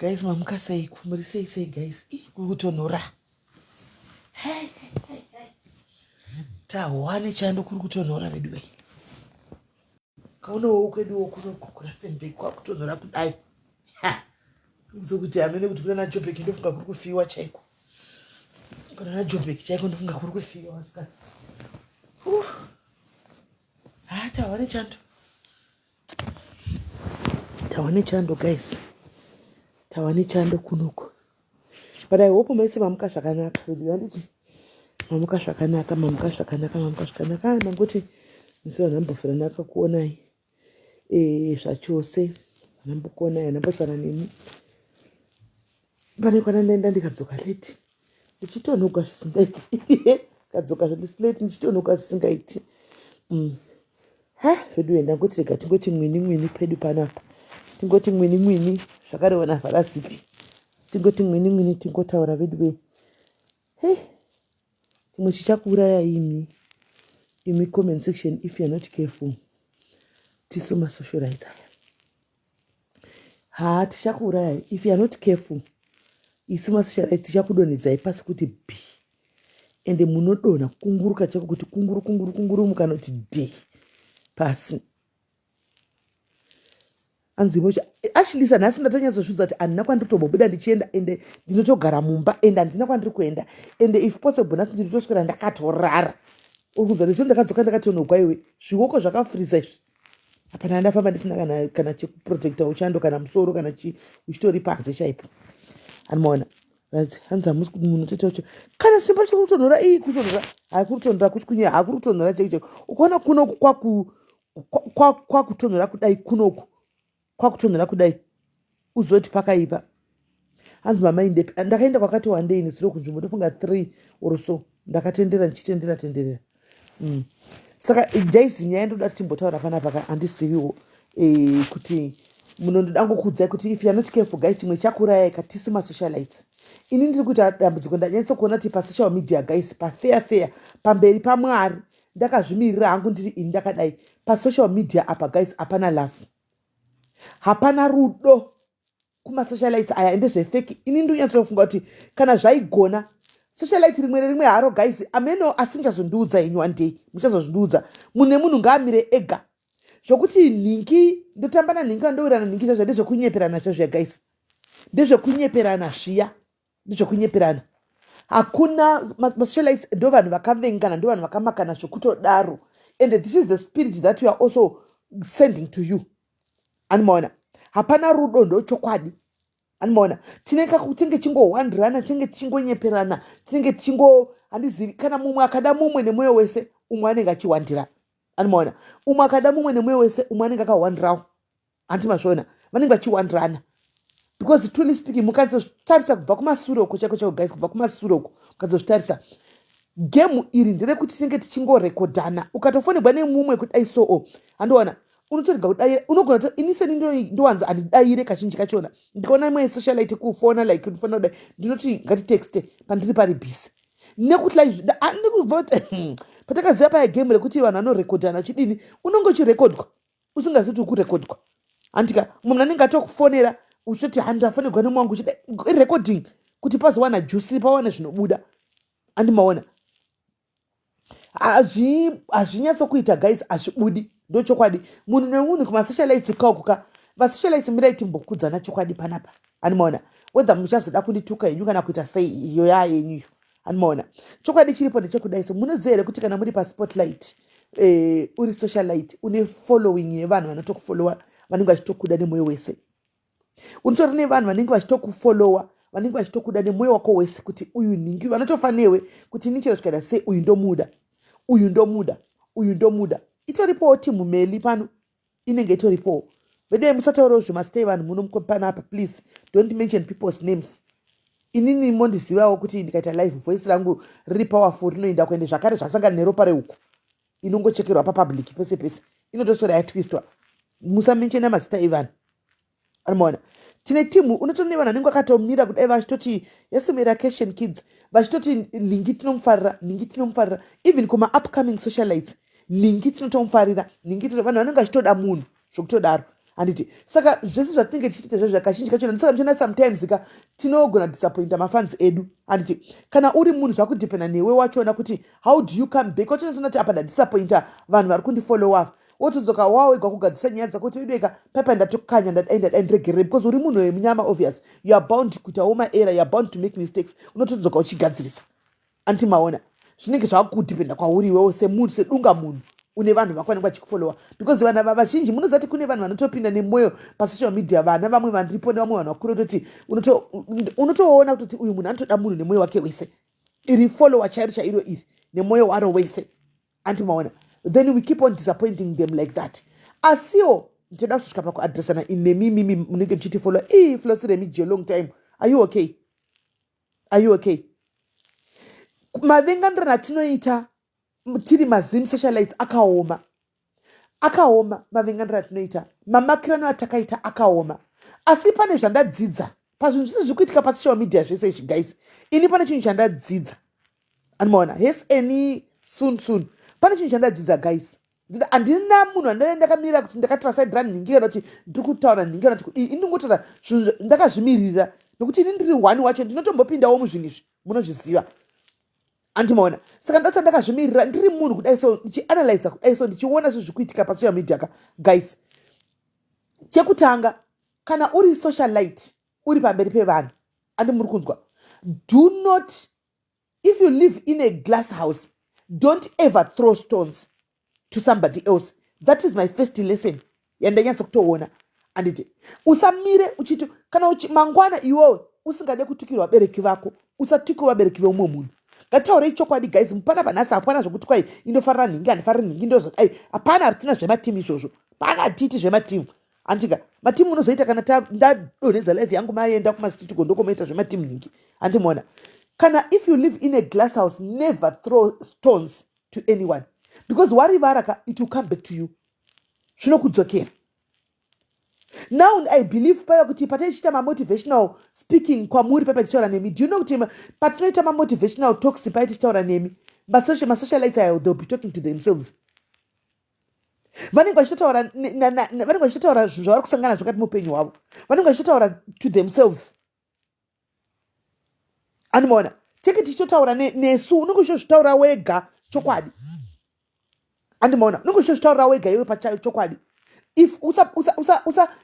Guys, mamuka sei kumuri sei guys. Kutonora. Hey. Tawane chando kuri kutonora vedwe. Kaona ukwedu okura tembe kwa kutonora kudai. Ha. Uzokuti amene kuti kuna Joburg ndofunga kuri kufiwa chaiko. Kuna Joburg chaiko ndofunga kuri kufiwa wasika. Tawane chando. Tawane chando guys. Tawane chando kunuko. But I hope maisi mamuka zvakanaka. Handiti mamuka zvakanaka. Nangoti nisiwa nambofira nakakuonai. Zvachose nambokuonai nambosvara nemi. Pane kwana ndaenda ndikadzoka late. Ndichitonoka zvisingaiti. Kadzoka late ndichitonoka zvisingaiti. Zvedu enda ngoti rega tingoti mwini pedu panapa. Tingoti mwini zvakarewana vharazipi. Tingoti mwini tingotaura vedu timwe chichakuurayai imi comment section if you are not careful. Tisu maSocialites. Tichakuurayai if you are not careful. Isu maSocialites tichakudonhedzai pasi kuti b. Ende munodonha kunguruka chako kuti kunguru mukanoti d pasi. Anzibocha actually sanasi ndatonyatsoshudza kuti andina kwanditobobuda ndichienda ende ndinotogara mumba ende andina kwandiri kuenda ende if possible nasi ndinotoswera ndakatorara. Urikudza neso ndakadzoka ndakatonogwa iwe zviwoko zvakafurisa izvi. Hapana ndafamba ndisina kana chekuprotecta uchando kana musoro kana uchitori panze chaipo. Anomaona hanza musi kuti munhu totocho kana simba chekutonhora kutonhora haikutonhora kuchikunya hakutonhora chaicho ukaona kunoku kwakutonhora kudai kunoku kwakutonhora kudai uzoti pakaipa. Hanzi mama ndakaenda kwakati wandei nesuro kunzvimbo ndofunga 3 or so ndakatendera ndichitenderera. Saka jaisi nyaya ndoda tichimbotaura panapa handisiviwo kuti munondoda ngokuudzai kuti if you are not careful guys chimwe chakuurayai Tisu maSocialites. Ini ndiri kuita dambudziko ndanyatso kuona kuti pasocial media guys fair pamberi paMwari ndakazvimirira hangu ndiri ini ndakadai pasocial media apa guys hapana love. Hapana rudo kumaSocialites aya ende zvefeki. Ini ndonyatsofunga kuti kana zvaigona Socialite rimwe nerimwe haro guys ameno asinchazondiudza inyu one day muchazozviudza mune munhu ngaamire ega zvokuti nhingi ndotamba nanhingi andowirana nhingi zvazvo ndezvekunyeperana zvazvo guys ndezvekunyeperana zviya ndezvekunyeperana. Hakuna maSocialites ndo vanhu vakavengana ndo vanhu vakamakana zvokutodaro and this is the spirit that we are also sending to you. Anomaona hapana rudo ndochokwadi. Anomaona tinenge chingowandirana tinenge tichingonyeperana tinenge handizivi kana mumwe akada mumwe nemwoyo wese umwe anenge achiwandira. Anomaona umwe akada mumwe nemwoyo wese umwe anenge akawandirawo. Handimazvona vanenge vachiwandirana because truly speaking mukazozvitarisa kubva kumasure uko chaiko guys kubva kumasure uko mukazozvitarisa gemu iri nderekuti tinenge tichingorekodhana ukatofonegwa nemumwe kuti aiso handiona unotorega kudayira unogona kuti iniseni ndowanza handidayire kazhinji kachona ndikaona imwe Socialite kufona like unofana kudai ndinoti ngatitexte pandiri pari bhisi nekuti ndikubva kuti patakaziva paya gemu rekuti vanhu vanorekodhana uchidini unonge uchirekodwa usingaziti ukurekodwa. Handika munhu anenge atokufonera uchitoti handafonegwa nemwangu uchida recording kuti pazowana juice pawane zvinobuda. Handimaona hazvinyatsokuita guys hazvibudi ndochokwadi. Munhu nemunhu kumaSocialites kaukuka vaSocialites mirai timbokudzana chokwadi panapa. Handimaona whether muchazoda kundituka yenyu kana kuita sei iyo yenyu. Handimaona chokwadi chiripo ndechekudai so munoziva here kuti kana muri paSpotlight uri Socialite une following yevanhu vanotokufollowa vanenge vachitokuda nemwoyo wese. Unotori nevanhu vanenge vachitokufollowa vanenge vachitokuda nemwoyo wako wese kuti uyu nhingi vanotofanewe kuti nichero zvikada sei uyu ndomuda itoripowo timu Melly pano inenge itoripowo Vedwe musataurawo zvemastay vanhu munomupanapa, please don't mention people's names. Inini mondizivawo kuti ndikaita live voice rangu riri powerful rinoenda kuende zvakare zvasangana neropa reuku inongochekerwa papublic pese pese inotosora yatwistwa. Musamenchena mazita evanhu. Anomaona tine timu unotoona vanhu vanenge vakatomira kudai vachitoti yesumerication kids vachitoti ningi tinomufarira even kuma upcoming socialites ningi tinotomufarira vanhu vanenge vachitoda munhu zvokutodaro. Handiti saka zvese zvatinenge tichiita zvazvo zvakazhinji kachona ndisaka mchena sometimes tinogona disappointa mafans edu. Handiti kana uri munhu zvakudependa newe wachona kuti how do you come back wachona kuti apa ndadisappointa vanhu vari kundifollowa wotodzoka wawega kugadzisa nyaya dzako kuti ideka papa ndatokanya ndaendiregerere because uri munhu wemunyama obvious you are bound kuitawo maerror, you are bound to make mistakes. Unotodzoka uchigadzirisa. Anti maona zvinenge zvakudependa kwauri iwewo semunhu sedunga munhu une vanhu vakwanenge vachikufollowa because vanhu ava vazhinji munozati kune vanhu vanotopinda nemwoyo pasocial media vana vamwe vandiripo nevamwe vanhu vakuru toti unotoona kuti uyu munhu anotoda munhu nemwoyo wake wese iri follower chairo iri nemwoyo waro wese. Anti maona then we keep on disappointing them like that. Asiwo ndinoda kusvika pakuadresana nemimi munenge mchitifollowa Flosiremi J long time. Are you okay? Are you okay? Mavenganirana atinoita tiri mazim socialites akaoma mavenganirana atinoita mamakirano atakaita akaoma. Asi pane zvandadzidza pazvinhu zvese zvikuitika pasocial media zvese izvi guys. Ini pane chinhu chandadzidza. Anomaona yes any soon pane chinhu chandadzidza guys. Handina munhu andakamira kuti ndakatrasaidira ningi kana kuti ndiri kutaura ningi kana kuti inongotaura zvinhu ndakazvimirira nokuti ini ndiri one wacho ndinotombopindawo muzvinhu izvi munozviziva. Andimaona saka ndati ndakazvimirira ndiri munhu kudai so ndichianalyze kudai so ndichiona zvinhu zvikuitika pasocial media guys. Chekutanga kana uri socialite uri pamberi pevanhu andi muri kunzwa, do not, if you live in a glass house, don't ever throw stones to somebody else. That is my first lesson yandanyatsa kutoona. Anditi usamire uchiti kana mangwana iwewe usingade kutukirwa vabereki vako usatukirwa vabereki veumwe munhu. Ngataurei chokwadi guys, mupana panhasi hapana zvokuti kwai inofarira nhingi handifariri nhingi ndozvo hapana hatina zvematimu izvozvo pana hatiti zvematimu. Antika matimu unozoita kana ndadonhedza life yangu maenda kumastreet gondokomoita zvematimu nhingi. Andimona kana if you live in a glass house, never throw stones to anyone because warivaraka it will come back to you. Zvinokudzokera. Now I believe paya kuti pataichita motivational speaking kwamuri papa tichitaura nemi. Do you know kuti patinoita motivational talks paya tichitaura nemi maSocialites ayo they'll be talking to themselves. Vanenge vachitaura zvinhu zvavari kusangana zvakati muupenyu hwavo. Vanenge vachitaura to themselves. Anomaona teke tichitotaura nesu unenge uchizvitaura wega chokwadi. Andimoona unenge uchizvitaura wega iwe pachayo chokwadi. If usa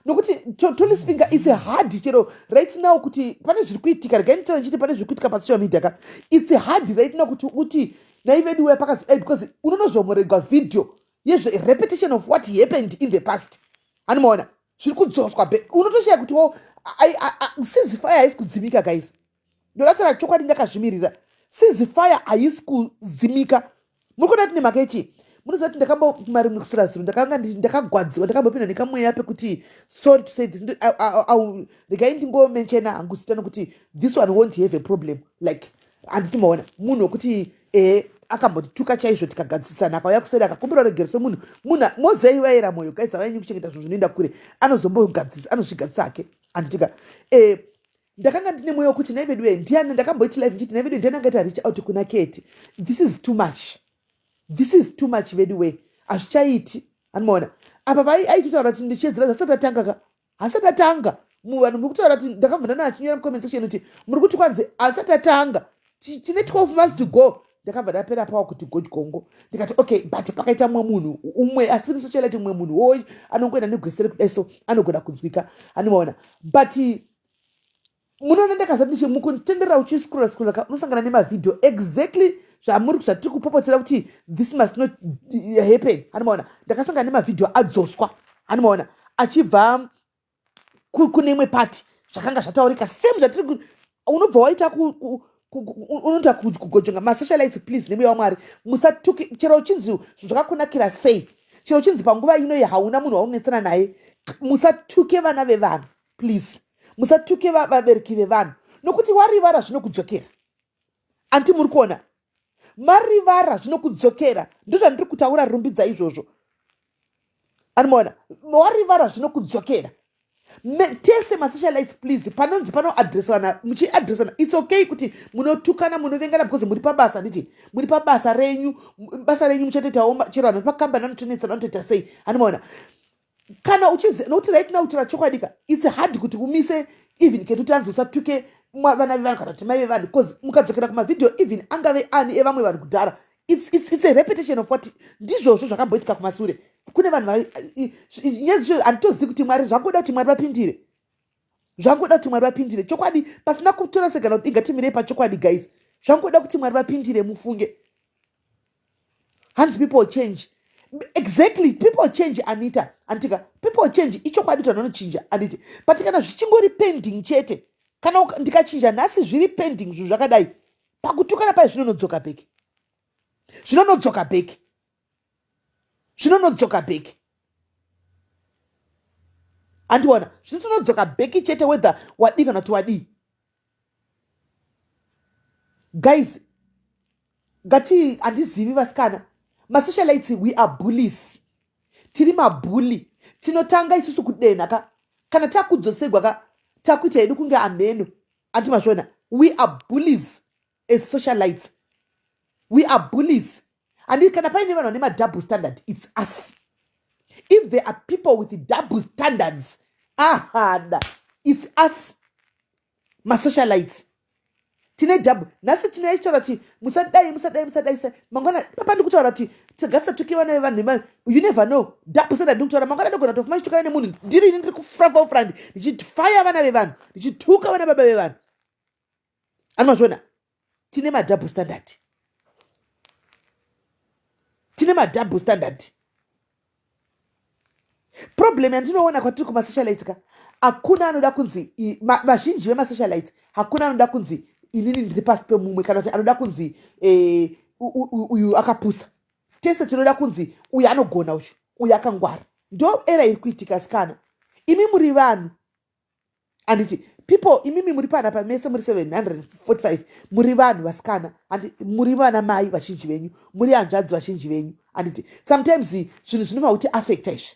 nokuti totally speaking it's a hard chero right now kuti pane zviri kuitika regai nditaura nchiti pane zviri kuitika pasocial media it's a hard right now kuti naivedi we pakazi because unonozvomoregwa video yezve repetition of what happened in the past. Anomaona zviri kudzoswa unotoshaya kuti ceasefire haisi kudzimika guys. Ndotaura chokwadi ndakazvimirira ceasefire haisi kudzimika. Muri kuona kuti nemhaka yechi munozati ndakambomarimwe zuro ndakagwadziwa ndakambopinda nekamweya pekuti sorry to say this regai ndingomenchena hangu zita nokuti this one won't have a problem like handiti maona munhu wekuti akambotituka chaizvo tikagadzisana akauya kuseri akakumbira regero semunhu mozaivaira mwoyo guys avaenyi kuchengeta zvinhu zvinoenda kure anozvigadzisa hake. Handitika ndakanga ndine mwoyo wekuti naivedwe ndiani ndakamboiti live nchiti naivedwe ndiani angaita reach out kuna Kate. This is too much veduwe hazvichaiti. Anomaona apa aitotaura kuti ndichiedzera hasati atanga vanhu muri kutaura kuti ndakabva ndanachinyora mucomment section kuti muri kuti kwanzi hasati atanga tine 12 months to go. Ndakabva ndapera pawo kuti godgongo ndikati okay but pakaita mumwe munhu umwe asiri socialite mumwe munhu woyi anongoenda negwesere kudai so anogona kunzwika. Anomaona but munoona ndakazati ndichimukutendera uchiscrolla unosangana nemavideo exactly zvatiri kupopotera kuti this must not happen. Anomaona ndakasangana nemavideo adzoswa. Anomaona achibva kune imwe pati zvakanga zvataurika same zvatiri unobva waita unoita kugojonga maSocialites please nemweya waMwari musatuki chero uchinzi zvakakunakira sei chero chinzi panguva ino hauna munhu waunetsana naye. Musatuke vana vevanhu, please. Musatuke vabereki vevanhu nokuti warivara zvinokudzokera. Anti muri kuona? Marivara zvinokudzokera. Ndozvandiri kutaura, rumbidza izvozvo. Anoona? Warivara zvinokudzokera. Tese maSocialites, please, panonzi panoadresana, muchiadresana, it's okay kuti munotukana, munovengana because muri pabasa, nditi muri pabasa renyu muchatoitawo chero vanhu pakambani vanotonetsana vanotoita sei. Anoona? Kana uchizi nokuti right now tira chokwadika, it's hard kuti umise even ketuti anzi usatuke vana vevanhu kana kuti mai vevanhu, because mukadzokera kumavidhio even angave ani evamwe vanhu kudhara, it's a repetition of what ndizvozvo zvakamboitika kumasure. Kune vanhu handitozivi kuti Mwari zvangoda kuti Mwari vapindire. Zvangoda kuti Mwari vapindire. Chokwadi pasina kutora segana kuti ingatimirei pachokwadi, guys. Zvangoda kuti Mwari vapindire mufunge. Hands people change. Exactly, people change, Anita. Antika, people change. Ichokwadi tunonochinja, Anita. But kana zvichingori pending chete. Kana ndikachinja nhasi zviri pending zvinhu zvakadai. Pakutukana pai zvinonodzoka beki. Zvinonodzoka beki. Zvinonodzoka beki. Andiona, zvinonodzoka beki chete whether wadi kana kuti wadi. Guys, gati handizivi vasikana. maSocialites, we are bullies. Tiri mabully. Tinotanga isusu kudena ka. Kana takudzosegwa ka. Takuita edu kunge ameno. Anti mashona. We are bullies as socialites. We are bullies. And it can apply never on a double standard. It's us. If there are people with double standards, it's us. maSocialites. Tine double. Nasi tine ichorati. Musadai. Mangona. Papa ndukuchorati. Tigasa tukiwa na evan. You never know. Double standard ndukuchora. Mangona ndukuchora. Tofumashi tukana ne muni. Diri nindri kufrafa frandi. Nichi fire wana evan. Nichi tuka wana baba evan. Anma jona. Tine ma double standard. Tine ma double standard. Problem yandinoona kwatiri kumaSocialites ka. Hakuna anoda kunzi vazhinji vemaSocialites. Hakuna anoda kunzi inini ndiri pasi pemumwe kana kuti anoda kunzi uyu akapusa. Tese tinoda kunzi uyu anogona uyu, uyu akangwara. Ndo era iri kuitika sikana. Imi muri vanhu. Anditi people imimi muri pana pa mese muri 745 muri vanhu vasikana and muri vana mai vazhinji venyu, muri hanzvadzi vazhinji venyu. Anditi sometimes zvinhu zvinofa kuti affect izvi.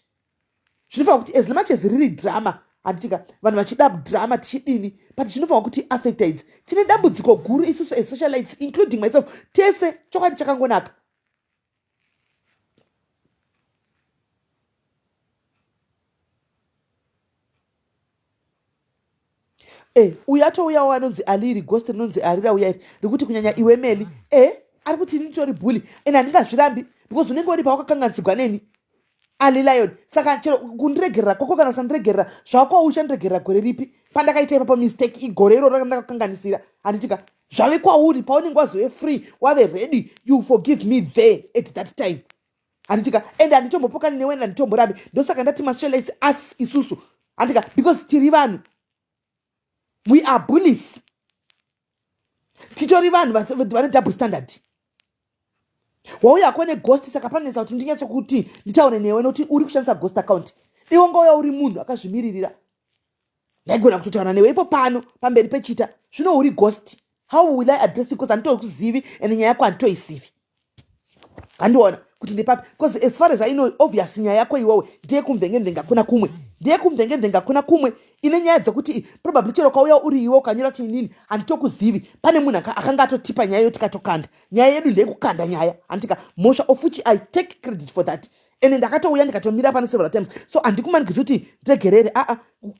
Zvinofa kuti as much as really drama anditika vanhu vachida drama tichidini but zvinofa kuti affect idzi. Tine dambudziko guru isusu as socialites including myself. Tese chokwadi chakangonaka. Uyatouya wanonzi aliri ghost rinonzi arira uya rikuti kunyanya iwe Meli ari kuti nitori bully and handingazvirambi because unenge uri pawakakanganzigwa neni ali lion. Saka chero kundiregerera koko kana sandiregerera zvako ushandiregerera gore ripi pandakaita ipapo mistake igore iro rakandakakanganisira handitika zvave kwauri paunenge wazove free wave ready you forgive me there at that time handitika and handitombopokani newe handitomborambi. Ndosaka ndati maSocialites us isusu handika because tiri vanhu. We are bullies. Titori vanhu vane double standard. Wauya kone ghost saka panesa kuti ndinyatso kuti nditaure newe noti uri kushandisa ghost account. Iwe ngauya uri munhu akazvimiririra. Ndaigona kutotaura newe ipo pano pamberi pechita. Zvino uri ghost. How will I address you because handitokuzivi and nyaya yako handitoisivi. Handiona kuti ndipapi because as far as I know obvious nyaya yako iwewe ndiye kumvengenvenga kuna kumwe. Ndiye kumvengenvenga kuna kumwe. Ine nyaya dzokuti probably chero kauya uri iwe ukanyora kuti nini handitokuzivi pane munhu akanga atotipa nyaya yoti katokanda. Nyaya yedu ndeyekukanda nyaya handika mosha of which I take credit for that. And ndakatouya ndikatomira pana several times. So handikumanikidzi kuti ndiregerere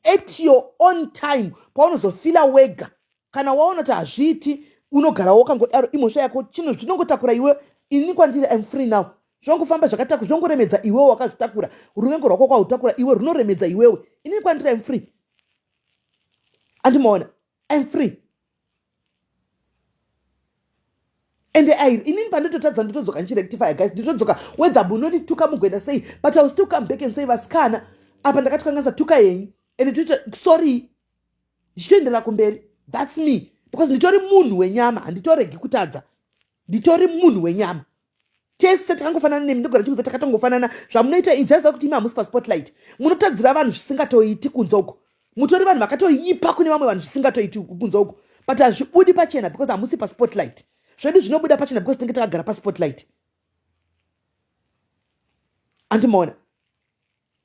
at your own time paunozofila wega kana waona kuti hazviiti unogara wakangodaro imhosva yako chino zvinongotakura iwe. Ini kwandiri I'm free now. Zvongofamba zvakatakura zvongoremedza iwewe wakazvitakura. Ruvengo rwako kwahutakura iwe runoremedza iwewe. Ini kwandiri I'm free. Andimona I'm free. And inini pandototadza ndotodzoka nchirectify guys. Ndotodzoka whether munondituka mugoenda sei but I will still come back and say vasikana apa ndakatikanganisa tuka yenyu and nditoita sorry ndichitoendera kumberi. That's me because nditori munhu wenyama handitoregi kutadza. Nditori munhu wenyama. tese takangofanana nemi ndogara chikuza takatongofanana zvamunoita ijaza kuti imi hamusi paspotlight munotadzira vanhu zvisingatoiti kunze uko mutori vanhu vakatoipa kune vamwe vanhu zvisingatoiti kunze uko but hazvibudi pachena because hamusi paspotlight zvedu zvinobuda pachena because tinenge takagara paspotlight andimaona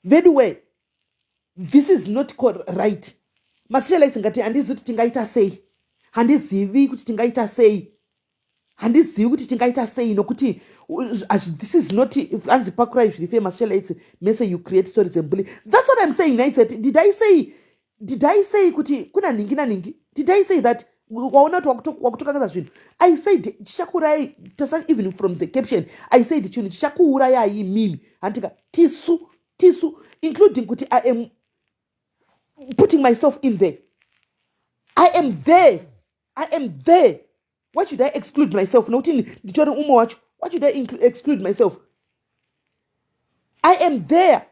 vedu way this is not right maSocialites ngati handizivi kuti tingaita sei handizivi kuti tingaita sei handizivi kuti tingaita sei nokuti this is not anzi pakura izvirife maSocialites mese you create stories and bully. That's what I'm saying. Did I say kuti kuna ningi na ningi? Did I say that waona wakutokakaza zvinhu? I said Chichakuurayai, even from the caption I said chinhu Chichakuurayai mimi antika tisu including kuti I am putting myself in there. I am there. Why should I exclude myself? Why should I exclude myself? I am there.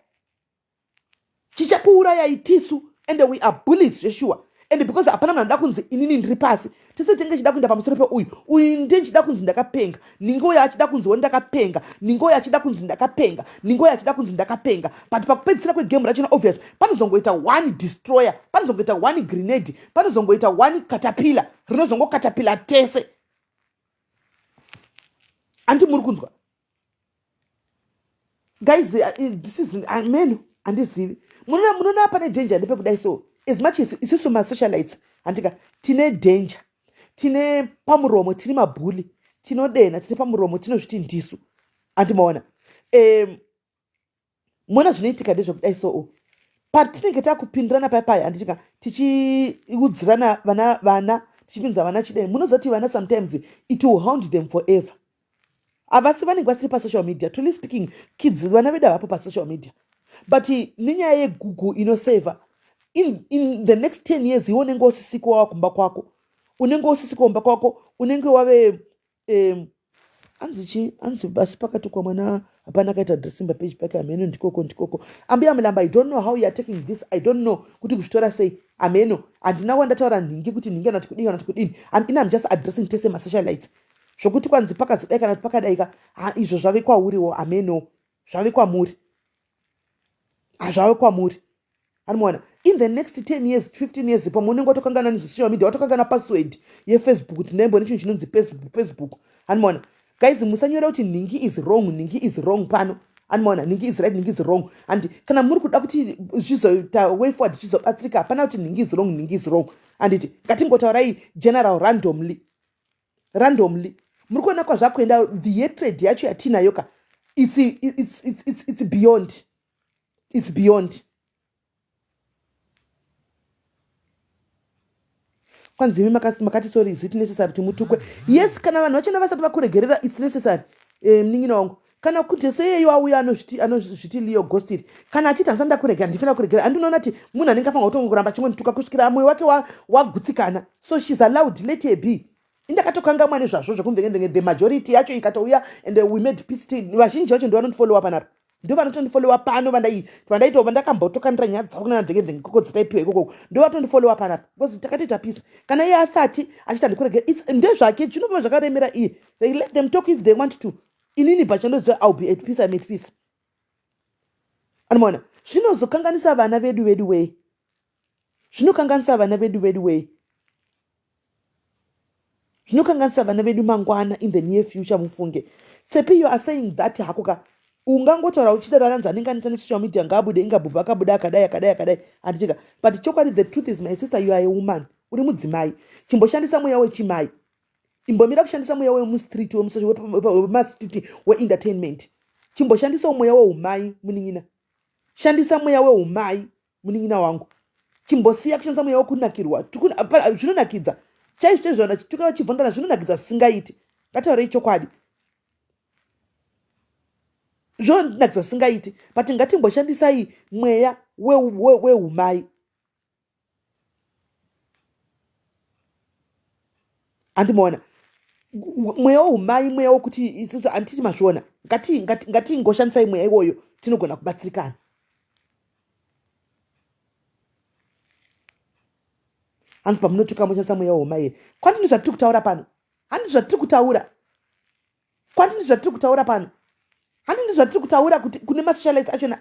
Chichakuurayai tisu, and we are bullies, Yeshua. And because apana mnanda kunzi inini ndripasi, tise tenge chida kunda pamusoro pe uyu ndiye chida kunzi ndakapenga, ningo ya chida kunzi ndakapenga, ningo ya chida kunzi ndakapenga, ningo ya chida kunzi ndakapenga. But pakupedzisira kwe game rachina obvious, panozongoita one destroyer, panozongoita one grenade, panozongoita one caterpillar, rinozongo caterpillar tese. Anti murukunzwa. Guys, this is amen and this is munona pane danger ndepe kudai so as much as isusu maSocialites antika tine danger tine pamuromo tine mabhuli tinodena tine pamuromo tinozviti ndisu andimaona mona zvinoitika ndezvekudai so patinenge takupindirana paya anditika tichiudzirana vana tichipinza vana chidai munozoti vana sometimes it will hound them forever. Avasi vanenge vasiri pasocial media, truly speaking, kids vana vedu havapo pasocial media. But ninyaya yeGoogle inoseva. In the next 10 years, iwe unenge usisiko wawa kumba kwako. Unenge usisiko kumba kwako, unenge wave anzi basi pakati kwa mwana hapana kaita dressing page pake ameno ndikoko. Ambia mlamba, I don't know how you are taking this. I don't know kuti kushtora say ameno. And now ndataura ningi kuti ningi natikudini. And I'm just addressing tese maSocialites. Shokuti kwanzi paka zodaika na paka daika izvo zvave kwa uriwo ameno zvave kwa muri zvave kwa muri anmona in the next 10 years 15 years pamunenge watokangana nezvosocial media watokangana password yeFacebook kuti ndaimbo nechinhu chinonzi Facebook anmona guys musanyora kuti ningi is wrong pano anmona ningi is right ningi is wrong and kana muri kuda kuti zvizoita way forward zvizobatsirika hapana kuti ningi is wrong anditi ngatingotaurai general randomly muri kuona kwa zvakuenda the hatred yacho yatinayo ka it's beyond kwanzi makati sorry is it necessary kuti mutukwe yes kana vanhu vachena vasati vakuregerera it's necessary mningina wangu kana kuti seyeyo auya anozviti liyo ghostiri kana achiti hansanda kuregera ndifana kuregera andinoona kuti munhu anenge afanira kutongoramba chingondituka kusvikira mwoyo wake wagutsikana so she's allowed let her be. Indakatokanga mwane zvazvo zvokumvenge the majority yacho ikatouya and we made peace vazhinji vacho ndo vanotifollowa panapa ndo vanotondifollowa pano vandaitova ndakambotokanira nyaya dzavo kuna mvenge koko dzitaipiwa ikoko ndo vatondifollowa panapa because takatoita peace kana iye asati achita ndikuregera ndezvake zvinova zvakaremera iye they let them talk if they want to inini pachandoziva I'll be at peace I'm at peace anmona zvinozokanganisa vana vedu way zvinokanganisa vana vedu way zvinokanganisa vana vedu mangwana in the near future mufunge tsepi you are saying that hakuka ungangotaura uchida rananzi anenganisa nesocial media ngabude ingabhubha akabuda akadai anditika but chokwadi the truth is my sister you are a woman uri mudzimai chimboshandisa mweya wechimai imbomira kushandisa mweya wemustriti wemastreet weentertainment chimboshandisa mweya weumai muningina shandisa mweya weumai muningina wangu chimbosiya kushandisa mweya wekunakirwa zvinonakidza chaizvo zvona chitukana chivhondana zvinonakidza zvisingaiti ngataurei chokwadi zvonakidza zvisingaiti but ngatimboshandisai mweya weumai andimoona mweya weumai mweya wekuti isusu handiti mazviona ngatingoshandisai mweya iwoyo tinogona kubatsirikana hanzi pamunotuka mushandisa mweya weumai kwandini zvatiri kutaura pano handiti zvatiri kutaura kwandini zvatiri kutaura pano handiti zvatiri kutaura kuti kune maSocialites achona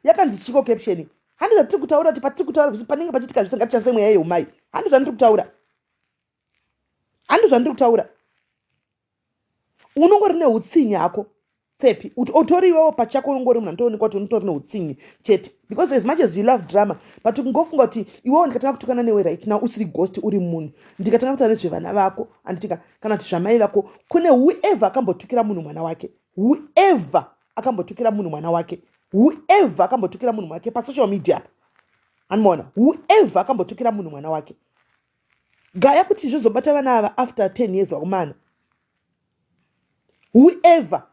yakanzi chiko caption. Handi zvatiri kutaura kuti patiri kutaura panenge pachiitika zvisingatishandise mweya yeumai. Handi zvandiri kutaura. Unongori neutsinye hako tsepi kuti utori iwewo pachako ungori munhu andoonekwa kuti unotori neutsinye chete, because as much as you love drama but kungofunga kuti iwewo ndikatanga kutukana newe right now usiri ghost uri munhu, ndikatanga kutaura nezvevana vako anditika kana kuti zvamai vako, kune whoever akambotukira munhu mwana wake, whoever akambotukira munhu mwana wake, whoever akambotukira munhu wake pasocial media, anoona, whoever akambotukira munhu mwana wake, gaya kuti zvizobata vana ava after 10 years vakomana, whoever,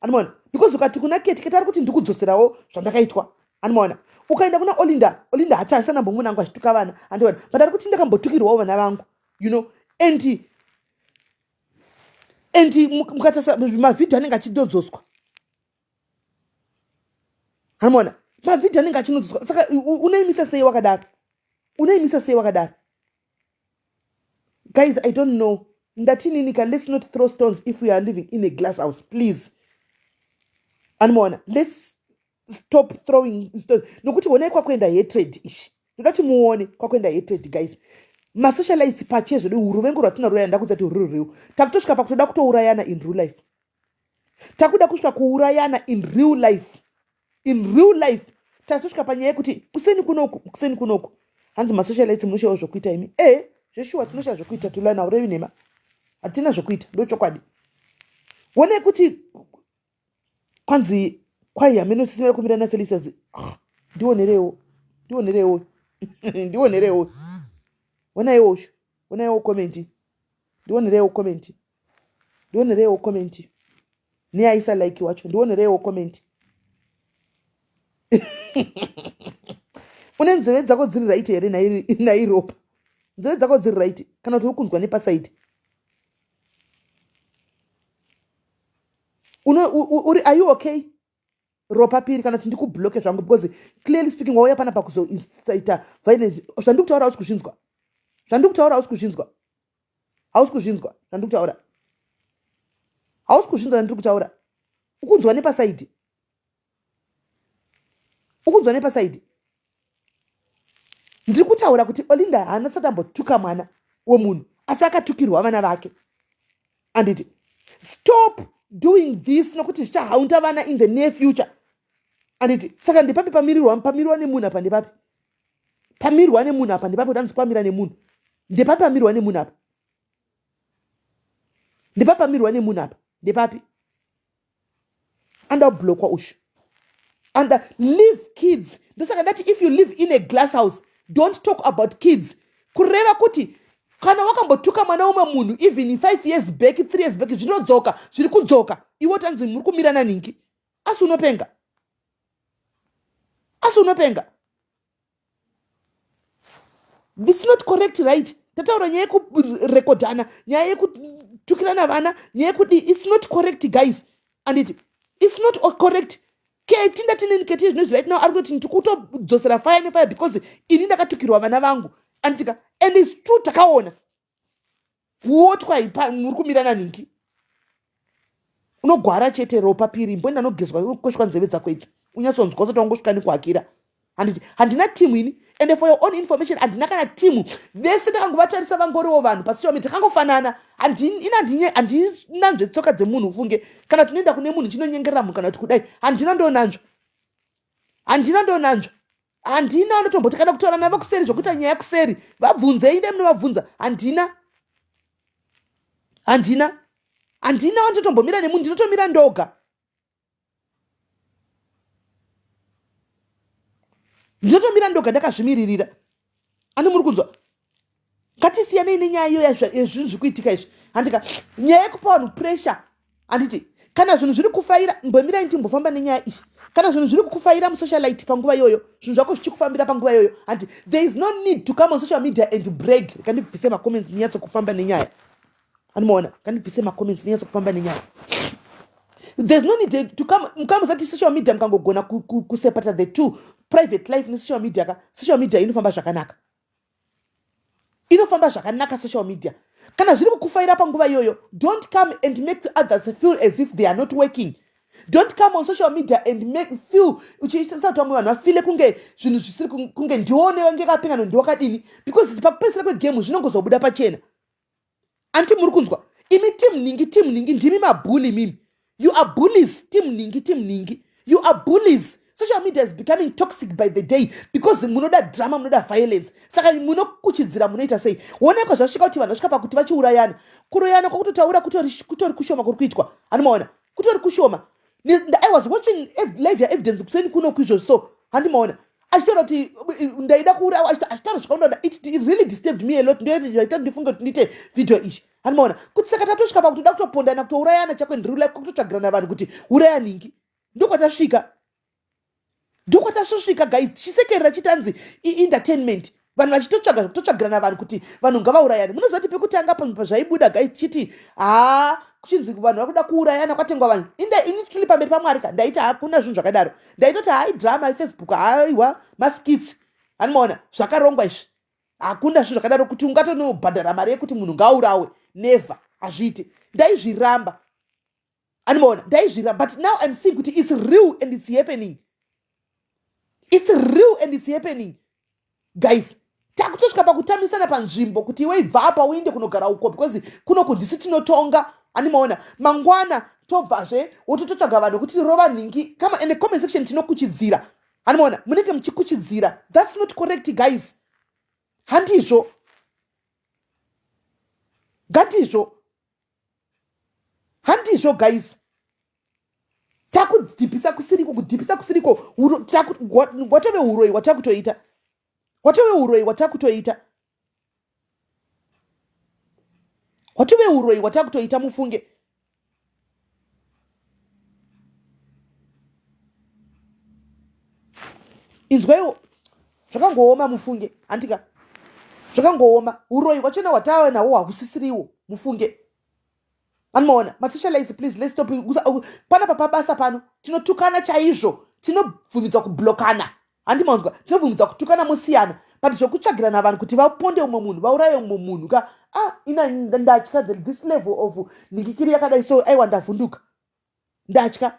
anoona, because ukati kuna Keti ari kuti ndikudzoserawo zvandakaitwa, anoona, ukaenda kuna Olinda hachasi anambomuna angu achituka vana, andiona, but ari kuti ndakambotukirwawo vana vangu, you know, and mukatasa mavideo anenge achidodzoswa, anoona, mavideo anenge achinodzoswa, saka unoimisa sei wakadaro, guys, I don't know. Ndatinika, let's not throw stones if we are living in a glass house, please. Anmona, let's stop throwing stones. Nokuti wona kwakwenda hatred ishi. Ndoti muone kwakwenda hatred, guys. maSocialites pachezo de uruvengo rwatinouraya ndakuzati ruriu. Takutosvika pakutoda kutourayana in real life. Takuda kusvika kuurayana in real life. In real life. Tatosvika panyaya yekuti kuseni kunoku. Hanzi maSocialites munoshawo zvokuita imi. Zveshuwa tinoshawo zvokuita tulana urevi nema. Hatina zvokuita, ndochokwadi. Wone kuti kwanzi kwai ameno sisimira kumirana Felicia's. Ndionerewo. Wona iwo comment. Ndionerewo comment. Ni aisa like wacho. Ndionerewo comment. Unenzeve dzako dziri right here na Europe. Nzeve dzako dziri right kana kuti ukunzwa nepa side. Are you okay? Ropa piri kana kuti ndikublock zvangu because clearly speaking wauya pana pakuzoita violence. Zvandikutaura usikuzvinzwa. Hausikuzvinzwa. Ndikutaura. Ukunzwa nepa side. Ndikutaura kuti Olinda haana satambotuka mwana womunhu asi akatukirwa vana vake. Anditi stop doing this nokuti zvichahaunta vana in the near future. Anditi saka ndipapi pamirwa nemunhu apa ndipapi? Pamirwa nemunhu apa ndipapi udanzi pamira nemunhu. Ndipapi pamirwa nemunhu apa? Ndipapi? Anda blockwa ushu. And leave kids. Ndosaka ndati if you live in a glass house, don't talk about kids. Kureva kuti kana wakambotuka mwana umwe munhu even 5 years back, 3 years back, zviri kudzoka. Iwo tanzi muri kumirana ningi. Asi unopenga. This is not correct, right? Tataura nyaya yekurekodhana, nyaya yekutukirana vana, nyaya yekudi, it's not correct, guys. And it's not correct. Keti right now ari kuti ndikutodzosera fire because ini ndakatukirwa vana vangu. And it's true, takaona. Wotwa muri kumirana ningi. Unogwara chete ropa piri mbwenda nogezwa koshwa nzeve dzako idzi. Unyatsonzwa usati wangosvika nekuhakira. Handina timu ini, and for your own information handina kana timu. Vese ndakangovatarisa vangoriwo vanhu pasocial media takangofanana. Handina tsoka dzemunhu ufunge kana tunoenda kune munhu chinonyengerera munhu kana kuti kudai. Handina ndonanzvo. Handina anotomboti kana kutaura navo kuseri zvokuita nyaya kuseri vabvunzei nemunovabvunza. Handina wandotombomira nemunhu, ndinotomira ndoga. Ndakazvimiririra. Ani muri kunzwa? Ngatisiyanei nenyaya iyo yazvinhu zviri kuitika izvi. Handika nyaya yekupa vanhu pressure. Handiti kana zvinhu zviri kufaira mbomirai ndimbofamba nenyaya iyi. Kana zvinhu zviri kufaira muSocialite panguva iyoyo, zvinhu zvako zvichikufambira panguva iyoyo, handiti there is no need to come on social media and brag. Kandibvise macomments ninyatso kufamba nenyaya. Anoona, kandibvise macomments ninyatso kufamba nenyaya. There's no need to come at social media mkangogona kuseparate the two, private life and social media. Social media inofamba zvakanaka social media. Kana zviri kukufaira panguva iyoyo, don't come and make others feel as if they are not working. Don't come on social media and make feel uchiisa kuti vamwe vanhu vafile kunge zvinhu zvisiri kunge ndione ngekapingano ndiwakadini, because pakupedzisira kwegame zvinongozobuda pachena. Anti muri kunzwa imi team ningi ndimi mabully mimi. You are bullies. Team ningi you are bullies. Social media is becoming toxic by the day because munoda drama, munoda violence. Saka munokuchidzira munoita sei. Woneka zvasvika kuti vanhu vasvika pakuti vachiurayana. Kuroyana kwakutotaura kutori kushoma kuri kuitwa. Handimaona kutori kushoma. I was watching live evidence kuseni kuno kuizvo so handimaona achitaura kuti ndaida kuura achitaura zvakaunda it really disturbed me a lot. Ndoita ndifunge kuti ndite video ishi handimaona kuti saka tatosvika pakutoda kutopondana kutourayana chakwe ndiri live kutotsvagirana vanhu kuti urayaningi ndokwatasvika guys. Chisekerera chitanzi entertainment vanhu vachitotsvaga kutotsvagirana vanhu kuti vanhu ngavaurayane. Munoziva kuti pekutanga pazvaibuda guys chiti kuchinzi vanhu vakuda kuurayana kwatengwa vanhu ini tuli pamberi paMwari ndaiti hakuna zvinhu zvakadaro. Ndaitoti hai drama ifacebook haiwa maskits handimaona zvakarongwa izvi hakuna zvinhu zvakadaro kuti ungatonobhadhara mari yekuti munhu ngaurawe never hazviiti. Ndaizviramba handimaona ndaizviramba, but now I'm seeing kuti it's real and it's happening. It's real and it's happening guys. Takutosvika pakutamisana panzvimbo kuti iwe ibva apa uinde kunogara uko because kunoko ndisi tinotonga handimaona. Mangwana tobvazve wotototsvaga vanhu kuti rova ningi kama in the comment section tinokuchidzira handimaona. Munenge muchikuchidzira. That's not correct guys. Handizvo guys. Takudhipisa kusiriko watove uroi watakutoita mufunge. Inzwaiwo zvakangooma mufunge andika zvakangooma uroi wachona watava nawo hakusisiriwo mufunge handimaona. maSocialites please let's stop. Panapa pabasa pano tinotukana chaizvo, tinobvumidzwa kublokana handimaonzwa, tinobvumidzwa kutukana musiyana, but zvokutsvagirana vanhu kuti vaponde umwe munhu vauraye umwe munhu ka ina ndatya this level of ningikiri yakadai so aiwa ndavhunduka ndatya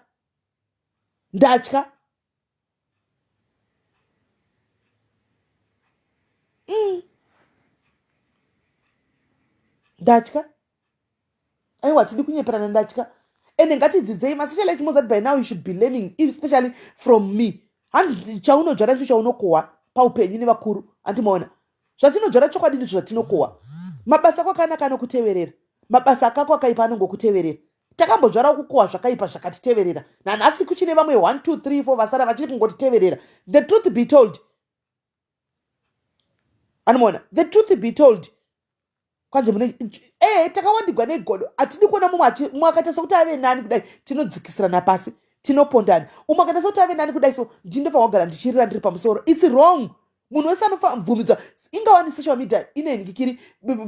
aiwa tidi kunyeperana ndatya. Ende ngatidzidzei maSocialites most that by now you should be learning especially from me. Hanzi chaunodzvara ndicho chaunokohwa paupenyu nevakuru handimaona. Zvatinodzvara chokwadi ndizvo zvatinokohwa. Mabasa kwakanaka anokuteverera, mabasa akako akaipa anongokuteverera. Takambodzvara kukohwa zvakaipa zvakatiteverera. Nanhasi kuchine vamwe 1 2 3 4 vasara vachiri kungotiteverera. The truth be told handimaona, the truth be told kwanzi mune takawandigwa negodo atidi kuona mumwe akaita sokuti ave nani kudai tinodzikisirana pasi tinopondana. Umwe akaita sokuti ave nani kudai so ndinofanira kugara ndichirira ndiri pamusoro. It's wrong. Munhu wese anofanira kubvumidzwa. Ingawani social media inengikiri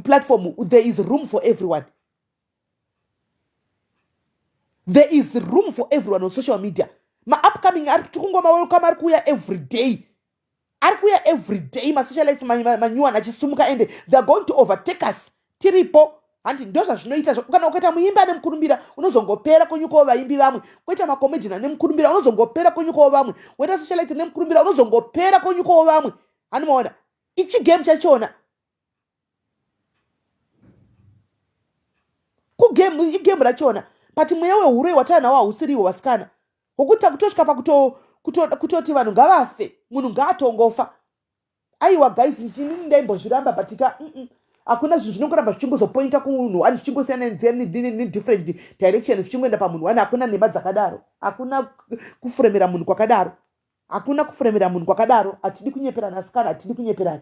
platform, there is room for everyone. There is room for everyone on social media. Upcoming arikutungoma welcome arikuya every day. Arikuya every day maSocialites manyuwana achisumuka ende they are going to overtake us. Tiripo handi ndozva zvinoita kana ukaita muimbi ane mukurumbira unozongopera konyukawo vaimbi vamwe. Kuita makomedhina nemukurumbira unozongopera konyukawo vamwe. Waita Socialite nemukurumbira unozongopera konyukawo vamwe. Handimaona ichi game chachona kugame igame rachona, but mweya wehuroi watava nawo hausiriwo vasikana wokuti takutosvika pakutoti vanhu ngavafe, munhu ngaatongofa. Aiwa guys nchini ndaimbozviramba batika hakuna zvinhu zvinongoramba zvichingozoppointa kumunhu wani zvichingosiyana different direction zvichingoenda pamunhu wani. Hakuna nhema dzakadaro, hakuna kufuremera munhu kwakadaro, hatidi kunyeperana asikana, hatidi kunyeperana,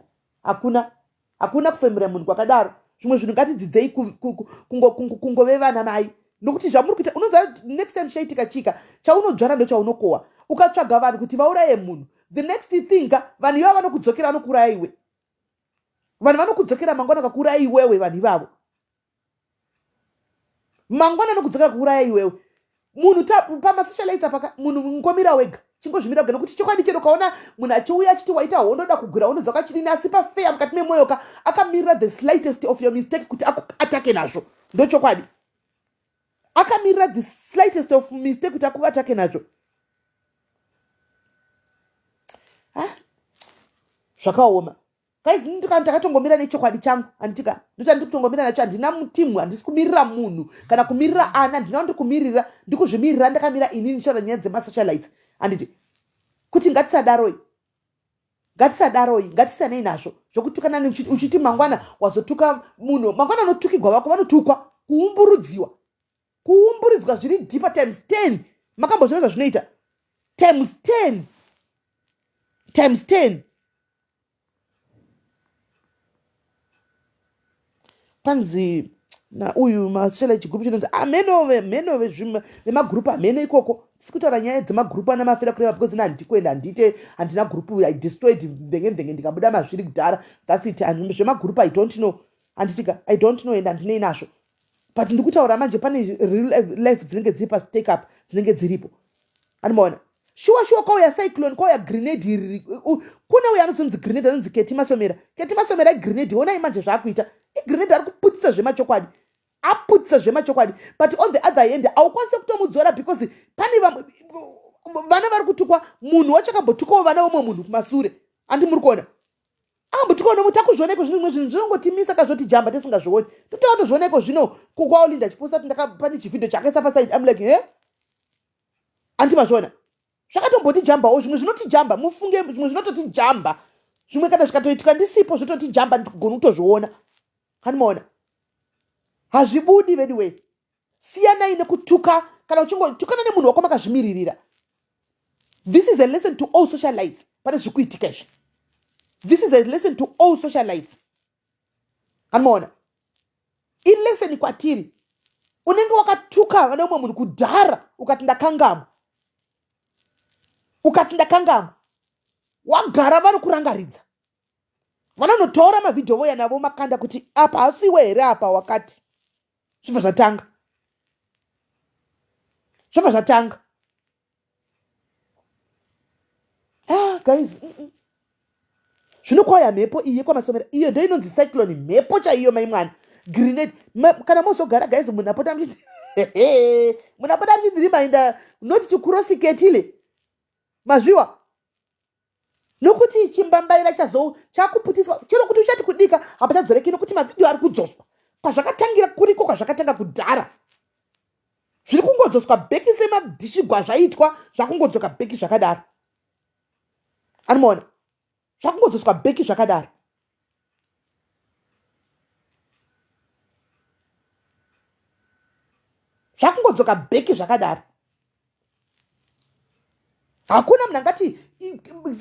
hakuna kufuremera munhu kwakadaro. Zvimwe zvinhu ngatidzidzei kungove vana mai, nokuti zvamuri kuita unoziva next time chaitika chika chaunodzvara ndochaunokohwa. Ukatsvaga vanhu kuti vauraye munhu, the next thing vanhu ivavo vanokudzokera vanokuuraya iwe. Vanhu vanokudzokera mangwana akakuuraya iwewe. Vanhu ivavo mangwana anokudzokera kuuraya iwewe. Munhu pamaSocialites apaka munhu ngomira wega chingozvimira wega, nokuti chokwadi chero ukaona munhu achiuya achiti waita honoda kugura hono dzakachidini asi pafeya mukati memwoyo akamirira the slightest of your mistake kuti akuatake nazvo. Ndochokwadi akamirira the slightest of mistake kuti akuvatake nacho. Zvakaoma. Guys, ndakatongomira nechokwadi changu anditika ndochandi kutongomira nacho handina mutimu, handisi kumirira munhu kana kumirira ana, ndina ndikumirira ndikuzvimirira ndakamira inini nishora nyaya dzemasocialites. Handiti kuti ngatisadaroi, ngatisanei nazvo zvokutukana uchiti mangwana wazotuka munhu, mangwana anotukigwa vako vanotukwa, kuumburidzwa zviri deeper times 10. Makambozviona zvazvinoita times 10. Panzi na uyu masocialite chigrupu chinonzi meno vemagrupu ameno ikoko. Sikutaura nyaya dzemagrupu ana mafira kureva because handikuenda handina grupu, I destroyed mvenge ndikabuda mazviri kudhara. That's it. Zvemagrupu I don't know. Handitika I don't know and handinei nazvo. But ndikutaura manje pane real life dzinenge dziri pastake up dzinenge dziripo. Anomaona shuwa kwauya cyclone kwauya grenade kuna uya anozonzi grenade anonzi Keti Masomera grenade. Onai manje zvaakuita igrenade ari kuputisa zvemachokwadi, aputisa zvemachokwadi, but on the other hand haukwanisi kutomudzora because pane vana vari kutukwa. Munhu wacho akambotukwawo vana vomwe munhu kumasure. Handi muri kuona akambotukwawo nomuti akuzvioneko zvino zvinhu zvinongotimisa kazvoti jamba tisingazvioni. Totozvioneko zvino kukwaolinda chiposta kuti ndakapane chivhidho chakaisa pasaidi. I'm like handi mazviona zvakatomboti jambawo, zvimwe zvinoti jamba, mufunge zvimwe zvinototi jamba, zvimwe kana zvikatoitika ndisipo zvototi jamba ndigona kutozviona. Hanimaona hazvibudi anyway. Siyanai nekutuka kana uchingotukana nemunhu wako makazvimiririra. This is a lesson to all socialites. Pane zvikuitika izvi. This is a lesson to all socialites. Hanimaona ilesson kwatiri. Unenge wakatuka vana umwe munhu kudhara ukati ndakangama, wagara vari kurangaridza, vanonotaura mavhidhiyo voya navo makanda kuti apa hasiwe here apa wakati zvibva zvatanga. Guys, zvinokwauya mhepo iye kwamasomera iyo ndo inonzi cyclone, mhepo chaiyo maimwana grenade. Kana mozogara guys munapota muchidhirimainda not to cross ketile mazviwa nokuti chimbambaira chakuputiswa chero kuti uchati kudika hapa tadzoreki nokuti mavhidhiyo ari kudzoswa pazvakatangira kuriko kwazvakatanga kudhara. Zviri kungodzoswa bheki semadhishigwa zvaitwa zvakungodzoka bheki zvakadaro. Anomaona zvakungodzoswa bheki zvakadaro. Zvakungodzoka bheki zvakadaro. Hakuna munhu angati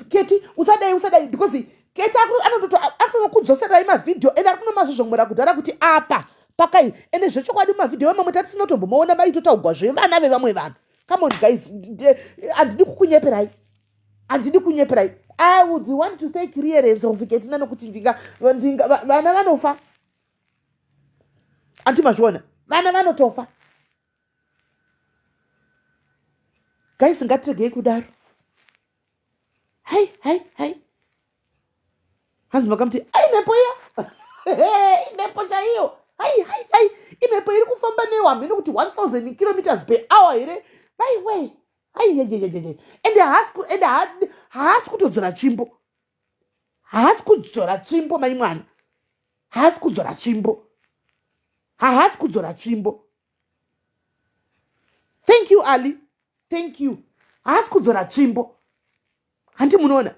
Keti usadai because Keti anotokudzoserai mavhidhiyo ende ari kunomazvozvomora kudhara kuti apa pakai ende zvechokwadi mavhidhiyo vamwe tatisinotombomaona maitotaugwa zvevana vevamwe vanhu. Come on guys, handidi kukunyeperai. I would want to say clearance of Keti nanokuti vana vanofa. Antimazviona vana vanotofa. Guys, ngatiregei kudaro. Hai hanzi makamuti mhepo iya mhepo chaiyo. Hai imhepo iri kufamba newambi nokuti 1000 kilometers per hour here. Vaiwe ende haasi kutodzora tsvimbo, haasi kudzora tsvimbo maimwana, haasi kudzora tsvimbo. Thank you Ali, thank you. Haasi kudzora tsvimbo. Handi munoona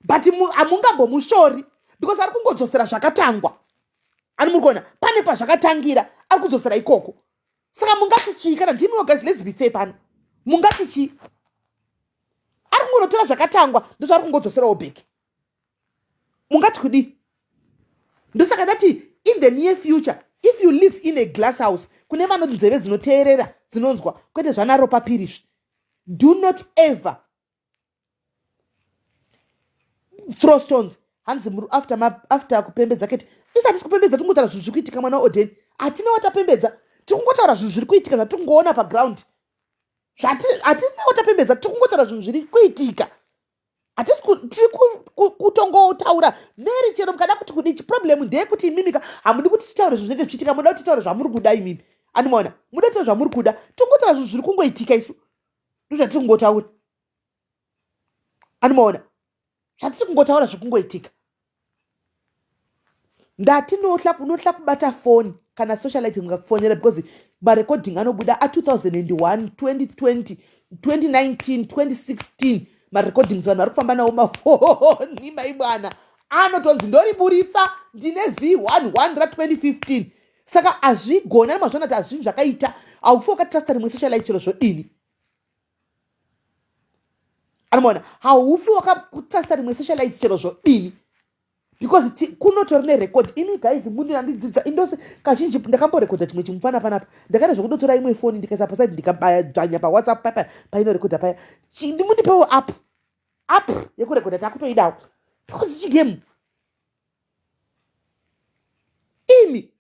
but hamungambomushori because ari kungodzosera zvakatangwa. Ani muri kuona pane pazvakatangira ari kudzosera ikoko. Saka mungati chii kana ndimiwo guys, let's be fair pano. Mungati chii ari kungonotora zvakatangwa ndozvari kungodzoserawo bheki. Mungati kudi ndosaka ndati in the near future if you live in a glass house, kune vanoti nzeve dzinoteerera dzinonzwa kwete zvanaro papirizvi, do not ever throw stones. Hanzi after kupembedza Keti isati kupembedza tingotaura zvinhu zviri kuitika mwana Odeni. Hatina watapembedza, tikungotaura zvinhu zviri kuitika zvatingoona paground. Hatina watapembedza, tikungotaura zvinhu zviri kuitika. Hatisi tiri kutongotaura meri chero mukada kuti kudii. Problem ndeyekuti imimi hamudi kuti titaure zvinhu zvinenge zvichiitika, muda kuti titaure zvamuri kuda imimi. Animona, mudetse zvamuri kuda. Tingotaura zvinhu zviri kungoitika isu. Ndozvatiri kungotaura. Animona, zvatiri kungotaura zviri kungoitika. Ndati unotla kubata phone kana socialite mukakufonera because marecording anobuda a2001, 2020, 2019, 2016 marecordings vanhu vari kufamba nawo mafoni maibwana anotonzi ndoriburitsa ndine V11 ra2015 saka hazvigona nemazvona kuti hazvinhu zvakaita haufi wakatrasta rimwe socialite chero zvodini anomaona haufi wakatrasta rimwe socialite chero zvodini because kunotori nerecord imi guys mundidzidzisa indose kazhinji ndakamborekodha chimwe chimufana panapa ndakaenda zvokudotora imwe foni ndikaisa pasaidi ndikabaya pawhatsapp painorekodha paya ndimundipewo app yekurekodha takutoidawo because chigemu imi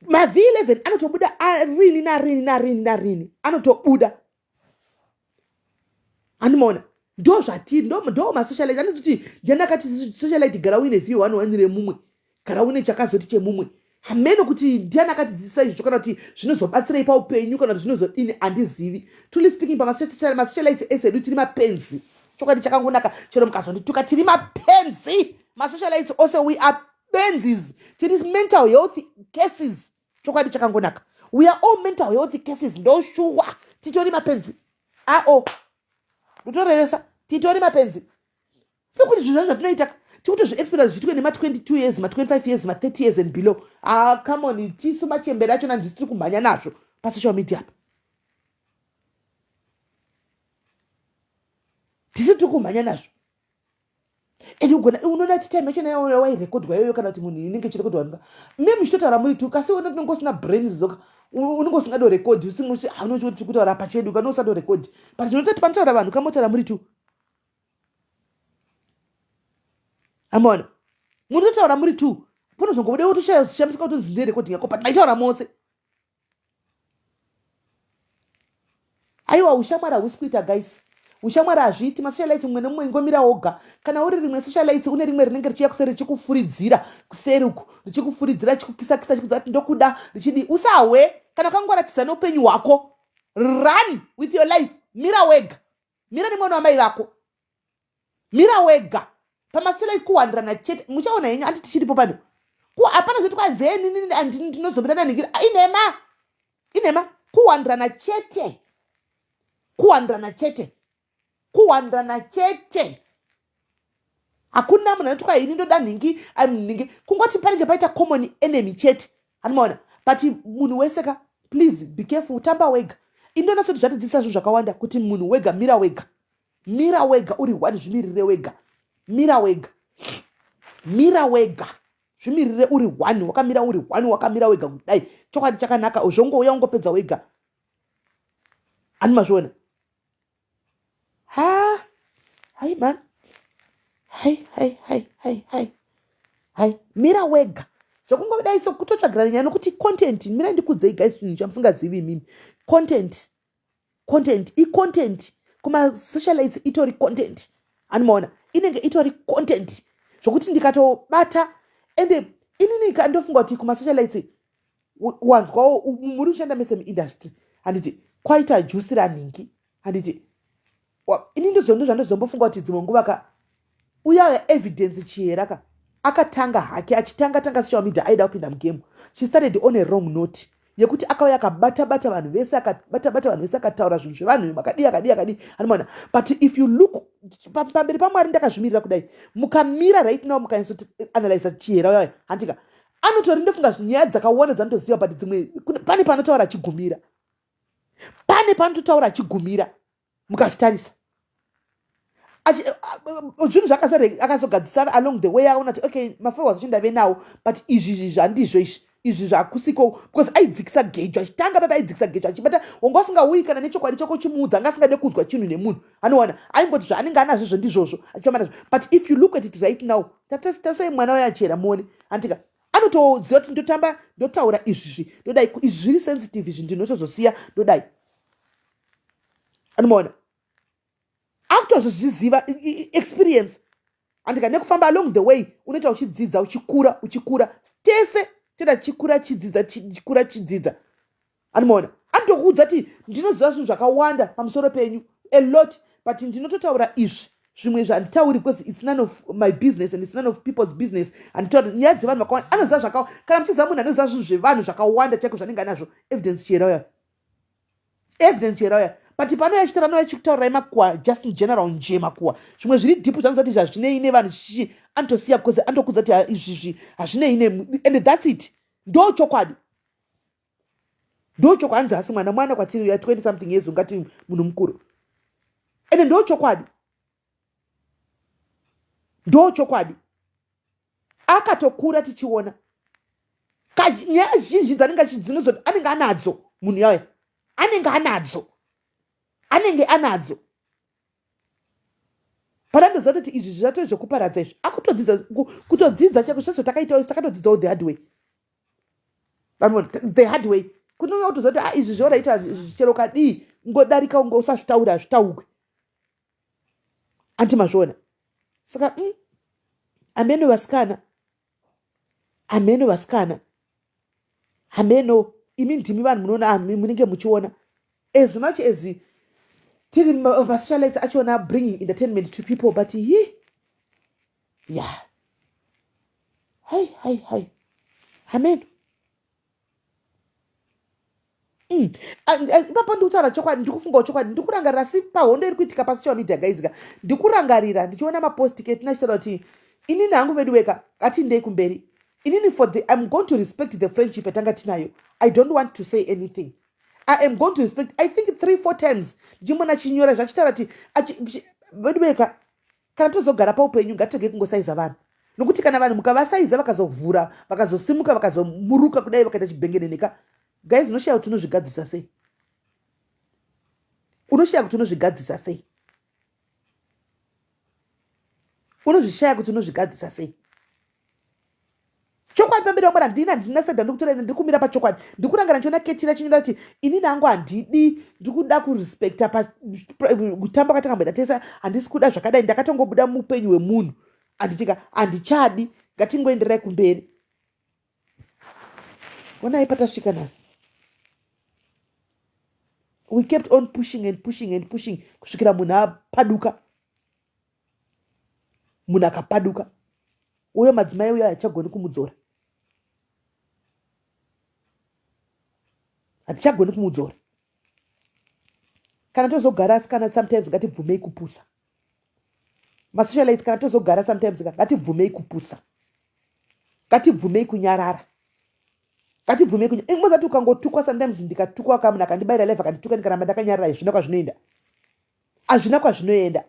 mav11 anotobuda rini anotobuda animona ndo zvatiri ndo masocialite anoti ndianakati socialite gara uine V11 remumwe gara uine chakazoti chemumwe hameno kuti ndiani akadzidzisa izvo kana kuti zvinozobatsirei paupenyu kana kuti zvinozodini handizivi truly speaking pamasocialites ezedu tiri mapenzi chokwadi chakangonaka chero mukazondituka tiri mapenzi masocialites also we are penzis tiri mental health cases chokwadi chakangonaka we are all mental health cases ndoshuwa titori mapenzi utorevesa titori mapenzi nokuti zvinhu zvazvatonoita tikutozviexperience zvitwe nema22 years ma25 years ma30 years and below come on tisu machembere achona ndisitiri kumhanya nazvo pasocial media apa tisitiri kumhanya nazvo and unoona ti time yachona wairekodwa iyoyo kana kuti munhu inenge chirekodwa nunga meme chitotaura muri tu kasi unenge usina brain zoka unenge usingado rekodi unoti kutaura pachedu kana usado rekodi but zvinototi panotaura vanhu kamotaura muri tu amona munotaura muri tu punozongobude utoshamisika kutonzi nderekodhi yako but maitaura mose aiwa ushamwari hausi kuita guys ushamwari hazviiti masocialite mumwe nemumwe ingomira woga kana uri rimwe socialite une rimwe rinenge richiuya kuseri richikufuridzira kuseri uku richikufuridzira richikukisakisa chikuza kuti ndokuda richidi usahwe kana ukangoratidza noupenyu hwako run with your life mira wega mira nemwana wamai vako mira wega pamasocialite kuwandirana chete muchaona henyu andi tichiripo pano hapana zvoti kwanzeni ndinozobirana ningira inema kuwandirana chete kuwandirana chete hakuna munhu anoti kwaini ndoda nhingi kungoti panenge paita common enemy chete anomaona but munhu weseka please be careful tamba wega indona soti zvatidzidzisa zvinhu zvakawanda kuti munhu wega mira wega uri one zvimirire wega mira wega zvimirire uri one wakamira uri one wakamira wega kudai chokwadi chakanaka uzvongouya ungopedza wega ani mazviona hai man hai mira wega zvokungodai sokutotsvagira nyaya nokuti content mira ndikudzei guys chinhu chamusingazivi imimi content icontent kumasocialites itori content animaona inenge itori content zvokuti ndikatobata ende inini kandofunga kuti kumasocialites wanzwawo muri kushanda mese muindustry handiti kwaita jusi ranhingi handiti ini ndozvandozombofunga kuti dzimwe nguva uya evidence chiyeraka akatanga hake achitanga social media aida kupinda mugame she started on a wrong note yekuti akauya akabata vanhu vese akataura zvinhu zvevanhu makadii anomaona but if you look pamberi pamwari ndakazvimirira kudai mukamira right now mukaanalyza chiyera uya handika anotori ndofunga nyaya dzakawanda dzanotoziva but dzimwe pane panotaura achigumira mukazvitarisa zvinhu akazogadzisa along the way aona kuti okay mafollowers achindave nawo but izvi zvandizvo izvi zvakusiko because aidzikisa gejo achitanga pepa aidzikisa gejo achibata wanga usingauyi kana nechokwadi chako chimuudza anga asingade kuzwa chinhu nemunhu anowana aingoti zvaanenge anazvo ndizvozvo achifamba nazvo but if you look at it right now tasei mwana wayo achera muone antika anotoziva kuti ndotamba ndotaura izvi ndodai izvi zviri sensitive izvi ndinotozosiya ndodai anomaona akutozviziva experience andika nekufamba along the way unoita uchidzidza uchikura tese toda chikura chidzidza Anomaona anotokuudza kuti ndinoziva zvinhu zvakawanda pamusoro penyu a lot, but ndinototaura izvi zvimwe zvanditauri because it's none of my business and it's none of people's business. Anditaura nyaya dzevanhu vakawanda, anoziva zvakawanda. Kana muchiziva munhu anoziva zvinhu zvevanhu zvakawanda chaiko zvanenge anazvo, evidence chiyerauya, evidence chiyerauya. But panouya achitaura nauya chikutaurirai makuwa just in general nje makuwa zvimwe zviri dhipu zvanoziva kuti zvazvinei nevanhu chichi anotosiya because anotokudza kuti izvizvi hazvinei ne, and that's it. Ndo chokwadi, ndo chokwadi. Asi mwana kwatiri ya 20 something years ungati munhu mukuru, ende ndo chokwadi, ndo chokwadi. Akatokura tichiona nyaya zhinji dzinenge anenge anadzo munhu yauya, anenge anadzo. Parandoziva kuti izvi zvizato zvokuparadza izvi kutodzidza chako zvazvo takaitawo takatodzidzawo the hard way. The hard way kunenge kutoziva kuti izvi zvoraita chero kadii ngodarika unge usazvitaura hazvitaurwe anti mazviona. Saka ameno vasikana, ameno vasikana, ameno imi ndimi vanhu munoona munenge muchiona as much as tiri maSocialites achiona bringing entertainment to people, but yeah, hai ameno. Ipapo ndikutaura chokwadi, ndikufungawo chokwadi, ndikurangarira si pahondo iri kuitika pasocial media guys. Ndikurangarira ndichiona mapost ketina chitaura kuti inini hangu vedu weka atindei kumberi inini I'm going to respect the friendship yatanga tinayo. I don't want to say anything. I am going to respect, I think 3-4 times ndichimona chinyora zvachitaura kuti vedu weka kana tozogara paupenyu ngatitege kungosaiza vanhu, nokuti kana vanhu mukavasaiza vakazovhura vakazosimuka vakazomuruka kudai vakaita chibhengeneneka guys, unoshaya kuti unozvigadzisa sei? Unoshaya kuti unozvigadzisa sei? Unozvishaya kuti unozvigadzisa sei? Chokwadi pamberi wangwana ndina sedha ndikutora ndikumira pachokwadi. Ndikurangana ndichiona ketira chinyora kuti inini hangu handidi, ndikuda kurespekta kutamba kwatakambeda tesa, handisi kuda zvakadai, ndakatongobuda muupenyu hwemunhu, andichika handichadi, ngatingoenderai kumberi. Onai patasvika nhasi. We kept on pushing and pushing and pushing kusvikira munhu apaduka. Munhu akapaduka. Uyo madzimai uyo hachagoni kumudzora. Hatichagoni kumudzora. Kana tozogara asikana sometimes ngatibvumei kupusa. maSocialites kana tozogara sometimes ngativhumei kupusa. Ngativhumei kunyarara. Ngativhumei kunyarara. Ingozati ukangotukwa sometimes ndikatukwa kamunhu akandibayira live akandituka ndikaramba ndakanyarara, hazvina kwazvinoenda. Hazvina kwazvinoenda.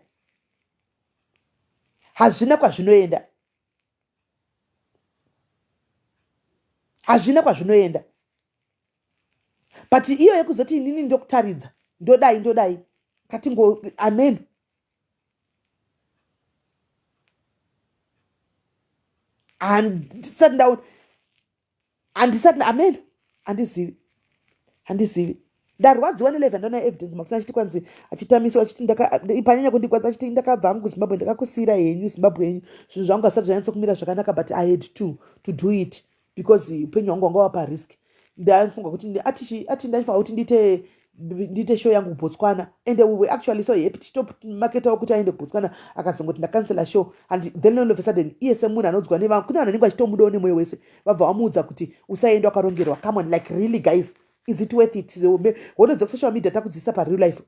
Hazvina kwazvinoenda. Hazvina kwazvinoenda. But iyo yekuzoti inini ndokutaridza, ndodai. Katingo amen. And sat down. And sat amen. Handisivi. Ndarwadziwa ne11 ndona evidence makusana chiti kwanzi achitamiswa achiti ipanyanya kundikwadza achiti ndakabva hangu Zimbabwe ndakakusira henyu Zimbabwe henyu zvinhu zvangu asati zvanyatsa kumira zvakanaka, but I had to do it because upenyu hwangu hwanga wapa risk. Ndafunga kuti ati ndachifunga kuti ndite show yangu kuBotswana, and we were actually so happy stop marketer kuti aende kuBotswana, akazongoti ndakancela show, and then all of a sudden iye semunhu anodzwa nevanhu, kuna vanhu vanenge vachitomudawo nemoyo wese, vabva vamuudza kuti usaenda wakarongerwa. Come on, like really guys, is it worth it? Wonodza kusocial media takudzidzisa pareal life,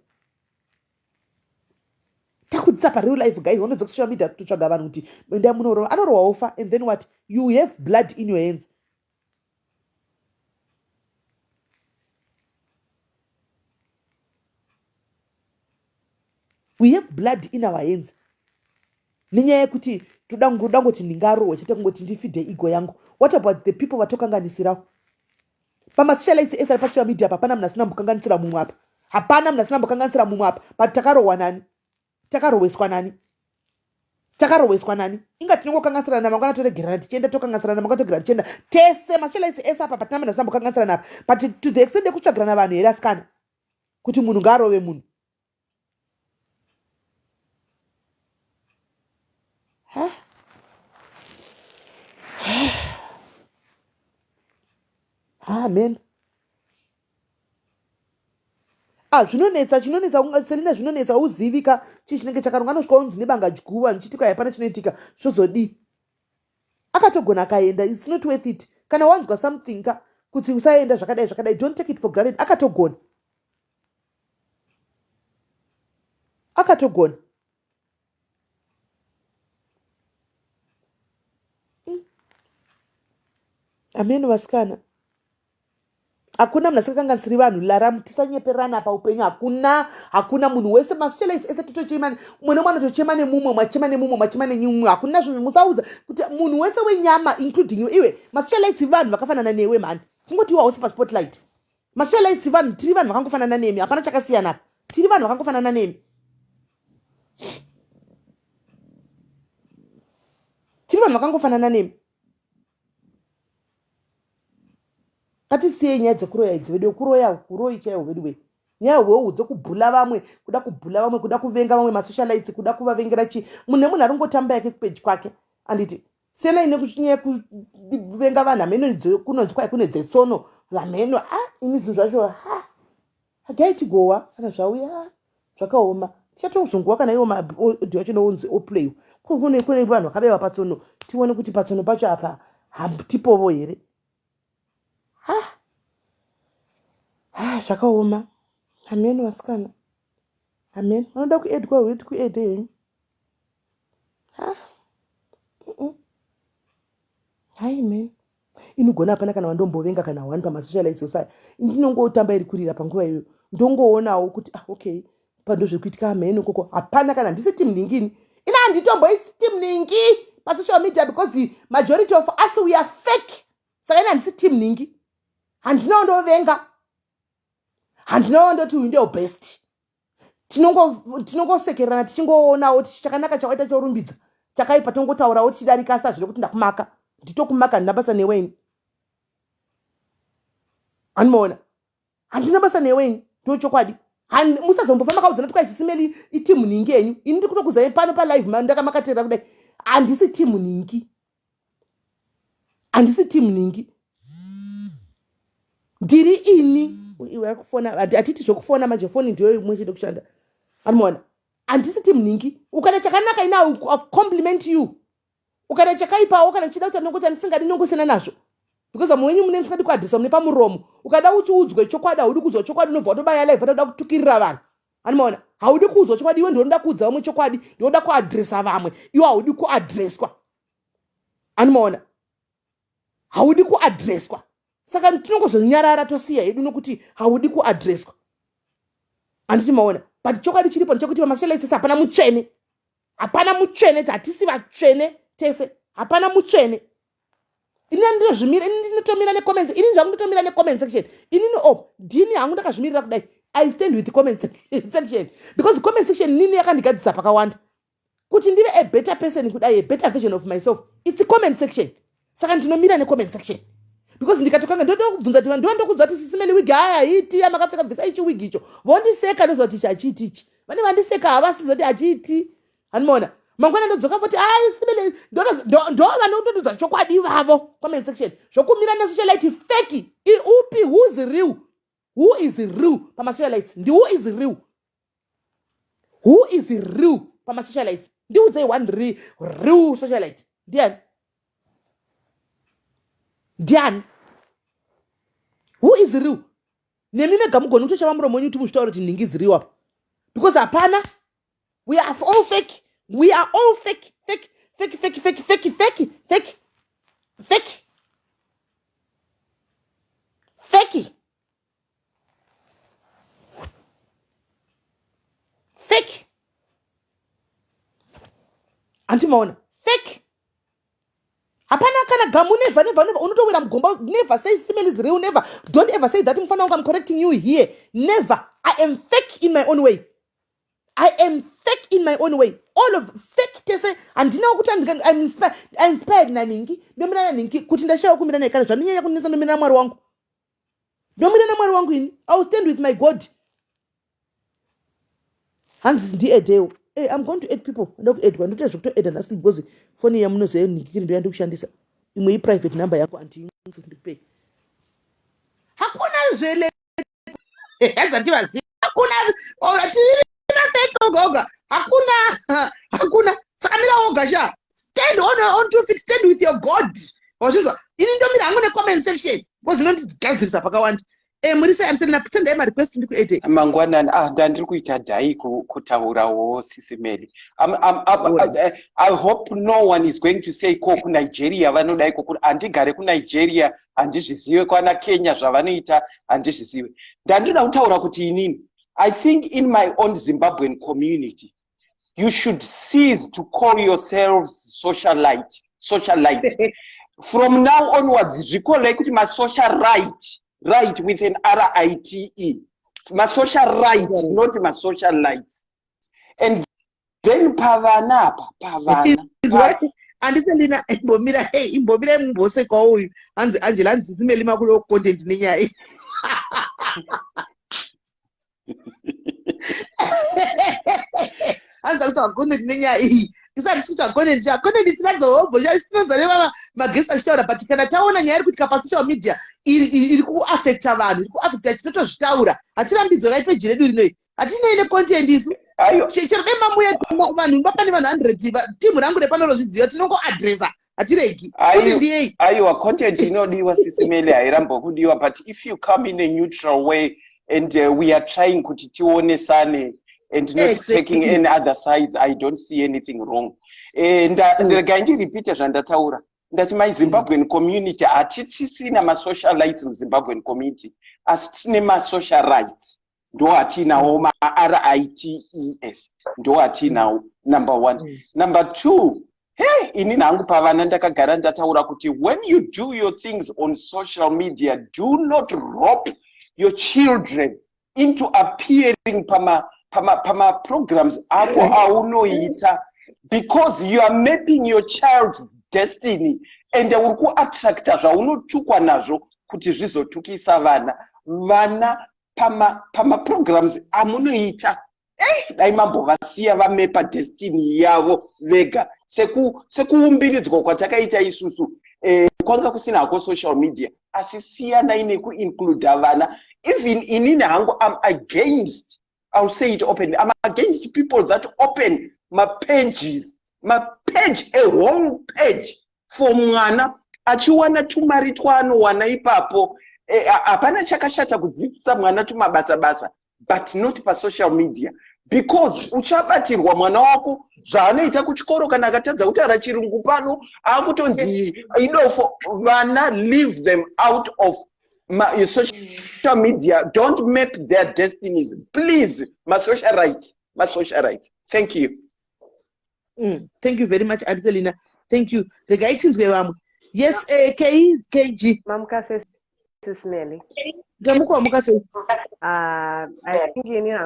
takudzidzisa pareal life guys. Wonodza kusocial media kutotsvaga vanhu kuti enda munorova, anorowa ofa, and then what? You have blood in your hands. We have blood in our hands. Nenyaya yekuti todangoti ndingarohwe chete kungoti ndifidhe ego yangu. What about the people vatokanganisirawo? PaMaSocialites ese ari pasocial media hapana munhu asina mbokanganisira mumwe apa. Hapana munhu asina mbokanganisira mumwe apa. But takarohwa nani? Takaroweswa nani? Takaroweswa nani? Inga tinongokanganisirana mangwana toregerana tichienda, tokanganisirana mangwana toregerana tichienda. Tese maSocialites ese apa patina munhu asina mbokanganisirana apa. But to the extent yekutsvagirana vanhu here asikana. Kuti munhu ngaarove munhu. Amen. Zvinonetsa Selina, zvinonetsa uzivika chinenge chakaronga anosvika unzi nebanga djuwa nichitika hapana chinoitika zvozodi. Akatogona akaenda, it's not worth it. Kana wanzwa something kuti usaenda zvakadai, don't take it for granted. Akatogona. Amen vasikana. Hakuna mnasikakanganisiri vanhu laramu, tisanyeperana paupenyu. Hakuna munhu wese maSocialites ese totochema, mwana mwana tochema nemumwe, mwachema nenyumwe. Hakuna zvinhu musaudza kuti munhu wese wenyama including you. Iwe maSocialites vanhu vakafanana newe man. Kungotiwa wose pa spotlight. maSocialites vanhu tiri vanhu vakangofanana nemi, hapana chakasiyana. Tiri vanhu vakangofanana nemi. Tiri vanhu vakangofanana nemi. Ngatisiye nyaya dzekuroya idzi vedu, kuroi chaiwo vedu we. Nyaya hwehu dzokubhula vamwe, kuda kuvenga vamwe maSocialites, kuda kuvavengera chi. Munhu aringotamba yake kupeji kwake. Anditi sena ine kuchinyaya kuvenga vanhu ameno kunonzi kwai kune dzetsono vameno. Ini zvinhu zvacho hagaiti gowa kana zvauya zvakaoma. Tichatozongowa kana iwo maaudio acho nounzi oplay. Kune vanhu vakabewa patsono, tione kuti patsono pacho apa tipovo here. Zvakaoma. Amen vasikana. Amen. Vanoda kuedwa huri kuede henyu. Amen. Inogona hapana kana wandombovenga kana wani pamaSocialites osaya. Ndinongotamba iri kurira panguva iyoyo. Ndongoonawo kuti okay, pando zvikuitika amen koko. Hapana kana ndisi team ningini. Ina handitomboisi team ningi pasocial media because the majority of us we are fake. Saka ina handisi team ningi. Handina ndovenga. Handina ndoti uyu ndio best. Tinongosekerana tichingoona kuti chakanaka chawaita chorumbidza. Chakaipa tongotaurawo tichidarika sazvino kuti ndakumaka. Nditokumaka ndina basa neweni. Anoona. Handina basa neweni. Ndochokwadi. Musazombofa makaudza kuti SIS MELLY itimu ningi yenyu. Ini ndikutokuzai pano pa live man ndakamakatera kudai. Handisi timu ningi. Handisi timu ningi. Ndiri ini iwe kufona atiti zvokufona manje foni ndiyo imwe chete kushanda. Anoona. Handisi timu ningi. Ukana chakanaka ina compliment you. Ukana chakaipawo kana chida kuti ndinongoti ndisingadi nongosena nazvo. Because mwenyu mune musingadi kuadresa mune pamuromo. Ukada uchiudzwe chokwadi haudi kuzwa chokwadi unobva watobaya live watoda kutukirira vanhu. Anoona. Haudi kuzwa chokwadi iwe ndonoda kuudza vamwe chokwadi, ndonoda kuadresa vamwe. Iwe haudi kuadreswa. Anoona. Haudi kuadreswa. Saka tinongozonyarara tosiya hedu nokuti haudi kuadreswa. Handiti maona. But chokwadi chiripo nchekuti maSocialites hapana mutsvene. Hapana mutsvene, hatisi vatsvene tese. Hapana mutsvene. Ini ndinozvimira, ini ndinotomira necomments. Ini zvangu ndotomira necomment section. Ini ndini hangu ndakazvimirira kudai. I stand with the comment section. Because the comment section nini yakandigadisa pakawanda. Kuti ndive a better person kudai, a better version of myself. It's the comment section. Saka ndinomira necomment section. Because ndikatokanga ndoda kubvunza kuti ndoda kuudza kuti SIS MELLY wig haiti amakapfeka bvisa ichi wig icho. Vondiseka ndozoti chachitichi. Vane vandiseka havasizoti achiti. Anoona. Mangwana ndodzoka kuti SIS MELLY ndo vanotodudza chokwadi vavo comment section. Zvokumira neSocialite fake. Upi who is real? Who is real pamaSocialites? Ndi who is real? Who is real pamaSocialites? Ndiudze one real Socialite. Diane. Who is real? Nemi mega mugoni kutoshava muromo wenyu kuti muzvitaure kuti ndingi ziriwa apa. Because hapana. We are all fake. We are all fake. Fake. Antimaona. Fake. Hapana kana gamu never. Unotowira mugomba. Never say SIS MELLY is real. Never. Don't ever say that. I'm correcting you here. Never. I am fake in my own way. All of fake tese. And you know what I'm inspired na ningi. Domina na ningi. Kuti ndashaya kumira na ikana. Zaninya ya kunisa domina na maru wangu. Domina na maru wangu ini. I will stand with my God. Hans ndi edeo. Hey, I'm going to aid people. Ndoku aid. Ndoku aid. Aid nasi because phone ya mnozo ya nikiri ndo ya ndoku shandisa. Imwe private number yako anti ndoku pay. Hakuna zwele. Hazati wasi. Hakuna hakuna sakamira woga sha. Stand on 2 feet, stand with your God. Wazvizwa ini ndomira hangu necomment section because inondigadzirisa pakawanda. Murisa amsena sendai marequest ndikuete mangwanani ndandiri kuita dhai kutaurawo SIS MELLY. I hope no one is going to say ko kuNigeria vanoda iko andigare kuNigeria handizvizive kwana Kenya zvavanoita handizvizive. Ndandoda kutaura kuti inini I think in my own Zimbabwean community you should cease to call yourselves socialites. From now onwards zvikolai kuti maSocialites, right with an RITE, maSocialites, not maSocialites. And then pavana andiselina imbomira mbose kwa uyu Angela SIS MELLY makulo content nenyaya anza kuti content nenyaya iyi isati kuti content tinazohobho tinozorewa magesi achitaura but kana taona nyaya iri kuitika pasocial media iri kuaffecta vanhu, iri kuaffecta tinotozvitaura hatirambidzwa kai peji redu rinoi hatinaine content isu chero dai mamuya vanhu vapane vanhu 100 timu rangu repanorozviziva tinongoadresa hatiregi ndiyei aiwa content inodiwa SIS MELLY hairambokudiwa but if you come in a neutral way and we are trying kuti tionesane and not taking any other sides, I don't see anything wrong. And repeat zvandataura ndati my Zimbabwean community hatisisina maSocialites muZimbabwean community asi tine maSocialites ndo hatinawo maRITES ndo hatinawo number 1. Number 2, ini nangu pavana ndakagara ndataura kuti when you do your things on social media, do not rope your children into appearing pama programs ako aunoita because you are mapping your child's destiny and uri kuattracta zvaunotukwa nazvo kuti zvizotukisa vana pama programs amunoita dai mambovasiya vamepa destiny yavo vega sekuumbiridzwa kwatakaita isusu kwanga kusina hako social media asi siyanai nekuincluda vana. Even inini hangu I'm against, I'll say it openly, I'm against people that open my page, a whole page for mwana achiwana tumari twanowana ipapo hapana chakashata kudzidzisa mwana tumabasa but not pa social media because uchabatirwa mwana wako zvaanoita kuchikoro kana akatadza kutaura chirungu pano akutonzi idofo vana leave them out of social media. Don't make their destinies, please. maSocialites. Thank you. Thank you very much, Adelina. Thank you. Yes, KG. Mamukase SIS MELLY. Mukase. I think you know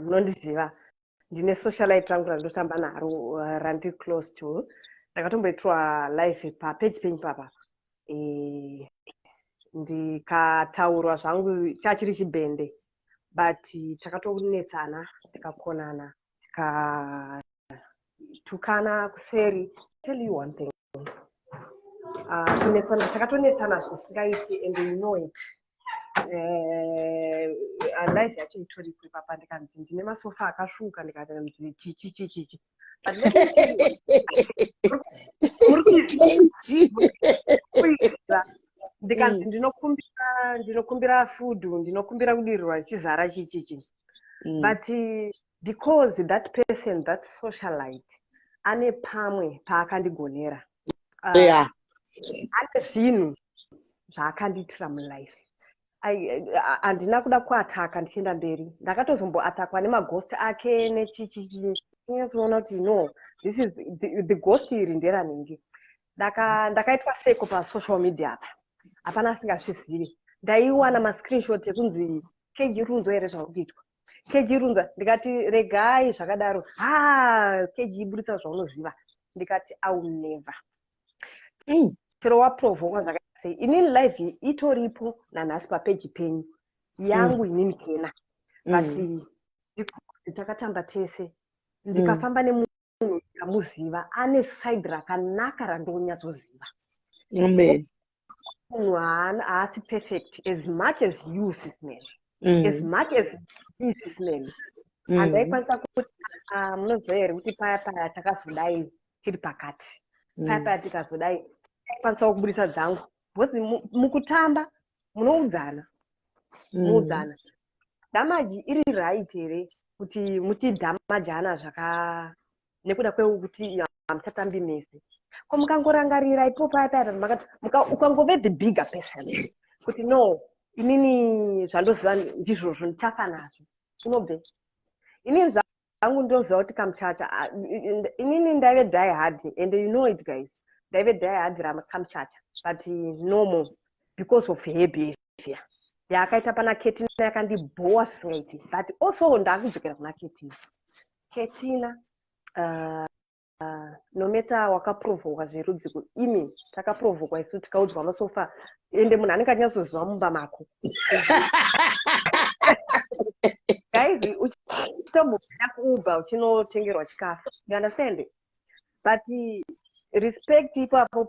I'm ndine socialite rangu randotamba naro randi close to ndakatomboitwa live page penyu papa ndikataurwa zvangu chachiri chibhende but takatonetsana tikakonana tikatukana kuseri. Tell you one thing, kunetsana takatonetsana zvisingaiti and you know it. Life yacho itori papa ndikanzi ndine masofa akasvuka ndikati chichi ndikanzi ndinokumbira food, ndinokumbira kudirirwa chizara chichichi but because that person, that socialite ane pamwe paakandigonera ane zvinhu zvaakandiitira mulife andina kuda kuataka ndichienda mberi. Ndakatozomboatakwa nemaghost ake nechichichi unoona kuti no, this is the ghost iri nderaningi. Ndakaitwa seko pasocial media apa hapana asingazvizivi. Ndaiwana mascreenshot ekunzi keji runzo here zvauri kuitwa, keji runza. Ndikati regai zvakadaro, keji iburitsa zvaunoziva. Ndikati I will never. Chero waprovoka zvakaita sei, inini live itoripo nanhasi papeji penyu yangu inini kena but takatamba tese. Ndikafamba nemunhu ndikamuziva ane side rakanaka randonyatsoziva. Amen. munhu haasi perfect as much as you sis Melly. As much as you sis Melly. Handaikwanisa kuti munoziva here kuti paya takazodai tiri pakati. Paya tikazodai aikwanisa kubudisa dzangu. Because mukutamba munoudzana. Muudzana. Damaji iri right here kuti muchidhamajana zvaka nekuda kwekuti hamuchatambi mese. Ko mukangorangarira ipo paya ukangove the bigger person kuti no inini zvandoziva ndizvozvo ndichafa nazvo unobve inini zvangu ndoziva kuti kamuchacha inini ndaive die hard and you know it guys ndaive die hard rakamuchacha but no more because of her behavior yaakaita pana Ketina yakandibhowa zvisingaiti but also ndakudzokera kuna Ketina nometa wakaprovokwa zverudziko imi takaprovokwa isu tikaudzwa masofa ende munhu anenge achinyazoziva mumba mako guys uchitombopinda kuuber uchinotengerwa chikafu you understand but respect ipapo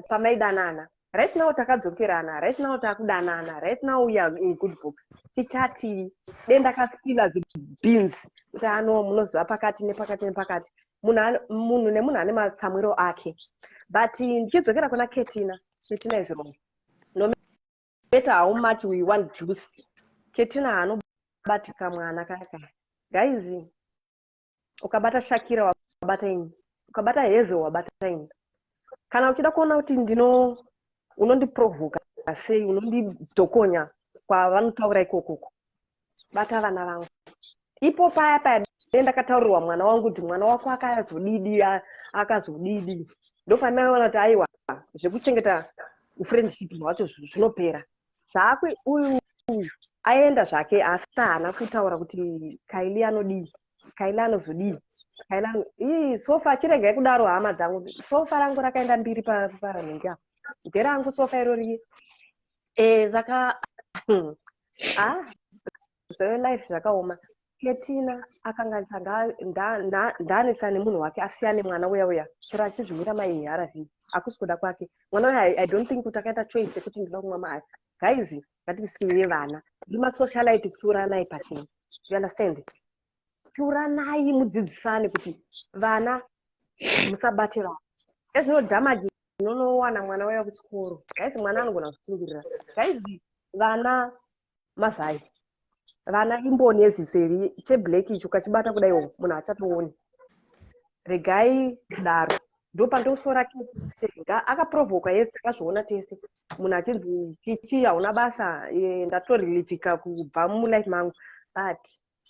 pamaidanana right now takadzokerana right now takudanana right now we are in good books tichati denda kaspila the beans kuti ano munoziva pakati nepakati munhu nemunhu ane matsamwiro ake but ndichidzokera kuna Ketina is wrong no matter how much we want juice Ketina hanobatika mwana kaka guys ukabata Shakira wabata ini ukabata Hezo wabata ini kana uchida kuona kuti unondiprovoka sei unondidhokonya kwa vanotaura ikoko bata vana vangu ipo paya ndakataurirwa mwana wangu kuti mwana wako akazodidi ndofanira kuona kuti aiwa zvekuchengeta friendship hwacho zvinopera zvakwe uyu aenda zvake asi haana kutaura kuti Kaili anodii Kaili anozodii Kaili sofa achiregai kudaro hama dzangu sofa rangu rakaenda mbiri paranenge apo nderangu sofa irori zaka life zvakaoma Ketina akanganisa ndanetsa nemunhu wake asiyane mwana uya chero achizvimira maihara vii akusi kuda kwake mwana uya I don't think kuti akaita choice yekuti ndinoda kumwa mai guys ngatisiye vana maSocialite tsiuranai pachena you understand tsiuranai mudzidzisane kuti vana musabate vana ezvino damage unowana mwana uya kuchikoro guys mwana anogona kuzvitsungirira guys vana mazai vana imboni yeziseri cheblack icho kachibata kudaiwo munhu achatooni regai kudaro ndopandosora akaprovoka yese takazviona tese munhu achinzi chichi hauna basa ndatorelipika kubva mulife mangu but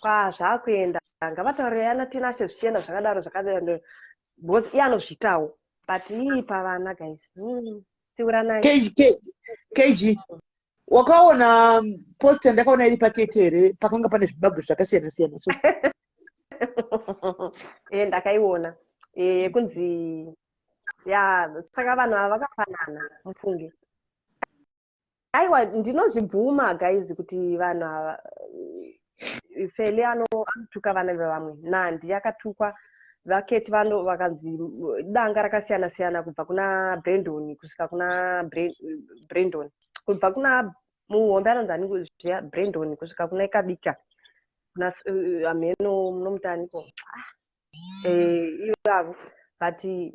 kwazvakuenda ngavataurire ana tinashe zvichienda zvakadaro because iye anozvitawo but ii pavana guys tiuranai KG wakaona post ndakaona iri pakete here pakanga pane zvibagwe zvakasiyana siyana so ndakaiona yekunzi saka vanhu ava vakafanana mufunge aiwa ndinozvibvuma guys kuti vanhu ava Fele anotuka vana vevamwe Nandi yakatukwa vaketi vano vakanzi danga rakasiyana siyana kubva kuna Brandon kusvika kuna Brandon kubva kuna muhombe anonzani kuzviya Brandon kusvika kuna Ikabika kuna ameno munomutaniko ivavo but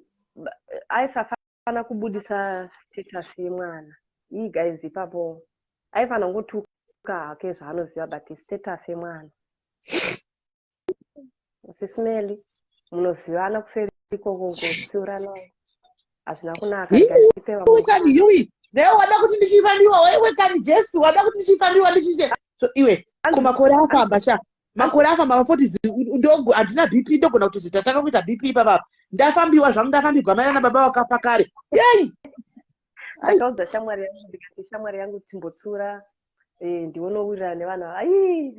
aisafana kubudisa status yemwana iyi guys ipapo aifana ngotuka hake zvaanoziva but status yemwana SIS MELLY munozivana kuseri ikoko kutsiurana hazvina kunaka iwe wada kuti ndichifambiwa wewe kani Jesu wada kuti ndichifambiwa ndichise so iwe kumakore afamba cha makore afamba 40 ndogo andina BP ndogona kuti zitataka kuita BP baba ndafambiwa zvangu ndafambirwa mai na baba wakafa kare yei akaudza shamwari yangu timbotsura ndionowirira nevana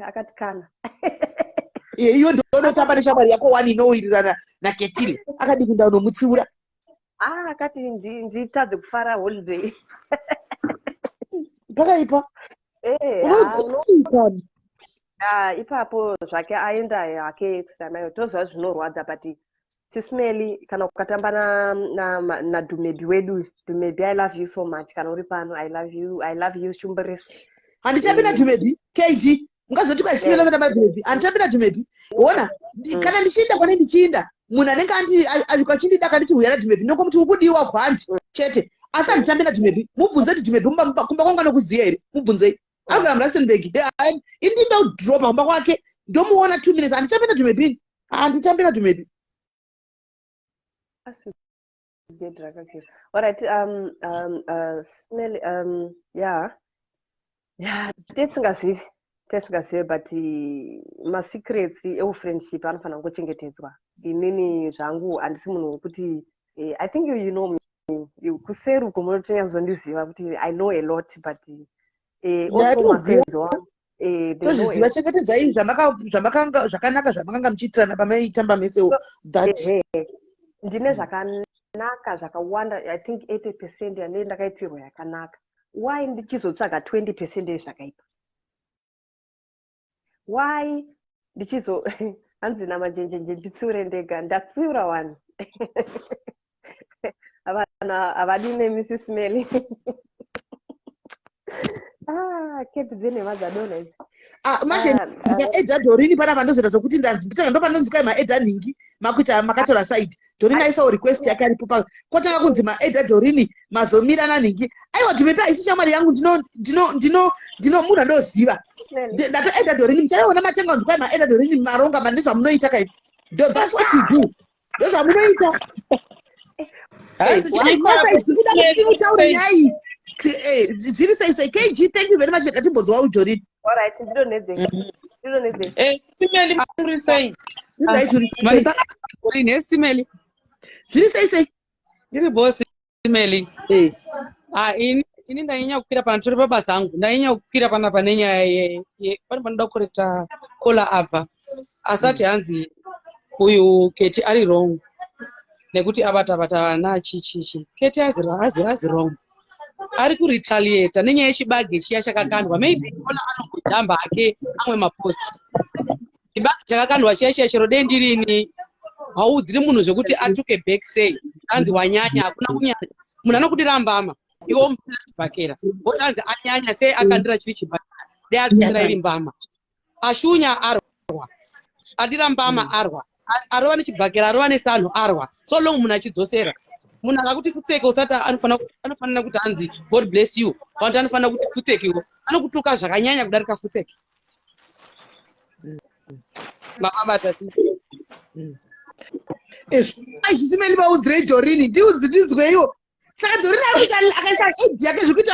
akatikana iyo ndonotamba neshamwari yako wani inowirirana naKetile akadi kunda unomutsiura akati nditadze kufara holiday pakaipa ipapo zvake aenda hake extra nayo toziva zvinorwadza but SIS MELLY kana ukatamba na Dumebi wedu. Dumebi, I love you so much. Kana uri pano, I love you Shumberes. Handichapi na Dumebi, KG. Mukazoti kwa simela kana Dumebi. Handichapi na Dumebi. Uona? Kana ndichinda kwa ndichinda. Munhu anenge alikwachindida akanditi uya naDumebi noko muti ukudiwa kwanti chete asi handitambi naDumebi. Mubvunze kuti Dumebi kumba kwanga nokuziya here. Mubvunzei. Akugara muRustenburg. Ini ndinodropa kumba kwake ndomuona 2 minutes. Handitambi naDumebi. Handitambi naDumebi. All right. SMelly. Yeah. Tesingazive but masecrets friendship anofana kuchengetedzwa. Inini zvangu handisi munhu wekuti I think you know me. Kuseru kumunotonyazondiziva kuti I know a lot but also mafriends wangu. Tozviziva chengetedzai zvakanaka zvamakanga muchiitirana pamaitamba mese that. Ndine zvakanaka zvakawanda. I think 80% yanei ndakaitirwa yakanaka. Why ndichizotsvaga 20% yezvakaipa? Why ndichizo hanzi namajenjenje nditsiure ndega ndatsiura one. Avadine Mrs. Melly. Kepi dzene madzadona idzi. Manje ndikaedha Dorini panapa ndozoita sokuti nditanga ndopanonzi kwai maedha nhingi makuita makatora side. Dorini aisawo request yake aripo pa kwatanga kunzi maedha Dorini mazomira nanhingi. Aiwa Dumebi aisi shamwari yangu ndino munhu andoziva. Ndatoedha Dorini muchaiona matenga kunzi kwai maedha Dorini maronga mandezvamunoita kai. That's what you do. Ndozvamunoita. Mutaure nyai. Zviri sei KG, thank you very much. Ndatimbozwa uDorini. All right, ndinonedzeka. SIMelly muri sei? Dorini SIMelly. Zviri sei? Ndiri boss SIMelly. Ini ndainya kukwira pana tori pabasa angu. Ndainya kukwira pana nenyaya panoda kurekta kola abva. Asati hanzi uyu Keti ari wrong. Nekuti abata vana chichi. Keti hazi wrong. Ari kuretaliate nenyaya yechibage chiya chakakandwa. Maybe ona anokudhamba ake amwe mapost. Chibage chakakandwa chiya chero dendirini. Haudziri munhu zvekuti atuke back say. Anzi wanyanya hakuna kunyanya. Munhu anokudirambama. Iwo mupakera. Botanzi anyanya sei akandira chiri chibage. Deatsira iri mbama. Ashunya arwa. Adira mbama arwa. Arwa nechibhakera arwa nesanhu arwa. So long munhu achidzosera. Munhu akakuti futseke usata anofanira kuti anzi God bless you. Vantu anofanira kuti futsekewo. Anokutuka zvakanyanya kudarika futseke. Mabata si. SIMelly baudzire Dorini ndinzweiwo. Saka Dorini akaisa edzi yake zvekuti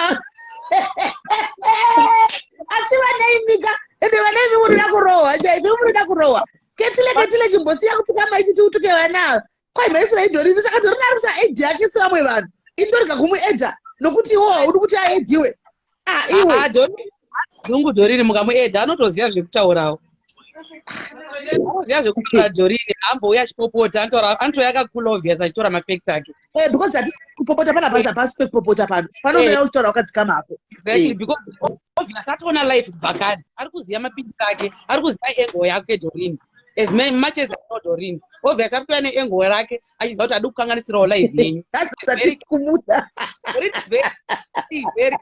asi vanaimika ende vanaimi munoda kurohwa. Ketile chimbosiya kuti kama ichi tiutuke vana. Kwai maisira Dorini saka Dorini arikusa edhi yake sevamwe vanhu. Indorika kumuedha nokuti iwo haudi kuti aedhiwe. Iwe dzungu Dorini mukamuedha anotoziya zvekutaurawo. Zvekutaura Dorini ambouya achipopota anotoya kakulovhias achitora mafacts ake. Because hatisi kupopota pana pasi pekupopota pano. Panouya uchitaura wakadzikama hapo. Exactly, because obvious atona life kubva kare. Ari kuziya mapindiro ake, ari kuziya engo yake Dorini. As much as I know Dorini. Obvious ari kuya neengo rake achiziva kuti adi kukanganisirawo life yenyu.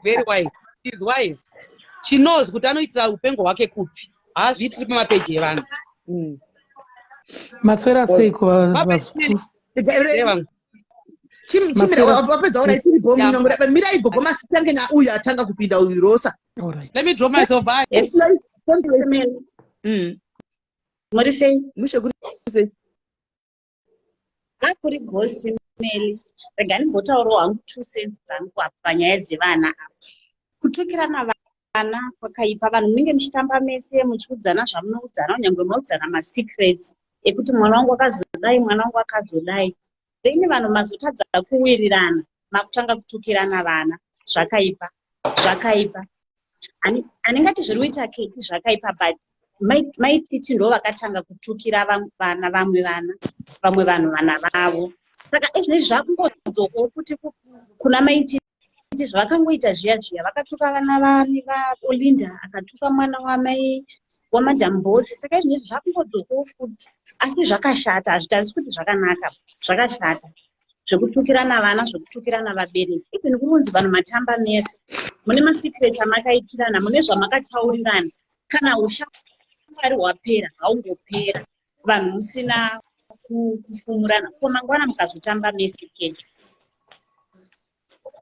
Very wise. She is wise. She knows kuti anoitira upengo hwake kupi. Haazviitiri pamapeji evanhu. Maswera sei kuvazukuru? Chimira wapedza ora chiri bomu nongora bamira igogo masitange na uyu atanga kupinda uyu Rosa. All right. Let me drop myself by. Yes. Muri sei? Mushe kuri sei? Akuri boss SIMelly. Rega nimbotaurawo hangu 2 cents dzangu panyaya dzevana apa. Kutukirana vana kwakaipa vanhu munenge muchitamba mese muchiudzana zvamunoudzana unyangwe maudzana masecrets ekuti mwana wangu akazodai. Then vanhu mazotadza kuwirirana makutanga kutukirana vana zvakaipa. Anengati zviri kuita Keti zvakaipa but maititi ndo vakatanga kutukira vana vamwe vanhu vana vavo. Saka izvinezvi zvakungodzokawo kuti kuna maititi zvakangoita zviya vakatuka vana vaOlinda akatuka mwana wamai wamadam bosi. Saka izvinezvi zvakungodzokawo futi, asi zvakashata, hazvitazi kuti zvakanaka, zvakashata. Zvekutukirana vana, zvekutukirana vabereki. Even kunonzi vanhu matamba mese, mune masikireti amakaitirana, mune zvamakataurirana. Kana ushamwari hwapera, haungopera, vanhu musina kufumurana. Ko mangwana mukazotamba mese keni,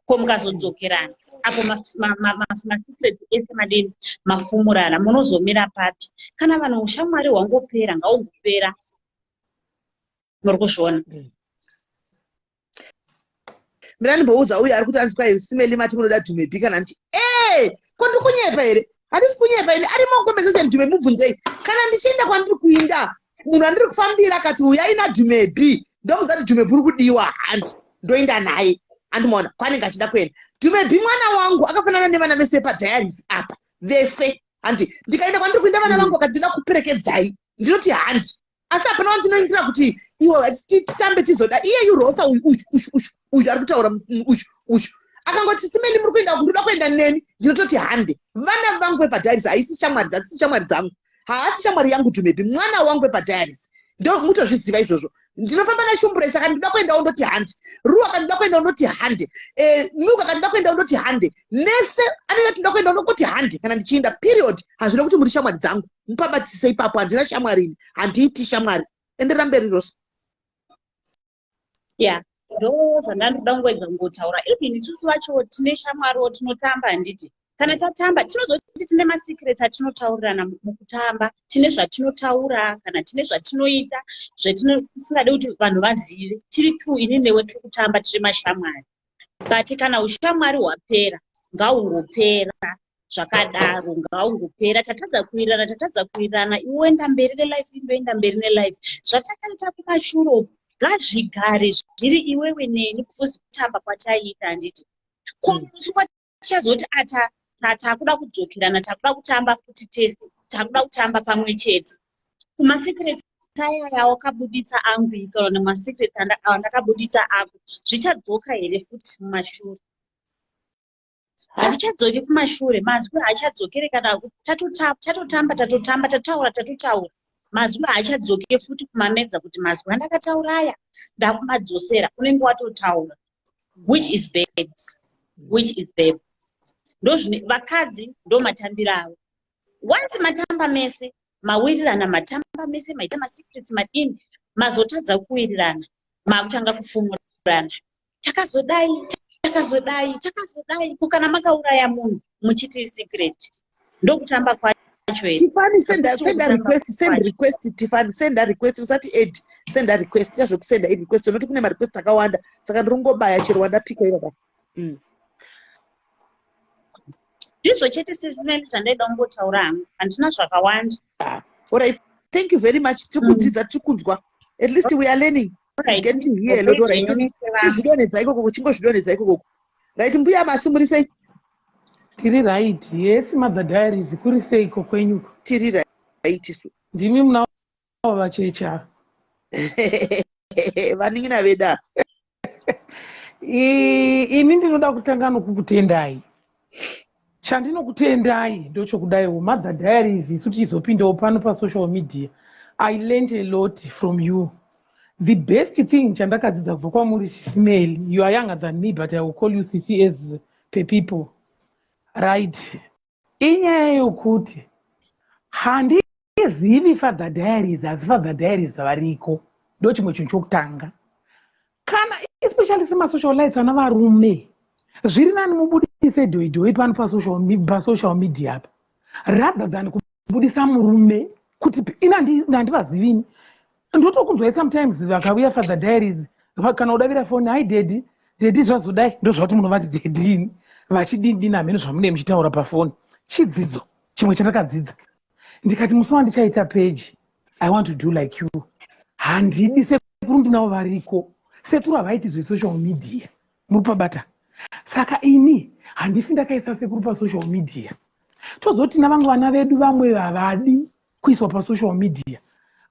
ko mukazodzokerana, apo masikireti ese madeni mafumurana, munozomira papi? Kana vanhu ushamwari hwangopera, ngaungopera. Muri kuzviona? Mirani bouza uyu ari kuti anzwa simeli mati munoda dhumepi kana nti ko ndiri kunyepa here? Handisi kunyepa ine ari maconversation dhumepi mubvunzei. Kana ndichienda kwandiri kuinda munhu andiri kufambira akati uyai nadhumepi, ndomuza kuti dhumepi uri kudiwa handi, ndoenda naye. Andimoona kwanenge achida kuenda dhumepi. Mwana wangu akafanana nevana vese padiaries apa vese. Handi ndikaenda kwandiri kuinda vana vangu akati ndida kuperekedzai, ndinoti handi. Asi hapana wandinoindira kuti iwe titambe tizoda iye yurosa uyu ari kutaura uyu akangoti simeli muri kuenda kundoda kuenda neni, ndinototi hande. Vana vangu vepadiaries haisi shamwari dzangu, haasi shamwari yangu dhumepi, mwana wangu vepadiaries. Ndo mutozviziva izvozvo. Ndinofamba nashumbure, saka ndinoda kuenda undoti hande. Ruwa kandoda kuenda undoti hande. Muka kandoda kuenda undoti hande. Nese anenge tinoda kuenda undoti hande kana ndichienda period. Hazvina kuti muri shamwari dzangu, mupabatise ipapo. Handina shamwari ini, handiiti shamwari. Enderera mberi Rosa. Yeah, ndo zvandanoda kungoedza kungotaura. Even isusu vacho tine shamwariwo tinotamba, handiti? Kana tatamba tinozoti tine masikireti atinotaurirana mukutamba, tine zvatinotaura, kana tine zvatinoita zvatisingade kuti vanhu vazive. Tiri tu ini newe tiri kutamba tiri mashamwari. But kana ushamwari hwapera, ngaungopera zvakadaro, ngaungopera. Tatadza kuwirirana, iwe oenda mberi nelife, indoenda mberi nelife. Zvatakaita kumashure ngazvigare zviri iwewe neni, kuzi kutamba kwataiita, handiti? Musi wachazoti takuda kudzokerana, takuda kutamba futi test, takuda kutamba pamwe chete. Kumasikireti aya wakabuditsa angu kana nemasikireti andakabuditsa ako, zvichadzoka here futi mumashure? Hazvichadzoki kumashure. Mazwi haachadzokere kana tatotamba, tatotaura. Mazwi haachadzoke futi kumamedza kuti mazwi andakataura aya ndakumadzosera. Unenge watotaura, which is bad. Vakadzi ndo matambiro avo. Once matamba mese, mawirirana, matamba mese, maita masikireti madini, mazotadza kuwirirana, makutanga kufumurana. Takazodai, kukana makauraya munhu muchiti sikireti. Ndokutamba kwacho. Tiffany, send request. Tiffany, send a request. Usati aid, send a request. Just send a request. Unoti kune request akawanda. Saka ndingobaya chero wandapika iroba. Ndizvo chete sesimeli zvandaida kungotaura hangu, handina zvakawanda. Alright, thank you very much. Tikudzidza, tikunzwa. At least we are learning. Getting here a lot. Alright, chizvidonedza ikoko, chingozvidonedza ikoko. Right, mbuya masi muri sei? Tiri right. Yes, mother diaries kuri seiko kwenyuko. Tiri right isu. Ndimi muna vachecha. Vaningina veda. Ini ndinoda kutanga nokukutendai. Chandinokutendai ndochokudaiwo mother diaries isu tichizopindawo pano pasocial media. I learned a lot from you. The best thing chandakadzidza kubva kwamuri Smell, you are younger than me, but I will call you CC as per people. Right. Inyaya yokuti handizivi father diaries asi father diaries variko. Ndo chimwe chinhu chokutanga. Kana especially semasocialites vana varume, zviri nani mubudise dhoidhoi pano pasocial media apa, rather than kubudisa murume kuti ina handivazivini. Ndotokunzwai sometimes vakauya father diaries, kana udavira foni, hai dedi zvazodai, ndozvati munovati dedini, vachidini hamene zvamunenge muchitaura pafoni. Chidzidzo chimwe chandakadzidza, ndikati musi wandichaita page, I want to do like you. Handidi sekuru ndinavo variko, sekuru havaiti zvesocial media, muri pabata. Saka ini handifi ndakaisa sekuru pasocial media. Tozoti navangu vana vedu vamwe havadi kuiswa pasocial media.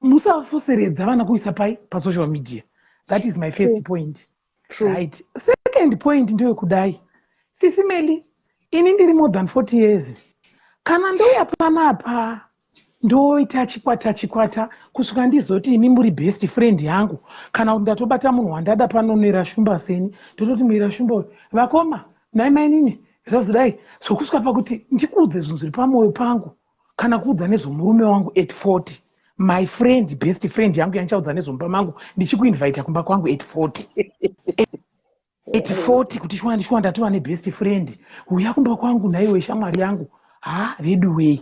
Musafoseredza vana kuisa pasocial media. That is my first point. Right. Second point ndeyekudai, Sisi Melly, ini ndiri more than 40 years. Kana ndouya panapa ndoita chikwata kusvika ndizoti imi muri best friend yangu, kana kuti ndatobata munhu wandada pano Nerashumba seni, ndototi Nerashumba vakoma nai mainini zvazodai, sokusvika pakuti ndikuudze zvinhu zviri pamwoyo pangu, kana kuudza nezvomurume wangu at 40, my friend best friend yangu yandichaudza nezvomumba mangu ndichikuinvita kumba kwangu at 40 at 40 kuti shwa ndatova nebest friend uya kumba kwangu naiwe shamwari yangu, redu way.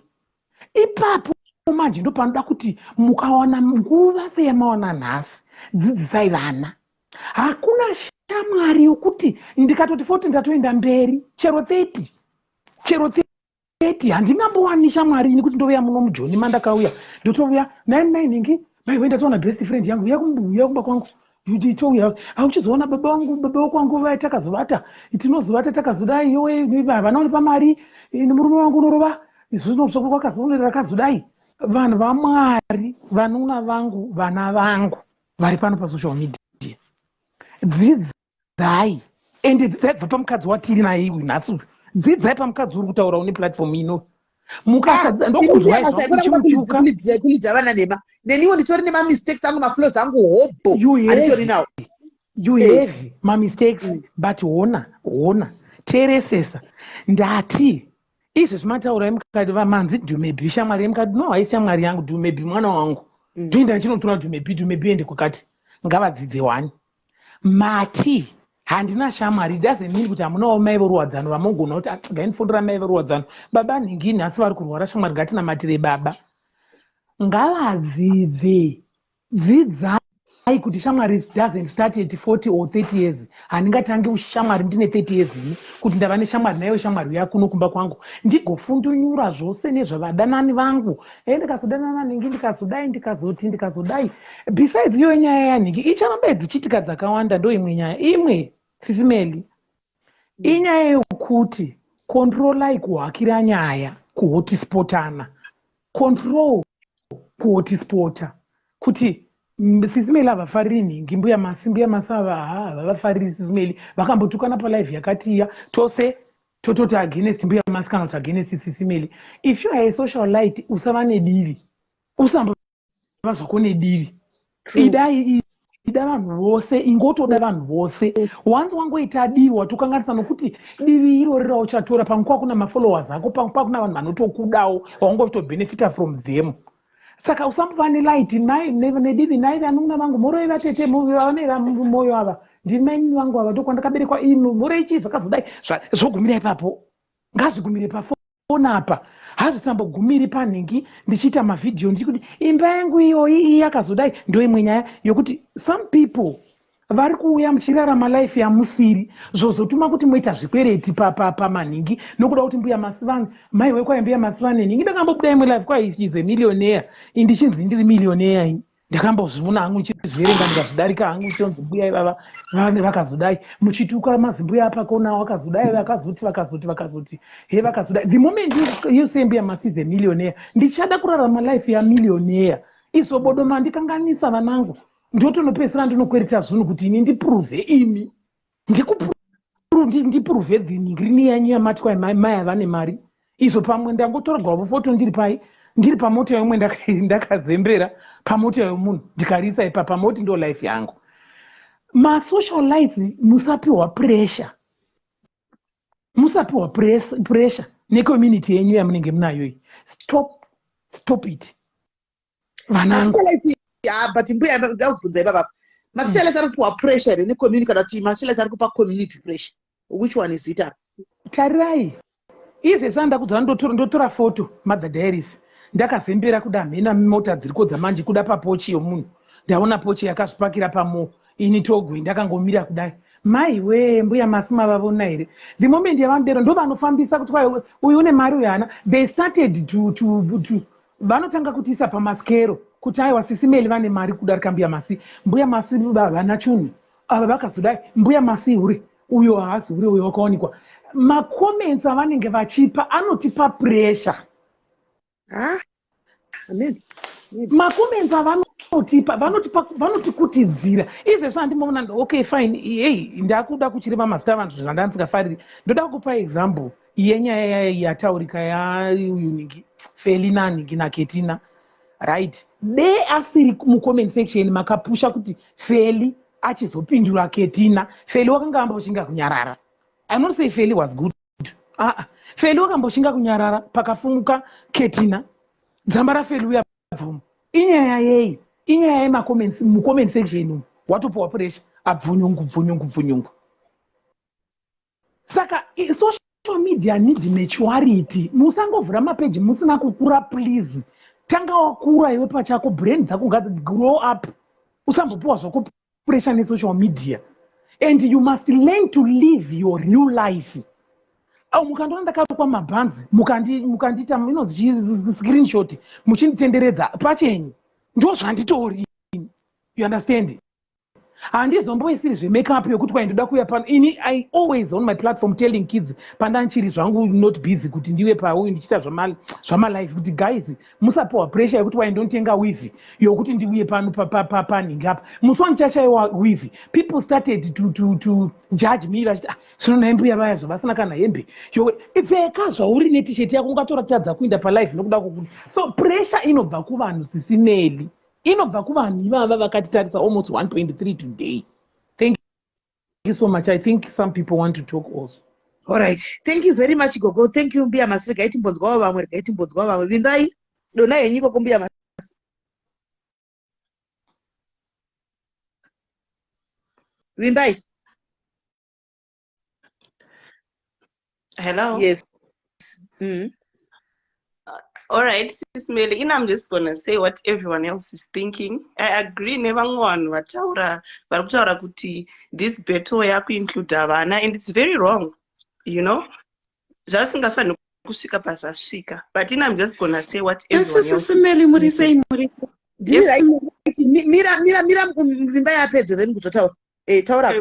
Ipapo manje ndo panoda kuti mukawana nguva seyamaona nhasi, dzidzisai vana. Hakuna shamwari yokuti ndikatoti 40 ndatoenda mberi, chero 30 handingambowani shamwari ini kuti ndouya muno mujoni mandakauya ndotouya ningi maiwe ndatoona best friend yangu uya kumba kwangu nditouya, hauchizoona baba wako wangu vai takazovata tinozovata takazodai iwe havana unipa mari nemurume wangu unorova izvozvo kwakazoonera rakazodai. Vanhu vaMwari, vanun'una vangu, vana vangu vari pano pasocial media, dzidzai ende dzidzai bva pamukadzi watiri naye nhasi, dzidzai pamukadzi uri kutaura une platform ino. Kulidza vana nema neniwo nditori nemamistakes angu maflaws angu hobo anditori nawo. You have mamistakes but hona teresesa ndati izvi zvimataura emukati vamanzi Dumebi shamwari emukati no haisi shamwari yangu Dumebi mwana wangu ndoenda ndinotora Dumebi ende kwakati ngavadzidze wani mati handina shamwari doesn't mean kuti hamunawo mai voruwadzano vamogona kuti gainifundira mai voruwadzano baba nhingini asi vari kurwara shamwari ngatinamatire baba ngavadzidze dzidzai kuti shamwari doesn't start at 40 or 30 years. Handingatangi ushamwari ndine 30 years ini kuti ndava neshamwari naiwe shamwari yakuno kumba kwangu ndigofundunyura zvose nezvavadanani vangu ndikazodanana ningi ndikazodai. Besides iyo nyaya yanhingi icharamba idzichitika dzakawanda, ndo imwe nyaya imwe SIS MELLY inyaya yokuti kontrolai kuhakira nyaya kuhotspotana, control kuhotspota kuti SIS MELLY havafariri nhingi, mbuya masava havafariri SIS MELLY vakambotukana palive yakatiya tose tototi against mbuya masi kana kuti against SIS MELLY. If you are a socialite usava nedivi, usamba zvako nedivi, ida vanhu vose, ingotoda vanhu vose. Once wangoita divi watokanganisa nokuti divi irori rauchatora pamwe kwakuna mafollowers ako, pamwe kwakuna vanhu vanotokudawo waungotobhenefita from them. Saka usambova nelight nedivi nai vanun'una vangu moroi vatete vanera moyo ava ndimaini vangu ava ndokwandakaberekwa inu moroi chii zvakazodai zvogumira ipapo, ngazvigumire pafoni apa, hazvisambogumiri panhingi ndichiita mavhidhiyo ndichikuti imba yangu iyoyi yakazodai. Ndo imwe nyaya yokuti some people vari kuuya muchirarama life yamusiri zvozotuma kuti moita zvikwereti pamanhingi nokuda kuti mbuya masivane mai wekwai mbuya masivane nhingi ndakambobuda imwe life kwai is a millionaire indichinzi ndiri millionaire ini ndakambozviona hangu nichizverenga ndikazvidarika hangu chonzi mbuya ivava vakazodai muchituka mazimbuya apakona vakazodai vakazoti he vakazodai. The moment you say mbuya masi is a millionaire ndichada kurarama life yamillionaire izobodoma ndikanganisa vanangu ndotonopesera ndinokwereta zvinhu kuti ini ndipruvhe imi ndipruvhe dzinhingiri yanyu yamati kwai mai havane mari izvo pamwe ndangotoragwa foto ndiri pamota yomwe ndakazembera pamota yomunhu ndikarisa ipapa moti ndo life yangu. MaSocialites musapiwa pressure necommunity yenyu yamunenge munayo iyi. Stop it vanangu. But mbuya ndakubvunza ipapa MaSocialites ari kupiwa pressure necommunity kana kuti MaSocialites ari kupa community pressure, which one is it? Tarirai izvi zvandakudza ndotora foto Mother Diaries ndakazembera kuda mhena mota dziriko dzamanje kuda papochi yomunhu ndaona pochi yakazvipakira pamo ini togwe ndakangomira kudai mai we mbuya masi mavavona here. The moment yavanodero ndo vanofambisa kuti kwai uyu une mari uyu hana. They started to vanotanga kutiisa pamaskero kuti aiwa SIS MELLY vane mari kudarika mbuya masi. Mbuya masi vana chunhu ava vakazodai mbuya masi uri uyo haasi uri uyo wakaonekwa. Macomments avanenge vachipa anotipa pressure. Macomments avanotipa vanotikutidzira izvezvo handimoona okay fine hey ndakuda kuchireva masita vanhu zvandandisingafariri. Ndoda kupa example yenyaya yataurika yauyu ningi Felina ningi naKetina right? Dei asiri mucomment section makapusha kuti Feli achizopindura Ketina. Feli wakanga amboshinga kunyarara. I'm not saying Feli was good. Feli wakamboshinga kunyarara pakafumuka Ketina. Dzambara Feli uya bvumo. Inyaya yei? Inyaya yemacomments mucomment section watopuwa pressure abvunyungu. Saka social media needs maturity. Musangovhura mapeji musina kukura, please. Tanga wakura iwe pachako, brain dzako grow up. Usambopuwa zvako pressure nesocial media. And you must learn to live your real life. Mukandona ndakapfekwa mabhanzi mukandiita screenshot muchinditenderedza pachenyu ndo zvanditori. You understand? Handizomboisiri zvemakeup yokuti kwaindoda kuuya pano. I always on my platform telling kids pandanchiri zvangu not busy kuti ndiwe pauyu ndichiita zvamalife kuti guys musapuwa pressure yekuti waindonitenga wivi yokuti ndiuye pano paningi apa. Musi wandichashaiwa wivi, people started to judge me vachiti zvino hembe yavaya zvavasina kana hembe pfeka zvauri netisheti yako ungatoratidza kuinda palife nokuda kwokuti. So pressure inobva kuvanhu sisimeli, inobva kuvanhu ivava vakatitarisa almost 1.3 today. Thank you so much. I think some people want to talk also. All right, thank you very much Gogo. Thank you Mbiya Masiri. Gaitimbodzwawo vamwe vimbai dona yenyiko kumbiya Masiri. Vimbai. Hello. Yes. All right, Sis Melly, and I'm just gonna say what everyone else is thinking. I agree. Never one vataura kuti this beto yaku include vana, and it's very wrong. You know, just ngafani kusvika pasasvika. But I'm just gonna say what everyone else. Sis Melly, muri say. Yes. Mira Vimbai apedze then kuzotaura. Taura.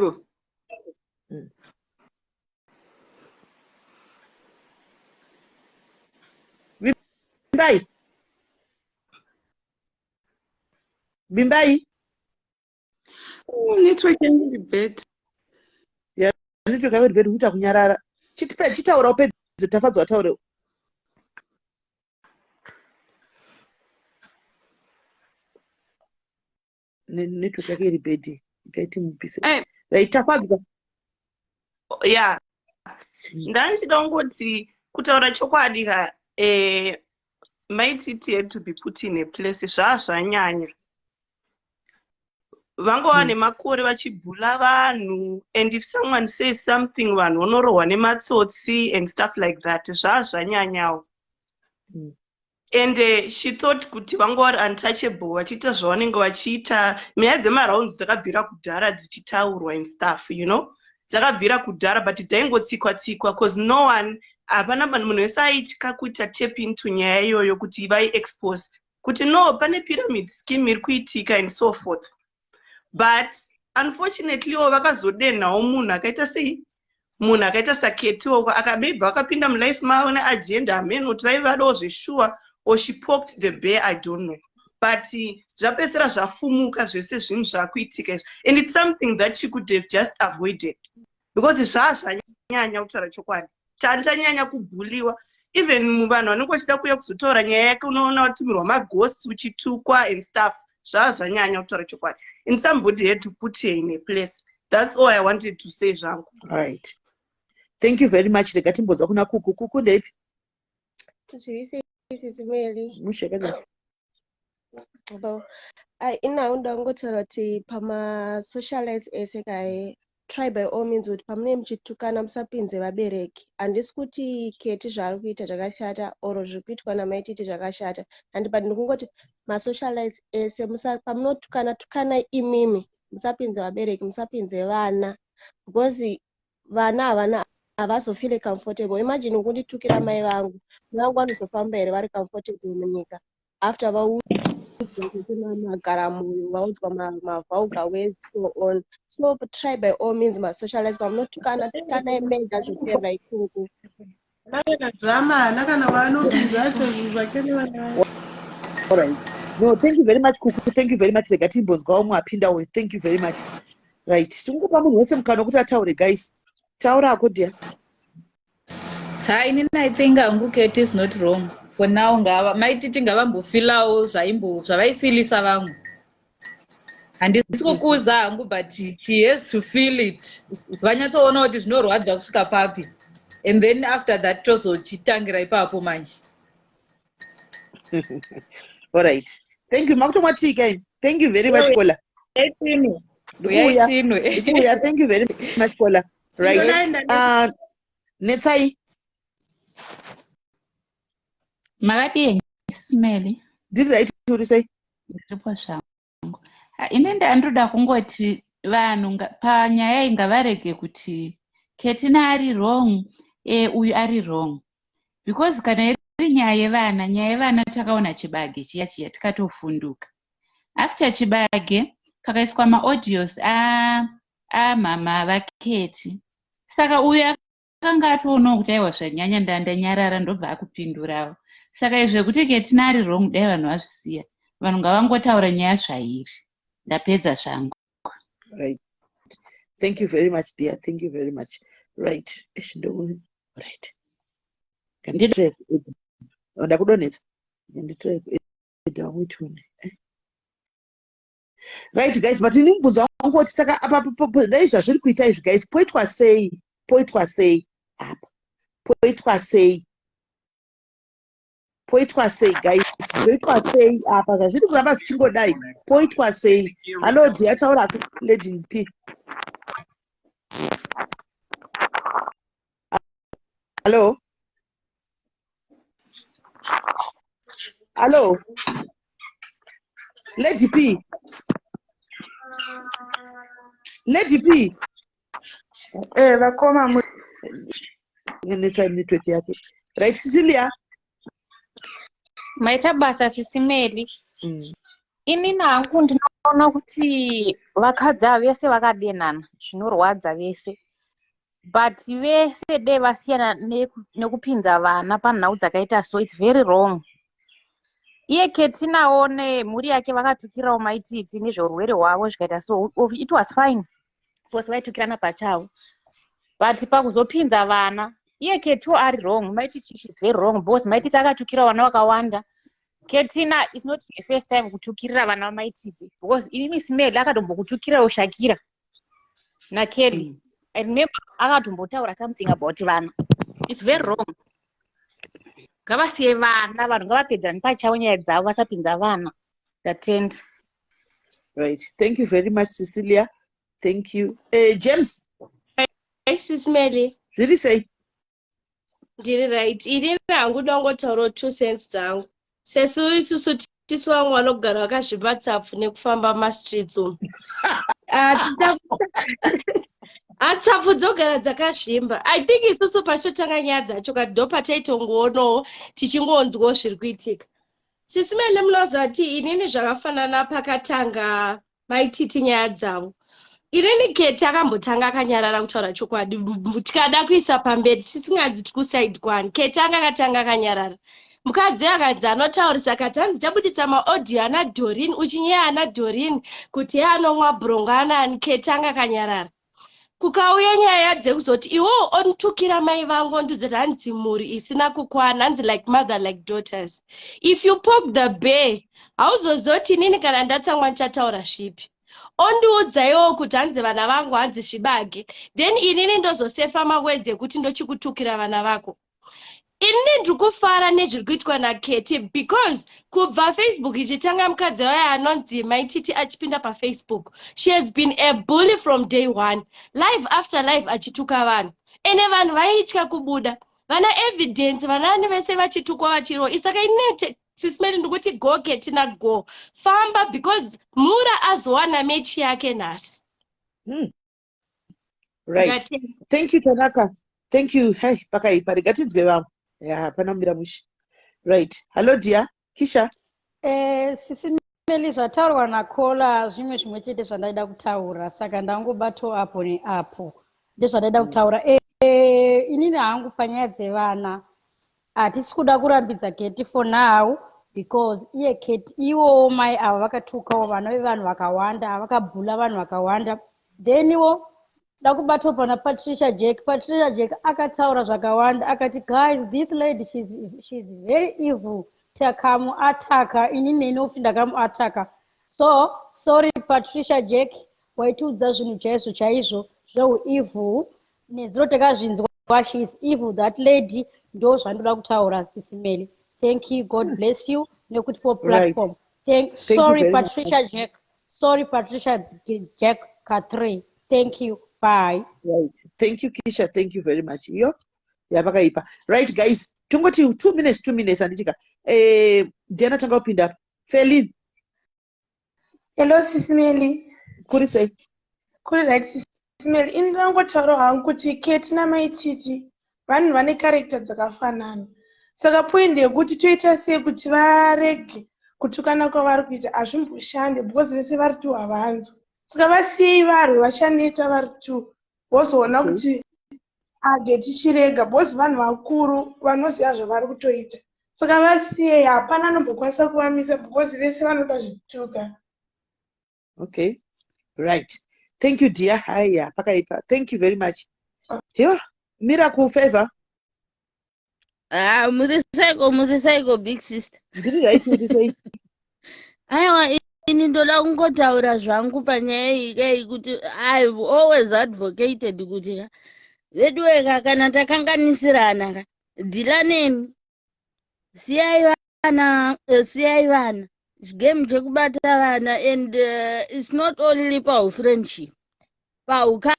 Vimbai. Network yangu bed. Yeah, network yangu bed huita kunyarara. Chitaura upedze tafadzwa taure. Network yake iri bed. Ikaiti mupise. Right, tafadzwa. Yeah. Ndanchida ngoti kutaura chokwadi ka might it had to be put in a place zvazvanyanya. Vangova nemakore vachibhula vanhu, and if someone says something vanhu vanorohwa nematsotsi and stuff like that zvazvanyanyawo. And she thought kuti vangova untouchable vachiita zvavanenge vachiita. Nyaya dzemarounds dzakabvira kudhara dzichitaurwa and stuff, you know, dzakabvira kudhara but dzaingotsikwa because no one hapana munhu wese aitya kuita tap into nyaya iyoyo kuti vai-expose kuti no pane pyramid scheme iri kuitika and so forth. But unfortunately vakazodenhawo munhu akaita sei, munhu akaita saketiwo akabeba akapinda mulife mavo neagenda amene kuti vaivadowo zveshuwa or she poked the bear, I don't know. But zvapedzisira zvafumuka zvese zvinhu zvakuitika izvi, and it's something that she could have just avoided because zvazvanyanya kutaura chokwadi. Tanyanya kubhuliwa even vanhu vanenge vachida kuuya kuzotaura nyaya yake unoona vatumirwa maghosts uchitukwa and stuff. Zvazvanyanya kutaura chokwadi, and somebody had to put her in a place. That's all I wanted to say zvangu. All right, thank you very much. Rega timbodza kuna kuku ndepi zviri Sis Melly. mushekeza Ina undangotaura kuti pamasocialites ese kai try by all means kuti pamune muchitukana musapinze vabereki. Handisi kuti Keti zvaari kuita zvakashata oro zviri kuitwa namaititi zvakashata, and but ndikungoti masocialites ese pamunotukana imimi musapinze vabereki, musapinze vana, because vana havazofeel comfortable. Imagine kunditukira mai vangu vanozofamba here vari comfortable munyika after vaudzwa kuti magara moyo, vaudzwa mavulgar words so on. So try by all means masocialites pamunotukana mega zvoperera ikoko. All right. No, thank you very much Kuku. Thank you very much. Rega timbonzwawo mwapindawo. Thank you very much. Right, tingopa munhu wese mukana kuti ataure guys. Taura ako dear. Hi, I think Uncle Kate is not wrong. for now maititi ngavambofilawo zvavaifilisa vamwe. Handisi kukuza hangu, but he has to feel it. Vanyatsoona kuti zvinorwadza kusvika papi. And then after that tozochitangira ipapo manje. All right. Thank you. Makutomwatika. Thank you very much, Kola. Thank you very much, Kola. Right. Netsai. Makadii Smelly. Did right to say? Ine ndandoda kungoti vanhu panyaya ingavarege kuti Ketina ari wrong, uyu ari wrong. Because kana iri nyaya yevana takaona chibage chiya tikatofunduka. After chibage pakaiswa maaudios mama vaketi. Saka uyu akanga atoonawo kuti aiwa zvanyanya ndanyarara ndobva akupindurawo. Saka izvo kuti Ketina ari wrong dai vanhu vazvisiya. Vanhu ngavangotaura nyaya zvairi. Ndapedza zvangu. Right. Thank you very much, dear. Thank you very much. Right. Right. Can you try? Right, guys, but in Mubunza, guys, poetwa say, up. Poetwa say, guys, poetwa say, up. I should grab a chingo die. Poetwa say, hello, dear, Lady P. Hello? Hello? Lady P. Lady P. Vakoma network yake. Right, Cecilia? Maita basa Sisi Melly. Ini nangu ndinoona kuti vakadzi vese vakadenana zvinorwadza vese. But vese de vasiyana nekupinza vana panhau dzakaita so, it's very wrong. Iye Ketinawo nemhuri yake vakatukirawo maititi nezveurwere hwavo zvikaita so, it was fine. Vose vaitukirana pachavo. But pakuzopinza vana, iye Ketiwo ari wrong. Maititi is very wrong because maititi akatukira vana vakawanda. Ketina is not the first time kutukirira vana vamaititi. Because ini Smelly akatombokutukirawo Shakira naKelly. I remember akatombotaura something about vana. It's very wrong. Ngavasiye vana, vanhu ngavapedzani pachavo nyaya dzavo vasapinza vana. Ndatenda. Right. Thank you very much, Cecilia. Thank you. James. Hey, Sisi Melly. Zviri sei? Ndiri right. Ini nangu ndongotaura 2 cents dzangu. Sesu isusu tisu vangu vanogara vakazvibatsapu nekufamba mastreets umu. Atsapu dzogara dzakazvimba. I think isusu pachotanga nyaya dzacho ndo pataitongoonao tichingonzwawo zviri kuitika. Sisi Melly munoziva kuti inini zvakafanana pakatanga maititi nyaya dzavo. Inini Keti akambotanga akanyarara kutaura chokwadi. Tikada kuisa pamberi tisingadzi tikuside kwani. Keti anga akatanga akanyarara. Mukadzi akanzi anotaurisa katanzi chabuditsa maaudio ana Doreen uchinyaya ana Doreen kuti anomwa brongo anani. Keti anga akanyarara. Kukauya nyaya dzekuzoti iwo onutukira mai vangu ondidzoti hanzi mhuri isina kukwana, hanzi like mother like daughters. If you poke the bear, hauzozoti inini kana ndatsamwa ndichataura zvipi. Ondiudzaiwo kuti hanzi vana vangu hanzi zvibage, then inini ndozosefa mawedzi ekuti ndochikutukira vana vako. Inini ndikufara nezviri kuitwa naKeti because kubva Facebook ichitanga mukadzi wayo anonzi maititi achipinda paFacebook, she has been a bully from day one, live after live achituka vanhu. Ene vanhu vaitya kubuda, vana evidence, vanani vese vachitukwa vachiro. Isaka inini Sisi Melly ndikuti go Ketina go. Famba because Mura azowana mechi yake nasi. Right. Thank you, Tanaka. Thank you. Hey, pakai parigatidzwe vamwe. Yeah, panambira mushi. Right. Hello, dear. Kisha. Sisi Melly zvataurwa naKola zvimwe zvimwe chete zvandaida kutaura, saka ndangobatawo apo neapo. Ndezvandaida kutaura. Inini hangu panyaya dzevana hatisi kuda kurambidza Keti for now because iye Keti iwo mai ava vakatukawo vana vevanhu vakawanda, vakabhula vanhu vakawanda. Then iwo ndakubatwa pana Patricia Jack akataura zvakawanda akati guys this lady she's very evil takamuataka ini nenofi ndakamuataka so sorry Patricia Jack waitiudza zvinhu chaizvo zveuevil nezinotakazvinzwa she is evil that lady ndo zvandoda kutaura Sisi Melly. Thank you, God bless you nekuti po platform. Sorry Patricia Jack. Sorry Patricia Jack K3. Thank you. Bye. Right. Thank you, Kisha. Thank you very much. Yo. Yabakaipa. Right, guys. Tungoti 2 minutes andichika. Diana tanga upinda. Felin. Hello, Sisi Melly. Kuri say. Kuri right, Sisi Melly. Indangotaro hangu kuti Kate na Maititi vanhu vane character dzakafanana. Saka point yekuti toita sei kuti varege kutukana kwavari kuita azvimboshande because vese vari tu havanzo. Saka vasiyei varwe vachaneta vari tu. Vozoona kuti tichirega because vanhu vakuru vanoziva zvavari kutoita. Saka vasiyei hapana anombokwanisa kuvamisa because vese vanoda zvekutuka. Okay. Right. Thank you, dear. Hiya. Pakaipa. Thank you very much. Yo. Miracle favor. Murisaiko big sister. Ndiri right murisai. Aiwa ini ndoda kungotaura zvangu panyaya iyi kuti I've always advocated kuti vedu vega kana takanganisirana dhiraneni siyai vana chigame chekubata vana and it's not only friendship paukama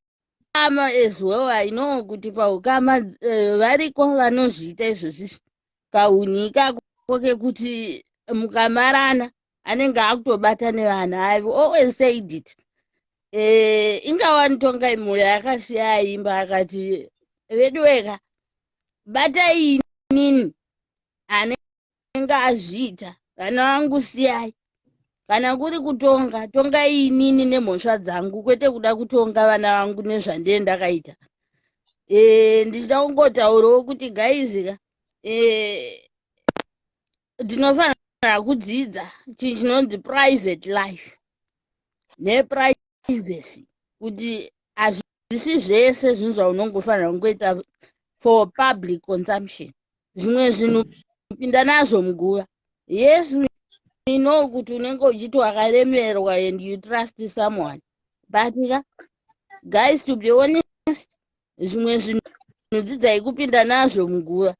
as well. I know kuti paukama variko vanozviita izvozvi kaunyika koke kuti mukamarana anenge akutobata nevana. I've always said it. Ingawa Ntonga Imoya yakasiya imba akati vedu vega batai inini anenge azviita vana vangu siyai kana kuri kutonga tonga inini nemhosva dzangu kwete kuda kutonga vana vangu nezvandiye ndakaita. Ndichida kungotaurawo kuti gaizika ndinofanira kudzidza chinhu chinonzi private life neprivacy kuti hazvisi zvese zvinhu zvaunongofanira kungoita for public consumption. Zvimwe zvinhu pinda nazvo muguva. Yes, we know kuti unenge uchiti wakaremerwa and you trust someone, but guys, to be honest, zvimwe zvinhu dzidzai kupinda nazvo muguva.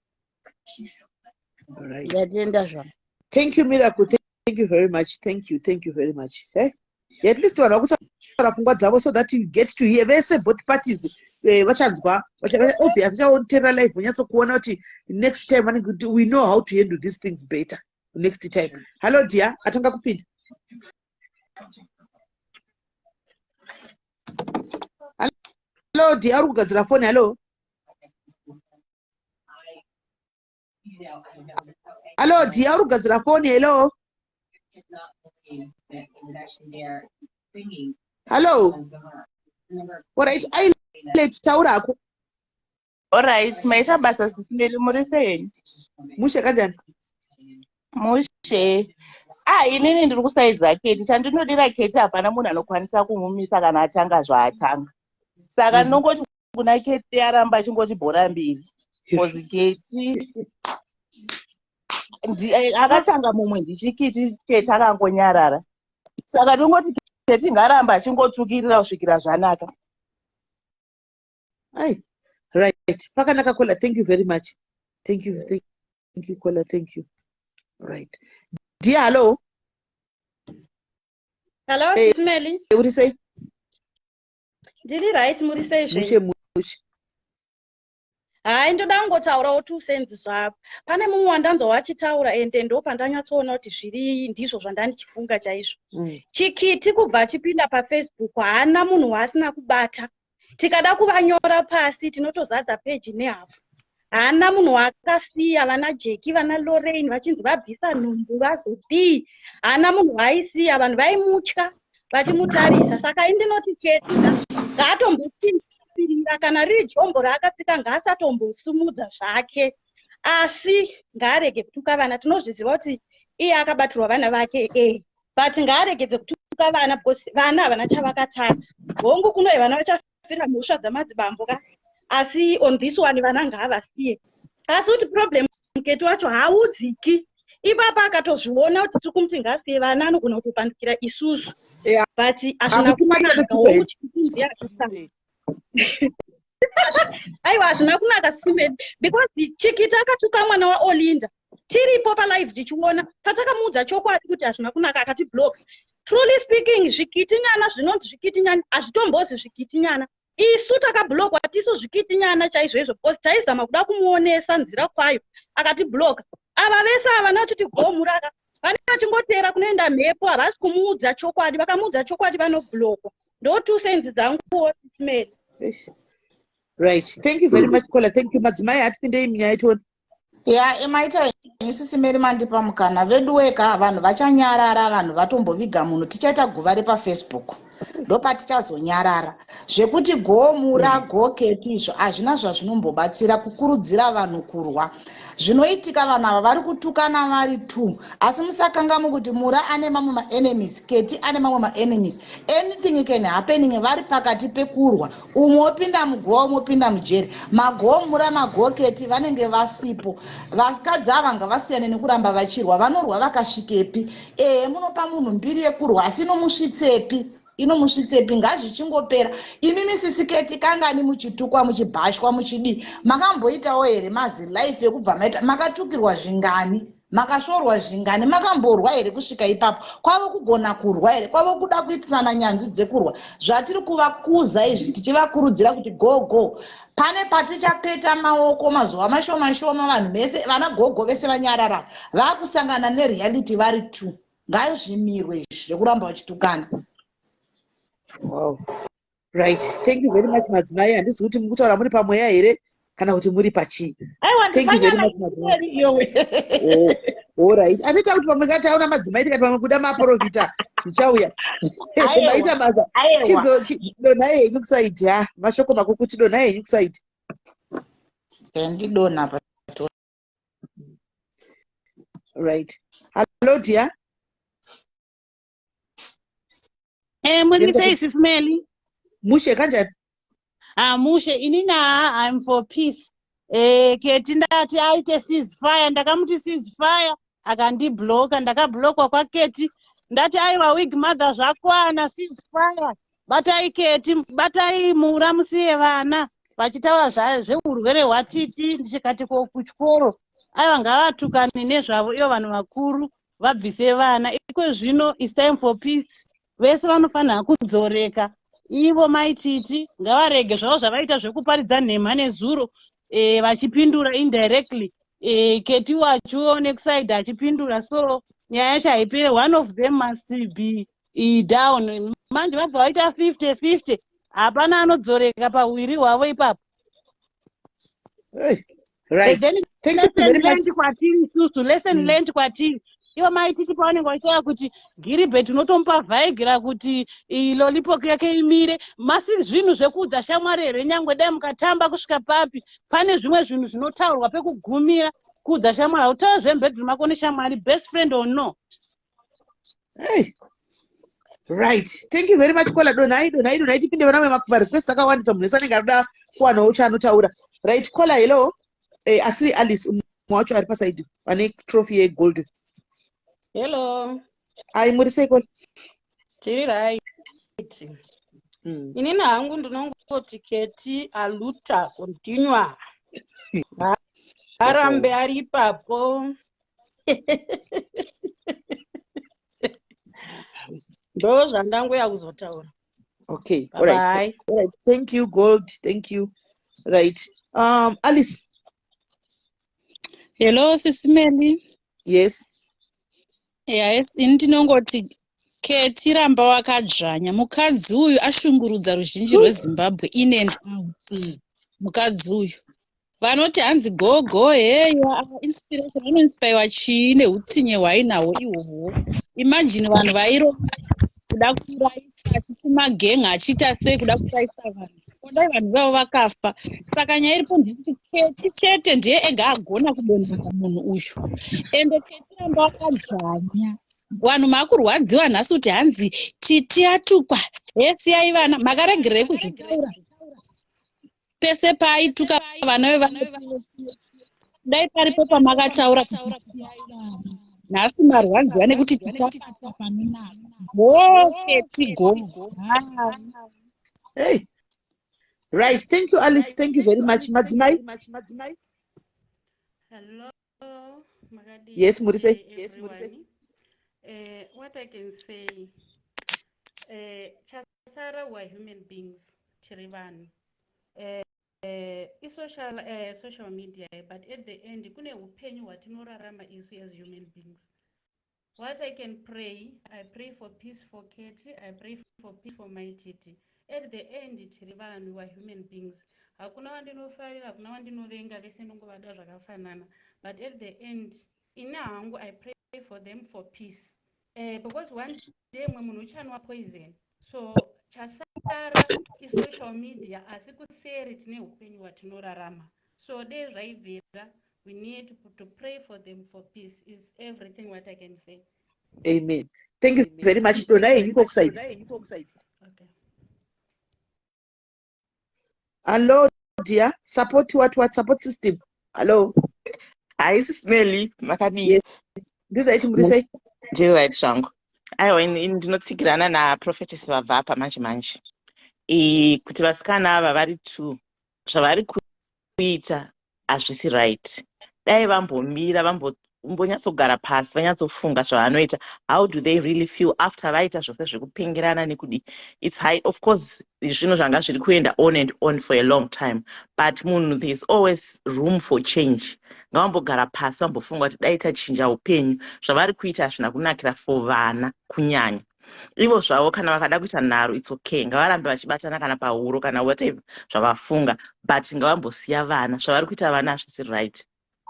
Ndatenda zvangu. Thank you, Miracle. Thank you very much. Thank you very much. At least vanhu vakutaura pfungwa dzavo so that you get to hear vese both parties vachanzwa obviously vachaonetera live vonyatsokuona kuti next time vanenge kuti we know how to handle these things better next time. Hello dear, atanga kupinda. Hello dear, ari kugadzira phone. Hello. Hello dear, ari kugadzira phone. Hello. Hello. Alright, I let taurako. Alright, maisha basa Sisi Melly murisei. Mushe kanjani? Mushe. Inini ndiri kusaidza Kate. Chandinodira Kate hapana munhu anokwanisa kumumisa kana atanga zvaatanga. Saka ndinongoti kuna Kate aramba achingoti bhora mbiri. Because Kate akatanga mumwe ndichikiti Kate akangonyarara. Saka ndingoti Kate ngaramba achingotsukirira kusvikira zvanaka. Right. Pakanaka Kola, thank you very much. Thank you Kola, thank you. Right. Dear, hello. Hello, Sisi Melly. What do you say? Ndiri right murisei zve. Mushe. Ndoda kungotaurawo 2 cents zvapo. Pane mumwe wandanzwa wachitaura ende ndo pandanyatsoona kuti zviri ndizvo zvandanichifunga chaizvo. Chikiti kubva chipinda paFacebook haana munhu waasina kubata. Tikada kuvanyora pasi tinotozadza page nehafu. Haana munhu wakasiya vana Jeki vana Lorraine vachinzi vabvisa nhumbu vazodii. Haana munhu waisiya vanhu vaimutya vachimutarisa. Saka indinoti Kate ngaatombosirira kana riri jombo raakatsika ngaasatombosumudza zvake. Asi ngaarege kutuka vana. Tinozviziva kuti iye akabatirwa vana vake but ngaaregedze kutuka vana because vana havana chavakatadza. Hongu kuno vana vakafira mhosva dzamadzibambo ka asi on this one vana ngavasiye asi kuti problem Keti wacho haudziki ipapa akatozviona kuti tiri kumuti ngasiye vana anogona kutopandukira isusu but hazvina kunaka uchipinzi achitsanga aiwa hazvina kunaka Simeli because Chikita akatuka mwana waOlinda tiripo palive tichiona patakamuudza chokwadi kuti hazvina kunaka akati block. Truly speaking zvikitinyana zvinonzi zvikitinyana hazvitombozi zvikitinyana isu takablokwa tisu zvikitinyana chaizvo because taizama kuda kumuonesa nzira kwayo akati block. Ava vese havana kuti gomuraka vane vachingotera kunoenda mhepo havasi kumuudza chokwadi vakamuudza chokwadi vanoblokwa ndo 2 cents dzanguwo Simeli. Right, thank you very much Kola. Thank you madzimai atipindei munyaya itona. Emaita Simeli mandipa mukana vedu weka vanhu vachanyarara vanhu vatomboviga munhu tichaita guva repa Facebook ndopatichazonyarara zvekuti gomura goketi izvo hazvina zvazvinombobatsira kukurudzira vanhu kurwa zvinoitika vanhu ava vari kutukana vari 2 asi musakangamu kuti mura ane mamwe maenemies keti ane mamwe maenemies anything can happening vari pakati pekurwa umwe opinda mugowa umwe opinda mujeri magomura magoketi vanenge vasipo vasikadzi ava ngavasiyane nekuramba vachirwa vanorwa vakasvikepi munopa munhu mbiri yekurwa asi inomusvitsepi ngazvichingopera imi misisiketi kangani muchitukwa muchibhashwa muchidi makamboitawo here mazi life yekubva maita makatukirwa zvingani makashorwa zvingani makamborwa here kusvika ipapo kwavo kugona kurwa here kwavo kuda kuitisana nyanzvi dzekurwa zvatiri kuvakuza izvi tichivakurudzira kuti gogo pane patichapeta maoko mazuva mashoma vanhu vese vana gogo vese vanyarara vakusangana nereality vari 2 ngazvimirwe izvi zvekuramba vachitukana. Wow. Right. Thank you very much madzimai. Handisi kuti mukutaura muri pamweya here kana kuti muri pachii. Thank you very much madzimai. All right. Andita kuti pamwe ngataona madzimai tikati pamwe kuda maprofita zvichauya. Maita basa. Dona yenyu kusaidi mashoko makukuti dona yenyu kusaidi. Ndidona pato. Right. Hello dear. Muri sei SIS MELLY? Mushe kanjani? Mushe inina I'm for peace. Keti ndati aite ceasefire ndakamuti ceasefire akandibloka ndakablokwa kwa Keti ndati aiwa wig mother zvakwana ceasefire batai Keti batai mura musiye vana vachitaura zveurwere hwatiti ndichikati kuchikoro aiwa ngavatukane nezvavo iyo vanhu vakuru vabvise vana iko zvino is time for peace. Vese vanofanira kudzoreka ivo maititi ngavarege zvavo zvavaita zvekuparidza nhema nezuro vachipindura indirectly Keti wacho nekusaidha achipindura so nyaya yacho haipere one of them must be down manje vabva vaita 50-50 hapana anodzoreka pahwiri hwavo ipapo. Right. Lesson learned kwatiri ivo maititi pavanenge vachitaura kuti Gilbert unotomupa vhaigira kuti lolipoke yake imire masi zvinhu zvekuudza shamwari here nyangwe dai mukatamba kusvika papi pane zvimwe zvinhu zvinotaurwa pekugumira kuudza shamwari hautaura zvembedroom mako neshamwari best friend or no. Right. Thank you very much Kola. Donai tipinde vana vemakuvarifesi akawandisa munhu ese anenge arikuda kuwanawo chaanotaura. Right. Kola hello. Asiri Alice umwe wacho ari pasaidi pane trophy yegold. Hello. Ai muri sei Kola? Tiri right. Inini hangu ndinongoti Keti aluta continua. Arambe ari ipapo. Ndo zvandangoya kuzotaura. Okay. All right. All right. Thank you Gold. Thank you. Right. Alice. Hello SIS MELLY. Yes. Yes, ndinongoti Keti ramba wakadzvanya mukadzi uyu ashungurudza ruzhinji rweZimbabwe in and out. Mukadzi uyu vanoti hanzi gogo heya inspiration anoinspire chii neutsinye hwainahwo ihwohwo. Imagine vanhu vaironga kuda kuraisa achituma genga achiita sei kuda kuraisa vanhu kodai vanhu vavo vakafa. Saka nyaya iripo ndekuti Keti chete ndiye ega agona kudonhesa munhu uyu ende Keti ramba wakadzvanya vanhu makurwadziwa nhasi kuti hanzi titi yatukwa hesiyai vana makaregerei kuzvitaura pese paituka vana vevana dai paripo pamakataura kuti nhasi marwanziwa nekuti tikapata panonaka Keti go. Hey. Right. Thank you, Alice. Thank you very much. Madzimai. Hello, Magadi. Yes, Murise. Everyone. What I can say, Chasara were human beings, Chirivan. Social media, but at the end, kune upenyu watinorarama isu as human beings. What I can pray, I pray for peace for Katie, I pray for peace for my Titi. At the end, Chirivan, we were human beings. Hakuna wandinofarira, hakuna wandinovenga, vese ndongovada zvakafanana. But at the end, ina hangu, I pray for them for peace. Because one day munhu uchanwa poison. So chasara is social media asi kuseri tine upenyu hwatinorarama. So dei zvaibvira, we need to pray for them for peace is everything what I can say. Amen. Thank you very much. Dona, you go side. Okay. Hello, dear. Support what support system. Hello. SIS MELLY, Makadi. Yes. Do that to say. Ndiri right zvangu. Aiwa ndinotsigirana naprofetess vabva manje manje. Kuti vasikana ava vari two zvavari kuita hazvisi right. Dai vambomira vambonyatsogara pasi vanyatsofunga zvavanoita. How do they really feel after vaita zvose zvekupengerana nekudi? It's high, of course, zvinhu zvanga zviri kuenda on and on for a long time, but munhu there's always room for change. Ngavambogara pasi vambofunga kuti dai tachinja upenyu zvavari kuita hazvina kunakira for vana kunyanya. Ivo zvavo kana vakada kuita nharo it's okay, ngavarambe vachibatana kana pahuro kana whatever zvavafunga, but ngavambosiya vana zvavari kuita vana hazvisi right.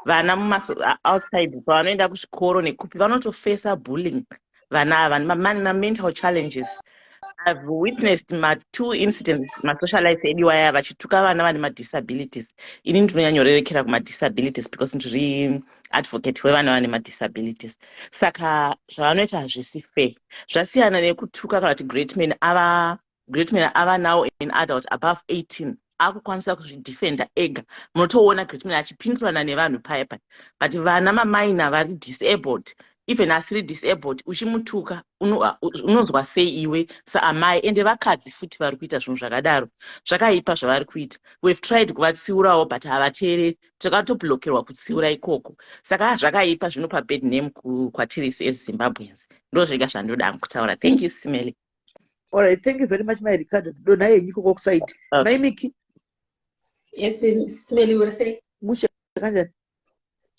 Vana outside pavanoenda kuchikoro nekupi vanotofesa bullying. Vana ava ma-mental challenges. I've witnessed two incidents maSocialites ediwaya vachituka vana vane madisabilities. Ini ndinonyanyorerekera kumadisabilities because ndiri advocate wevana vane madisabilities. Saka zvavanoita hazvisi fair. Zvasiyana nekutuka kana kuti great men ava now in adult above 18. Akukwanisa kuzvidefenda ega. Munotoona great men achipindurana nevanhu paya paya. But vana mamaina vari disabled, even asiri disabled, uchimutuka unonzwa sei iwe saamai, ende vakadzi futi vari kuita zvinhu zvakadaro. Zvakaipa zvavari kuita. We've tried kuvatsiurawo but havateereri. Takatoblokerwa kutsiura ikoko. Saka zvakaipa zvinopa bad name kwatiri isu eZimbabweans. Ndozvega zvandoda kutaura. Thank you, Simeli. All right, thank you very much, my Ricardo. Dona yenyu koko side. My Miki. Yes, Simeli, what say? Musha kanjani?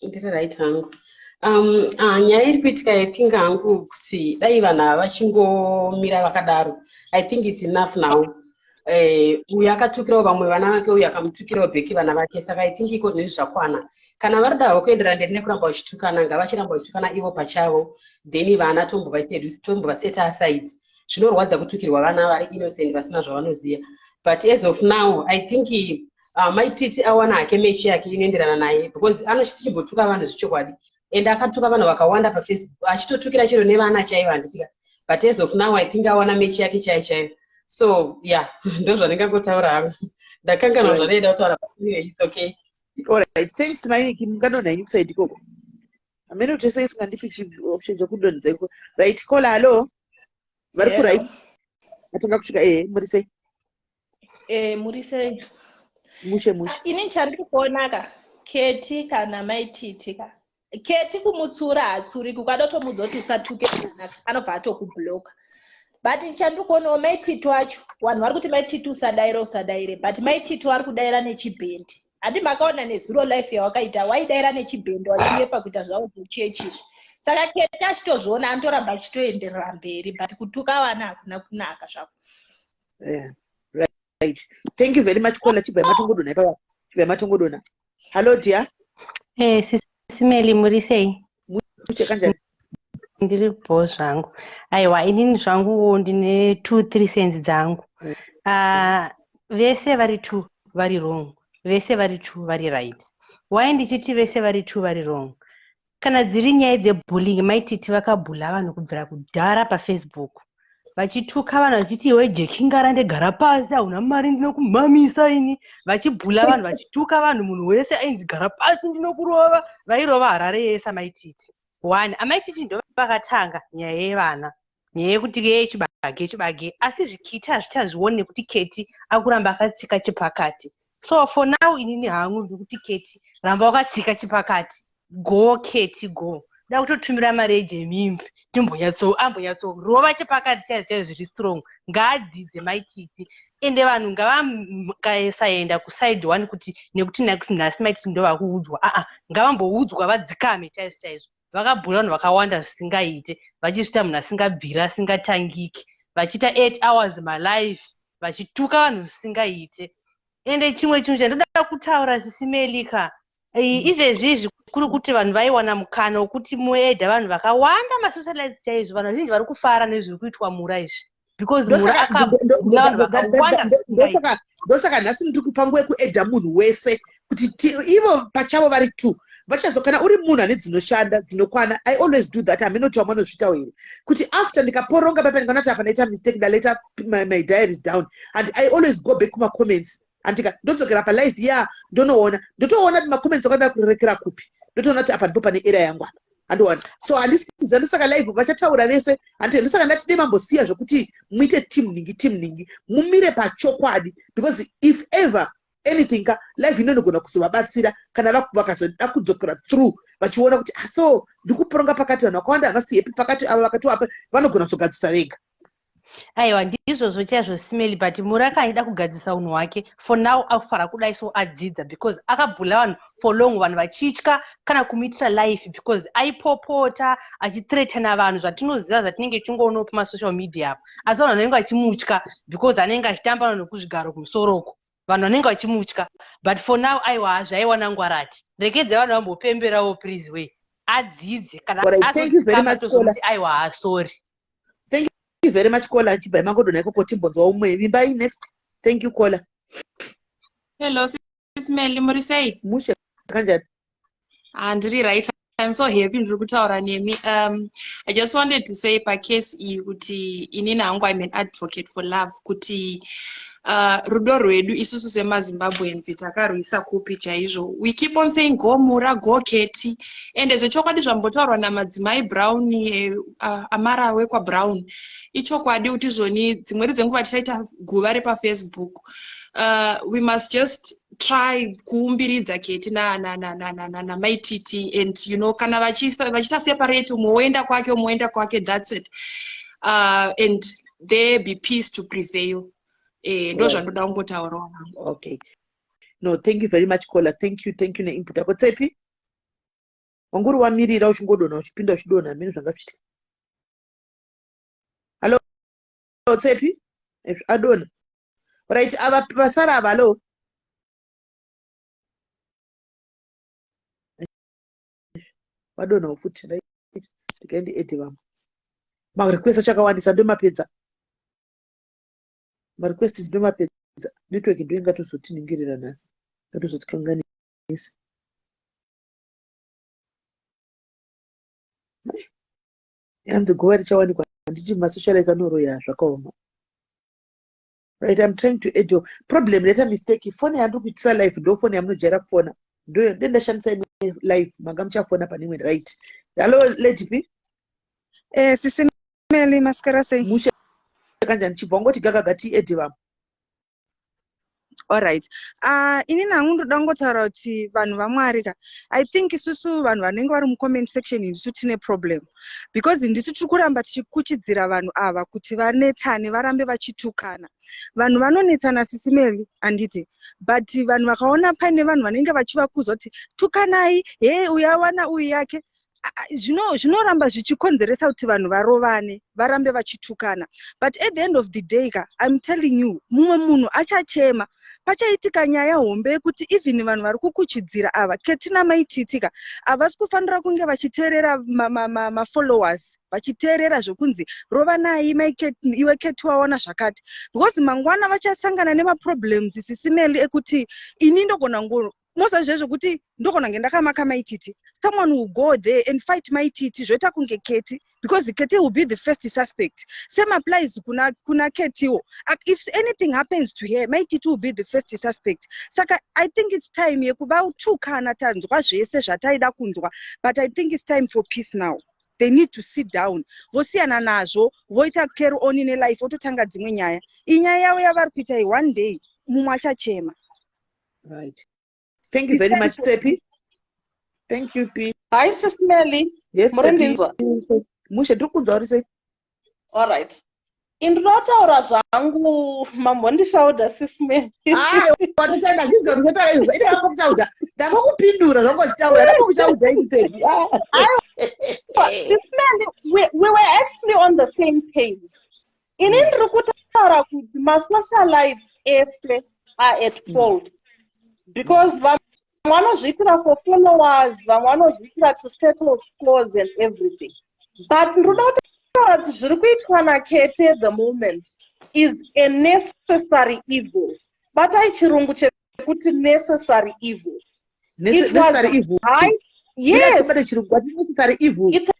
Ndiri right hangu. Nyaya iri kuitika yetinga hangu kuti dai vanhu vachingomira vakadaro. I think it's enough now. Uyu akatukirawo vamwe vana vake, uyu akamutukirawo bheki vana vake, saka I think iko zvinhu zvakwana. Kana varida kuenderera mberi nekuramba vachitukana, ngavachiramba vachitukana ivo pachavo, then vana tombovaseta aside. Zvinorwadza kutukirwa vana vari innocent vasina zvavanoziva. But as of now, I think maititi awana hake mechi yake inoenderana naye, because anochichimbotuka vanhu zvichokwadi. And akatuka vanhu vakawanda paFacebook achitotukira chiro nevana chaivo handitika. But as of now, I think awana mechi yake chaiyo. So yeah, ndo zvandingangotaura hangu. Ndakanganwa zvanoida kutaura, but it's okay. All right, thanks Maiki. Mungano yenyu kuside ikoko. Amene utese isingandifichi option dzokudonedza iko. Right, call hello. Vari ku right. Atanga kusvika Murise. Murise. Mushe. Ini chandiri kuonaka Keti kana maititika. Keti kumutsura hatsuri kukada kutomudza kuti usatuke zvakanaka anobva atokubloka. But chandiri kuonawo maititi wacho vanhu vari kuti maititi usadaire, but maititi vari kudaira nechibhendi. Handi makaona nezuro life yawakaita waidaira nechibhendi wachiyepa kuita zvavo zvechechi. Saka Keti achitozviona anotoramba achitoenderera mberi, but kutuka vana hakuna kunaka zvako. Yeah, right. Thank you very much. Kola chibva matongodona ipapo. Chibva matongodona. Hello dear. Simeli Murise. Mushe kanjani? Ndiri boss zvangu. Aiwa inini zvangu ndine 2-3 cents dzangu. Vese vari 2 vari wrong. Vese vari 2 vari right. Why ndichiti vese vari 2 vari wrong? Kana dziri nyaya dzebullying maititi vakabhula vanhu kubvira kudhara paFacebook. vachituka vanhu vachiti iwe jekingara ndegara pasi hauna mari ndinokumamisa ini, vachibhula vanhu vachituka vanhu, munhu wese ainzi gara pasi ndinokurova, vairova Harare yese amaititi. 1 amaititi ndo vakatanga nyaya yevana, nyaya yekuti chibage, asi zvikiti hazvichazvioni nekuti Keti akuramba akatsika chipakati. So for now inini hangu ndikuti Keti ramba wakatsika chipakati, go Keti go. Da kutotumira mari yejemimbi ambonyatsorova chipakati chaizvo zviri strong, ngaadzidze maititi, ende vanhu ngavasaenda kuside 1 nekuti nhasi maititi ndo vakuudzwa, ngavamboudzwa vadzikame chaizvo. Vakabhura vanhu vakawanda zvisingaite, vachizvita munhu asingabvira asingatangiki, vachiita 8 hours malife, vachituka vanhu zvisingaite. Ende chimwe chinhu chandoda kutaura sisimelika, izvezvi kuri kuti vanhu vaiwana mukana wekuti muedha vanhu vakawanda maSocialites chaizvo, vanhu vazhinji vari kufara nezviri kuitwa Mura izvi, because Mura akabvula vanhu vakawanda zvisingaite. Ndosaka nhasi ndiri kupanguva yekuedha munhu wese kuti ivo pachavo vari 2 vachazokana uri munhu ane dzinoshanda dzinokwana. I always do that. Hamene kuti vamwe vanozvitawo here kuti after ndikaporonga papa ndikaona apa ndaita mistake ndaleta my diaries down, and I always go back kuma comments andika ndodzokera pa live ndotoona kuti macomments akada kurekera kupi, ndotoona kuti apa ndipo pane era yangu apa andoona. So handisi kuziva, ndosaka live vachataura vese, ndosaka ndati dei mambosiya zvokuti muite team ningi mumire pachokwadi, because if ever anything live inonogona kuzovabatsira kana vakazoda kudzokera through vachiona kuti so ndikuporonga pakati vanhu vakawanda havasiyepi pakati ava vakati apa vanogona kuzogadzisa vega. Aiwa, ndizvozvo chaizvo Simeli, but Mura akaida kugadzisa unhu hwake. For now akufara kudai so adzidza, because akabhula vanhu for long, vanhu vachitya kana kumuitira life, because aipopota achithreatena vanhu zvatinoziva zvatinenge tichingoona pamasocial media apo, asi vanhu vanenge vachimutya because anenge achitamba nokuzvigaro kumusoroko, vanhu vanenge vachimutya. But for now aiwa zvaiwana ngwarati, rekedze vanhu vambopemberawo please way adzidze kana asoti aiwa sorry. Thank you very much caller chibai mangodona ikoko timbonzwa umwe vimbai next. Thank you caller. Hello sis Melly, muri sei? Mushe kanjani? Ndiri right. I'm so happy ndiri kutaura nemi. I just wanted to say pacase iyi kuti inini hangu I'm an advocate for love, kuti rudo rwedu isusu semaZimbabweans takarwisa kupi chaizvo. We keep on saying go Mura, go Keti, ende zvechokwadi zvambotaurwa namadzimai Brown, Amara wekwa Brown, ichokwadi kuti zvoni dzimwe dzenguva tichaita guva repaFacebook. We must just try kuumbiridza Keti na maititi, and you know kana vachita separate, umwe oenda kwake, that's it, and there be peace to prevail. Ndo zvandoda kungotaurawo. Okay, no, thank you very much caller. Thank you neinput yako. Tsepi wanguri wamirira uchingodona uchipinda uchidona hamene zvangazviitika. Hello Tsepi adona right ava pasara ava. Hello vadona ufuti right ndikaende ede vamwe marequest achakawandisa ndomapedza marequest ndomapedza network ndo ingatozotiningirira nhasi ngatozotikanganisa. Yanzi guva richawanikwa handiti maSocialites anoroya zvakaoma. Right, I'm trying to add your problem. Let a mistake. Phone yandu kuitisa live ndo phone yamunojaira kufona ndo ndendashandisa live manga muchafona panimwe right. Hello Lady P. Sisi Melly maskara sei? Mushe kanjani chibva ngoti gagagati edi vamwe. Alright. Ini nangu ndoda ngotaura kuti vanhu vaMwari ka, I think isusu vanhu vanenge vari mucomment section ndisu tine problem, because ndisu tiri kuramba tichikuchidzira vanhu ava kuti vanetsane, varambe vachitukana. Vanhu vanonetsana Sisi Melly handiti, but vanhu vakaona paine vanhu vanenge vachivakuza kuti tukanai, uya wana uyu yake, zvinoramba zvichikonzeresa kuti vanhu varovane, varambe vachitukana. But at the end of the day ka, I'm telling you, mumwe munhu achachema pachaitika nyaya hombe yekuti even vanhu vari kukuchidzira ava Keti namaititika havasi kufanira kunge vachiteerera mafollowers, vachiteerera zvokunzi rova nai iwe Keti waona zvakati, because mangwana vachasangana nemaproblems Sisi Melly ekuti ini ndogona mosa zvezvo kuti ndogona nge ndakamaka maititi, someone will go there and fight maititi zvoita kunge Keti, because Keti will be the first suspect. Same applies kuna Keti. If anything happens to her, Maititi will be the first suspect. Saka, I think it's time yekuba utukana tanzwa zvese zvataida kunzwa, but I think it's time for peace now. They need to sit down. Vosiyana nazvo, voita carry on in a life, ototanga dzimwe nyaya. Inyaya yavo yavari kuita one day, mumwe achachema. Right. Thank you very much, Tepi. Thank you, P. Hi, Sis Melly. Yes, Tepi. Mushe tukunzwa uri sei? All right. Indinotaura zvangu mambondishauda Sis Melly. Watotaura zvizo ndinotaura izvo. Ine vakukutaura. Ndakakupindura zvangochitaura. Ndakukuchaudza ini Tepi. Sis Melly, we were actually on the same page. Inini ndiri kutaura kuti maSocialites ese are at fault. Because vanozviitira for followers, vanozviitira to settle scores and everything. But ndoda kutaura kuti zviri kuitwa naKete at the moment is a necessary evil. Batai chirungu chekuti necessary evil. Necessary evil? Yes. Necessary evil. It's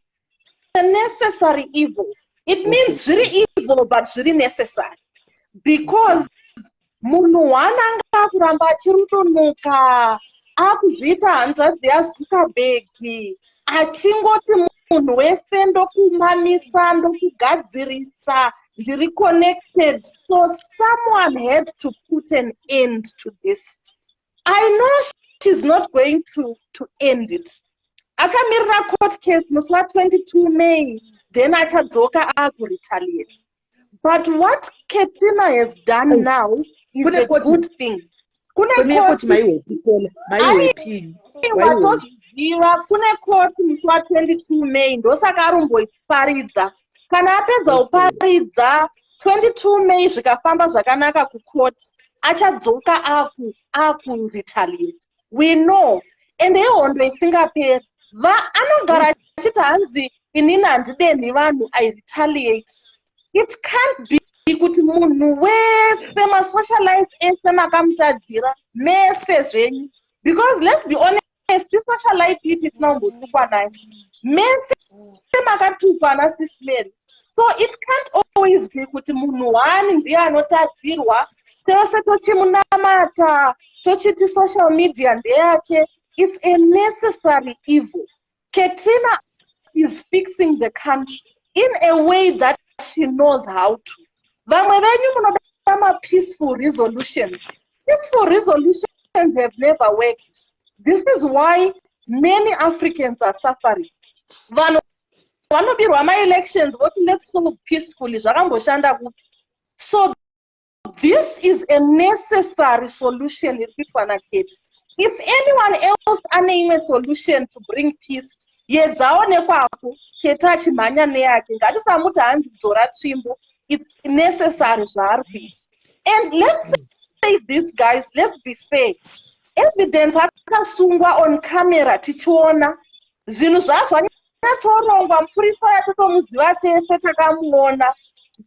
a necessary evil. It means very evil, but very necessary. Because munhu wananga kuramba achirudunuka akuzviita hanzvadzi yaZuckerberg achingoti munhu wese ndokumamisa ndokugadzirisa ndiri connected, so someone had to put an end to this. I know she's not going to end it. Akamirira court case musi wa22 May, then achadzoka akuretaliate. But what Ketina has done now is a good thing. Kune court musi wa22 May ndosaka aromboiparidza. Kana apedza kuparidza 22 May zvikafamba zvakanaka kucourt, achadzoka akuretaliate. We know. And ihondo isingaperi. Anogara achiti hanzi inini handideni vanhu I retaliate. It can't be kuti munhu wese maSocialites ese makamutadzira mese zvenyu. Because let's be honest, socialite ipi tinombotukwa nayo. Mese makatukwa na Sis Melly. So it can't always be kuti munhu wani ndiye anotadzirwa, tese tochimunamata, tochiti social media ndeyake. It's a necessary evil. Ketina is fixing the country in a way that she knows how to. Vamwe venyu munoda peaceful resolutions. Peaceful resolutions have never worked. This is why many Africans are suffering. Vanhu vanobirwa ma-elections, what let's solve peacefully. So this is a necessary solution. If anyone else ane a solution to bring peace, yedzaonekwapo Kete achimhanya neyake. Ngatisamuti hanzi dzora tsvimbo. It's necessary zvaari kuita. And let's say this, guys, let's be fair. Evidence akasungwa on camera tichiona. Zvinhu zvazvanyatsorongwa, mupurisa yatotomuziva tese takamuona.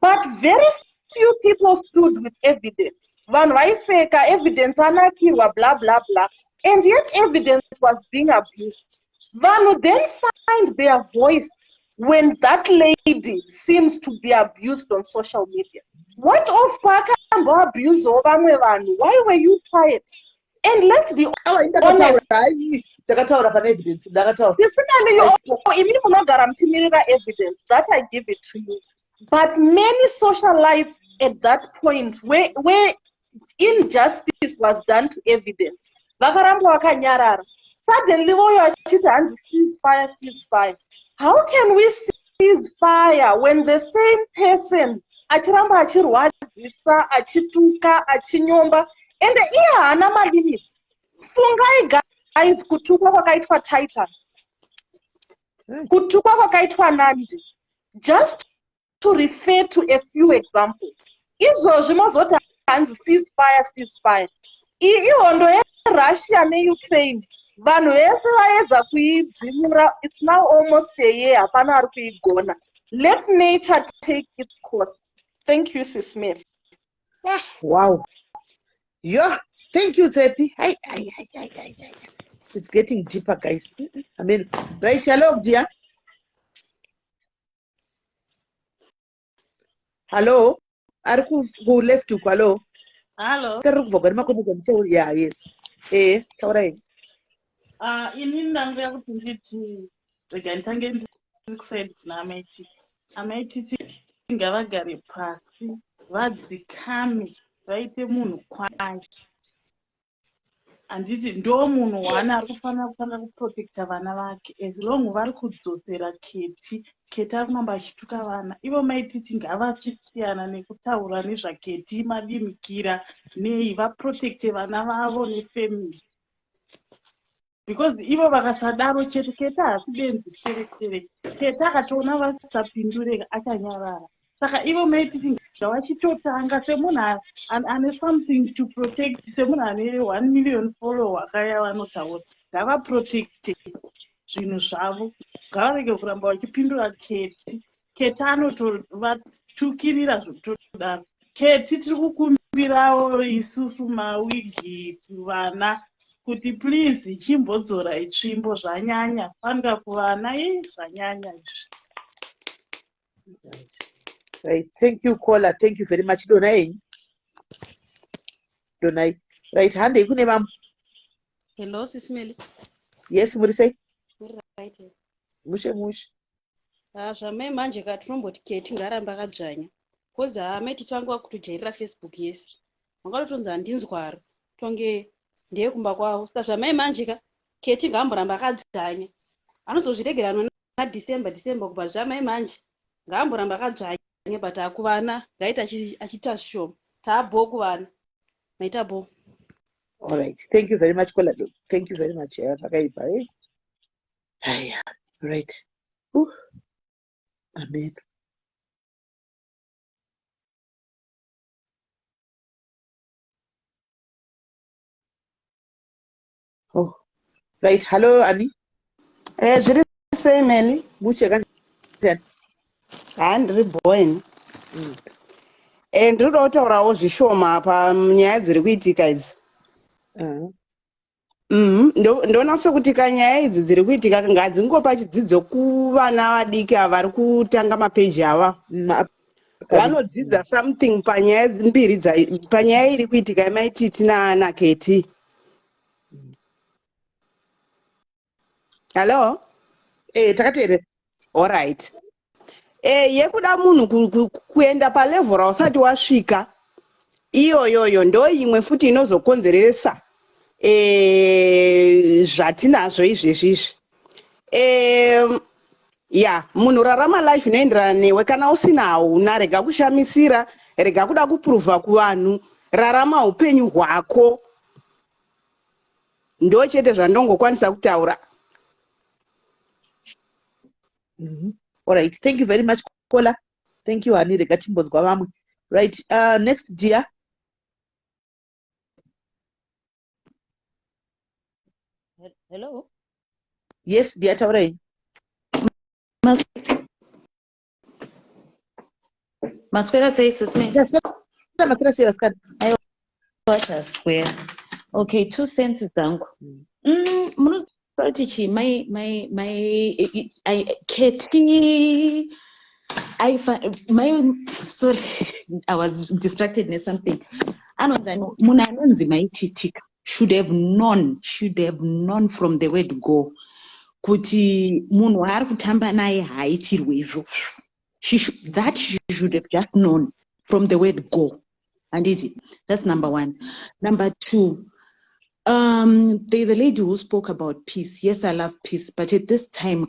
But very few people stood with evidence. Vanhu vaiseka evidence anakirwa blah blah blah. And yet evidence was being abused. Vanhu then find their voice when that lady seems to be abused on social media. What of pakambo abuse vamwe vanhu? Why were you quiet? And let's be honest. Evidence. Even munogara muchimirira evidence, that I give it to you. But many socialites at that point where injustice was done to evidence, vakaramba vakanyarara. Suddenly voyo vachiti hanzi ceasefire. How can we cease fire when the same person achiramba achirwadzisa, achituka, achinyomba, and iye haana malimit? Fungai guys, kutukwa kwakaitwa Titan, kutukwa kwakaitwa Nandi, just to refer to a few examples. Izvozvi mozoti hanzi ceasefire. Ihondo yeRussia neUkraine, vanhu vese vaedza kuidzimura. It's now almost a year hapana ari kuigona. Let nature take its course. Thank you, Sis Melly. Wow. Yeah, thank you, Tepi. It's getting deeper, guys. I mean, right, hello, dear. Hello? Ari ku left uku, hello? Hello. Sikari kuvogwa nemakomboka muchauri. Yeah, yes. Taurai. Ini ndangu yakuti nditi rega nditange ndiri kusaidi kuna amaititi ngavagare pasi vadzikame vaite munhu kwaye. Handiti ndo munhu wani ari kufanira kutanga kuprotekta vana vake as long vari kudzosera keti ari kunamba achituka vana. Ivo maititi ngavachisiyana nekutaura nezvaketi madimikira nei vaprotekte vana vavo nefamily. Because ivo vakasadaro chete keti haasi benzi sere keti akatoona vasisapindureka achanyarara. Saka ivo maititi ngavachitotanga semunhu ane something to protect, semunhu ane 1 million follower akaya vanotaura ngavaprotekte zvinhu zvavo, ngavarege kuramba vachipindura keti anotovatukirira zvotodaro. Keti tiri kukumbirawo isusu mawigi vana kuti please chimbodzora itsvimbo zvanyanya, fanga kuvana zvanyanya izvi. Right. Thank you, caller. Thank you very much. Donai. Right. Hande kune mam. Hello, SIS MELLY. Yes, murisei. Right. Mushe. Zvamai manje katinomboti keti ngaramba akadzvanya. Kozi maititi vangu vakutojairira Facebook yese. Vangatotonzi handinzwaro. Tonge ndeye kumba kwavo. Saka zvamai manje keti ngaamboramba akadzvanya. Anozozviregera December kubva zvamai manje ngaamboramba akadzvanya but akuvana ngaita achita zvishoma. Taabo kuvana. Maita bo. All right. Thank you very much, caller. Thank you very much. Pakaipa. Right. Amen. Oh. Right. Hello, Annie. Zviri sei Melly? Mushe kanjani? Handiri boyeni. Ndinoda kutaurawo zvishoma panyaya dziri kuitika idzi. Ndoona sekuti kanyaya idzi dziri kuitika ngadzingopa chidzidzo kuvana vadiki ava vari kutanga mapeji ava. Vanodzidza something panyaya mbiri panyaya iri kuitika yemaititi naketi. Hello? Takateerera. All right. Yekuda munhu kuenda palevhora usati wasvika iyoyoyo ndo imwe futi inozokonzeresa zvatinazvo izvezvizvi. Munhu rarama life inoenderana newe, kana usinawo rega kushamisira, rega kuda kupuruvha kuvanhu, rarama upenyu hwako. Ndo chete zvandongokwanisa kutaura. All right. Thank you very much, caller. Thank you, Annie. Rega timbonzwa vamwe. Right. Next, dear. Hello. Yes, dear. Taurai. Maswera says SIS MELLY. Yes, Maswera says I watch a square. Okay, 2 cents dzangu. Munoti Keti. Sorry, I was distracted in something. Munhu anonzi maititika should have known from the word go kuti munhu waari kutamba naye haitirwe izvozvo. That she should have just known from the word go. And that's number 1. Number 2, there's a lady who spoke about peace. Yes, I love peace, but at this time,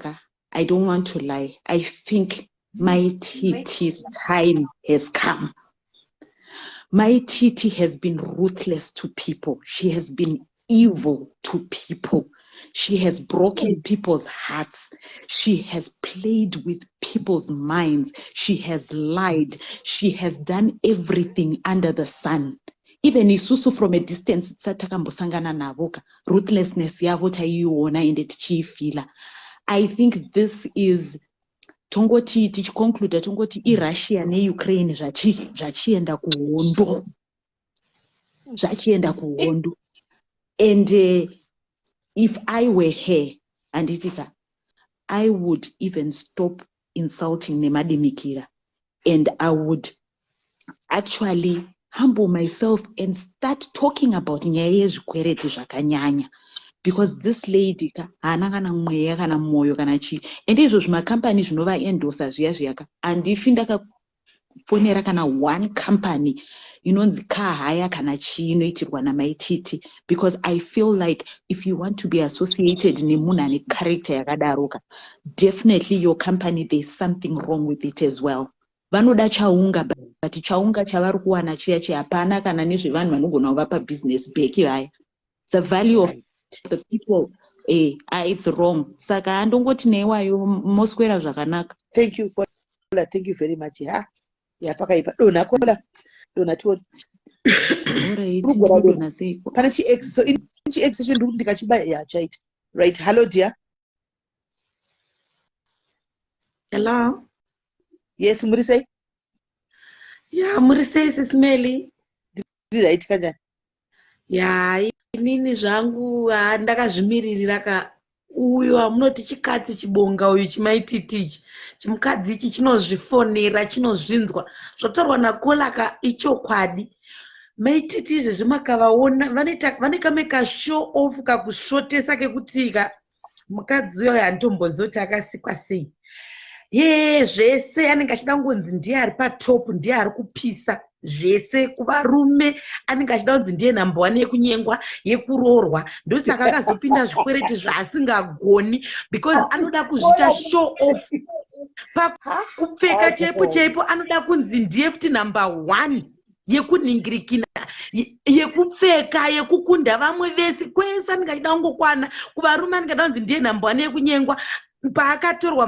I don't want to lie. I think my Titi's time has come. My Titi has been ruthless to people. She has been evil to people. She has broken people's hearts. She has played with people's minds. She has lied. She has done everything under the sun. Even isusu from a distance, takambosangana navoka ruthlessness yavo taiona ende tichiifila. I think this is tongoti tichiconclude tongoti iRussia neUkraine zvachienda kuhondo. Zvachienda kuhondo. And if I were her, Anditika, I would even stop insulting Nemadimikira, and I would actually humble myself and start talking about nyaya yezvikwereti zvakanyanya, because this lady haana kana mweya kana mwoyo kana chii, and izvo zvimakambani zvinovaendosa zviya zviyaka handifi ndakafonera kana one company inonzi kahaya kana chii inoitirwa namaititi, because I feel like if you want to be associated nemunhu ane character yakadaroka, definitely your company there's something wrong with it as well. Vanoda chaunga, but chaunga chavari kuwana chiya chihapana kana nezvevanhu vanogona kuvapa business back vaya. The value of the people, it's wrong. Saka andongoti neiwayo moswera zvakanaka. Thank you, Kola. Thank you very much. Ya pakaipa. Dona Kola. Dona tuone. Dona seiko. Pana chi X, so in chi X session ndikuti ndikachibaya ya chaita. Right. Hello dear. Hello. Yes, Murise. Yeah, Murise SIS MELLY. Right kanjani? Yeah, inini zvangu ndakazvimiririra ka uyo amunoti chikadzi chibonga uyu chimaititichi chimukadzi ichi chinozvifonera chinozvinzwa zvotorwa naKola ka ichokwadi. Maititi izvezvi makavaona vane kameka show off kakushotesa kekutika mukadzi uyo handimbozoti akasikwa sei. Zvese anenge achida kunzi ndiye ari patop, ndiye ari kupisa zvese kuvarume, anenge achida kunzi ndiye number 1 yekunyengwa yekuroorwa. Ndosaka akazopinda zvikwereti zvaasingagoni because anoda kuzvita show off. Pakupfeka chaipo anoda kunzi ndiye futi number 1 yekuningirikina, yekupfeka, yekukunda vamwe vese. Kwese anenge achida kungokwana. Kuvarume anenge achida kunzi ndiye number 1 yekunyengwa. Paakatorwa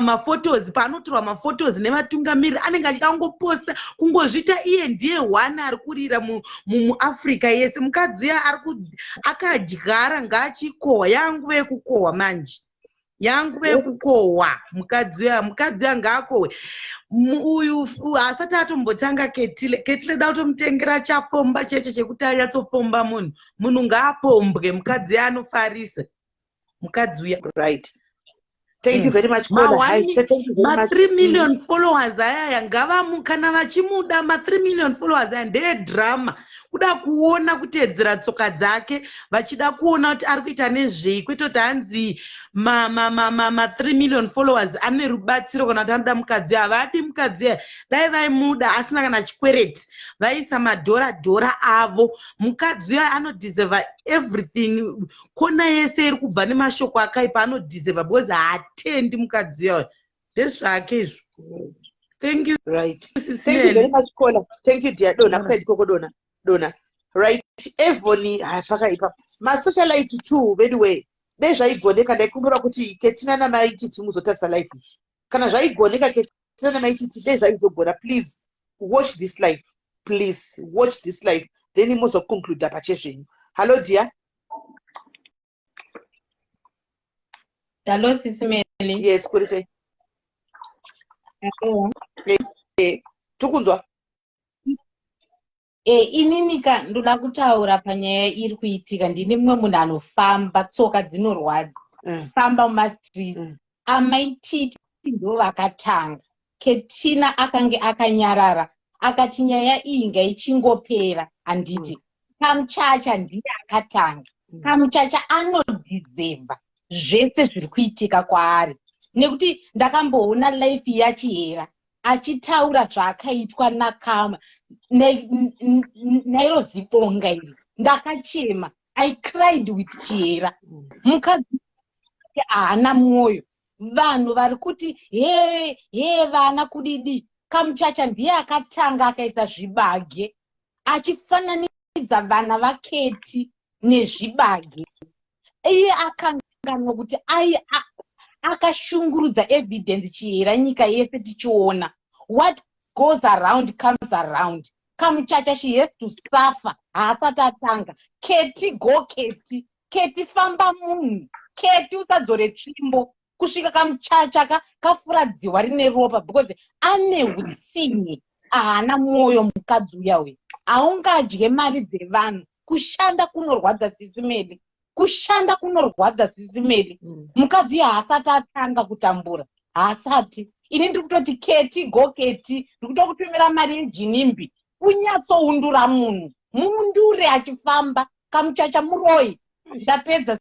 maphotos, paanotorwa maphotos nevatungamiriri anenge achida kungoposta, kungozvita iye ndiye 1 ari kurira muAfrica yese. Mukadzi uya akadyara ngaachikohwa. Yangu vekukohwa manje, yangu vekukohwa mukadzi uya ngaakohwe. Uyu asati atombotanga Ketile da kutomutengera chapomba cheche chekuti anyatsopomba munhu ngaapombwe. Mukadzi uya anofarisa mukadzi uya. Right. Thank you very much, Kola. Thank you very much. 3 million followers ayaya kana vachimuda 3 million followers aya ndeye drama. Kuda kuona kutedzera tsoka dzake, vachida kuona kuti ari kuita nezvei, kwete kuti hanzi 3 million followers ane rubatsiro kana kuti anoda mukadzi. Havadi mukadzi aya. Dai vaimuda asina kana chikwereti, vaisa madhora avo. Mukadzi uya anodeserve everything. Kona yese iri kubva nemashoko akaipa anodeserve because haatendi mukadzi uya. Ndezvake izvo. Thank you. Right. Thank you very much, Kola. Thank you, dear. Dona kusaidi koko Dona. Right. Evoni zvakaipa. maSocialites too, by the way. Dai zvaigoneka ndaikumbura kuti Ketina namaititi muzotarisa live iyi. Kana zvaigoneka Ketina namaititi dai zvaizogona. Please watch this live. Please watch this live. Then muzoconclude pachezvenyu. Hello dear. Hello SIS MELLY. Yes, Kurise. Hello. Tukunzwa. Ininika ndoda kutaura panyaya iri kuitika. Ndine mumwe munhu anofamba, tsoka dzinorwadza. Famba mumastreets. Amaititi ndo vakatanga. Ketina akange akanyarara. Akati nyaya iyi ngaichingopera handiti. Kamuchacha ndiye akatanga. Kamuchacha anodhizemba zvese zviri kuitika kwaari. Nekuti ndakamboona life yachihera achitaura zvaakaitwa nakama nairo zibonga iri. Ndakachema. I cried with Chihera. Mukadzi haana mwoyo. Vanhu vari kuti vana kudidi. Kamuchacha ndiye akatanga akaisa zvibage achifananidza vana vaKeti nezvibage. Iye akanganwa kuti akashungurudza evidence Chihera nyika yese tichiona. What goes around comes around. Kamuchacha she has to suffer. Haasati atanga. Keti go Keti. Keti famba munhu. Keti usadzore tsvimbo. Kusvika kamuchacha kafuradziwa rine ropa because ane hutsinye. Haana mwoyo mukadzi uya uyu. Haungadye mari dzevanhu. Kushanda kunorwadza SIS MELLY. Kushanda kunorwadza SIS MELLY. Mukadzi uya haasati atanga kutambura. haasati. Ini ndiri kutoti Keti go Keti, ndiri kutokutumira mari yejinimbi. Unyatsoundura munhu. Mundure achifamba. Kamuchacha muroi. Ndapedza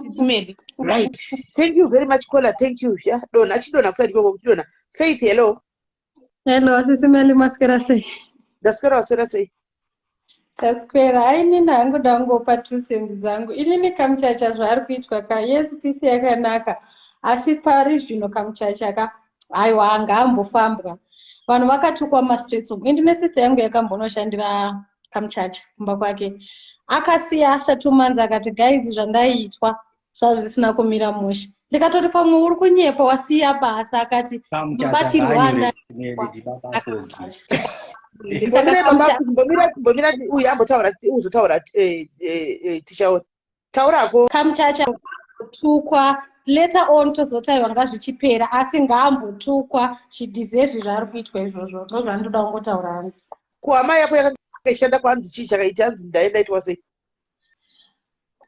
Sis Melly. Right. Thank you very much, Kola. Thank you. Yeah. Dona kusati kwa kuchidona. Faith, hello. Hello, Sis Melly maskera sei. Daskara wasera sei. Taskera aini nangu ndangopa 2 cents dzangu. Inini kamuchacha zvari kuitwa ka yes pisi yakanaka. Asi pari zvino kamuchacha ka aiwa angambofambwa. Vanhu vakatukwa mastreets. Ndine sister yangu yakambonoshandira kamuchacha kumba kwake. Akasiya after 2 months akati guys zvandaitwa zvazvisina kumira mushe. Ndikatoti pamwe uri kunyepa wasiya basa akati batirwanda. Mbomira uyu ambotaura uzotaura tichaona. Taurako kamuchacha tukwa later on tozotaiwa ngazvichipera asi ngaambotukwa zvideserve zvari kuitwa izvozvo. Ndozvandoda kungotaura hangu. kuhama yako yakaishanda kwanzi chii chakaiti hanzi ndaitwa sei?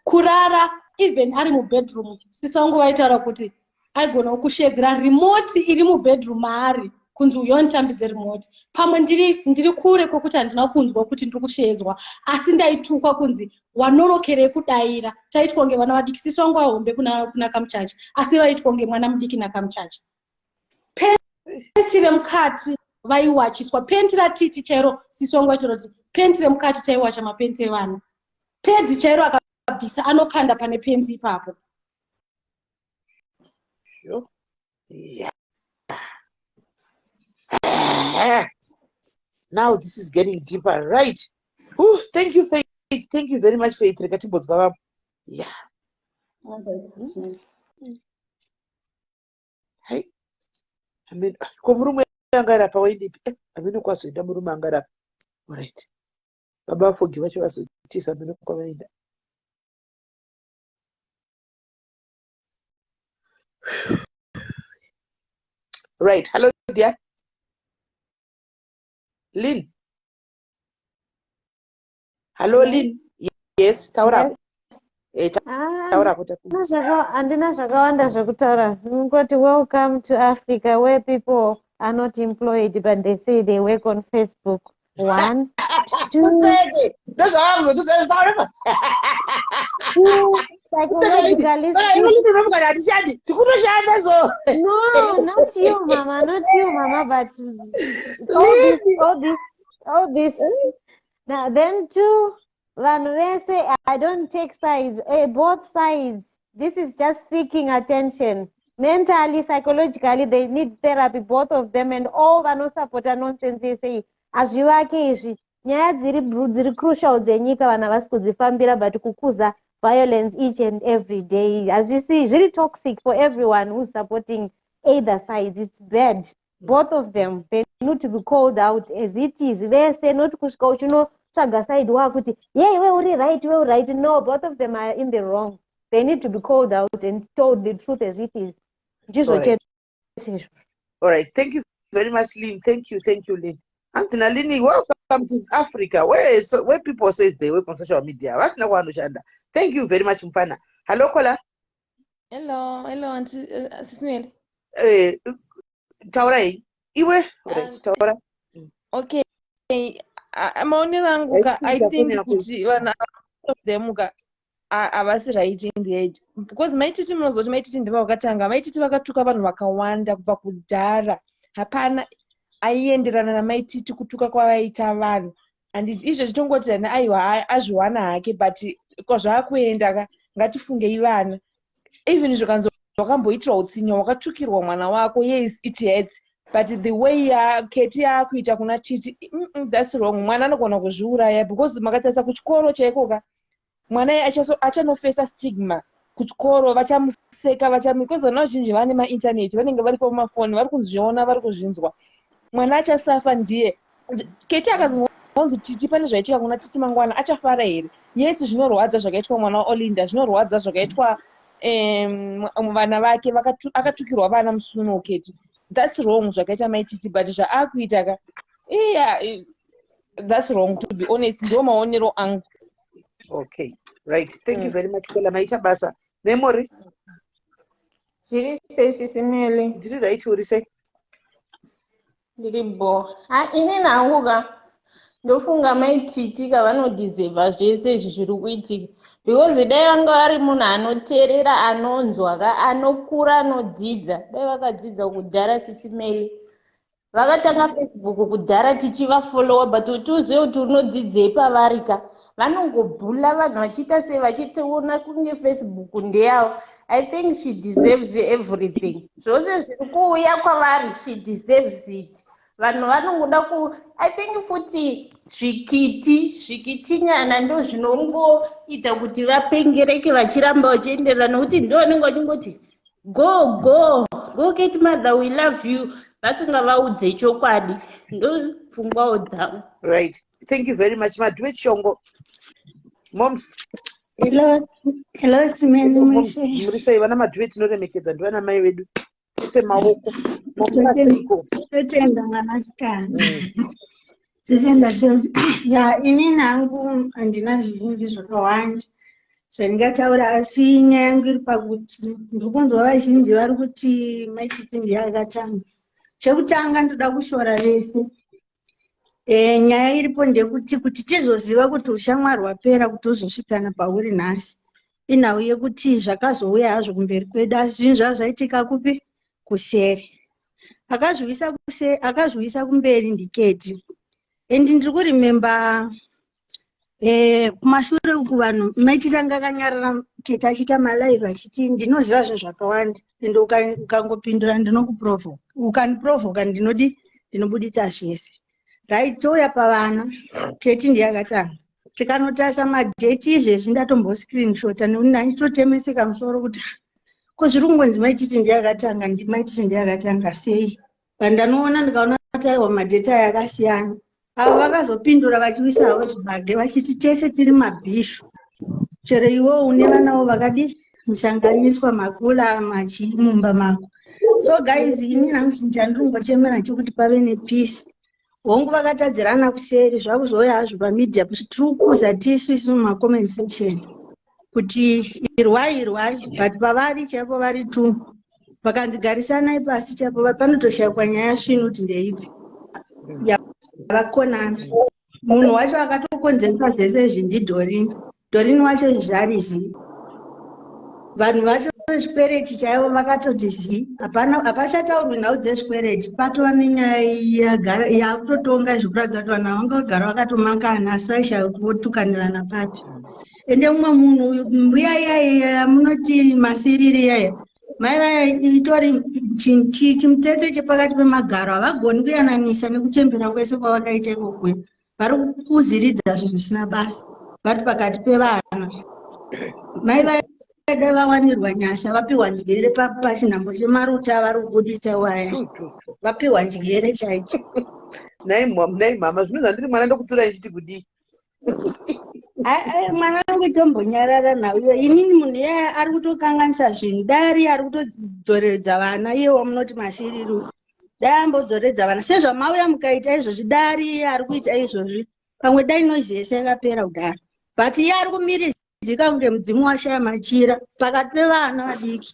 Kurara even ari mubedroom. Sisi wangu vaitaura kuti aigona kushedzera remote iri mubedroom maari kunzi uyonditambidze remote. Pamwe ndiri kure kwokuti handina kunzwa kuti ndiri kushedzwa asi ndaitukwa kunzi wanorokerei kudaira. Taitwa kunge vana vadiki. Sisi wangu vahombe kuna kamuchacha asi vaitwa kunge mwana mudiki nakamuchacha. Penti remukati vaiwachiswa. Penti ratiti chairo sisi wangu vaitaura kuti penti remukati taiwacha mapenti evana. Pedzi chairo akabvisa anokanda pane penti ipapo. Yeah. Now this is getting deeper, right? Ooh, thank you, Faith. Thank you very much, Faith. Yeah. Hey, I mean, Komrume angara pawaidi. I mean, kwasi ndamurume angara. All right. Baba forgive what you was tisa mino kwawaida. Right. Hello, dear. Lynn. Hello, Lynn. Yes, Taura. Taura. Andina zvakawanda zvekutaura. Ngoti welcome to Africa where people are not employed but they say they work on Facebook. 1, 2. Psychologically no, not you, Mama, but all this. Now then 2, when we say I don't take sides, both sides. This is just seeking attention. Mentally, psychologically, they need therapy, both of them, and all support nonsense they say. As you are nyaya dziri crucial dzenyika vana vasi kudzifambira but kukuza violence each and every day. As you see, it's really toxic for everyone who's supporting either sides. It's bad. Both of them, they need to be called out as it is. They say not kusvika uchinotsvaga side wakuti yei we uri right. No, both of them are in the wrong. They need to be called out and told the truth as it is. All right. Thank you very much, Lynn. Thank you, Lynn. Antina Lini, welcome to Africa, where people say they work on social media. Thank you very much, Mfana. Hello, Kola. Hello, Auntie Sis Melly. Taura, iwe? Right, Taura. Okay. I'm only I think when of them avasi right in the head because maititi munozoti maititi ndeva vakatanga maititi vakatuka vanhu vakawanda kubva kudhara hapana aienderana namaititi kutuka kwavaita vanhu and izvo zvitongoti dani aiwa azviwana hake but kwazvaakuenda ngatifungei vana even zvikanzo wakamboitira utsinyo wakatukirwa mwana wako yes it hurts but the way Keti yakuita kuna Titi that's wrong. Mwana anogona kuzviuraya because makatarisa kuchikoro chaikoka mwana achanofesa stigma kuchikoro vachamuseka because vana vazhinji vane mainternet vanenge vari pamafoni vari kuzviona vari kuzvinzwa mwana achasafa ndiye Keti akazonzi Titi pane zvaitika kuna Titi mangwana achafara here yes zvinorwadza zvakaitwa mwana waOlinda zvinorwadza zvakaitwa vana vake akatukirwa vana musuno Keti that's wrong zvakaita maititi but zvaakuita yeah that's wrong to be honest ndo maonero angu. Okay, right. Thank you very much. Kola maita basa. Memory. Zviri sei Sisi Melly? Ndiri right, uri sei? Ndiri bo. Ini nanguka ndofunga maititika vanodhizevha zvese izvi zviri kuitika because dai vanga vari munhu anoteerera anonzwa anokura anodzidza dai vakadzidza kudhara Sisi Melly. Vakatanga Facebook kudhara tichivafolowa but kuti uzive kuti unodzidzei pavarika vanongobhula vanhu vachiita sei vachitiona kunge Facebook ndeyavo. I think she deserves everything. Zvose zviri kuuya kwavari, she deserves it. Vanhu vanongoda I think futi zvikitinyana ndo zvinongoita kuti vapengereke vachiramba vachienderera nokuti ndo vanenge vachingoti go get mother, we love you, vasingavaudze chokwadi. Ndo pfungwawo dzavo. Right, thank you very much. Madhuwe Chongo. Moms. Hello Simeni Moms, muri sei? Vana madhuwe tinoremekedza ndivana mai vedu. Ise maoko. Momukaseiko. Totenda mwanasikana. Totenda chose. Ya, ini nangu handina zvizhinji zvakawanda zvandingataura, asi nyaya yangu iri pakuti ndirikunzwa vazhinji vari kuti maititi ndiye akatanga. Chekutanga ndoda kushora vese. Nyaya iripo ndekuti kuti tizoziva kuti ushamwari hwapera kuti uzosvitsana pauri nhasi. Inhau yekuti zvakazouya hazvo kumberi kwedu, asi zvinhu zvazvaitika kupi? Kuseri. Akazviisa kumberi ndiketi. Endi ndiri kurimemba kumashure uku vanhu maititanga akanyarara Keti achiita malive achiti ndinoziva zvinhu zvakawanda ende ukangopindura ndinokuprovoka, ukaniprovoka ndinobuditsa zvese. Right, touya pavana Keti ndiye akatanga. Tikanotasa madheti izvezvi ndatomboscreenshota nekuti ndachitotemeseka musoro kuti ko zviri kungonzi maititi ndiye akatanga, maititi ndiye akatanga sei? Pandanoona ndikaona kuti aiwa madheti aya akasiyana. Avo vakazopindura vachiisa havo zvibage vachiti tese tiri mabhishu. Chero iwo une vanavo vakadi musanganiswa makula machimumba mako. So guys, ini nangu chandinongochemera chekuti pave nepeace. Hongu vakatadzirana kuseri zvakuzouya hazvo pamedia tiri kukuza tisu isu mumacomment section kuti irwai but pavari chaipo vari tu vakanzigarisana pasi chaipo panotoshayikwa nyaya svino kuti ndeipi vakonana. Munhu wacho akatokonzeresa zvese izvi ndiDorini wacho zvarizii. Vanhu vacho vezvikwereti chaivo vakatoti zii. Hapachataurwi nhau dzezvikwereti, patova nenyaya yakutotonga zvikuratidza kuti vanhu vangagara vakatomangana asi vaishaya kuti votukanirana papi. Ende mumwe munhu mbuya iyaya munoti masiriri iyaya mai itori chimutsetse chepakati pemagaro havagoni kuyananisa nekuchembera kwese kwavakaita ikokwe. Vari kuziridza zvinhu zvisina basa vari pakati pevana. Mai vaida vawanirwa nyasha vapiwa njere pachinhambo chemaruta vari kubuditsa waya vapiwa njere chaicho. Nai mama zvino zvandiri mwana ndokutsura ichiti kudii? Mwana wangu tombonyarara nauyo. Inini munhu iyaya ari kutokanganisa zvinhu. Dai ari kutodzoreredza vana iye wamunoti masiriri. Dai ambodzoreredza vana sezvamauya mukaita izvozvi. Dai ari kuita izvozvi pamwe dai noizi yese yakapera kudhara. But iye ari kumirizika kunge mudzimu washaya machira pakati pevana vadiki.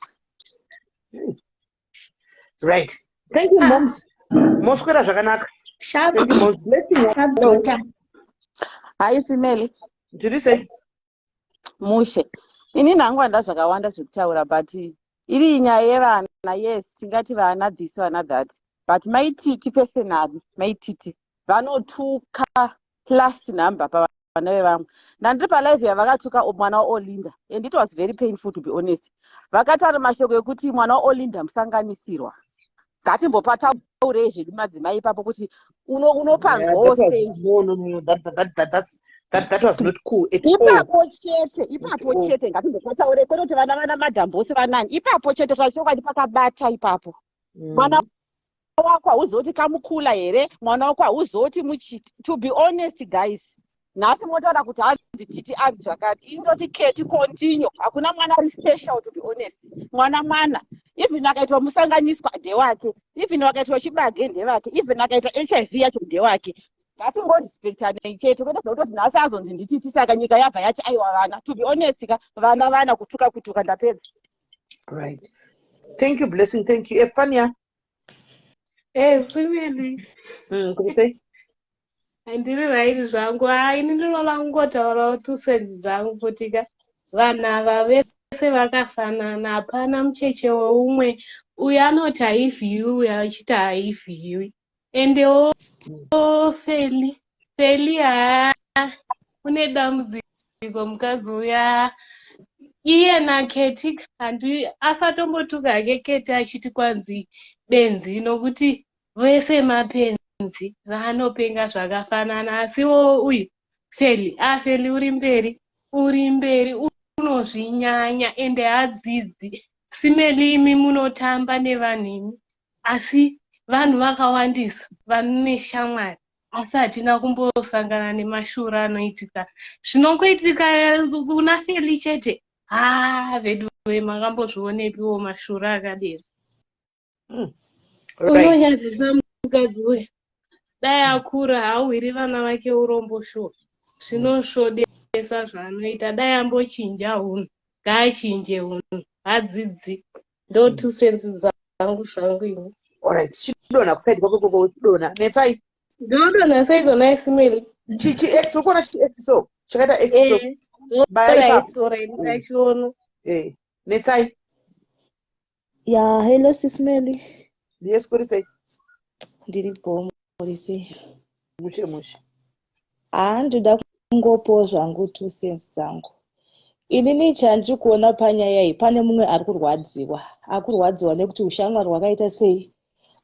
Right. Thank you moms. Moswera zvakanaka. Sharp. Thank you moms. Blessing. Hai Simeli. Ndiri sei? Mushe. Ini nangu handa zvakawanda zvekutaura but iri nyaya yevana, yes, tingati vana this vana that. But maititi personally, maititi vanotuka class number pavana vevamwe. Ndandiri palive yavakatuka mwana waOlinda and it was very painful to be honest. Vakataura mashoko ekuti mwana waOlinda musanganisirwa. Ngatimbopataurei zvedu madzimai ipapo kuti unopanzwawo sei. No, that was not cool at all. Ipapo chete ngatimbopataurei kwete kuti vana madhambosi vanani. Ipapo chete tachokwa pakabata ipapo. Mwana wako hauzoti kamukula here, mwana wako hauzoti muchiti. To be honest guys, nhasi motaura kuti hanzi titi anzi zvakati. Indoti Keti continue. Hakuna mwana ari special to be honest. Mwana. Even akaitwa musanganiswa ndewake. Even akaitwa chibage ndewake. Even akaitwa HIV yacho ndewake. Ngatingodespectane chete kwete kuti nhasi azonzi ndititi saka nyika yabva yati aiwa vana. To be honest vana kutuka ndapedza. Right. Thank you, blessing. Thank you. Fania. Simeni. Could say? Handiri right zvangu. Ini ndinoda kungotaurawo tusenzi dzangu kutika vanhu ava vese vakafanana, hapana mucheche weumwe. Uyu anoti haivhiwi, uyu achiti haivhiwi. Endewo Feli une dambudziko mukadzi uya. Iye naKeti asatombotuka hake Keti achiti kwanzi benzi, nokuti vese mapenzi vanopenga zvakafanana. Asiwo uyu Feli uri mberi unozvinyanya ende hadzidzi. Simeli imi munotamba nevanhu imi, asi vanhu vakawandisa vane shamwari, asi hatina kumbosangana nemashura anoitika. Zvinongoitika kuna Feli chete. Vedu makambozvionepiwo mashura akadero. Unonyadzisa mukadzi uyu. Dai akura haawiri vana vake urombo shuwa. Zvinosvodesa zvaanoita. Dai ambochinja hunhu, ngaachinje hunhu, hadzidzi. Ndo tusenzi dzangu zvangu ini. Alright, chidona kusaidi kwako kudona. Netsai. Ndinodona saigona isimeli. Chichi X, ukona chichi X so. Chakaita X so. Alright, ndachiona. Netsai. Yeah, hello Sis Melly. Yes, kuri say. Ndiripo murise. Mushe. Ndoda kungopo zvangu 2 cents dzangu. Inini chandiri kuona panyaya iyi, pane mumwe ari kurwadziwa. Akurwadziwa nekuti ushamwari hwakaita sei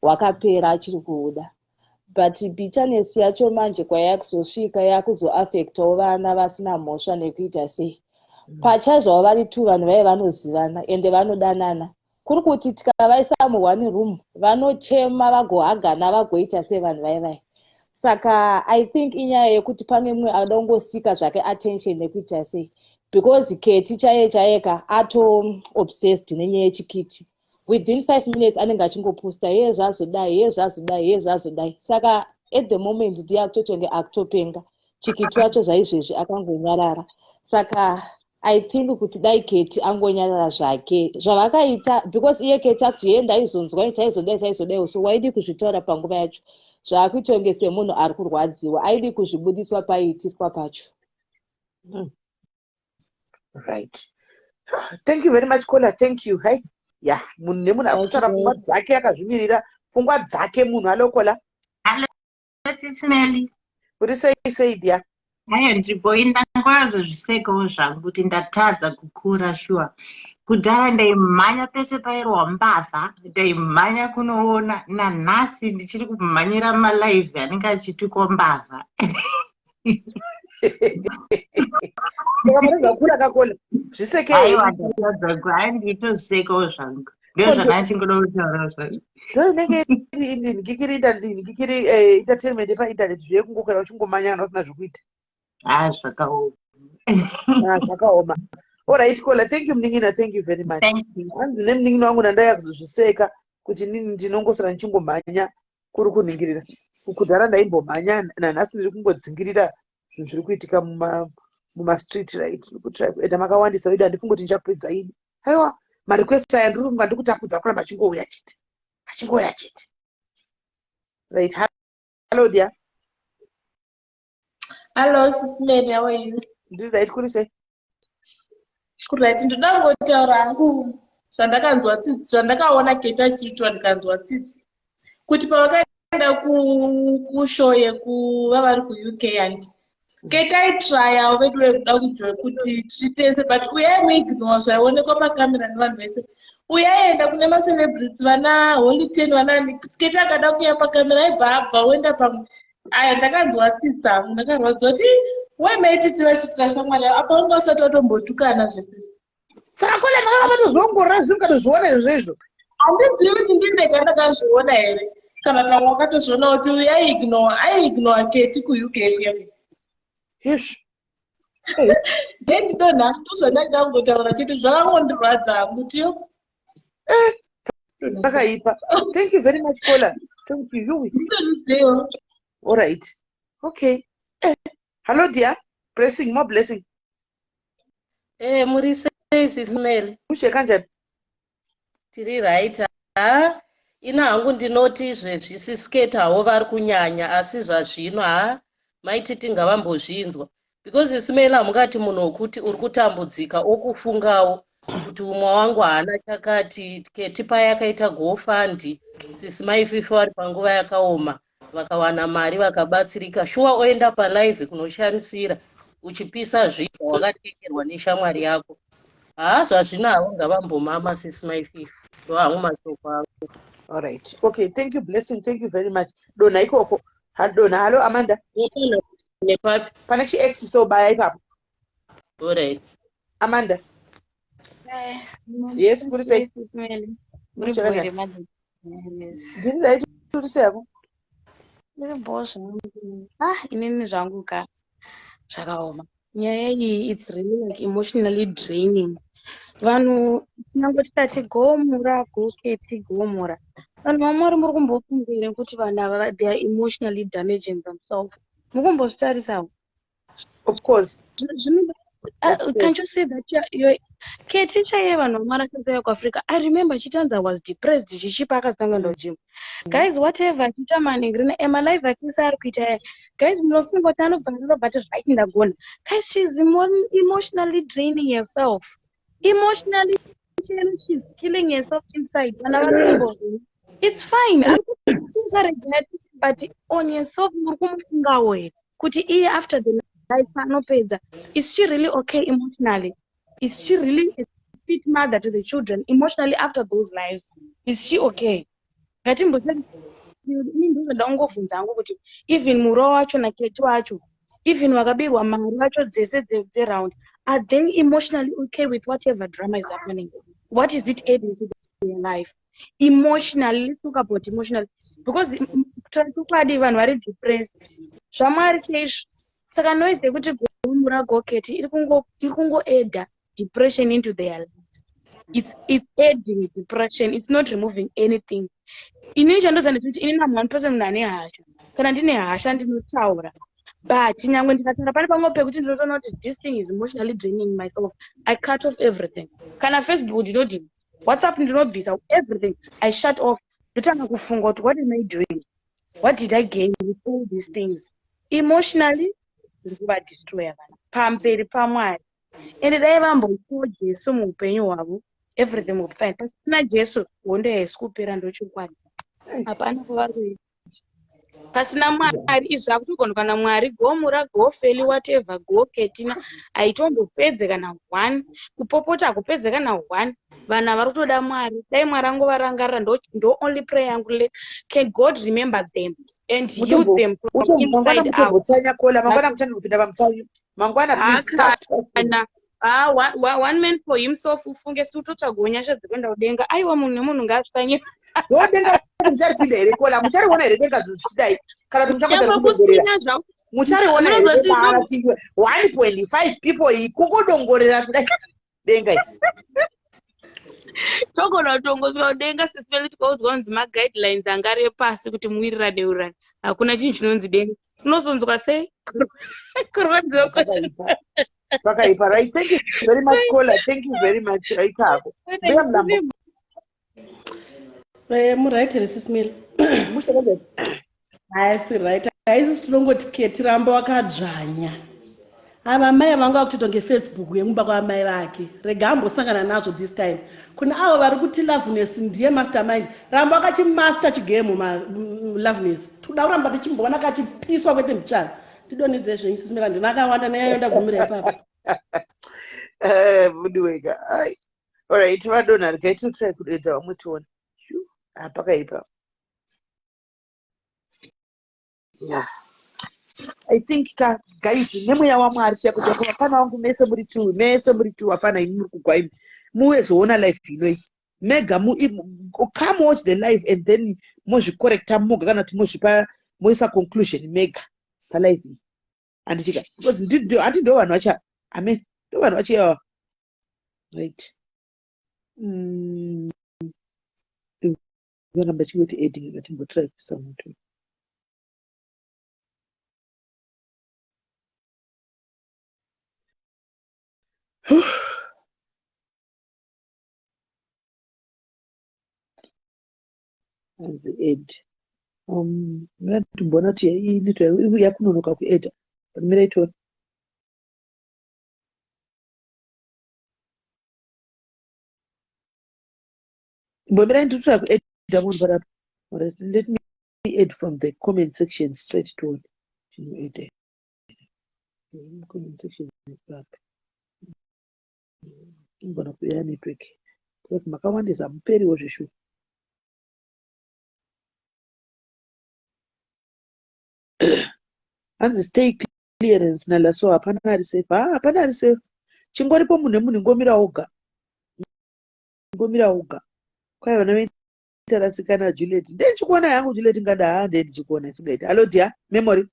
hwakapera achiri kuuda. But bitterness yacho manje kwayakuzosvika yakuzoaffectawo vana vasina mhosva nekuita sei. Pachazvavo vari 2 vanhu vaya vanozivana ende vanodanana. Kuri kuti tikavaisa mu1 room vanochema vagohagana vagoita sevanhu vaya. Saka I think inyaya yekuti pane mumwe anoda kungosika zvake attention nekuita sei. Because Keti chayeka obsessed nenyaya yechikiti. Within 5 minutes anenge achingoposta ye zvazodai. Saka at the moment ndiye akutotonge akutopenga. Chikiti wacho zvaizvezvi akangonyarara. Saka I think kuti dai Keti angonyarara zvake zvavakaita, because iye Keti akuti yeye ndaizonzwa chaizodai, so waidi kuzvitaura panguva yacho. Zvaakuitonge semunhu ari kurwadziwa, aidi kuzvibudiswa paiitiswa pacho. Right. Thank you very much, Kola. Thank you. Hey. Yeah, munhu nemunhu akutaura pfungwa dzake akazvimirira, pfungwa dzake munhu alokola. Hello, Sis Melly. Uri sei dia? Haya nzvimbo indangwazozvisekawo zvangu kuti ndatadza kukura shuwa. Kudhara ndaimhanya pese pairwa mbavha, ndaimhanya kunoona. Nanhasi ndichiri kumhanyira malive anenge achitukwa mbavha. Kula kakola. Zviseke. Aiwa ndatadza nditozvisekawo zvangu. Ndio zvanachingoda kutaura zvangu. Nenge ndikiri entertainment pa internet zviye kungokwera uchingomanyana usina zvekuita. Zvakaoma. Zvakaoma. Alright, Kola, thank you Mningina, thank you very much. Thank you. Hanzi neMningina wangu ndaya kuzozviseka kuti nini ndinongosara ndichingomhanya kuri kuningirira. Kudhara ndaimbomhanya nanhasi ndiri kungodzingirira zvinhu zviri kuitika mumastreet right. Enda makawandisa wedu handifungi kuti ndichapedza ini. Haiwa, marequest aya ndiri kunga ndikutapudza kuramba achingouya chete. Right. Hello dear. Hello Sis Melly, how are you? Ndiri right kuri sei? Right, ndoda kungotaura hangu zvandakanzwa tsitsi, zvandakaona Keti achiitwa ndikanzwa tsitsi. Kuti pavakaenda kushow yekuva vari kuUK and Keti aitraya vedu vekuda kujoya kuti titese, but uyai muignore zvaionekwa pakamera nevanhu vese. Uyaienda kune macelebrities vana Hollyton vanani, Keti akada kuuya pakamera aibva abva oenda pamwe. Aya ndakanzwa tsitsi hangu, ndakarwadziwa kuti wemaititi vachitira shamwari apa unga usati watombotukana zvese. Saka Kola makavatozoongorora zvinhu ukatozviona izvozvo. Handizivi kuti ndinenge ndakazviona here kana pamwe wakatozviona kuti aiignore Keti kuUK kuya. Yes. Ndendidonha ndozvandanga kungotaura chete zvakangondirwadza hangu tiyo. Zvakaipa. Thank you very much Kola. Thank you. All right. Okay. Hello dear. Blessing, more blessing. Muri sei Sis Melly? Musheka njani? tiri right. Ina hangu ndinoti zvezvisisketawo vari kunyanya, asi zvazvino maititi ngavambozvinzwa, because isimela mungati munhu wokuti uri kutambudzika okufungawo kuti umwe wangu haana chakati keti paya akaita gofandi sisi maififi vari panguva yakaoma vakawana mari vakabatsirika shuwa oenda palive kunoshamisira uchipisa zviza wakatengerwa neshamwari yako. Zvazvinawo ngavambomama sisi maififi ndo hangu mashoko avo. All right. Okay, thank you, Blessing. Thank you very much. Dona ikoko. Dona, hello, Amanda. Pana X so baya ipapo. All right. Amanda. Yes, what is it? Did I do the same? Inini zvangu ka zvakaoma nyaya iyi, it's really like emotionally draining. Vanhu tinangoti tati gomura goketi gomura, vanhu vamwari muri kumbofunga here kuti vanhu ava they are emotionally damaging themselves? Mukumbozvitarisawo? Of course. Can't you see that you're keti chaiye vanhu vamwari achazauya kuAfrica? I remember chitanza was depressed chichipa akazitanga ndo gym. Guys, whatever achita maningirina ema live achisa ari kuita yaya. Guys, munofunga kuti anobva but right ndagona. Guys, she's emotionally draining herself. Emotionally, she's killing herself inside. It's fine. But on yourself, kuti iye after the life anopedza, is she really okay emotionally? Is she really a fit mother to the children emotionally after those lives? Is she okay? Even muro wacho naketi wacho, even wakabirwa mari wacho dzese dzeround, are they emotionally okay with whatever drama is happening? What is it adding to their life? Emotionally, let's talk about emotionally. Because vanhu vari depressed. Zvamwari chaizvo. Saka noise yekuti gomura goketi iri kungo add depression into their lives. It's adding depression. It's not removing anything. Inini chandozana kuti inini am one person munhu ane hasha. Kana ndine hasha ndinotaura. But nyangwe ndikataura pane pamwe pekuti ndinotoona kuti this thing is emotionally draining myself, I cut off everything. Kana Facebook ndinodini, WhatsApp ndinobvisa everything, I shut off. Ndotanga kufunga kuti what am I doing? What did I gain with all these things? Emotionally, ndiri kuvadestroya vana pamberi paMwari. Ende dai vambosiwa Jesu muupenyu hwavo, everything will be fine. Pasina Jesu hondo haisi kupera ndochokwadi. Hapana kuvari kuita. Pasina Mwari izvi zvakutogona kana Mwari gomura gofeli whatever goketina aitombopedze kana 1 kupopota hakupedze kana 1. Vanhu vari kutoda Mwari. Dai Mwari angovarangarira ndo only prayer yangu. Can God remember them and heal them from inside out? Mangwana mutanga kupinda pamutsanyu. Mangwana please. One man for himself ufunge situtotsvaga nyasha dzekuenda kudenga. Aiwa munhu nemunhu ngaasvanye. Denga muchari here kola muchariona here denga zvichidai kana kuti muchakodzera kudongorera muchariona here denga ati 1.5 people kukudongorera kudai denga togona kutongosvika kudenga sisipeli tikaudzwa kunzi maguidelines angari pasi kuti muwirira neurani. Hakuna chinhu chinonzi denga. Unozonzwa sei? Kurwadziwa pakaipa. Right, thank you very much Kola, thank you very much. Right hako bea mlambo muright here sis Melly. Haisi right, haisi tinongoti keti ramba wakadzvanya. Ava mai vanga kutoita ngeFacebook yemumba kwamai vake. Rega ambosangana nazvo this time. Kuna avo vari kuti Loveness ndiye mastermind. Ramba akachimaster chigame Loveness. Toda kuramba tichimboona kachipiswa kwete mbichana. Tidonedze zvenyu sis Melly, ndinakawanda neyaenda gumira ipapo. Budiwega. All right, vadonha regai try kudedza vamwe tione. Pakaipa. Yeah. I think guys nemweya waMwari chakuti hapana wangu mese muri tu hapana imi muri kugwa imi muwezoona life inoi mega come watch the live and then mozvicorrecta moga kana kuti mozvipa moisa conclusion mega palive iyi handichika because hati ndo vanhu vacha amen ndo vanhu vachiyawa right ngaramba chingoti editing ngatimbotry kuisa mutu hanzi ed mira timbona kuti inoitwa yakunonoka kuedha mira itori mbomira nditira kuedha munhu parapa. Let me add from the comment section straight to it. Comment section parapa ngona kuya network because makawandisa muperiwo zvishu. Hanzi stay clearance nala so hapana ari safe. Hapana ari safe. Chingoripo munhu nemunhu ngomira oga. Kwai vana veitarasikana Juliet. Ndichikuona yangu Juliet ngada ndichikuona isingaiti. Hello dear, memory.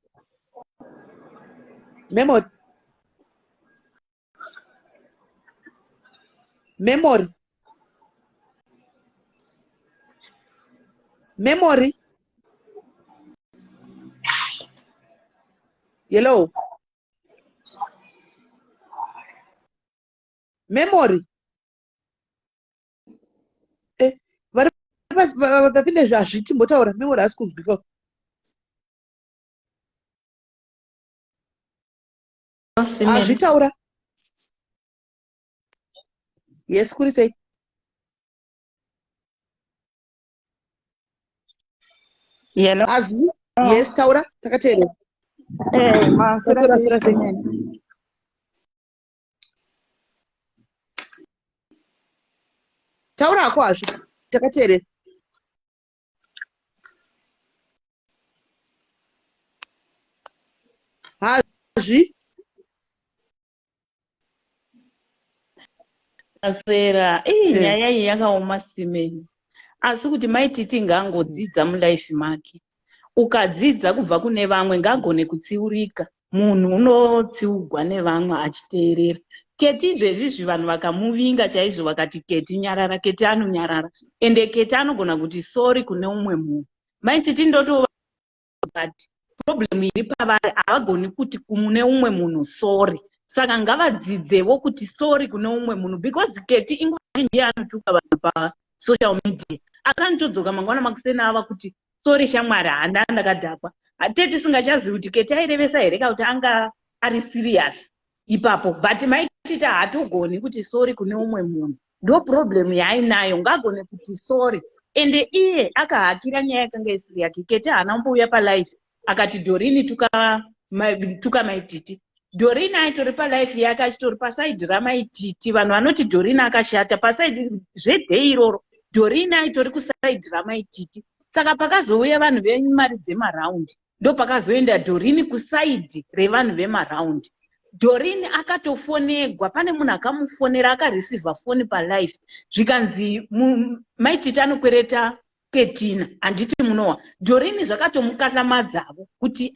Hello. Memory. Vapinde zvazviti mbotaura memory asi kunzwika. Azvitaura. Yes, kuri sei. Hello. Azi? Yes, taura. Takateerera. Masora sei. Taura ako hazvo. Takateerera. Hazvi? Aswera, nyaya iyi yakaoma simeni. Asi kuti maititi ngaangodzidza mulife make. Ukadzidza kubva kune vamwe ngagone kutsiurika. Munhu unotsiurwa nevamwe achiteerera. Keti izvezvizvi vanhu vakamuvinga chaizvo vakati Keti nyarara, Keti anonyarara. Ende Keti anogona kuti sori kune umwe munhu. Maititi ndotova kuti problem iri pavari havagoni kuti kune umwe munhu sori. Saka ngavadzidzewo kuti sori kune umwe munhu because Keti inguva zhinji anotuka vanhu pasocial media. Akanitodzoka mangwana makusena ava kuti sori shamwari handa ndakadhakwa. Hatete tisingachazivi kuti Keti airevesa here kuti anga ari serious ipapo. But maititi haatogoni kuti sori kune umwe munhu. Ndo problem yaainayo ngagone kuti sori. Ende iye akahakira nyaya yakanga isiri yake. Keti haana mbouya palife akati Dorini tuka maititi. Dorini aitori palife yake achitori pasaidi ramaititi. Vanhu vanoti Dorini akashata pasaidi zvedhei iroro. Dorini aitori kusaidi ramaititi. Saka pakazouya vanhu vemari dzemaraundi. Ndo pakazoenda Dorini kusaidi revanhu vemaraundi. Dorini akatofonegwa, pane munhu akamufonera akareceiva foni palife. Zvikanzi maititi anokwereta Ketina, handiti munowa. Dorini zvakatomukatlamadzavo kuti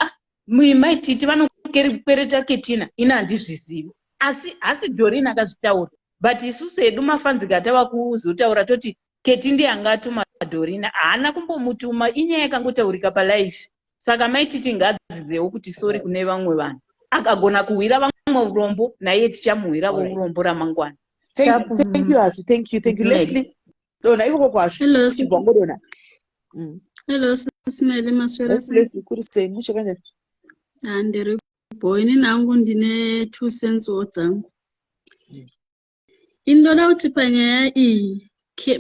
maititi vanokwereta Ketina, ina handizvizivi. Asi Dorini akazvitaura. But isusu edu mafanzika tava kuzotaura toti Keti ndiye angatuma Dorini, haana kumbomutuma, inyaya yakangotaurika palife. Saka maititi ngadzidzewo kuti sori kune vamwe vanhu. Akagona kuwira vamwe urombo, naye tichamuwira urombo ramangwana. Thank you, Ashi. Thank you. Leslie. Dona, iko kwa Ashi. Hello. Chibongo dona. Hello, SIS MELLY maswera. Leslie, kuri sei mushe kanjani? Ndiri boini nangu ndine 2 cents dzangu. Indoda kuti panyaya iyi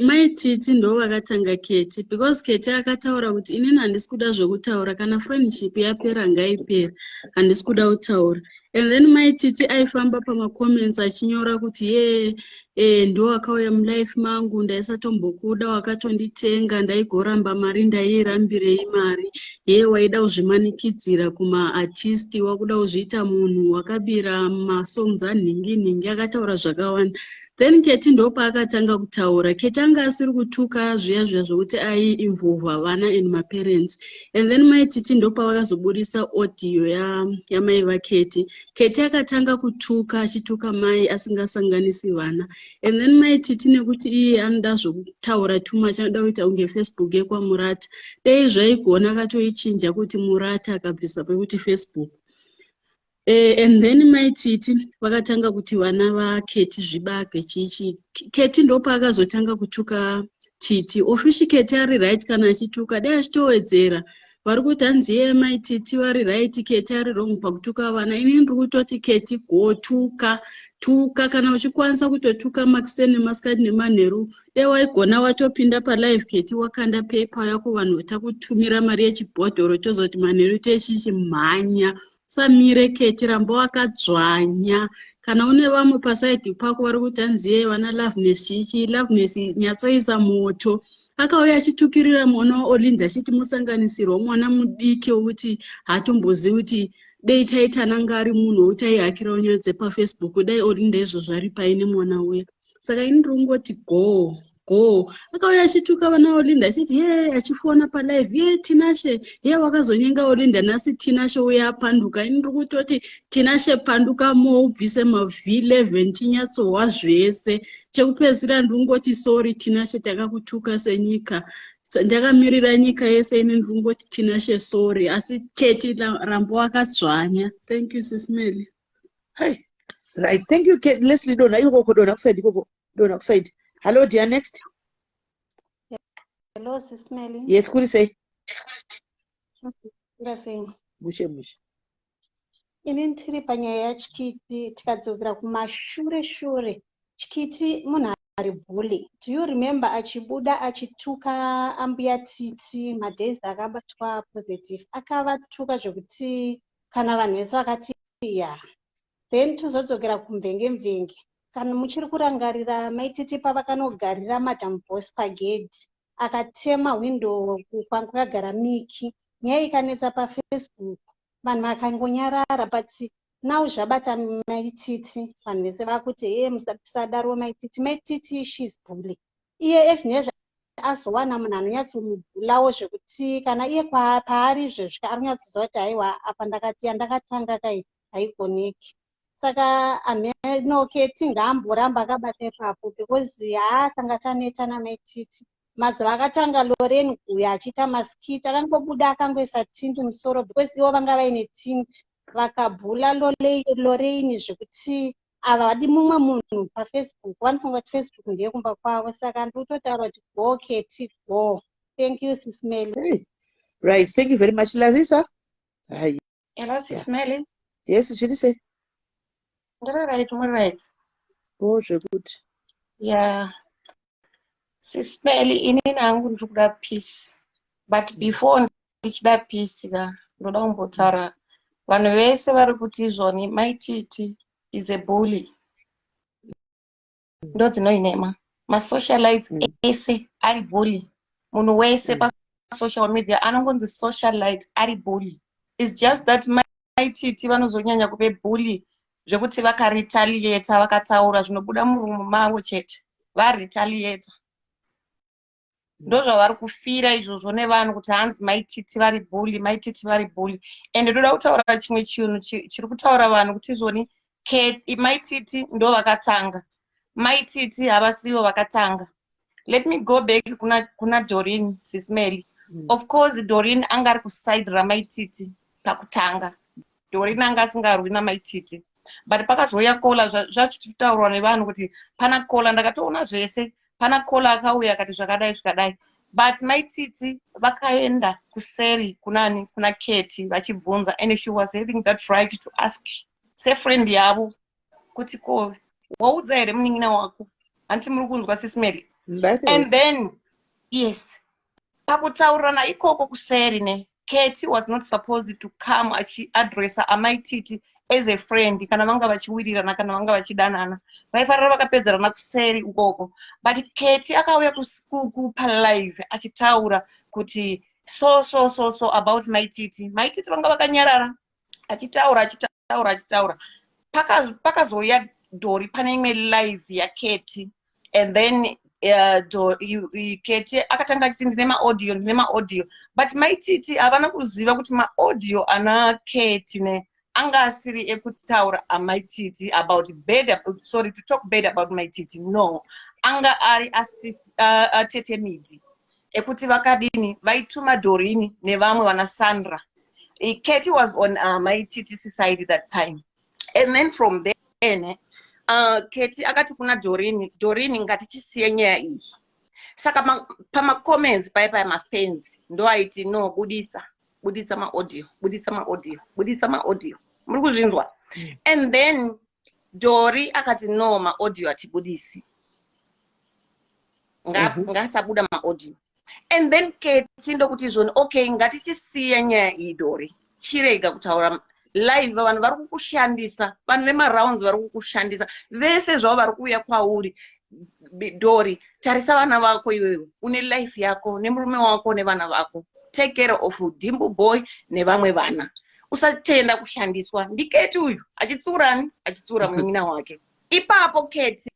maititi ndo vakatanga Keti because Keti akataura kuti inini handisi kuda zvekutaura kana friendship yapera ngaipera handisi kuda kutaura. And then maititi aifamba pamacomments achinyora kuti ndo akauya mulife mangu ndaisatombokuda wakatonditenga ndaigoramba mari ndairambirei mari waida kuzvimanikidzira kumaartisti wakuda kuzviita munhu wakabira masongs anhingi akataura zvakawanda. Then Keti ndo paakatanga kutaura. Keti anga asiri kutuka zviya zvokuti ai-involva vana and maparents. And then maititi ndo pavakazobudisa audio yamai vaKeti. Keti akatanga kutuka achituka mai asingasanganisi vana. And then maititi nekuti iye anoda zvokutaura too much anoda kuita unge Facebook yekwamurata. Dei zvaigona akatoichinja kuti murata akabvisa pekuti Facebook. And then maititi vakatanga kuti vana vaKeti zvibage chichi. Keti ndo paakazotanga kutuka titi officiate ari right kana achituka dai achitowedzera vari kuti hanzi yemai titi vari right keti ari wrong pakutuka vana. Ini ndiri kutoti keti gotuka tuka kana uchikwanisa kutotuka makuseni nemasikati nemanheru dai waigona watopinda palive keti wakanda pepa yako vanhu vatakutumira mari yechibhodhoro tozoti manheru techichimhanya. Samire keti ramba wakadzvanya. Kana une vamwe pasaidi pako vari kuti hanzi yeye vana loveness chichi loveness nyatsoisa moto akauya achitukirira mwana waOlinda achiti musanganisirwa mwana mudiki wokuti hatombozivi kuti dei taitananga ari munhu wokuti aihakira unyodze paFacebook dai Olinda izvozvo ari paine mwana uya. Saka ini ndiri kungoti go akauya achituka vana Olinda achiti ye achifona palive ye Tinashe ye wakazonyenga Olinda nhasi Tinashe uya apanduka. Ini ndiri kutoti Tinashe panduka ubvise mavhi11 chinyatsohwa zvese. Chekupedzisira ndiri kungoti sorry Tinashe takakutuka senyika. Ndakamirira nyika yese. Ini ndiri kungoti Tinashe sorry asi keti rambo wakadzvanya. Thank you sis Melly. Hi. Right, thank you Kate. Leslie dona ikoko dona kuside ikoko dona kuside. Hello dear, next. Hello sis Melly. Yes, kuri say. Ndaseni. Mushe. Ini ndiri panyaya yachikiti tikadzokera kumashure. Chikiti munhu ari bully. Do you remember achibuda achituka ambuya titi madays akabatwa positive akavatuka zvekuti kana vanhu vese vakati ya. Then tozodzokera kumvenge. Kana muchiri kurangarira maititi pavakanogarira Madam Boss pagedhi akatema window kwanga kagara Miki. Nyaya ikanetsa paFacebook vanhu vakangonyarara but now zvabata maititi vanhu vese vakuti ye musadaro maititi she's bully. Iye ezvinezvo azowana munhu anonyatsomubhulawo zvekuti kana iye paari izvezvi anonyatsoziva kuti haiwa apa ndakati yandakatanga kai haikoneki. Saka Keti ngaamboramba akabata ipapo because tanga taneta namaititi. Mazuva akatanga Lorraine Guya achiita masikiti akangobuda akangoisa tindi musoro because ivo vanga vaine tindi vakabhula Lorraine zvekuti ava vadi mumwe munhu paFacebook vanofunga kuti Facebook ndiye kumba kwavo. Saka ndiri kutotaura kuti go Keti go. Thank you sis Melly. Right, thank you very much Larissa. Hi. Hello sis Melly. Yes, chiri say. Ndiri right. Oh, zvekuti. Yeah. Sis Melly, ini nangu ndiri kuda peace. But before ndichida peace ndoda kumbotaura vanhu vese vari kuti izvoni maititi is a bully. Ndodzinoinema. maSocialites ese ari bully. Munhu wese pasocial media anongonzi socialite ari bully. It's just that maititi vanozonyanya kuve bully zvekuti vakaretaliata vakataura zvinobuda murumu mavo chete varetaliata. Ndozvavari kufira izvozvo nevanhu kuti hanzi maititi vari bully. Ende ndoda kutaura chimwe chinhu chiri kutaura vanhu kuti izvoni maititi ndo vakatanga. Maititi havasirivo vakatanga. Let me go back kuna Doreen sis Melly. Of course Doreen anga ari kuside ramaititi pakutanga. Doreen anga asingarwi namaititi. But pakazoya kola zvachitaurwa nevanhu kuti pana kola ndakatoona zvese pana kola akauya akati zvakadai. But maititi vakaenda kuseri kuna Keti vachibvunza and she was having that right to ask sefriend yavo kuti ko waudza here munin'ina wako hanti muri kunzwa sis Melly. And then yes pakutaurirana ikoko kuseri ne Keti was not supposed to come achiadressa amaititi as a friend kana vanga vachiwirirana kana vanga vachidanana vaifarira vakapedzerana kuseri ukoko. But Keti akauya kupalive achitaura kuti so about maititi vanga vakanyarara achitaura pakazoya Dori pane imwe live yaKeti and then Keti akatanga achiti ndine maaudio but maititi havana kuziva kuti maaudio ana Keti ne anga asiri ekutaura amaititi to talk bad about maititi. No, anga ari atete midi ekuti vakadini vaituma Dorini nevamwe vana Sandra. Keti was on maititi side that time, and then from there Keti akati kuna Dorini ngatichisiye nyaya iyi. saka pamacomments paipa mafans ndo aiti no buditsa maaudio muri kuzvinzwa. And then Dori akati no maaudio atibudisi ngasabuda maaudio. And then Keti ndokuti zvoni okay ngatichisiya nyaya iyi Dori chirega kutaura live vanhu vari kukushandisa vanhu vemarounds vari kukushandisa vese zvavo vari kuuya kwauri Dori tarisa vana vako iwewe une life yako nemurume wako nevana vako take care of Dimbu boy nevamwe vana usatenda kushandiswa. Ndiketi uyu achitsura munin'ina wake ipapo Keti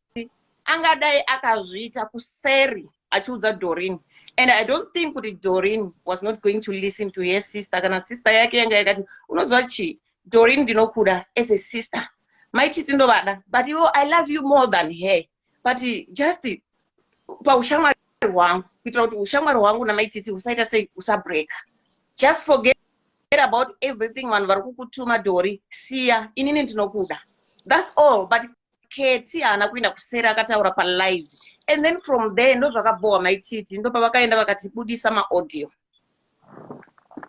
angadai akazviita kuseri achiudza Doreen. And I don't think kuti Doreen was not going to listen to her sister kana sister yake yanga yakati unozwa chi Doreen ndinokuda as a sister maititi ndovada but I love you more than her but just paushamwari hwangu kuitira kuti ushamwari hwangu namaititi usaita sei usabreak. Just forget about everything vanhu vari kukutuma Dori siya inini ndinokuda. That's all. But Keti haana kuenda kusera akataura palive. And then from there ndo zvakabowa maititi ndo pavakaenda vakatibudisa maaudio.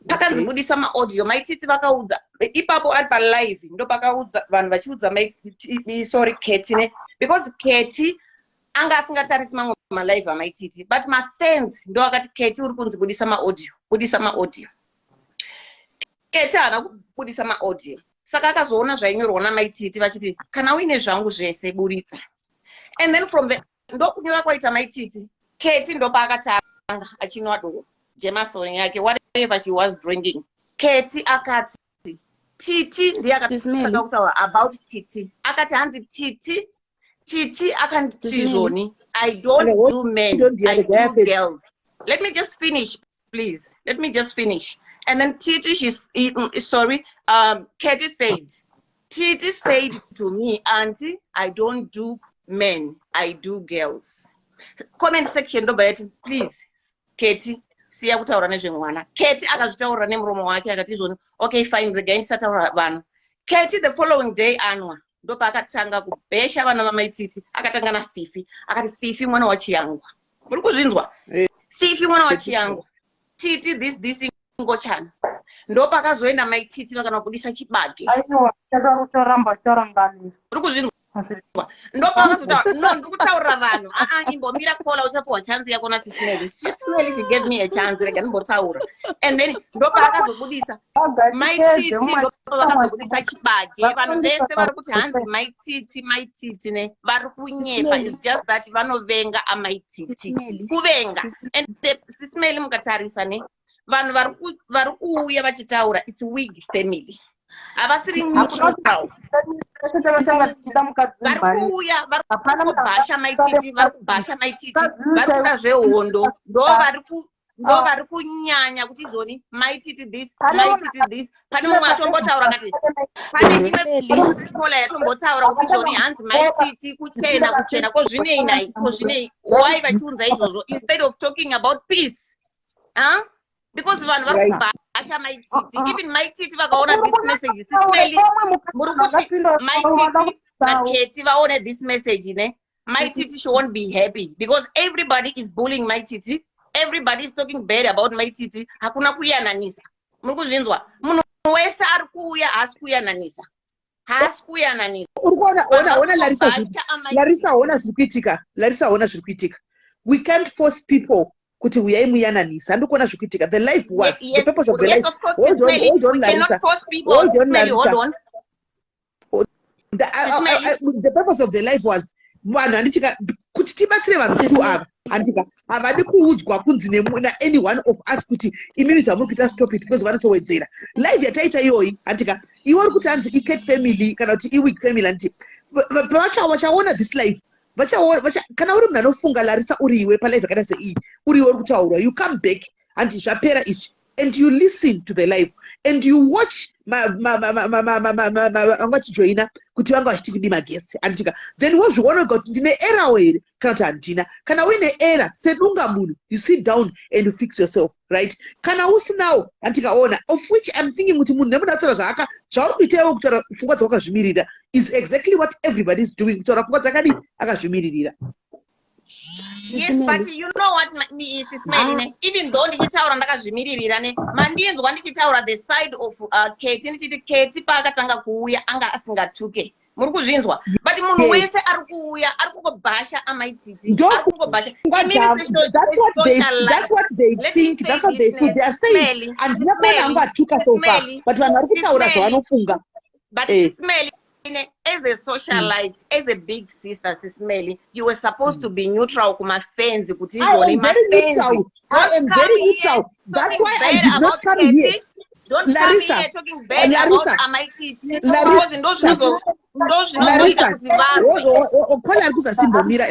Pakanzibudisa maaudio maititi vakaudza ipapo ari palive ndo pakaudza vanhu vachiudza sorry Keti ne because Keti anga asingatarisi mamwe malive amaititi but mafans ndo akati Keti uri kunzibudisa maaudio. Keti haana kubudisa maaudio saka akazoona zvainyorwa namaititi vachiti kana uine zvangu zvese buritsa. And then from the ndokunyora kwaita maititi Keti ndo paakatanga achinwa doro Jameson yake whatever she was drinking. Keti akati Titi ndiye akataka kutaura about Titi akati hanzi Titi akanditi zvoni I don't do men I do girls. Let me just finish please. Let me just finish. And then Titi Keti said to me, Auntie, I don't do men, I do girls. Comment section please Keti siya kutaura nezvemwana. Keti akazvitaura nemuromo wake akati zvoni okay fine regain sataura vanhu. Keti the following day anwa ndo paakatanga kubhesha vana vamaititi akatanga naFifi akati Fifi mwana wachiyangwa. Muri kuzvinzwa? Fifi mwana wachiyangwa. Titi this ngochana ndo pakazoenda maititi vakanobudisa chibage. Aiwa tadaramba tarangani. Uri kuzvinzwa? Ndo pakazotaura no ndiri kutaura vanhu imbomira kola uchapuwa chance yako naSIS MELLY. SIS MELLY she gave me a chance rega ndimbotaura. And then ndo paakazobudisa maititi ndo pakazobudisa chibage vanhu vese vari kuti hanzi maititi ne vari kunyepa. It's just that vanovenga amaititi kuvenga. And SIS MELLY mukatarisa ne vanhu vari kuuya vachitaura it's wig family havasiri neutral. Vari kuuya vari kubhasha maititi vari kuda zvehondo ndo vari kunyanya kuti zvoni maititi this. Pane mumwe atombotaura kati pane imwe kola yatombotaura kuti zvoni hanzi maititi kuchena kozvinei nai kozvinei why vachiunza izvozvo instead of talking about peace because vanhu vari kubhasha maititi. Even maititi vakaona this message SIS MELLY muri kuti maititi naKeti vaone this message ne maititi she won't be happy because everybody is bullying maititi, everybody is talking bad about maititi. Hakuna kuyananisa. Muri kuzvinzwa? Munhu wese ari kuuya haasi kuyananisa. Ona Larissa ona zviri kuitika. We can't force people kuti uyai muyananisa. Handikuona zviri kuitika. The life was the purpose of the life. Hold on Larissa. Hold on. The purpose of the life was vanhu handitika kuti tibatsire vanhu tu ava handika havadi kuudzwa kunzi any one of us kuti imini zvamuri kuita stop it because vanotowedzera live yataita iyoyi handika iwe uri kuti hanzi iCat family kana kuti iWig family handiti vachaona this life kana uri munhu anofunga Larissa uri iwe palive yakaita seiyi uri iwe uri kutaurwa you come back handi zvapera izvi and you listen to the live and you watch vangatijoina kuti vanga vachiti kudi magesi anditika then wozviona kuti ndine error here kana kuti handina. Kana uine error sedunga munhu you sit down and you fix yourself right. Kana usinawo handikaona of which I'm thinking kuti munhu nemunhu ataura zvauri kuita iwe kutaura pfungwa dzako akazvimirira is exactly what everybody is doing kutaura pfungwa dzakadi akazvimirira. Yes, but you know what Mrs. Melly, even though ndichitaura ndakazvimiririra ne, mandinzwa ndichitaura the side of Kate, ndichiti Kate paakatanga kuuya anga asingatuke. Muri kuzvinzwa? But munhu wese ari kuuya, ari kungobhasha amaititi, ari kungobhasha. That's what they think, that's what they feel. They are saying, and ndinopona atuka so far, but vanhu vari kutaura zvavanofunga. But Smelly, as a socialite, as a big sister, Smelly, you were supposed to be neutral kuma fans. I am very neutral. I am very neutral. That's why I did not come here. Don't Larissa, come here talking bad about Amaititi. Larissa, kola kusasimbonyera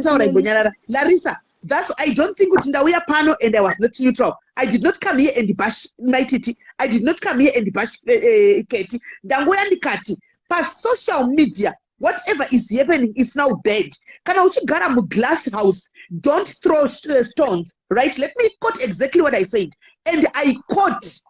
ibonyara. Larissa, that's I don't think kuti ndauya pano and I was not neutral. I did not come here and bash Maititi. I did not come here and bash Katie. Ndangoya ndikati pa social media. Whatever is happening is now bad. Kana uchigara mu glass house, don't throw stones, right? Let me quote exactly what I said. And I quote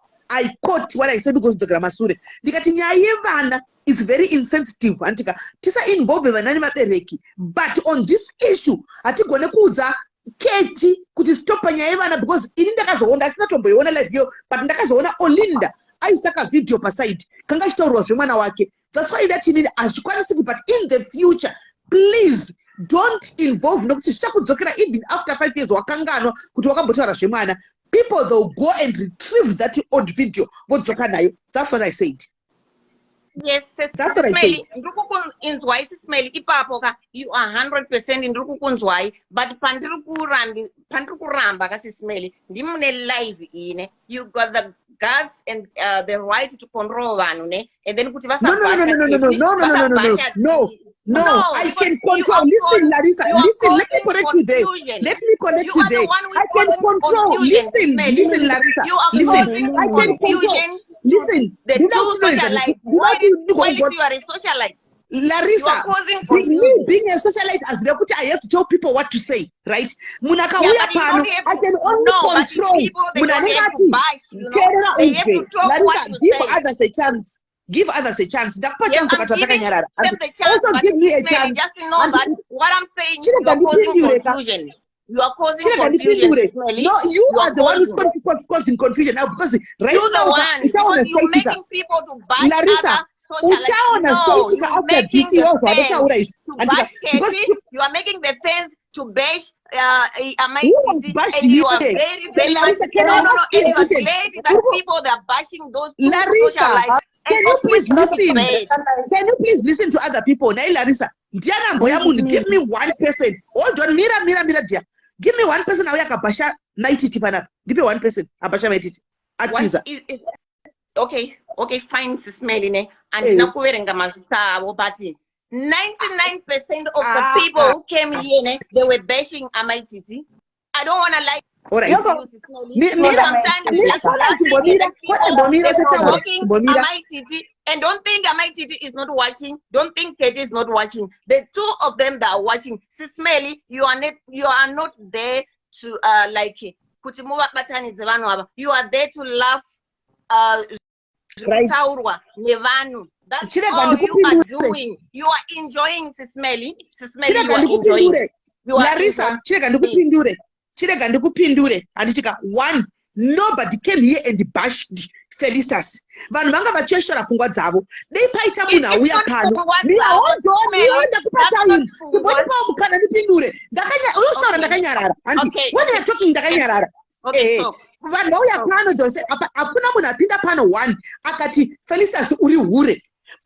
what I said because the grammar story. Ndikati nyaya yevana is very insensitive. Antika tisa involve vanani mabereki. But on this issue, atigone kuudza Keti kuti stop nyaya yevana because ini ndakazoona asina tomboiona live yo, but ndakazoona Olinda aisaka video paside kanga chitaurwa zvemwana wake. That's why that inini azvikwanisi, but in the future please don't involve nokuti zvichakudzokera even after 5 years wakanganwa kuti wakambotaura zvemwana. People they'll go and retrieve that old video vodzoka nayo. That's what I said. Yes, that's what I said. Ndikukunzwai Smelly ipapo ka you are 100% ndikukunzwai, but pandiri kuramba ka Smelly ndimune live ine you got the guts and the right to control vanhu ne, and then kuti No, I can control. Listen, Larissa, listen, let me correct you there. Let me correct you there. I can control. Listen, Larissa, listen, I can control. Listen, the two socialites. Why you are a socialite? Larissa, being a socialite as I have to tell people what to say, right? Munaka I can only control. Larissa, give others a chance. Give others a chance. Also give me a chance. Just to know that what I'm saying, you are causing confusion. You are causing confusion. No, you are the one who's causing confusion now because right you're the one because you're making people to buy Larissa, you're making you are making the fans to bash you are very much and you are glad that people that are bashing those Larissa, can you please listen? Can you please listen to other people? Now, Larissa, give me one person. Hold on, mira, dear. Give me one person. Basha Maititi pana. Give me one person. Abasha Maititi. Atiza. Okay, fine, Smelly. And nakuwerenga masabo, but 99% of the people who came here, they were bashing Amaititi. I don't want to like. All right. And don't think Amaititi is not watching. Don't think Katie is not watching. The two of them that are watching. Smelly, you are not there to like you are there to laugh. That's all you are doing. You are enjoying Smelly. You are enjoying. Larissa, chirega ndikupindure anditika one, nobody came here and bashed Felicitas. Vanhu vanga vachishora pfungwa dzavo. Dei paita munhu auya pano. Ndakupataini. Ndikoti pawo mukana ndipindure. Unoshora ndakanyarara. Anti, when you are talking ndakanyarara. Vanhu vauya pano dzose hakuna munhu apinda pano one akati Felicitas uri hure.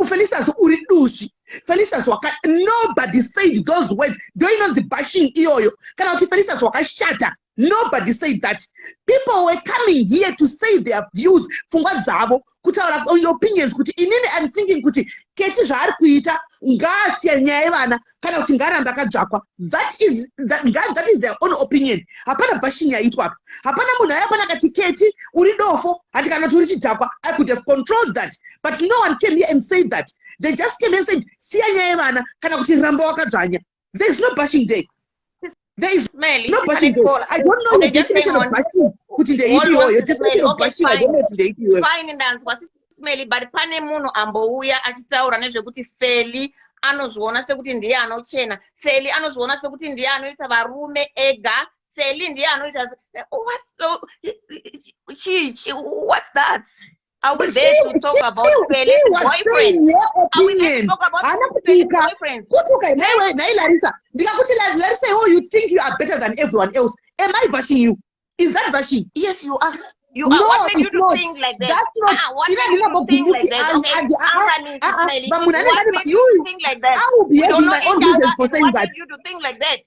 Felicitas uri dushi. Felicitas nobody said those words. Don't know the bashing iyoyo. Kana uti Felicitas wakashata. Nobody said that. People were coming here to say their views. Fungwa dzavo kutaura on your opinions kuti inini I'm thinking kuti Keti zvaari kuita ngasiya nyaya yevana kana kuti ngaramba akadzvakwa. That is their own opinion. Hapana bashing yaitwa apa. Hapana munhu ayapana kati Keti uri dofo ati kana kuti uri chidhakwa. I could have controlled that. But no one came here and said that. They just came and said siya nyaya yevana kana kuti ramba wakadzvanya. There is no bashing there. There is no bashing there. I don't know your definition of bashing. Put in the EPO. Your definition of bashing, I don't know it in the EPO. Fine, and was Smelly, but pane munhu ambouya achitaura nezvekuti Feli anozviona sekuti ndiye anochena. Feli anozviona sekuti ndiye anoita varume ega. Feli ndiye anoita what's that? Are we there to talk about Feli's boyfriend? Are we there to talk about Feli's boyfriend? Larissa, Larissa, oh, you think you are better than everyone else. Am I bashing you? Is that bashing? Yes, you are. You No, are. What made you it's to not. think like that? That's not. What made you to think like that? Okay, Smelly, what made you to think like that? I will We behave don't in know my own each other, reasons for and saying what that. made you to think like that?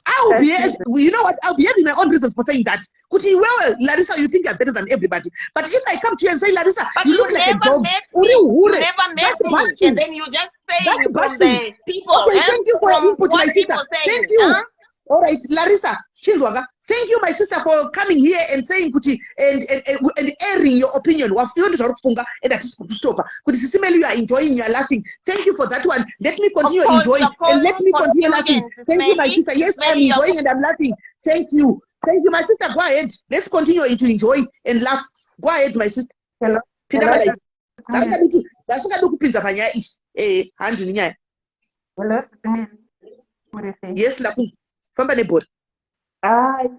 I will behave. You know what? I'll behave in my own reasons for saying that. Kuti, well, Larissa, you think you're better than everybody. But if I come to you and say, Larissa, But you look like a dog. You never met me, bashing. and then you just saying That's from bashing. the people. Okay, thank you for your input, what my people sister. saying. Thank you. All right, Larissa, Chinzwaga, thank you, my sister, for coming here and saying kuti and airing your opinion. And that is stop. Kuti Sisimeli, you are enjoying, you are laughing. Thank you for that one. Let me continue enjoying and let me continue laughing. Thank you, my sister. Yes, I'm enjoying and I'm laughing. Thank you. Thank you, my sister. Go ahead. Let's continue to enjoy and laugh. Go ahead, my sister. Hello. Yes, Lakunzi. Famba nebhora.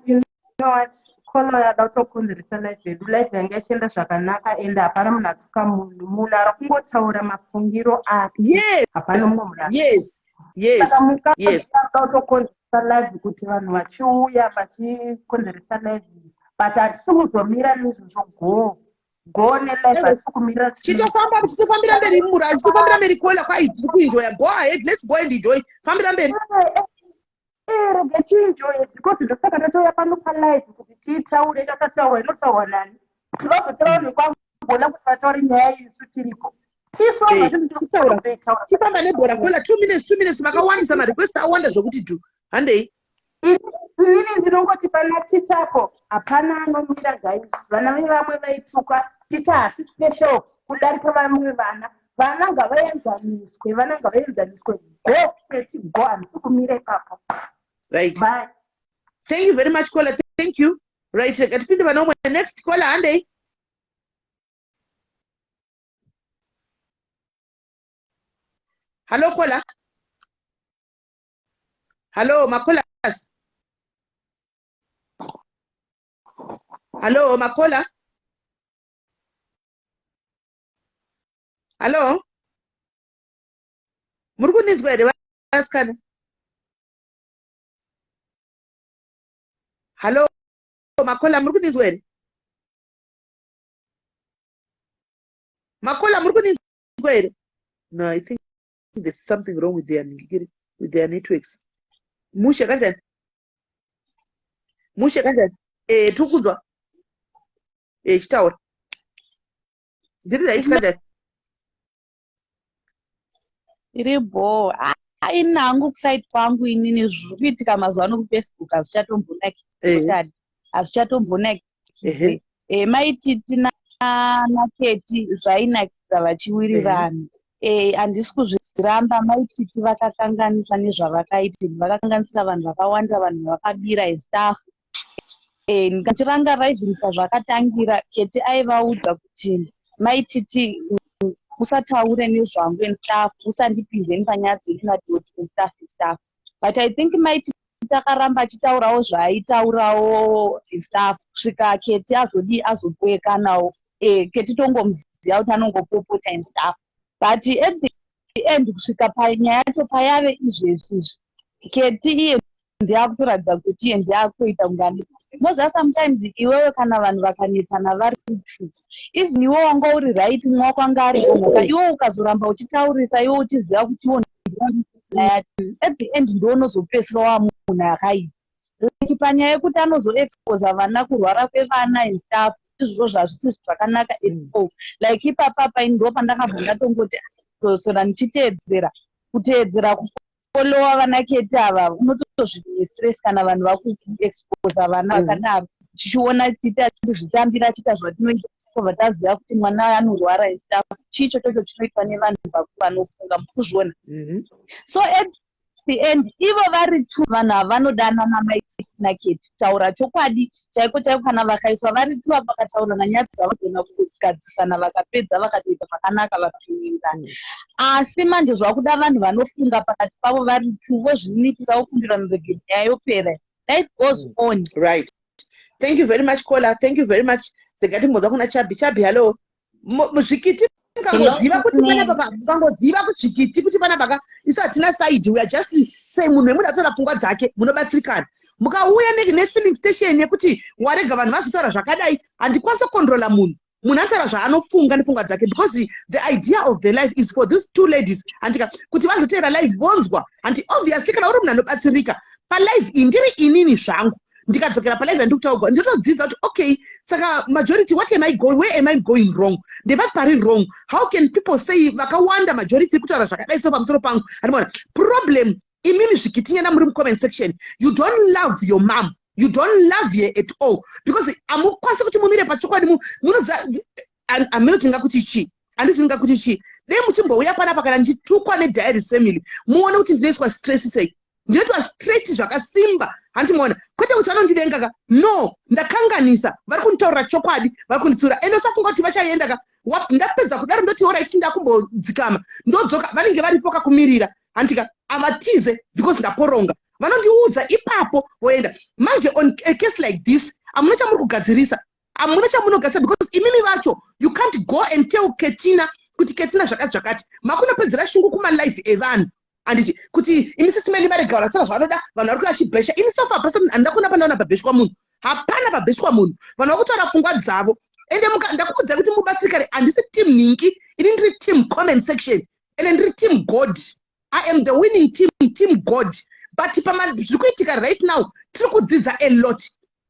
You know what? Kono yada kutokonzeresa life yedu. Life yanga ichienda zvakanaka ende hapana munhu atuka munhu. Munhu akungotaura mafungiro ake. Hapana mumwe munhu. Saka mukadzi yada kutokonzeresa life kuti vanhu vachiuya vachikonzeresa life. But hatisi kuzomira nezvozvo go nelife hatisi kumira. Chitofambira mberi mura. Chitofambira mberi kola kwa tiri kuenjoy. Go ahead. Let's go and enjoy. Fambira mberi. Rege tienjoy because ndosaka ndatoya pano palife kuti tiitaure takataura inotaurwa nani. Tinozotara vanhu kwambona kuti vataure nyaya isu tiripo. Tifamba nebhora kola 2 minutes makawandisa marequest awanda zvokuti tu. Handei. Inini ndinongoti pana titapo hapana anomira guys. Vana vamwe vaituka tita hasi special kudarika vamwe vana. Vana ngavaenzaniswe. Go pretty go handisi kumira ipapo. Right. Bye. Thank you very much, caller. Thank you. Right. Next caller, Andy. Hello, caller. Hello, Makolas. Hello, Makola. Hello. Murukunizwere vasikana. Hello, Makola, murukunizwere. Makola, murukunizwere. No, I think there's something wrong with their networks. Mushe kanjani? Tukuzwa. Chitaura. Ndiri right kanjani? Iribo. Ini hangu kusite kwangu inini zviri kuitika mazuva ano kuFacebook hazvichatombonaki. Hazvichatombonaki. Maititi naketi zvainakidza vachiwirirana. Handisi kuzviramba. Maititi vakakanganisa nezvavakaita. Vakakanganisira vanhu vakawanda, vanhu vakabira staff. Ndikachiranga even pazvakatangira keti aivaudza kuti maititi usataure nezvangu and staff, usandipinzeni panyaya dzedu nadoti staff. But I think maititi takaramba achitaurawo zvaaitaurawo staff kusvika keti azobwekanawo. Keti tongomuziva kuti anongopopota in staff. But at the end kusvika panyaya yacho payave izvezvi keti iye ndiyakutoradza kuti iye ndiyakutoita ungani. Moza sometimes iwewe kana vanhu vakanetsana vari even iwe wanga uri right mwako anga ari kunaka iwe ukazoramba uchitaurisa iwe uchiziva kuti at the end ndounozopesera wa munhu akaipa. Like panyaya yekuti anozoexposa vana kurwara kwevana and stuff izvozvo zvazvisi zvakanaka at all. Like ipapapa ndo pandakabva ndatongoti sora ndichiteedzera kufollowa vana keti ava unotozvine stress kana vanhu vakuexposa vana vakadaro tichiona tichitambira chiita zvatinoita kubva taziva kuti mwana anorwara and stuff chicho chocho chinoitwa nevanhu vanofunga mukuzviona. So at and ivo vari two vanhu ava vanodanana maititi naketi kutaura chokwadi chaiko chaiko kana vakaiswa vari two apa vakataurana nyaya dzavo dzona kugadzisana vakapedza vakatoita zvakanaka vakakuwirirana. Asi manje zvakuda vanhu vanofunga pakati pavo vari two vozvinikisa vokumbirana negedhi nyaya yopera. Life goes on. Right. Thank you very much, Kola. Thank you very much. Ndingatimboza kuna Chabi. Hello. Muzvikiti mukangoziva kuti panapa mukangoziva kuti zvikiti kuti panapa isu hatina side, we are just say munhu wemuda kutora pfungwa dzake munobatsirikana. Mukauya ne-filling station yekuti warega vanhu vazotaura zvakadai handikwanisa kukontrola munhu. Munhu anotaura zvaanofunga nepfungwa dzake, because the idea of the life is for these two ladies andika kuti vazoteera life vonzwa, and obviously kana uri munhu anobatsirika palife iyi ndiri inini zvangu ndikadzokera palife yandikutaurwa ndinotodzidza kuti okay, saka majority, what am I going, where am I going wrong, ndeva pari wrong, how can people say vakawanda majority kutaura zvakadai so pamusoro pangu. Andibona problem imimi zvikitinyana muri comment section, you don't love your mom, you don't love her at all, because amukwanisa kuti mumire pachokwadi munoza aminotinga kuti chi andizinga kuti chi dei muchimbouya panapa kana ndichitukwa neDiaries family muone kuti ndinoiswa stress sei, ndinoitwa straight zvakasimba handimoona kwete kuti vanondivenga no, ndakanganisa vari kunitaurira chokwadi vari kunditsura ende usafunga kuti vachaenda ka ndapedza kudaro ndoti alright ndakumbodzikama ndodzoka vanenge varipo kakumirira handika avatize because ndaporonga vanondiudza ipapo voenda manje. On a case like this amuna chamuri kugadzirisa, amuna chamunogadzirisa, because imimi vacho you can't go and tell Ketina kuti Ketina zvakati makunopedzera shungu kumalife evanhu anditi kuti imi SIS MELLY varega varatara zvanoda vanhu vari kuachibhesha. Ini sofa person handakuna panaona pabheshwa munhu, hapana pabheshwa munhu, vanhu vakutaura pfungwa dzavo. Ende ndakuudza kuti mubatsirikare handisi team Ninki, ini ndiri team comment section ende ndiri team God. I am the winning team God. But zviri kuitika right now tiri kudzidza a lot.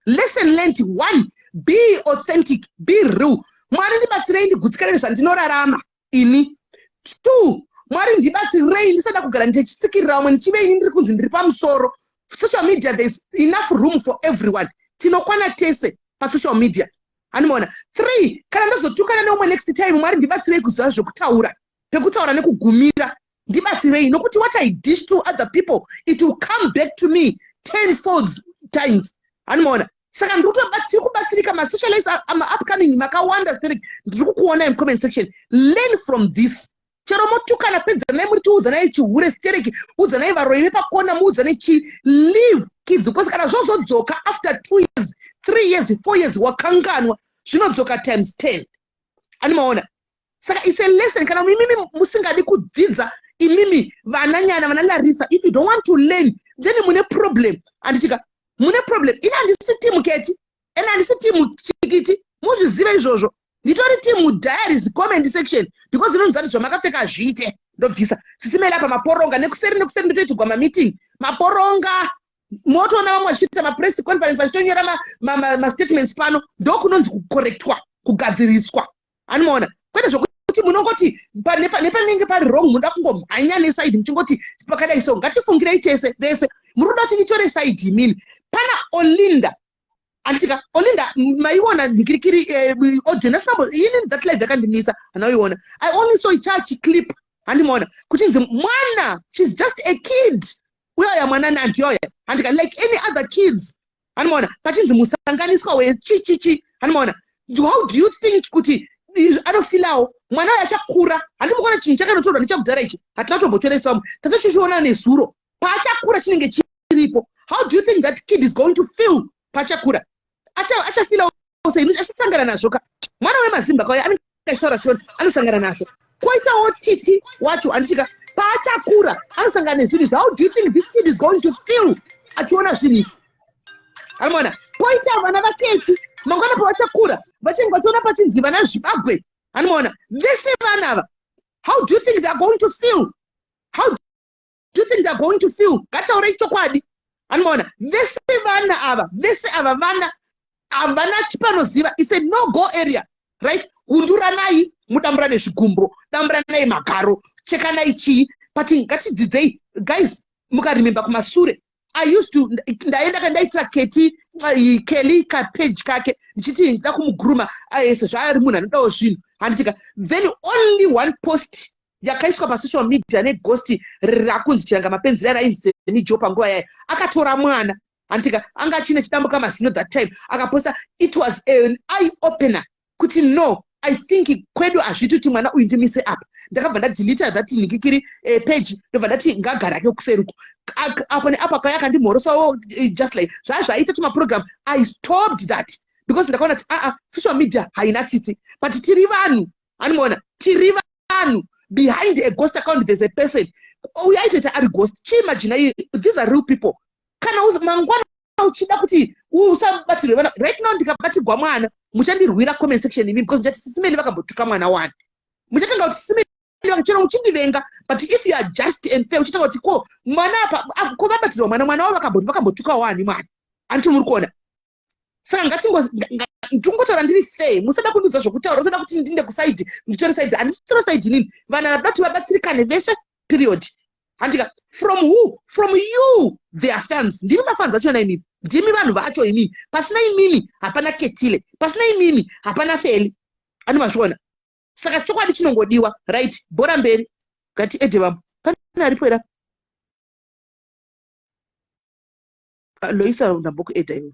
Lesson learned: 1, be authentic, be real. Mwari ndibatsirei ndigutsikane zvandinorarama ini. 2, Mwari ndibatsirei ndisada kugara ndichisikirira vamwe ndichive ini ndiri kunzi ndiri pamusoro. Social media, there is enough room for everyone. Tinokwana tese pasocial media. Handimona. 3, kana ndazotukana neumwe next time Mwari ndibatsirei kuziva zvokutaura pekutaura nekugumira. Ndibatsirei nokuti what I dish to other people it will come back to me 10-fold times. Handimona. Saka ndiri kubatsirika maSocialites upcoming makawanda sterek ndiri kukuona in comment section. Learn from this. Chero motukana pedzanai muri tiudzanai chihure stereki udzanai varoi vepakona muudzanai chi leave kids, because kana zvozodzoka after 2 years 3 years 4 years wakanganwa zvinodzoka times 10. Handimoona. Saka it's a lesson kana imimi musingadi kudzidza imimi vananyana vanalarisa, if you don't want to learn then mune problem. Anditika mune problem. Ina handisi team Keti ena handisi team Chikiti, muzvizive izvozvo. Nditori team Diaries comment section because inonzi kuti zvamakapfeka zviite ndobvisa. SIS MELLY apa maporonga nekuseri ndotoitigwa mameeting maporonga motoona vamwe vachiita mapress conference vachitonyora mastatements pano ndokunonzi kukorektwa kugadziriswa. Handimoona kwete zvokuti munongoti nepanenge pari wrong munoda kungomhanya nesaidi muchingoti pakadai so. Ngatifungirei tese vese muri kuda kuti nditore saidi imini. Pana Olinda anditika Olinda maiona ndikirikiri audience number ini that live yakandimisa anoiona. I only saw a church clip. Handimoona kuchinzi mwana, she's just a kid. Uyo ya mwana nandiyoya andika like any other kids. Handimoona pachinzi musanganiswa wechichichi. Handimoona. How do you think kuti anofilawo mwana yachakura handimukona chinhu chakanotorwa nechakudhara ichi hatina kutombotoresa vamwe tatochichiona nezuro paachakura chinenge chiripo. How do you think that kid is going to feel pachakura? Achafila sei achasangana nazvo ka mwana wemazimba kauya anenge achitaura shona anosangana nazvo. Koitawo titi wacho anditika paachakura anosangana nezvinhu. How do you think this kid is going to feel achiona zvinhu izvi? Handimona. Poita vana vaketi mangwana pavachakura vachinge vachiona pachinzi vana zvibagwe. Handimona. Vese vana ava, how do you think they are going to feel? How do you think they are going to feel? Ngataurei chokwadi. Handimona. Vese vana ava vana havana chipanoziva. It's a no-go area, right? Unduranai mudambura nezvigumbo, damburanai magaro, chekanai chii. But ngatidzidzei guys, mukaremember kumasure I used to ndaenda kandaitira Kelly kapage kake ndichiti ndida kumuguruma aese zvaari munhu anodawo zvinhu handitika then only one post yakaiswa pasocial media neghost rakunzi chiranga mapenzi rainzi mijo panguva yayo akatora mwana andika anga chine chidambo kamazino that time akaposta. It was an eye opener kuti no, I think kwedu hazvituti mwana uyu ndimise apa. Ndakabva ndadelita that nikikiri page ndobva ndati ngagara ke kuseruko apo neapo akandimhorosawo just like zvazvaita tumaprogram. I stopped that because ndakaona kuti social media haina tsitsi, but tiri vanhu anoona tiri vanhu behind a ghost account. There's a person uyaitoita ari ghost. Chiimagine these are real people. Kana mangwana uchida kuti usabatirwe vana right now ndikabatirwa mwana muchandirwira comment section imi because ndati sisimeli vakambotuka mwana wani muchatenga kuti sisimeli vakachera muchindivenga, but if you are just and fair uchitaura kuti ko mwana apa ko vabatirwa mwana wavo vakambotuka wani mwana anti muri kuona. Saka ndingotaura ndiri fair, musada kundiudza zvokutaura, musada kuti ndinde kusaidi nditore saidi. Handitore saidi nini, vana vadati vabatsirikane vese period. Handika from who? From you, their fans. Ndimi mafans achona imimi, ndimi vanhu vacho imimi. Pasina imimi hapana Ketile, pasina imimi hapana Feli. Ani mazviona. Saka chokwadi chinongodiwa, right? Bora mberi ngati edhe vamwe. Pana aripo era Loisa ndamboku edha iwe.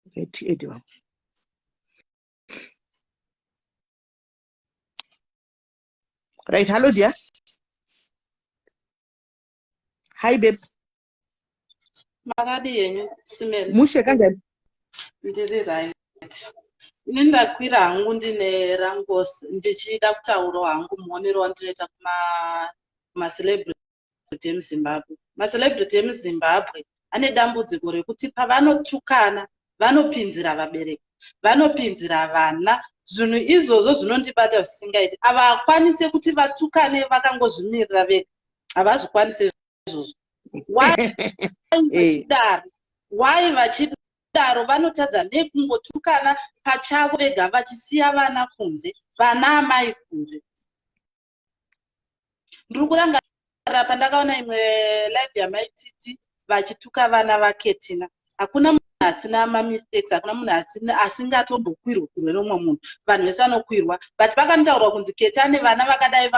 Ngati edhe vamwe. Right, hello dear. Hi babes. Makadi yenyu simeli. Mushe kanjani? Ndiri right. Ini ndakwira hangu ndine rangosi ndichida kutaura hangu muonero wandinoita kuma-celebrity emuZimbabwe. Ma-celebrity emuZimbabwe ane dambudziko rekuti pavanotukana vanopinzira vabereki, vanopinzira vana. Zvinhu izvozvo zvinondibata zvisingaiti. Havakwanise kuti vatukane vakangozvimirira vega, havazvikwanise izvozvo. Why vachidaro vanotadza nekungotukana pachavo vega vachisiya vana kunze, vana amai kunze. Ndiri kurangarira pandakaona imwe live yamaititi vachituka vana vaKetina. Hakuna munhu asina mamistakes, hakuna munhu asingatombokwiirwa nomumwe munhu. Vanhu vese vanokwirwa, but pakanitaurwa kunzi Keti ane vana vakadai.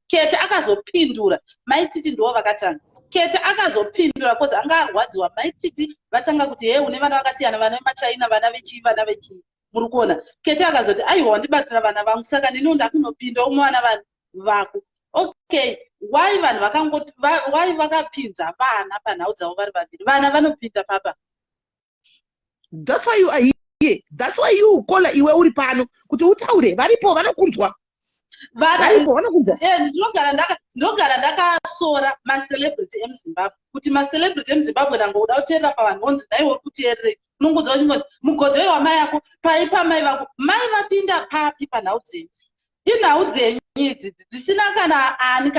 Keti akazopindura, maititi ndivo vakatanga. Keti akazopindura because anga arwadziwa. Maititi vatanga kuti he une vana vakasiyana, vana vemaChina, vana vechii. Muri kuona. Keti akazoti aiwa wandibatira vana vangu, saka ndini ndakunopinda umwana vanhu vako. Okay, why vanhu why vakapinza vana panhau dzavo vari vaviri? Vana vanopinda papa. That's why you are here. That's why you kola iwe uri pano kuti utaure. Varipo vanokunzwa. Ndogara ndakasora ma-celebrity emuZimbabwe kuti ma-celebrity emuZimbabwe nangoda kuteerera pavanhu vonzi naiwo kuteererei. Unongodzwa uchingoti mugodhi wamai yako paipa mai vako. Mai vapinda papi panhau dzenyu? Inhau dzenyu idzi dzisina kana ani.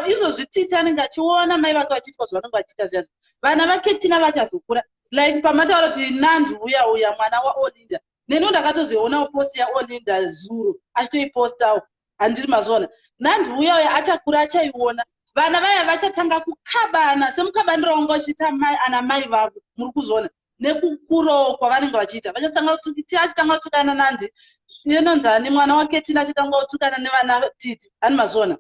Izvozvi titi anenge achiona mai vake vachiitwa zvavanenge vachiita zviya. Vana vaKetina vachazokura. Like pamataura kuti Nandu uya mwana waOlinda. Neni ndakatozoona post yaOlinda zuro achitoipostawo. Handiri mazona. Nandu uya achakura achaiona. Vana vaya vachatanga kukabana semukabaniro wangu vachiita ana mai vavo. Muri kuzona. Nekukurawo kwavanenge vachiita. Vachatanga kutukana Nandi. Inonzani mwana waKetina achitanga kutukana nevana Titi. Hani mazona.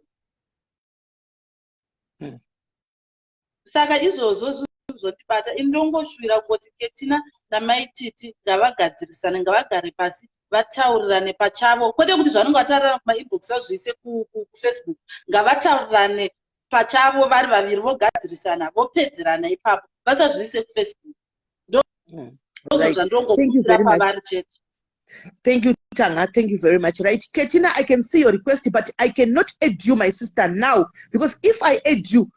Saka izvozvo zvotibata. Indongoshuvira kuti Ketina namaititi ngavagadzirisane, ngavagare pasi vataurirane pachavo. Kwete kuti zvanenge vataurira kuma-inbox vazviise kuFacebook. Ngavataurirane pachavo vari vaviri vogadzirisana vopedzerana ipapo. Vasazviise kuFacebook. Ndozvo zvandongokura pavari chete. Thank you, Tanga. Thank you very much. Right, Ketina, I can see your request, but I cannot add you, my sister, now, because if I add you,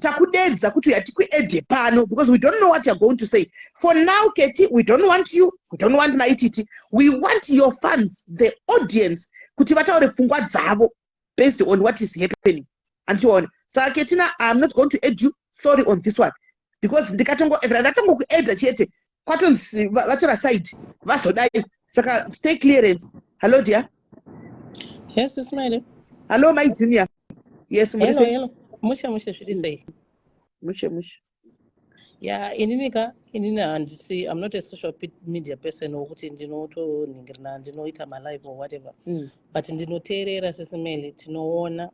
takudedza kuti yatikuedhe pano, because we don't know what you're going to say. For now, Keti, we don't want you, we don't want maititi. We want your fans, the audience, kuti vataure pfungwa dzavo based on what is happening. And so on. So, Ketina, I'm not going to add you. Sorry on this one, because ndakatango kuedza chete. Kwatonzi vatora side vasodai. Saka stay clearance. Hello dear. Yes, it's Melly. Hello my junior. Yes, hello. Musha, should you say? Musha. Yeah, inini handisi, I'm not a social media person wokuti ndinotoningirana ndinoita malive or whatever. But ndinoteerera sesimeli tinoona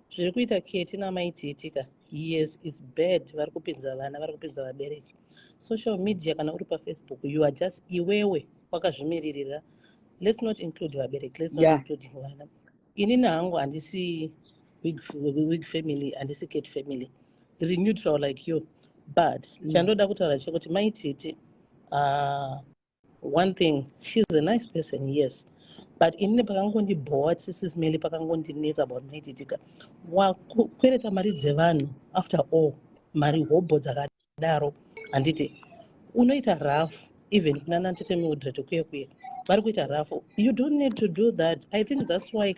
zviri kuita Keti namaitiitika. Yes, it's bad. Vari kupinza vana, vari kupinza vabereki. Social media kana uri paFacebook, you are just iwewe wakazvimiririra. Let's not include vabereki, let's not include vana. Inini hangu handisi wig family, handisi Keti family. Ndiri neutral like you. But chandoda kutaura chekuti maititi, one thing, she's a nice person, yes. But inini pakangondibhowa SIS MELLY pakangondinetsa about maititika. Wakwereta mari dzevanhu, after all, mari hobho dzakadaro, handiti unoita rafu, even kuna Nantete Mildred kuye kuye. Vari kuita rafu. You don't need to do that. I think that's why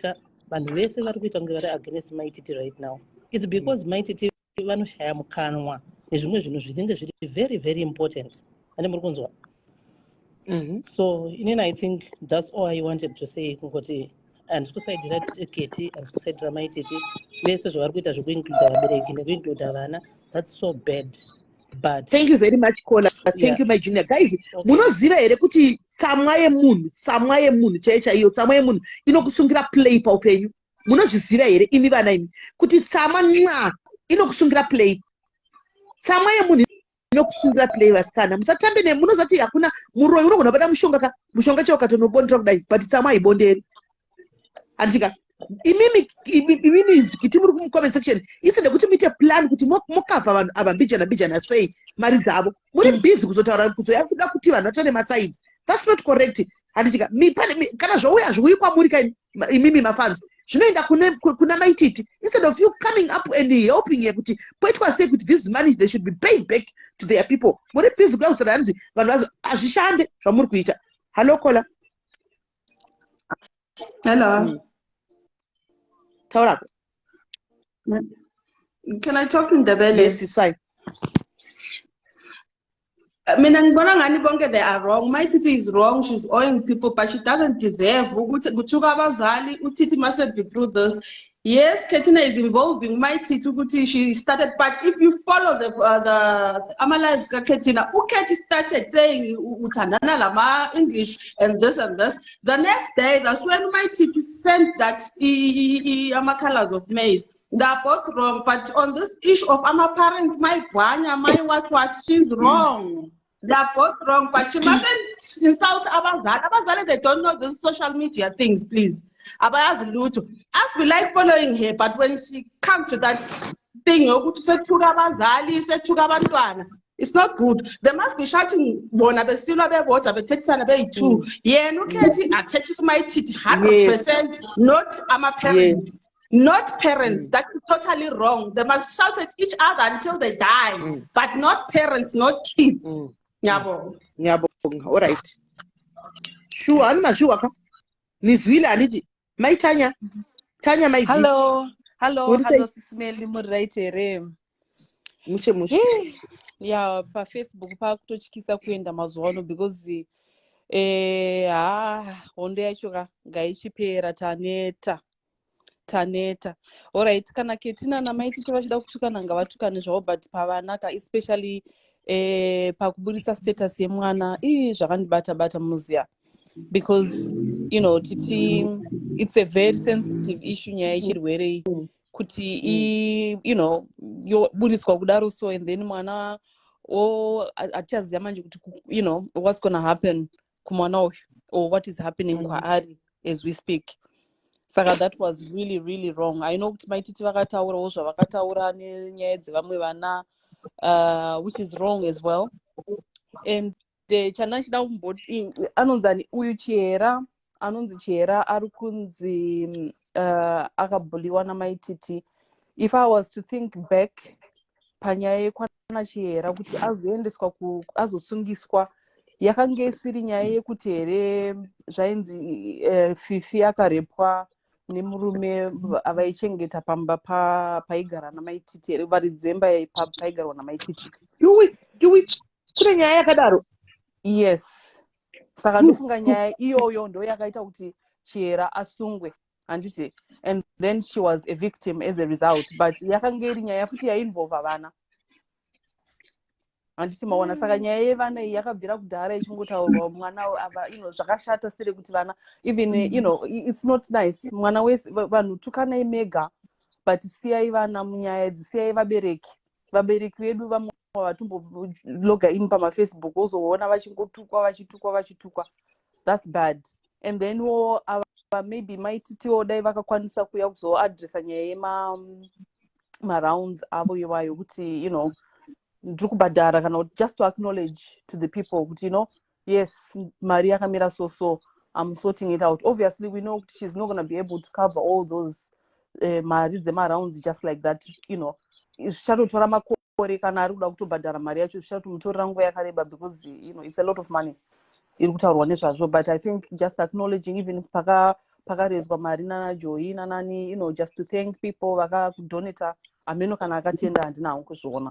vanhu vese vari kuita kunge vari against maititi right now. It's because maititi vanoshaya mukanwa nezvimwe zvinhu zvinenge zviri very very important. Ane muri kunzwa? So inini I think that's all I wanted to say. Kungoti handisi kusaidira Keti, handisi kusaidira maititi, vese zvavari kuita zvekuincluda vabereki nekuincluda vana, that's so bad. But thank you very much Kola. Thank you my junior guys. Munoziva here kuti tsamwa yemunhu chaiyo tsamwa yemunhu inokusungira play paupenyu. Munozviziva here imi vana imi kuti tsamwa inokusungira play. Tsamwa yemunhu inokusungira play vasikana. Musatambe munozati hakuna muroyi unogona bada mushonga chaiwo katonobondera kudai but tsamwa haibonderi. Andika imimi kiti muri comment section isinde kuti muite plan kuti mokavha vanhu ava mbijana sei mari dzavo muri busy kuzotaura kuzoya kuda kuti vanhu vatone masides. That's not correct. Handika kana zvouya zviuyi kwamuri kai imimi mafans zvinoenda kuna maititi instead of you coming up and helping kuti poitwa sei kuti these monies they should be paid back to their people. Muri busy kuda kuzara hanzi vanhu hazvishande zvamuri kuita. Hello Kola. Hello. Taura. Can I talk in the belly? Yes, it's fine. Mina ngibona ngani bonke they are wrong. My titi is wrong. She's owing people, but she doesn't deserve. Kuchuka abazali, utiti mustn't be through this. Yes, Ketina is involving my titi. She started, but if you follow the lives Ketina, Uketi started saying utandana lama English and this. The next day, that's when my titi sent that colors of maize. They are both wrong, but on this issue of my parents, my banya, my what, she's wrong. They are both wrong, but she mustn't insult Abazali. Abazali, they don't know these social media things, please. As we like following her, but when she comes to that thing, it's not good. They must be shouting, too. Yeah, no, I teach my teeth 100%, not my parents. Not parents, that is totally wrong. They must shout at each other until they die, but not parents, not kids. Nyabo. All right. Sure, I'm sure. Nizwile aniji. My Tanya, my Hello, SIS MELLY muraitere. Mushe. Yeah, pa Facebook pa kutochikisa kuenda mazuwano because hondo yacho ngaichipera taneta. Alright, kana Ketina namaititi vachida kutukana ngavatukane zvavo, but pavanaka especially pakuburisa status yemwana zvakandibata muziya, because titi it's a very sensitive issue nyaya yechirwere kuti yoburiswa kudaro so, and then mwana atichaziva manje kuti what's gonna happen kumwana uyu or what is happening kwaari as we speak. Saka that was really really wrong. I know kuti maititi vakataurawo zvavakataura nenyaya dzevamwe vana, which is wrong as well. And chana chida kumboti anonzi uyu anonzi Chiera ari kunzi akabhuliwa namaititi. If I was to think back panyaya yekwana Chiera kuti azoendeswa azosungiswa, yakanga isiri nyaya yekuti here zvainzi Fifi akarepwa nemurume avaichengeta pamba paigara namaititi here, vari dzemba paigarwa namaititi. Kune nyaya yakadaro? Yes. Saka ndofunga nyaya iyoyo ndo yakaita kuti Chiera asungwe, handiti, and then she was a victim as a result, but yakanga iri nyaya futi yainvolva vana. handisi maona. Saka nyaya yevana iyi yakabvira kudhara ichingotaurwa mwana ava zvakashata sere kuti vana even it's not nice. Mwana wese vanhu tukanai mega but siyai vana munyaya idzi, siyai vabereki vedu vamwe vatombo-loga in pamafacebook wozoona vachitukwa. That's bad. And then maybe maititiwo dai vakakwanisa kuya kuzoadresa nyaya yema-rounds avo iwayo kuti ndiri kubhadhara kana just to acknowledge to the people kuti yes, mari yakamira so I'm sorting it out. Obviously we know she's not going to be able to cover all those mari dzema-rounds just like that. Zvichatotora makore kana ari kuda kutobhadhara mari yacho, zvichatomutorera nguva yakareba because it's a lot of money iri kutaurwa nezvazvo. But I think just acknowledging, even pakarezwa mari nanaJoyi nanani, just to thank people vakakudonata, ameno kana akatenda handina hangu kuzviona.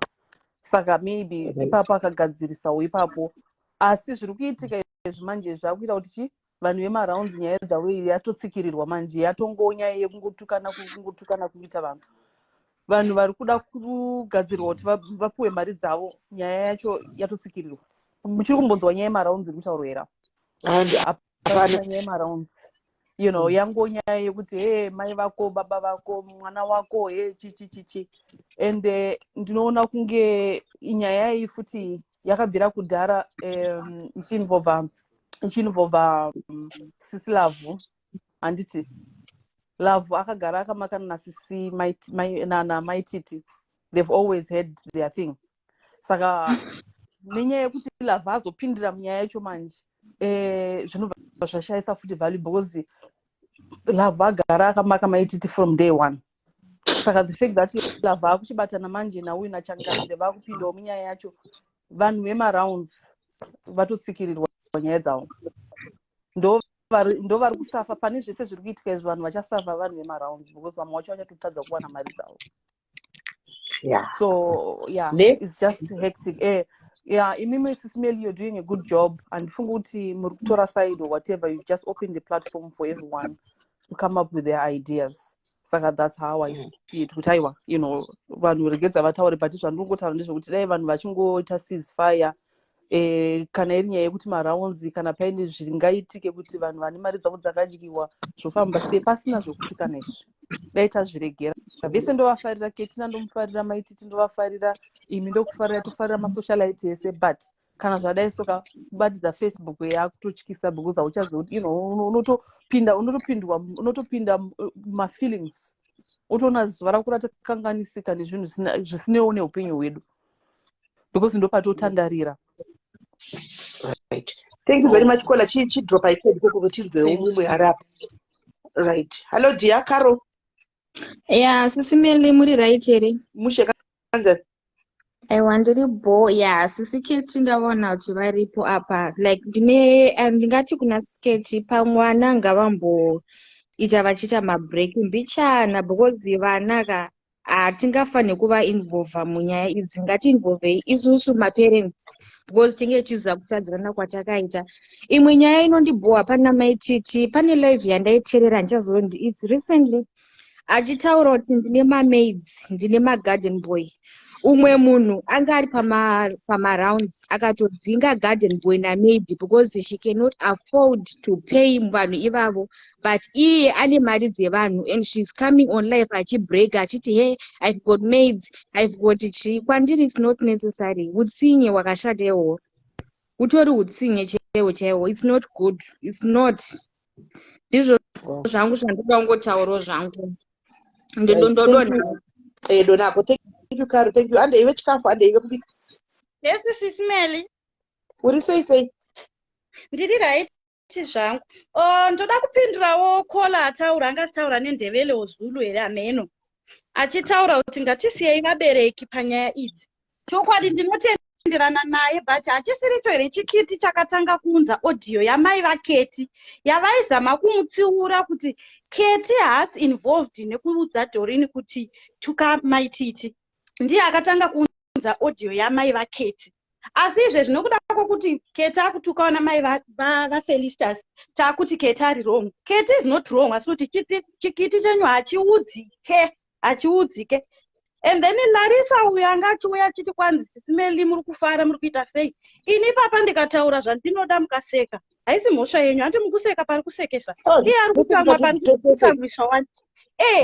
Saka maybe ipapo akagadzirisawo ipapo, asi zviri kuitika izvi manje zvakuita kuti vanhu vema-rounds nyaya dzavo yatotsikirirwa manje, yatongonyaya yekungotukana kuita vanhu vari kuda kugadzirwa kuti vapuwe mari dzavo, nyaya yacho yatotsikirirwa. Muchiri kumbonzwa nyaya yema-rounds iri kutaurwa here? Hapana nyaya yema-rounds. Yangonyaya yekuti mai vako, baba vako, mwana wako, chichi. And ndinoona kunge nyaya iyi futi yakabvira kudhara ichinvolva sisi Lavhu, handiti Lavhu akagara akamakana nasisi namaititi. They've always had their thing. Saka nenyaya yekuti Lavhu azopindira munyaya yacho manje zvinobva zvashayisa futi value because Lavhu agara akamaka maititi from day one. Saka the fact that Lavhu akuchibatana manje nauyu naChangamire vakupindawo munyaya yacho, vanhu vema-rounds vatotsikirirwa nyaya dzavo. Ndo vari kusafa pane zvese zviri kuitika izvi, vanhu vachasafa vanhu vema-rounds because vamwe vacho vachatotadza kuwana mari dzavo. So it's just hectic. Imimi SIS MELLY, you're doing a good job, and funga kuti muri kutora side or whatever, you've just opened the platform for everyone to come up with their ideas. Saka that's how I see it. Kuti aiwa, vanhu regedza vataure, but zvandingotaura ndezvekuti dai vanhu vachingoita ceasefire, kana iri nyaya yekuti ma-rounds kana paine zvingaitike kuti vanhu vane mari dzavo dzakadyiwa zvofamba sei pasina zvokutukana izvi, dai tazviregera. Vese ndovafarira, Ketina ndomufarira, maititi ndovafarira, imi ndokufarira, tofarira maSocialites ese, but kana zvadai soka kubatidza Facebook yakutotyisa because hauchazivi kuti unotopinda mafeelings, utoona zuva rakura takanganisika nezvinhu zvisinewo neupenyu hwedu because ndopatotandarira. Right. Thank you very much. Kola drop I said go kutinzwewo mumwe arapa. Right. Hello dear Carol. SIS MELLY muri right here? Musheka kanjani? Aiwa ndiri sisi Keti ndavaona kuti varipo apa, like ndingati kuna Sketi pamwana ngavamboita vachiita mabreak mbichana because vana hatingafaniri kuva involva munyaya idzi, ngatiinvolvei isusu maparents because tinge tichiziva kutadzirana kwatakaita. Imwe nyaya inondibhowa pana maititi, pane live yandaiteerera ndichazondi it's recently achitaura kuti ndine mamaids, ndine magarden boy. Umwe munhu anga ari pama-rounds akatodzinga garden boy namaid because she cannot afford to pay vanhu ivavo, but iye ane mari dzevanhu and she's coming on life achibreak achiti hey, I've got maids, I've got chi. Kwandiri it's not necessary. Utsinye wakashata ihwo, utori utsinye chaiwo, it's not good, it's not. Ndizvo zvangu zvandoda kungotaurawo zvangu. Ndodona. Donako, thank you Carol, thank you. And iwe chikafu ande iwe kubika. Yes, SIS MELLY. Uri sei? Ndiri right zvangu. Ndoda kupindurawo kola ataura, anga ataura nendevele wozulu here ameno. Achitaura kuti ngatisiyei vabereki panyaya idzi. Chokwadi ndinotenderana naye, but hachisirito here chikiti chakatanga kuunza audio yamai vaKeti yavaizama kumutsiura kuti Keti has involved nekuudza Doreen kuti tuka maititi. Ndiye akatanga kuunza audio yamai vaKeti. Asi izve zvinokuda kuti Keti akutukawo namai vaFelistus takuti Keti ari wrong. Keti is not wrong, asi kuti chikiti chenyu hachiudzike. And then Larissa uyu anga achiuya achiti kwanzi SISMELLY muri kufara muri kuita sei. Ini papa ndikataura zvandinoda mukaseka. Haisi mhosva yenyu, handi mukuseka pari kusekesa. Iye ari kutsamwa pari kutsamwiswa wani.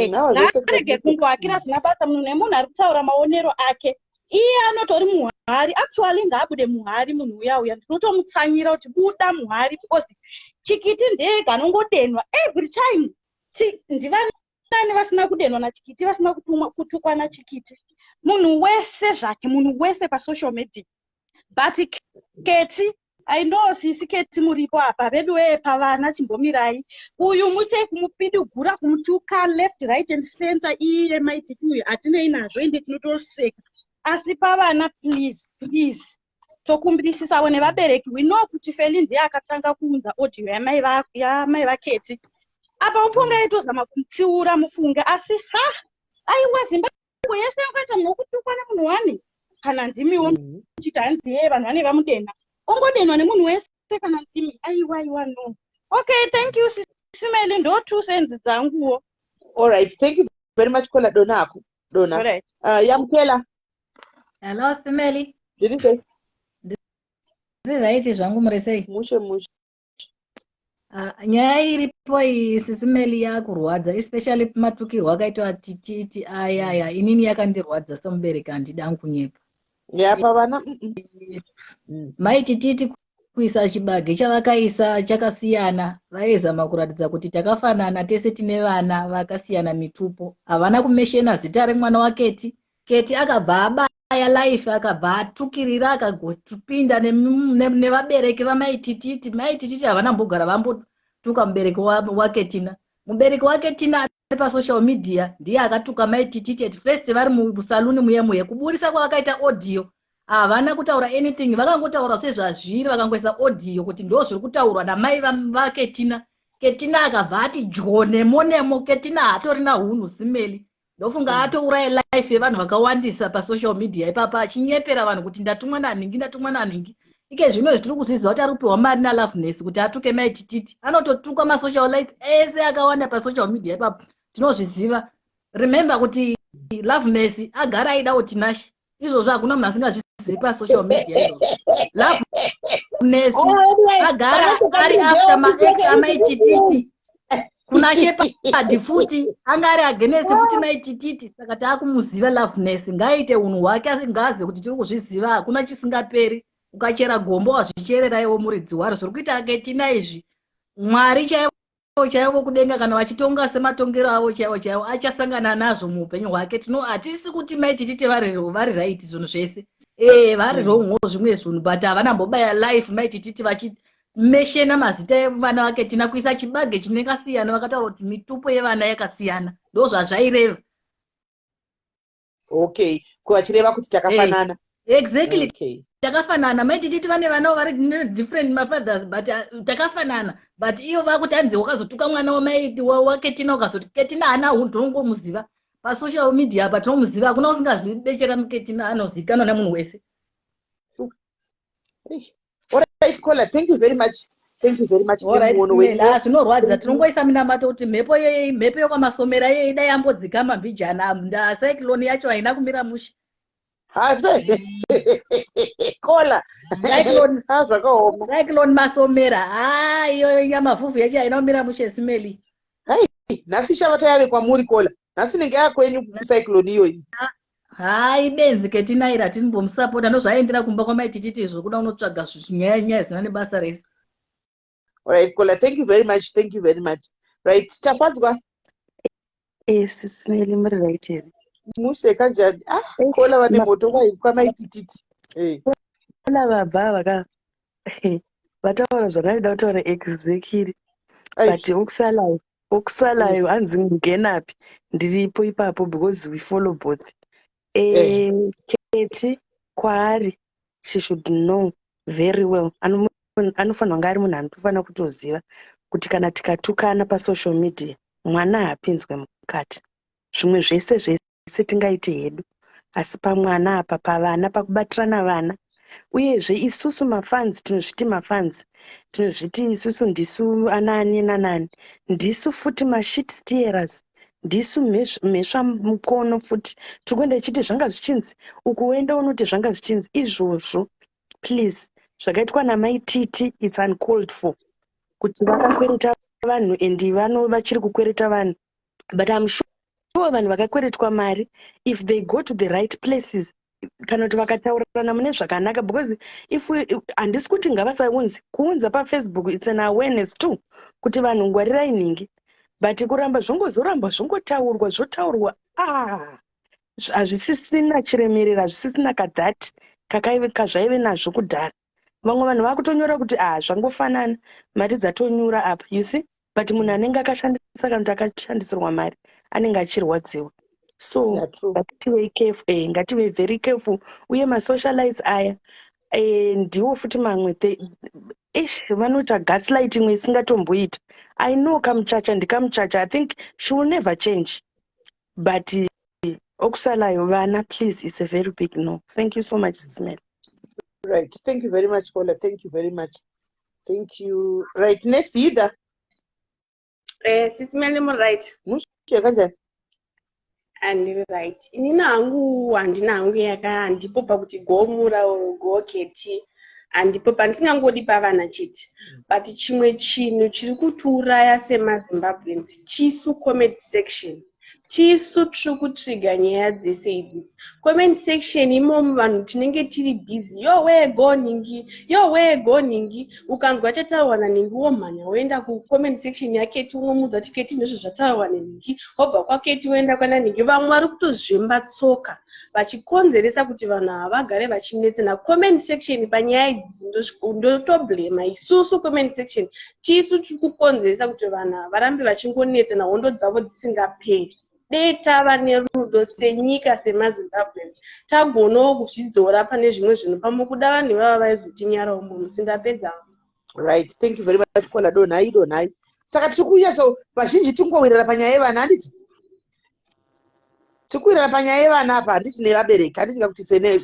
Ngaarege kungoakira zvina basa munhu nemunhu ari kutaura maonero ake. Iye anotori muhari, actually ngaabude muhari munhu uya ndinotomutsanyira kuti buda muhari because Chikiti ndege anongodenwa every time. Ndivani vasina kudenwa naChikiti, vasina kutukwa naChikiti. Munhu wese zvake, munhu wese pasocial media. But Keti, I know sisi Keti muripo apa, vedu pavana chimbomirai. Uyu muche kumupidugura kumutuka left, right and center, iye maitituyu, atine inazvo ende tinotoseka. Asi pavana please. Tokumbirisa wone vabereki, we know kuti Feli ndiye akatanga kuunza audio yamai vaKeti. Apa mufunga yetozama kumutsiura mufunga asi aiwa Zimbabwe yese ukaita munhu wokutukwa nemunhu wani kana ndimiwo muchiti hanzi vanhu vane vamudena ongodenwa nemunhu wese kana ndimi aiwa no. Okay, thank you SISMELLY, ndo 2 cents dzanguwo. All right, thank you very much Kola Dona. All right. Yamkela. Hello SISMELLY. Ndiri right zvangu muresei? Mushe. Nyaya iripo iyi SISMELLY yakurwadza, especially matukirwo akaitwa tititi aya inini yakandirwadza somubereki handida kunyepa. Yapa vana maitititi kuisa chibage chavakaisa chakasiyana, vaizama kuratidza kuti takafanana tese tine vana vakasiyana mitupo. Havana kumeshena zita remwana waKeti. Keti akabva abaya life, akabva atukirira, akagopinda nevabereki vamaitititi. Maitititi havana mbogara vambotuka mubereki waKetina. Mubereki waKetina ari pasocial media ndiye akatuka maitititi at first vari musaluni muye kuburisa kwavakaita audio. Havana kutaura anything, vakangotaura sezvazviri, vakangoisa audio kuti ndo zviri kutaurwa namai vaKetina. Ketina akabva ati nemo. Ketina hatorina hunhu SISMELLY. Ndofunga atouraya life yevanhu vakawandisa pasocial media ipapa achinyepera vanhu kuti ndatumwa naningi. Ike zvino zvitiri kuzviziva kuti ari kupiwa mari naLoveness kuti atuke maitititi. Anototuka maSocialites ese akawanda pasocial media ipapa tinozviziva. Remember kuti Loveness agara aida utinashi. Izvozvo hakuna munhu asingazvizivi pasocial media izvozvo. Loveness agara ari after maex amaitititi. Kuna Shepard futi anga ari against futi maitititi, saka taakumuziva Loveness ngaite unhu hwake asi ngaazive kuti tiri kuzviziva hakuna chisingaperi. Ukachera gombo wazvicherera iwo muridzi waro. Zviri kuita Ketina izvi Mwari chaivo kudenga kana vachitonga sematongero avo chaivo achasangana nazvo muupenyu hwake. Hatisi kuti maitititi vari right zvinhu zvese. Vari wrong zvimwe zvinhu, but havana mbobaya life maitititi vachimeshena mazita evana vaKetina, kuisa chibage chinekasiyana, vakataura kuti mitupo yevana yakasiyana. Ndo zvazvaireva. Okay, kuvachireva kuti takafanana. Exactly. Okay. Takafanana. Maitititi vane vana vari different mafathers but takafanana. But iyo vakuti hanzi wakazotuka mwana waKetina ukazoti Ketina hana hunhu tongomuziva. Pasocial media apa tinomuziva, hakuna usingazivi bechera muKetina anozivikanwa nemunhu wese. Alright, Kola, thank you very much. Zvinorwadza, tinongoisa minamato kuti mhepo yokwamasomera yeida yambodzikama mbijana. Cyclone yacho haina kumira mushe. Kola. Cyclone masomera. Iyo yamavhuvhu yacho haina kumira mushe SISMELLY. Nhasi shavata yave kwamuri Kola. Nhasi nenge yakwenyu cyclone iyoyi. Benzi Ketina ira tinibomsapota ndozvaendera kumba kwamaitititi izvo kuda unotsvaga nyaya zina nebasa rese. Alright Kola, thank you very much. Right, tafadzwa. SISMELLY muri right here. Musheka njani? Kola vane moto kwamaitititi. Kola vabva vataura zvakaida kutaura exactly. But okusalayo hanzi ngenapi ndiripo ipapo because we follow both. Keti kwaari she should know very well. Anofanwa ngari munhu anofanira kutoziva kuti kana tikatukana pasocial media mwana hapinzwe mukati. Zvimwe zvese tingaite hedu, asi pamwana apa pavana, pakubatirana vana. Uyezve isusu mafans tinozviti mafans, tinozviti isusu ndisu anani nanani, ndisu futi mashit steerers, ndisu mhesva mukono futi tiri kuenda ichiti zvanga zvichinzi uku uenda unoti zvanga zvichinzi izvozvo. Please, zvakaitwa namaititi it's uncalled for kuti vakakwereta vanhu and vachiri kukwereta vanhu, but I'm sure vanhu vakakweretwa mari if they go to the right places kana kuti vakataurirana mune zvakanaka, because if handisi kuti ngavasaunzi kuunza pafacebook it's an awareness too kuti vanhu ngwarirai nhingi, but kuramba zvongozoramba zvongotaurwa zvotaurwa hazvisisina chiremerera, hazvisisina kadhati kazvaive nazvo kudhara. Vamwe vanhu vakutonyora kuti zvangofanana, mari dzatonyura apa, you see, but munhu anenge akashandisa kana kuti akashandisirwa mari anenge achirwadziwa. So ngative careful, ngative very careful. Uye maSocialites aya ndiwo futi mamwe vanota gaslighting isingatomboita. I know kamuchacha ndikamuchacha, I think she will never change, but okusalayo vana, please, it's a very big no. Thank you so much, SIS MELLY. Right, thank you very much, Kola. Thank you very much. Thank you. Right, next Ida. SIS MELLY right. And right. Inini hangu handina hangu handipo pakuti gomura goketi handipo pandisingangodi pavana chete, but chimwe chinhu chiri kutiuraya semaZimbabweans tisu comment section. Tisu tiri kutriga nyaya dzese idzi. Comment section imomo vanhu tinenge tiri busy. Yo we go ningi. Ukanzwa chataurwa naningi womhanya woenda ku comment section yaketi umomudza kuti keti ndizvo zvataurwa naningi. Wobva kwaketi woenda kwana ningi. Vamwe vari kutozvemba tsoka vachikonzeresa kuti vanhu ava vagare vachinetsana. Comment section panyaya idzi ndotoblema isusu comment section. Tisu tiri kukonzeresa kuti vanhu varambe vachingonetsana hondo dzavo dzisingaperi. Tava nerudo senyika semaZimbabweans tagonawo kuzvidzora pane zvimwe zvinhu pamukuda vanhu ivava vaizotinyarawo musingapedza. Right, thank you very much Kola. Donhai saka tiri kunyatsa vazhinji tingowirira panyaya yevana, handiti tiri kuwirira panyaya yevana apa, handiti nevabereki, handiti kakuti sene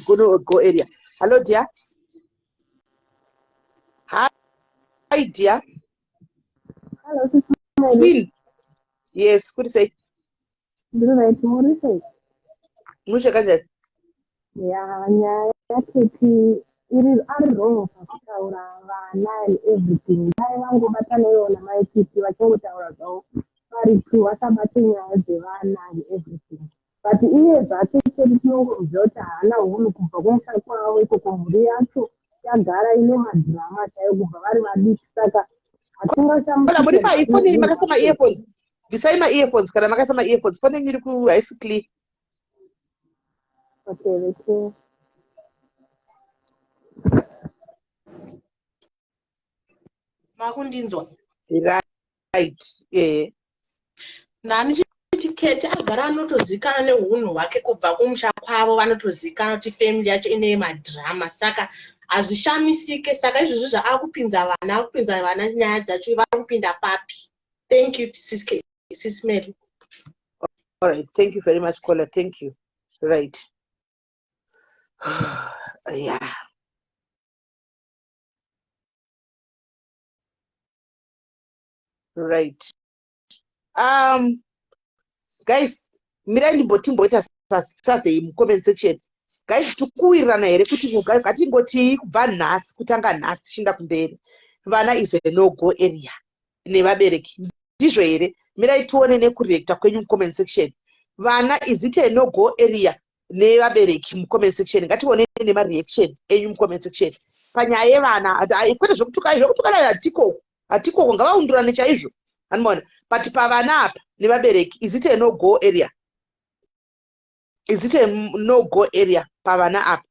go area. Hello dear. Hi dear. Hello, SIS MELLY. Yes, kuti sei? Mushe kanjani? Nyaya yaketi ari wrong pakutaura vana and everything. Dai vangobatana ivo namaititi vachingotaura zvavo vari tu vasabate nyaya dzevana and everything. But iye zvacho chete tinongoziva kuti haana hunhu kubva kumusha kwavo ikoko, mhuri yacho yagara ine madhirama chaiwo kubva vari vadiki, saka Kola muri paifoni makasa ma-earphones. Bisai ma-earphones kana makasa ma-earphones. Fone iri ku ice clean. Okay, let's see. Makundinzwa. Right. Nani chiketi agara anotozikanwa neunhu hwake kubva kumusha kwavo, vanotozikanwa kuti family yacho ine madhirama, saka hazvishamisike. Saka izvozvo zvaakupinza vana nyaya dzacho vari kupinda papi. Thank you SIS MELLY. All right, thank you very much Kola. Thank you. Right. Yeah. Right. Guys, mirai ndimbotimboita survey mucomment section. Guys, tikuwirirana here kuti ngatingoti kubva nhasi kutanga nhasi tichienda kumberi vana is a no go area nevabereki, ndizvo here? Mirai tione nekureacta kwenyu mucomment section. Vana is it a no go area nevabereki mucomment section? Ngatione nemareaction enyu mucomment section panyaya yevana. Kwete zvokutukana hatikoko ngavaundurane chaizvo, hanimona, but pavana apa nevabereki is it a no go area? Is it a no go area pavana apa?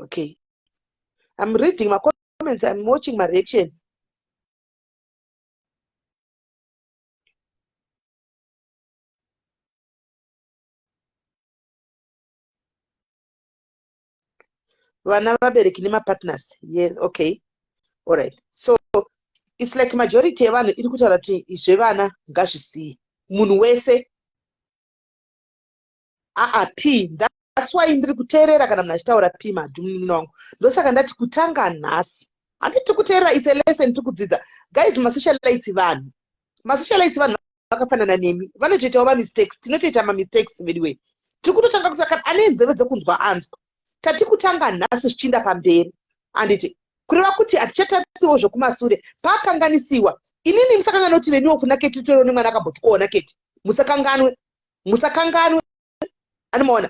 Okay, I'm reading my comments, I'm watching my reaction. Vana vabereki nemapartners. Yes, okay. All right. So it's like majority yevanhu iri kutaura kuti zvevana ngazvisiye munhu wese aapinda that's why ndiri kuteerera kana munhu achitaura pimadhu munin'ina wangu. Ndosaka ndati kutanga nhasi handiti kuteerera, it's a lesson tiri kudzidza. Guys, maSocialites vanhu, maSocialites vanhu vakafanana nemi, vanotoitawo mamistakes, tinotoita mamistakes anyway. Tiri kutotanga kuti kana ane nzeve dzekunzwa anzwa. Tati kutanga nhasi zvichiinda pamberi. Handiti kureva kuti hatichatarisiwo zvokumasure pakanganisiwa. Inini musakangana kuti neniwo kuna Keti toro nemwana akambotyoona Keti. Musakanganwe, musakanganwe. Anomaona,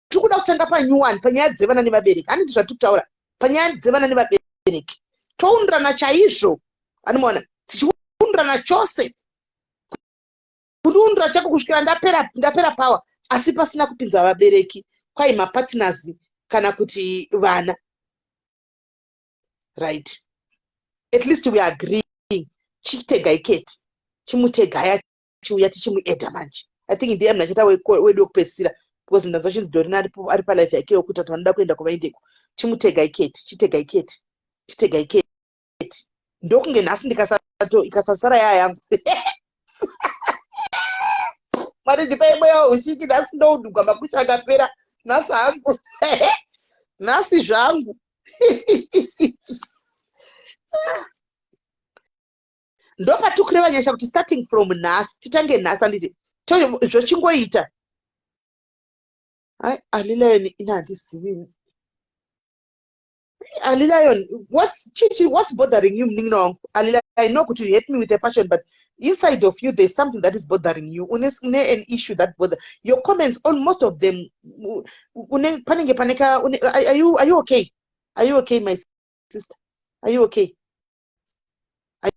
tiri kuda kutanga panyuwani panyaya dzevana nevabereki. Handiti zvatiri kutaura panyaya dzevana nevabereki. Toundirana chaizvo. Anomaona, tichiundirana chose. Kudiundira chako kusvikira ndapera power, asi pasina kupinza vabereki, kwai mapartners kana kuti vana. Right. At least we are agreeing. Chitegai Keti, chimutegaya chiuya tichimuedha manje. I think ndiye mnachita wedu wekupedzisira, because ndanzwa chinzi Dorina ari palife yake yokuti vanoda kuenda kuvaindeko. Chimutegai Keti, chitegai Keti, chitegai Keti. Ndokunge nhasi ikasasara yaya yangu. Mari ndipai mweya ushiki, nhasi ndoudugwa makusha akapera, nhasi hangu. Nhasi zvangu. Ndopa kureva nyasha kuti starting from nhasi, titange nhasi handiti zvochingoita. Alilayon inhandisiwini. Alilayon, what's bothering you, munin'ina wangu? Alilayon, I know kuti you hate me with a passion, but inside of you there's something that is bothering you. Une an issue that bother your comments. On most of them, panenge paneka. Are you okay? Are you okay, my sister? Are you okay? Are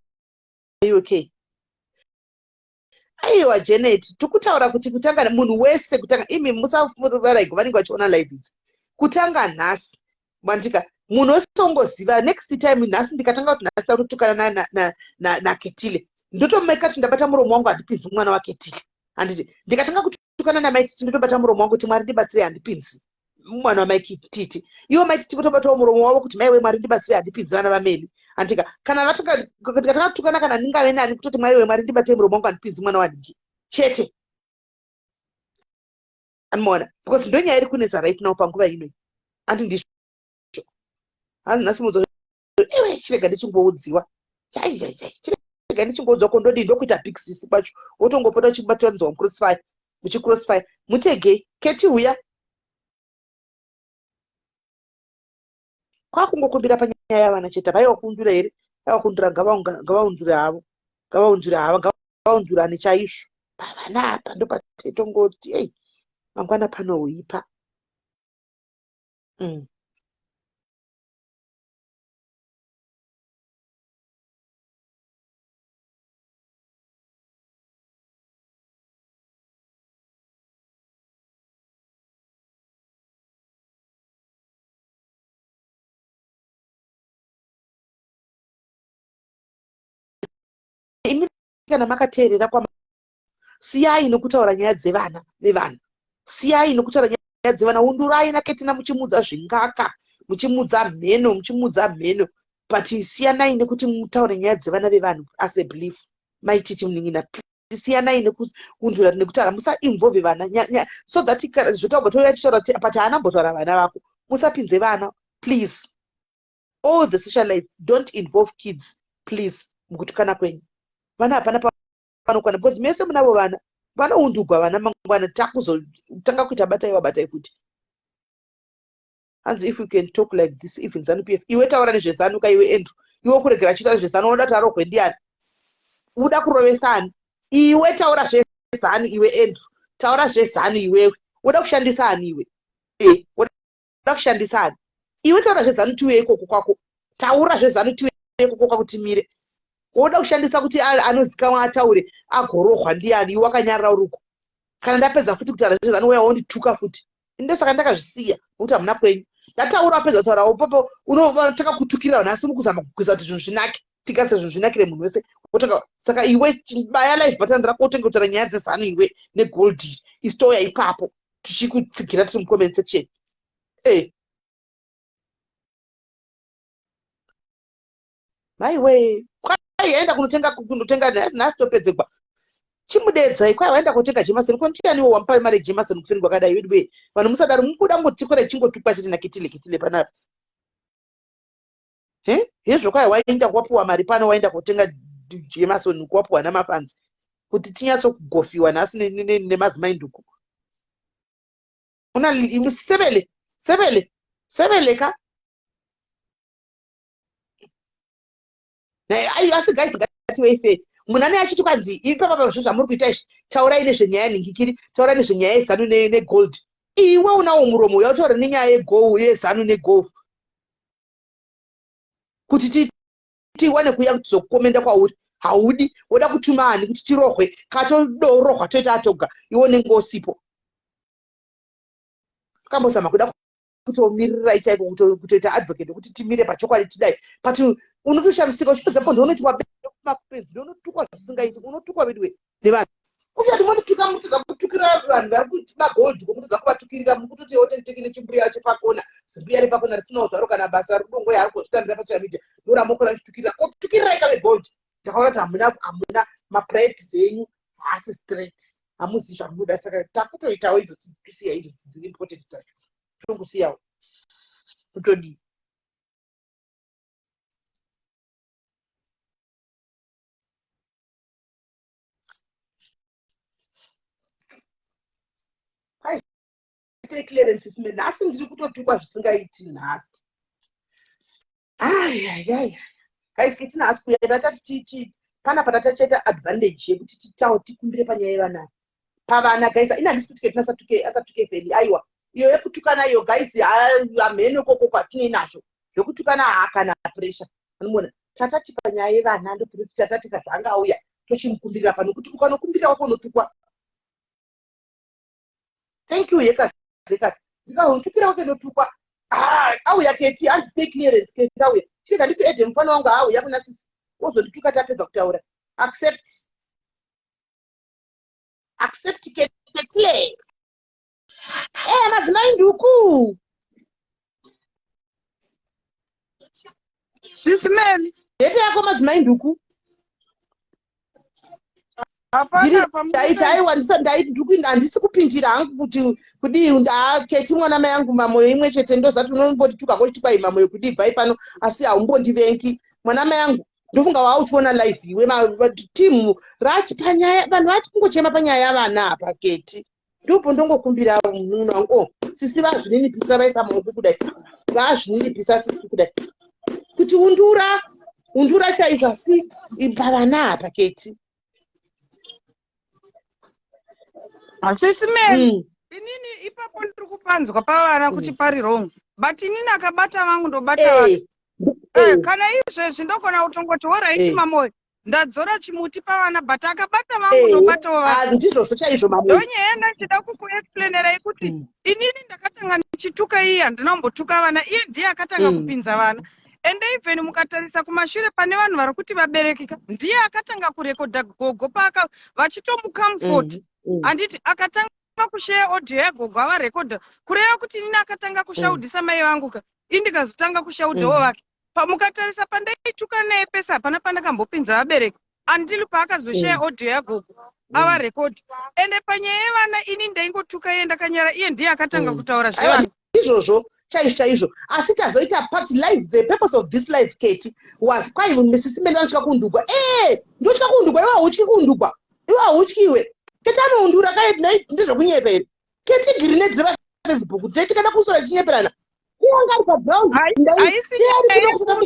you okay? Aiwa Janet, tukutaura kuti kutanga munhu wese kutanga imi musavaraigo vanenge vachiona live idzi. Kutanga nhasi bandika munhu wese ungoziva next time nhasi ndikatanga kuti nhasi takutukana na Ketile. Ndotomeka kuti ndabata muromo wangu handipinzi mwana waKetile. Handiti ndikatanga kutukana naMaititi ndotobata muromo wangu kuti Mwari ndibatsire handipinzi mwana waMaititi. Iwo Maititi kutobatawo muromo wavo kuti maiwe Mwari ndibatsire handipinzi vana vaMeli. Andika kana vataka kutukana kana ndingave nani kutoti maiwe Mwari ndibatsire muromo wangu handipinzi mwana wadiki. Chete. Anomaona, because ndonyaya iri kunetsa right now panguva ino. Andi ndizvo. Hanzi nhasi mudzo ewe chirega ndichingoudziwa. Chirega ndichingoudziwa kondodi ndokuita big sis kwacho. Wotongopota uchibatanzwa muchicrossfire. Mutege Keti uya. Kwakungokumbira panyaya yavana chete. Vaiwa kundura here. Vaiwa kundura ngavaundura havo. Ngavaundurane chaizvo. Pavana apa ndopatongoti ei mangwana panoipa. Imi kana makateerera kwa siyai nokutaura nyaya dzevana vevana. Siyai nokutaura nyaya dzevana. Undurai naKetina muchimudza zvingaka, muchimudza mheno. But siyanai nekuti mutaure nyaya dzevana vevanhu as a belief. Maititi munin'ina. Siyanai nekuundura nekutaura musainvolve vana so that zvotaurwa toyatichaura kuti but haana mbotaura vana vako. Musapinze vana please. All the socialites don't involve kids please mukutukana kwenyu. Vana hapana panokwana because mese munavo vana vanoundugwa vana mangwana takuzotanga kuita batai futi. Hanzi if you can talk like this even ZANU-PF iwe taura nezvezanu iwe Andrew iwe kuregera chita zvezanu unoda taura kwendiani uda kurovesa ani iwe taura zvezanu iwe Andrew taura zvezanu iwewe uda kushandisa ani iwe uda kushandisa ani iwe taura zvezanu tiwe ikoko kwako taura zvezanu tiwe ikoko kwako timire. Woda kushandisa kuti anozikanwa ataure agorohwa ndiani iwe wakanyarara uruko. Kana ndapedza futi kutaura zvezanu weya wondituka futi. Ndosaka ndakazvisiya nokuti hamuna kwenyu. Ndataura wapedza kutaura upopo unotaka kutukira nhasi mukuzama kugwiza kuti zvinhu zvinake. Tikase zvinhu zvinakire munhu wese. Saka iwe baya live button rako utenge kutaura nyaya dzezanu iwe negold istoya ipapo tichikutsigira tiri mucomment section. Maiwe yaenda kundotenga nhasi topedzekwa. chimudedza ikwai waenda kotenga Jameson kontianiwo wampai mari Jameson kusini kwakadai wedwe vanhu musadaro mubuda ngotikora chingotukwa chiti nakitile panapa hezvo kwai waenda kwapuwa mari pano waenda kotenga Jameson kwapuwa namafanzi kuti tinyatso kugofiwa nhasi nemadzimai nduku una sevele ka asi guys ngatiweife munani achiti kwanzi ipapa zvinhu zvamuri kuita izvi taurai nezvenyaya ningikiri taurai nezvenyaya yezanu negold iwe unawo muromo yautaura nenyaya yezanu negold kuti tiwane kuya kuzokomenda kwauri haudi woda kutuma hani kuti tirohwe katodorohwa toita atoga iwe nenge usipo kambosama kuda kutomirira chaiko kutoita advocate kuti timire pachokwadi tidai but unotoshamisika uchizopo ndonoti wabeka kumapenzi unotukwa zvisingaiti unotukwa vedwe nevanhu kuti munotuka mutodza kutukira vanhu vari kuti magold komutodza kuvatukirira mukutoti otenteki nechimbuya chepakona zimbuya repakona risinawo zvaro kana basa rudongo yaari kuzvitambira pasocial media ndoramokona kutukirira otukirira ikave gold ndakaona kuti hamuna mapriorities enyu haasi straight hamuzi zvamunoda saka takutoitawo idzo tisiya idzo dziri important dzacho tongusiyawo kutodii clearance nhasi ndiri kutotukwa zvisingaiti nhasi ayayaya guys ketinhasi kuyaira tati pana patatachaita advantage yekuti tikumbire panyaya yevana pavana guys ina handisi kuti ketinasatuke feli aiwa iyo yekutukana iyo guys hamhene koko kwatine nazvo zvokutukana haakana pressure anoona tatati panyaya yevana ndokuti tatati kazvanga auya tochimukumbirira pano kuti ukanokumbirira wako unotukwa thank you yekasi ndikazotukira wake notukwa auya keti handisei clearance keti auya chika nditi ede mufana wangu auya kuna sisi wozondituka tapedza kutaura accept ketie madzimai nduku SIS MELLY yepe yako madzimai nduku ndaiti aiwa ndaiti nduku handisi kupindira hangu kuti kudii ndaketi mwana mai yangu mamoyo imwe chete ndozati unombotituka kochitukwa imamoyo kudii bvai pano asi haumbondivengi mwana mai yangu ndofunga wauchiona live iwe timu rachi panyaya vanhu vachi kungochema panyaya yavana apa keti ndopo ndongokumbira munhu wangu sisi vazvininipisa vaisa maoko kudai vazvininipisa sisi kudai kuti undura chaizvo asi pavana apa keti SIS MELLY inini ipapo ndiri kupanzwa pavana kuti pari wrong but inini akabata vangu ndobata vanhu kana izvezvi ndokona kutongoti oraiti mamoyo ndadzora chimuti pavana but akabata vangu ndobatawo vanhu ndizvozvo chaizvo mamoyo ndonyaya ndachida kukuexplainerai kuti inini ndakatanga ndichituka iye handinambotuka vana iye ndiye akatanga kupinza vana ende even mukatarisa kumashure pane vanhu vari kuti vaberekeka ndiye akatanga kurekodha gogo paka vachitomucomfort handiti akatanga kusheya audio yagogo avarekodha kureva kuti inini akatanga kushaudhisa mai vangu ka indikazotanga kushaudhawo vake mukatarisa pandaituka naye pesa hapana pandakambopinza vabereki andili paakazosheya audio yagogo avarekodha ende panyaya yevana ini ndaingotuka iye ndakanyara iye ndiye akatanga kutaura zvevanhu izvozvo chaizvo asi tazoita part live the purpose of this live Kate was kwai SIS MELLY vanotya kundugwa ndotya kundugwa iwe hautyi kundugwa iwe hautyiwe Kate anoundura kai ndezvokunyepera Kate grenade dzepafacebook dzetikada kusora chinyeperana iwangari paground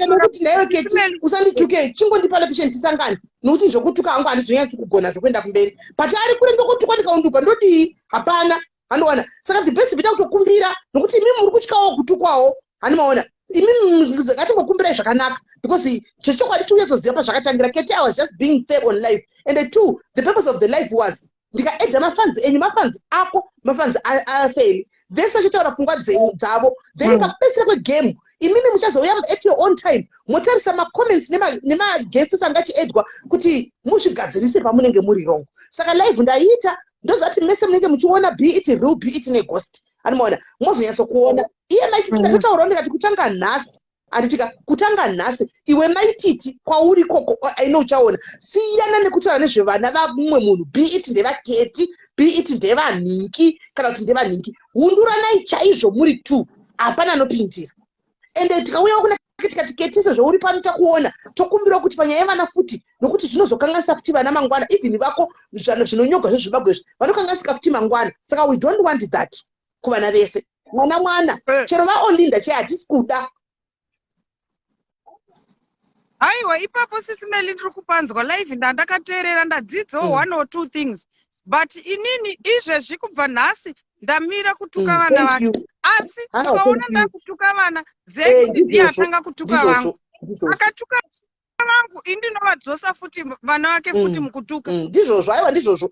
nekuti naiwe Kate usandituke chingondipa location tisangane nokuti nzokutuka hangu handizonyatsi kugona zvokuenda kumberi but ari kure ndokutukwa ndikaundugwa ndodii hapana handoona saka the best bita kutokumbira nokuti imimi muri kutyawo kutukwawo hanimaona imimi ngatingokumbirai zvakanaka because chechokwadi tiunyatsoziva pazvakatangira Kate I was just being fair on life and the purpose of the life was ndikaedha mafanzi enyu mafanzi ako mafanzi afeli vese vachitaura pfungwa dzavo then pakupedzisira kwegame imimi muchazouya at your own time motarisa macomments nemaguests anga achiedwa kuti muzvigadzirise pamunenge muri wrong saka live ndaiita ndozati mese munenge muchiona be it real be it neghost anomaona mozonyatsokuona iye maitisi ndatotaurawo ndikati kutanga nhasi anditika kutanga nhasi iwe maititi kwauri koko aino uchaona siyana nekutaura nezvevana vamumwe munhu be it ndevaketi be it ndevanhingi kana kuti ndevanhingi hunduranai chaizvo muri 2 hapana anopindira ende tikauyawo kuna tikati ketise zvouri pano takuona tokumbirawo kuti panyaya yevana futi nokuti zvinozokanganisa futi vana mangwana even vako zvinonyogwa zvezvibagwe izvi vanokanganisika futi mangwana saka we don't want that kuvana vese mwana chero vaolinda che hatisi kuda. Aiwa ipapo SIS MELLY ndiri kupanzwa live ndandakateerera ndadzidzawo 1 or 2 things but inini izvezvi kubva nhasi ndamira kutuka vana vangu asi ukaona ndakutuka vana zvedu ndiye atanga kutuka vangu akatuka vangu indinovadzosa futi vana vake futi mukutuka ndizvozvo aiwa ndizvozvo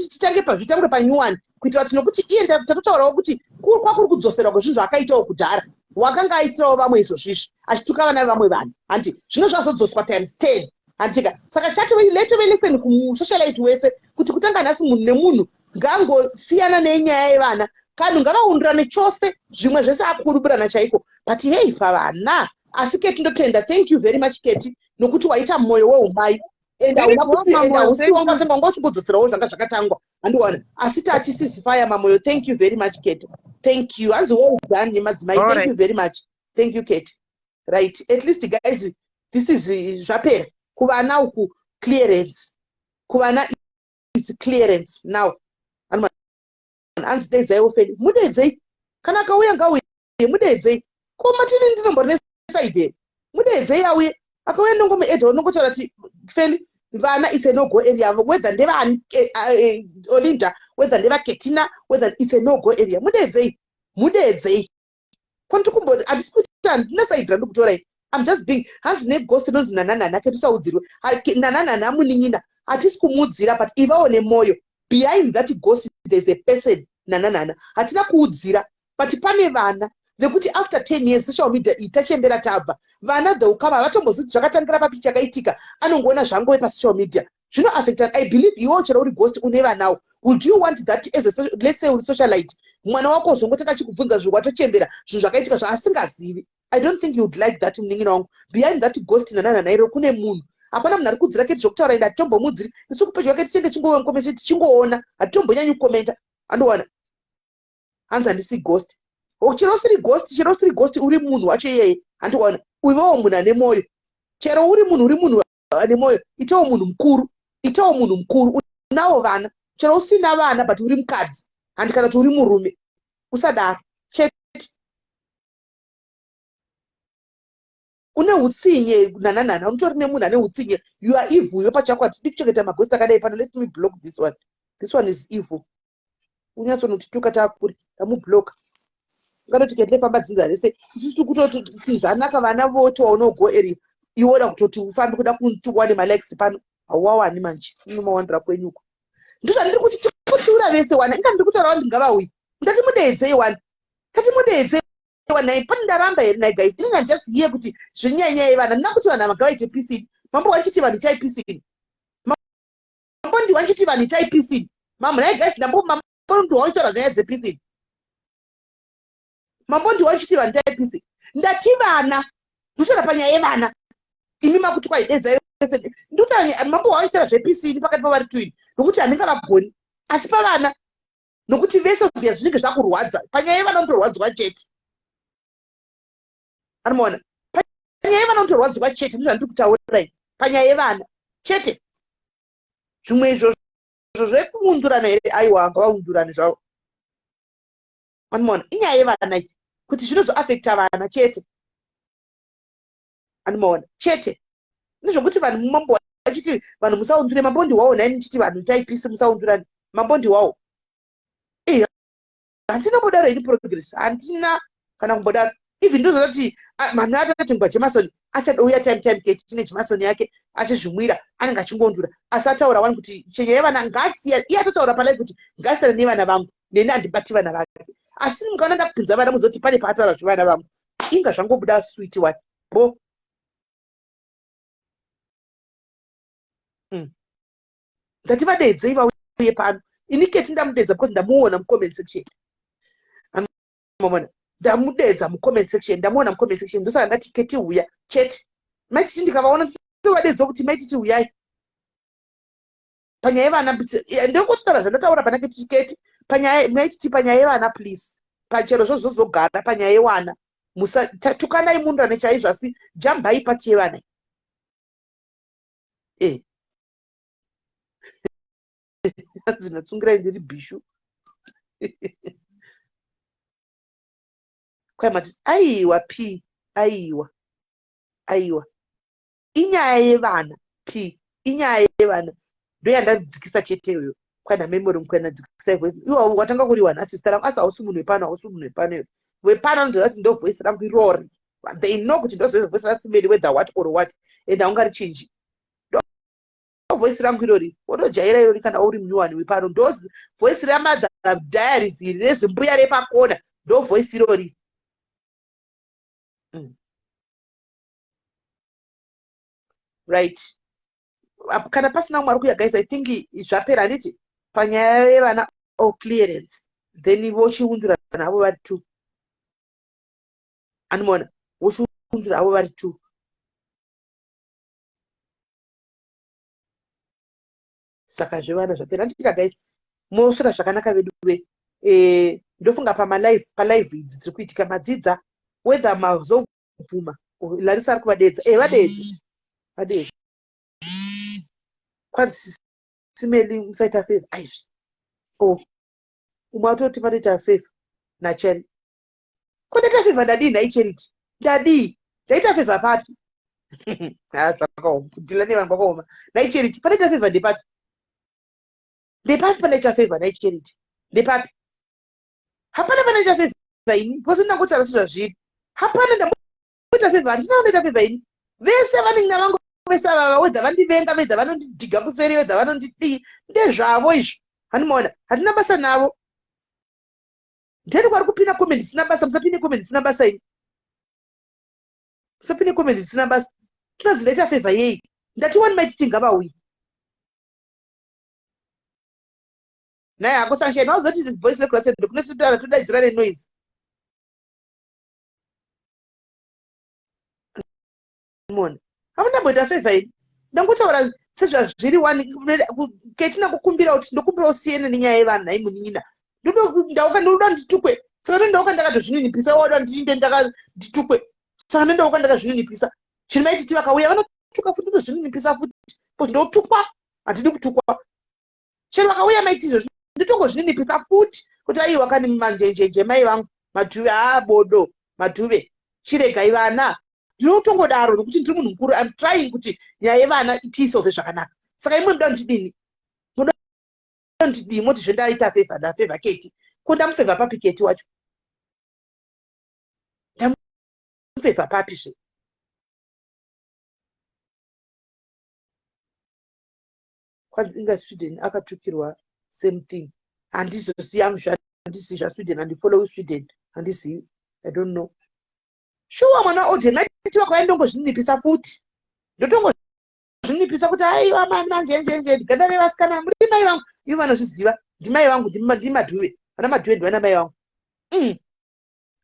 titange pazvitangwe panyuwani kuitira kuti nokuti iye tatotaurawo kuti kwakuri kudzoserwa kwezvinhu zvaakaitawo kudhara wakanga aitirawo vamwe izvozvizvi achituka vana vevamwe vanhu handi zvino zvazodzoswa times 10 handika saka chatoveleseni kumusocialite wese kuti kutanga nhasi munhu nemunhu ngangosiyana nenyaya yevana kanhu ngavaundurane chose zvimwe zvese akuruburana chaiko but hei pavana asi Keti ndotenda thank you very much Keti nokuti waita mwoyo weumai enda usiwa kwatanga wanga uchingodzoserawo zvanga zvakatangwa handiwana asi tati ceasefire mamoyo thank you very much Keti thank you hanzi well done nemadzimai thank you very much thank you Keti right at least guys this is zvapera kuvana uku clearance kuvana it's clearance now hanzi dedzaiwo feli mudedzei kana akauya ngauye mudedzei ko matini ndinombori nesaide mudedzei auye akauya nongomuedha nongotaura kuti feli vana it's a no-go area whether ndevani Olinda whether ndevaketina whether it's a no-go area mudedzei kwandikumbo handisi kuti ndinasaidira ndikutorai I'm just being hanzi neghost inonzi nananana ketisaudzirwe nananana amunin'ina hatisi kumuudzira but ivawo nemoyo behind that ghost there's a person nananana hatina kuudzira but pane vana vekuti after 10 years social media itachembera tabva vana dhokava havatombozivi zvakatangira papi chakaitika anongoona zvangove pasocial media zvino affected. I believe iwo chero uri ghost une vanawo would you want that as a let's say uri socialite mwana wako uzongotanga chikubvunza zvinhu watochembera zvinhu zvakaitika zvaasingazivi I don't think you would like that munin'ina wangu behind that ghost nananana iro kune munhu hapana munhu ari kudzira Keti zvokutaura ende hatitombomudziri isu kupedyo Keti tinge chingokomenta tichingoona hatitombonyanyi kukomenta andowana hanzi handisi ghost chero usiri ghost uri munhu wacho iyeye handiwana uivawo munhu ane moyo chero uri munhu ane moyo itawo munhu mukuru unawo vana chero usina vana but uri mukadzi handi kana kuti uri murume usadaro cheti une utsinye nananana unotori nemunhu ane utsinye you are evil yopachako hatidi kuchengeta maghost akadai pano let me block this one is evil unyatsonotituka taakuri tamubloka ngatoti Keti nepamba dzinza rese isusu kutoti zvanaka vana vote waunogo eri iwona kutoti ufambe kuda kutukwa nemalikes pano hauwawani manje unomawandira kwenyuko ndozvandiri kuti tikutiura vese wana inga ndiri kutaurawo ndingavauyi ndati mudedzei wana nai pani ndaramba here nai guys ini nanjasiye kuti zvenyanyai vana ndina kuti vanhu magavaite pisini mambo wanchiti vanhu itai pisini mambo ndi wanchiti vanhu itai pisini mambo nai guys mambo ndiwautaura nyaya dzepisini mambo ndiwachiti vanhu itai pisini ndati vana ndosara panyaya yevana imi makuti kwaidedza ndikutaura mambo waitaura zvepisini pakati pavari twini nokuti handinga vagoni asi pavana nokuti vese vya zvinenge zvakurwadza panyaya yevana unotorwadzwa chete anomaona panyaya yevana unotorwadzwa chete ndozvandiri kutaurai panyaya yevana chete zvimwe izvozvo zvekuundurana here aiwa ngavaundurane zvavo anomaona inyaya yevana iyi kuti zvinozoafekta vana chete anomaona chete nezvokuti vanhu mumambo achiti vanhu musaundure mambo ndiwawo nai nichiti vanhu taipisi musaundurane mambo ndiwawo handina kumbodaro ini progress handina kana kumbodaro even ndozoti manhu atoti ngwa jemasoni achadouya time Keti tine jemasoni yake achizvimwira anenge achingondura asi ataura wani kuti chenyaya yevana ngasiya iye atotaura palai kuti ngasiyana nevana vangu neni handibati vana vake asi mukaona ndakupinza vana muzoti pane paataura zvevana vangu inga zvangobuda sweet one bo ndati vadedzei vauye pano ini Keti ndamudedza because ndamuona mucomment section mamona ndamudedza mucomment section, ndamuona mucomment section, ndosaka ndati Keti uya chete. Maititi ndikavaona ndovadedza kuti maititi uyai panyaya yevana ndokutaura zvandataura pana Keti panyaya maititi panyaya yevana please pachero zvozogara panyaya yevana musatukanai mundu ane chaizvo asi jambai pati yevana zinatsungirai ndiri bhishu kwaimati aiwa p aiwa inyaya yevana p inyaya yevana ndoyandadzikisa cheteyo kwana memory mkwena dzikisa voice iwo watanga kuri wana sister rangu asa hausi munhu wepano hausi munhu wepano wepano ndozati ndo voice rangu irori they know kuti ndo voice rasimeli whether what or what and haungari chinji ndo voice rangu irori wotojaira irori kana uri munyuwani wepano ndo voice ramadha diaries iri rezimbuya repakona ndo voice irori right kana pasina mwari kuya guys I think zvapera nditi panyaya yevana clearance then vochiundura navo vari 2 animona vochiundura avo vari 2 saka zvevana zvapera nditika guys mosora zvakanaka vedu ndofunga palive idzi dziri kuitika madzidza whether mazobvuma Larisa ari kuvadedza vadedze kwanzi simeli musaita favor aizvi umwe atoti vanoita favor nachari kundaita favor ndadii naicheriti ndaita favor papi zvakaoma kudhila nevanhu kwakaoma naicheriti panoita favor ndepapi panoita favor naicheriti ndepapi hapana panoita favor ini kosi ndangotara zvazviri hapana ndamoita favor handina kundoita favor ini vese vanenge navangu vese ava wedha vandivenga vedha vanondidhiga kuseri vedha vanondidii ndezvavo izvo handimaona handina basa navo ndeni kwari kupinda comment sina basa musapinde comment sina basa ini musapinde comment sina basa tinonzi ndaita favor yei ndati wani maititi ngavauyi naye hako sunshine hauzoti voice recorded kunotidara todaidzira nenoise mona hamuna mboita favor ini ndangotaura sezvazviri wani ketina kukumbira kuti ndokumbira usiyene nenyaya yevanhu nai munin'ina ndauka nditukwe saka ndauka ndakatozvininipisa wada ndinde nditukwe saka ndauka ndakazvininipisa zviri maititi vakauya vanotuka futi tozvininipisa futi kuti ndotukwa handidi kutukwa chero vakauya maiti izvozvo nditongozvininipisa futi kuti aiwa kani manjenjenje mai vangu madhuve bodo madhuve chiregai vana ndinotongodaro nokuti ndiri munhu mukuru I'm trying kuti nyaya yevana tiisove zvakanaka saka imwe muda ndidini ndidii moti zvendaita favor ndafavor Keti ko ndamufavor papi Keti wacho ndamufavor papi zve kwanzi inga Sweden akatukirwa same thing handizosiyangu handisi zvaSweden handifollow Sweden handizivi I don't know shuwa mwana oje maiti vakaenda ndongozvininipisa futi ndotongozvininipisa kuti aiwa manjenjenje ganda revasikana muri mai vangu ivo vanozviziva ndimai vangu ndimadhuve vana madhuve ndivana mai vangu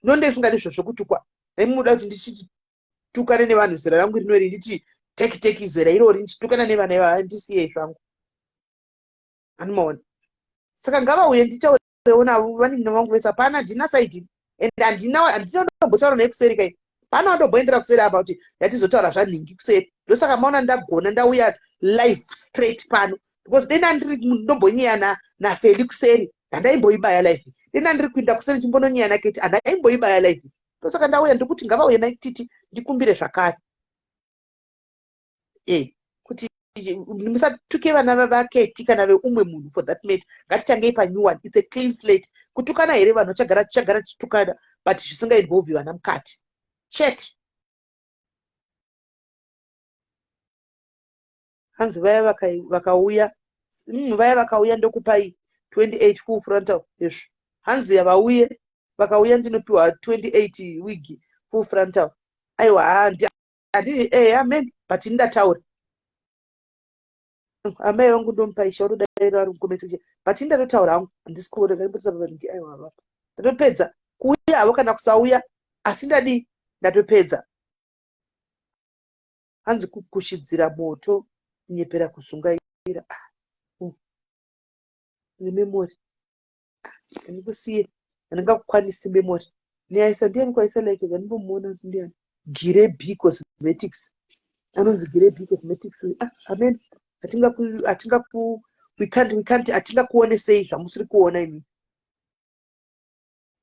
nondeisunga ndizvo zvokutukwa aimuda kuti ndichitukane nevanhu zera rangu rinori nditi teki zera irori ndichitukana nevana ivava ndisiye zvangu hanimaona saka ngavauye nditaurewo navo vanina vangu vese hapana ndina saidi and handinondombotaura nekuseri kai pano andomboendera kuseri apa kuti yatizotaura zvanhingi kuseri ndosaka maona ndagona ndauya live straight pano because denda ndiri ndombonyaya nafeli kuseri handaimboibaya live denda ndiri kuinda kuseri chimbononyaya naKeti handaimboibaya live ndosaka ndauya ndikuti ngavauye naititi ndikumbire zvakare kuti musatuke vana vaKeti kana veumwe munhu for that matter ngatitangei panew one it's a clean slate kutukana here vanhu chagara chitukana but zvisingainvolve vana mukati chete hanzi vaya vakauya vaya vakauya ndokupai 28 full frontal izvo hanzi vauye vakauya ndinopiwa 28 wig full frontal aiwa amen but ndataura amai vangu ndomupaisha unodaira ari mukomeseche but ndatotaura hangu handisi kuoneka ndotopedza kuuya havo kana kusauya, asi ndatopedza. Hanzi kukushidzira moto, kunyepera kusungaira. Nememori. Ndikusiye, handingakukwanisi memori. Neaisa ndiani kwaisa like ndanimbomona kuti ndiani. Girebi Cosmetics. Anonzi Girebi Cosmetics. Amen. Hatingakuonesei zvamusiri kuona imi.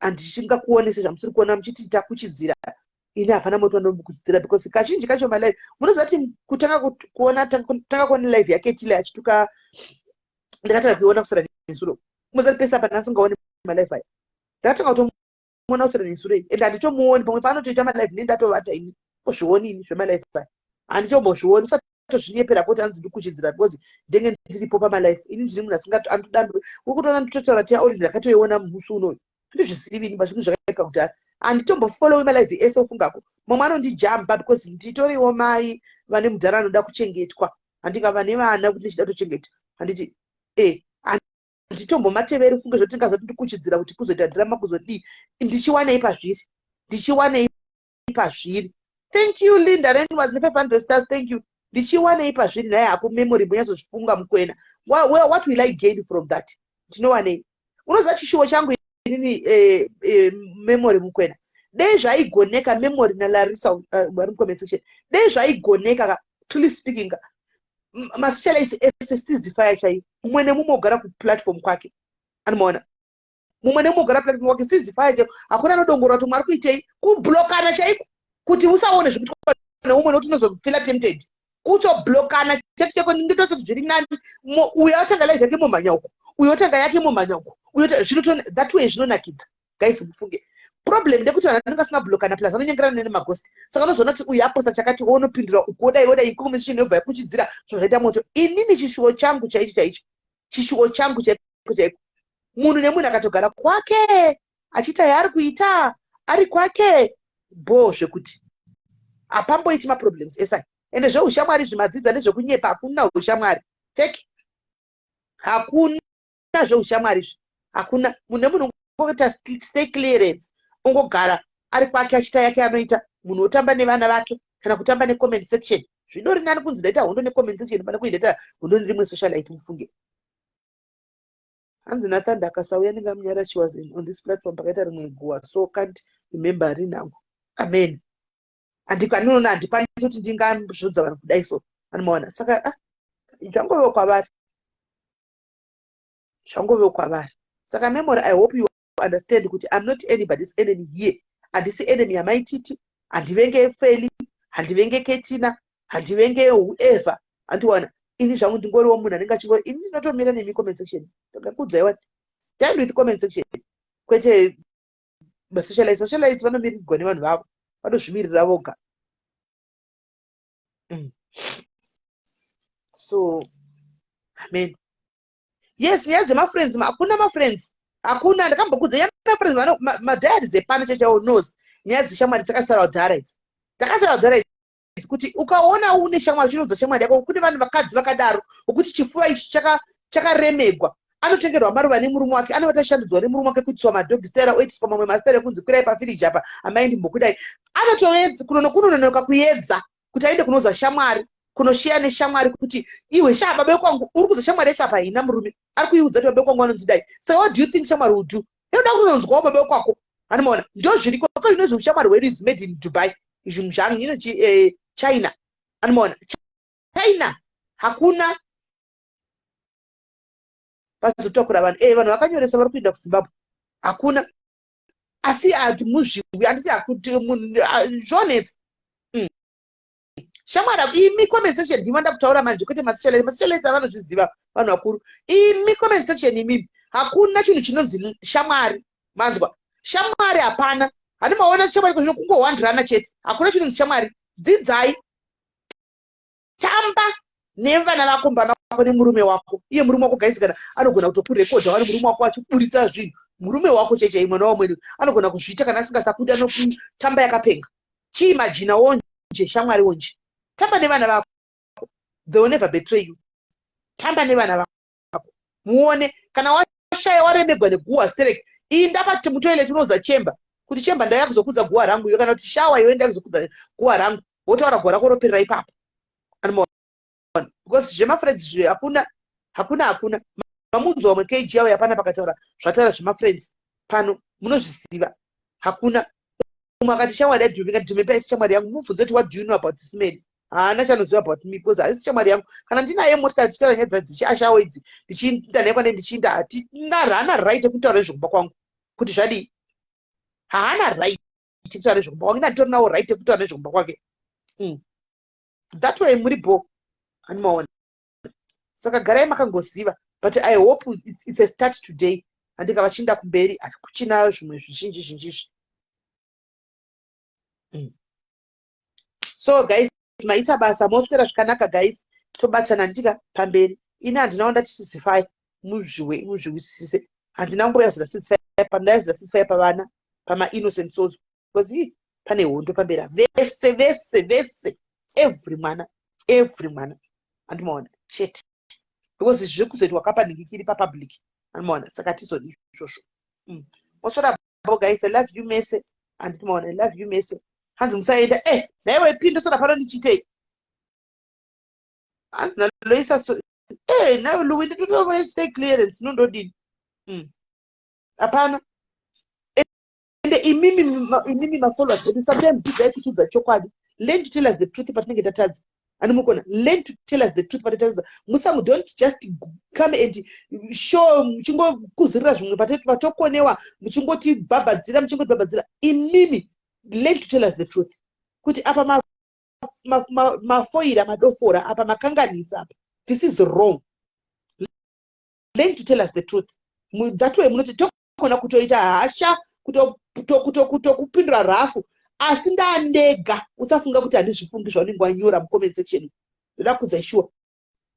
Handichingakuonesei zvamusiri kuona muchiti takuchidzira. Ini hapana moto wanombokuchidzira because kazhinji kacho malive munoziva kuti tanga kuona live yake tile achituka ndakatanga kuiona kusara nesuro. Muzari pesa apa ndasingaoni malive aya. Ndakatanga kutomuona kusara nesuro ende handitomuoni pamwe paanotoita malive nendatovata ini. Ozvioni ini zvemalive aya. Handitombozvioni usatozvinyepera kuti hanzi ndikuchidzira because ndenge ndiripo pamalive. Ini ndiri munhu anotodambe ukutoona nditotaura tia ori ndakatoiona musi unoyu. Ndizvisivi ini pazvinhu zvakaita kudhara. Handitombofollow malive ese ofungako. Mumwe anondijamba because nditoriwo mai vane mudhara anoda kuchengetwa. Handikava nevana kuti ndichida kutochengeta. Handiti handitombomateveri funge zvoti ndingazoti ndikuchidzira kuti kuzoita dhirama kuzodii. Ndichiwanei pazviri. Thank you Linda. Ren was 500 stars. Thank you. Ndichiwanei pazviri naye hako memory munyazozvifunga mukwena. What will I gain from that? Ndinowanei. Unoziva chishuwo changu inini memory mukwena. Dei zvaigoneka memory nalarisa vari mucomment section. Dei zvaigoneka truly speaking maSocialites sizifaya chai. Mumwe nemumwe ogara kuplatform kwake. Anomaona. Mumwe nemumwe ogara platform kwake sizifaya chai. Hakuna anodongora kuti mwari kuitei kublokana chaiko. Kuti usaone zvekuitwa neumwe nokuti unozofila tempted. Kutoblokana cheko nditose zviri nani. Uyo atanga live yake mumanya uko. Uyo atanga yake mumanya uko. That way zvinonakidza. Guys mufunge. Problem ndekuti vanhu vangasina blokana plus vanonyengerana nemagosti. Saka unozoona kuti uyu aposta chakati unopindura ukodai information yobva yakuchidzira zvozoita moto. Inini chishuwo changu chaicho. Chishuwo changu chaiko. Munhu nemunhu akatogara kwake achita yaari kuita ari kwake zvekuti hapamboiti maproblems esai. Ende zveushamwari zvimadzidza nezvekunyepa hakuna ushamwari. Fake. Hakuna zveushamwari izvi. Hakuna. Munhu nemunhu ungoita stay clearance. Ungogara ari kwake achita yake anoita. Munhu otamba nevana vake kana kutamba necomment section. Zvino rinani kunzi ndaita hondo necomment section pana kuindaita hondo nerimwe socialite mufunge. Hanzi Nathan Dakasauya ndingamunyara she was on this platform pakaita rimwe guwa so can't remember rinangu. Amen. Andikwanona handikwanisi kuti ndingamuzvodza vanhu kudai so. Anomaona. Saka zvangovewo kwavari. Saka memory I hope you understand kuti I'm not anybody's enemy here. Handisi enemy yamaititi. Handivenge Feli. Handivenge Ketina. Handivenge whoever. Andiwana. Ini zvangu ndingoriwo munhu anenge achingo. Ini ndinotomira nemi comment section. Ndakakudzaiwa. Stand with comment section. Kwete maSocialites vanomirirwa nevanhu vavo. Vanozvimirira voga. So, amen. Yes, mafriends. Hakuna mafriends. Hakuna ndakambokudza mafriends madhairies epano chechawo knows. Nyaya dzeshamwari dzakasara kudhara idzi. Dzakasara kudhara idzi kuti ukaona une shamwari chinodza shamwari yako kune vanhu vakadzi vakadaro ukuthi chifuva ichi chakaremegwa. Anotengerwa maruva nemurume wake, anovata shandudzwa nemurume wake kuitswa madog stera oitiswa mamwe mastera ekunzi kwirai pafiriji apa amaindi mbokudai. Anotoedza kunonoka kuedza kuti aende kunodza shamwari, kunoshiya neshamwari kuti iwe baba kwangu uri kudza shamwari yacho apa haina murume. Ari kuiudza kuti baba kwangu anonzi dai. So what do you think shamwari would do? Inoda kunonzwawo baba kwako. Anomaona. Ndio zviriko zvinozvi ushamwari hwedu is made in Dubai. Izvi muzhangu ino China. Anomaona. China hakuna vazotakura vanhu vanhu vakanyoresa vari kuenda kuZimbabwe hakuna asi hatimuzviwi handiti hakuti munhu zvonetsa shamwara imi comment section ndimanda kutaura manje kwete maSocialites avanozviziva vanhu vakuru. Imi comment section imi hakuna chinhu chinonzi shamwari. Manzwa shamwari hapana. Handimaona shamwari zvino kungowandirana chete. Hakuna chinonzi shamwari. Dzidzai tamba nevana vako baba vako nemurume wako. Iye murume wako guys kana anogona kutokurekodha wari murume wako achiburisa zvinhu. Murume wako cheche mwana wamwe anogona kuzviita kana asingasakuti anotamba yakapenga. Chiimagina wonje shamwari wonje. Tamba nevana vako. They will never betray you. Tamba nevana vako. Muone kana washaya waremegwa neguwa sterek. Inda pati mutoilet unoza chamber. kuti chemba ndaya kuzokudza guwa rangu iyo kana kuti shawa iwe ndaya kuzokudza guwa rangu wotaura guwa rako roperera ipapo because zvemafriends zve hakuna mamunzi wamwe keji yavo yapana pakataura zvataura zvemafriends pano munozvisiva hakuna umwe akati shamwari yadhumepaisi shamwari yangu mubvunze kuti what do you know about this man haana chanoziva about me because haisi shamwari yangu kana ndinaye motikari tichitaura nyaya dzichiashawo idzi ndichiinda naye kwane ndichiinda haana right ekutaura nezvekumba kwangu kuti zvadii haana right ekutaura nezvekumba kwangu inanditori nawo right ekutaura nezvekumba kwake that way muri bo animaona saka garai makangoziva but I hope it's a start today andika vachinda kumberi kuchinayo zvimwe zvizhinji so guys maita basa moswera zvakanaka guys tobatana nditika pamberi ine handinaonda tisisifai muzviwisise handina kumboyazira sisifai pandayazira sisifai pavana pama-innocent souls because pane hondo pamberi vese every mwana andimaona chete because zviri kuzoitwa kapanikikiri papublic andimaona saka tizodi izvozvo moswera bo guys I love you mese andimaona I love you mese hanzi musaenda naiwe pindo sora pano ndichitei hanzi naloisa nawe luwindi totovaestay clearance nondodini hapana ende imimi mafollowers edu sometimes dzidzai kutiudza chokwadi learn to tell us the truth patinenge tatadza and mukona learn to tell us the truth patatadza musango don't just come and show muchingokuzirira zvimwe patokonewa muchingotibhabhadzira imimi learn to tell us the truth kuti apa mafoira madofora apa makanganisa apa this is wrong learn to tell us the truth that way munoti tokona kutoita hasha kutokupindura rafu asi ndandega usafunga kuti handizvifungi zvaunenge wanyora mucomment section ndoda kudza sure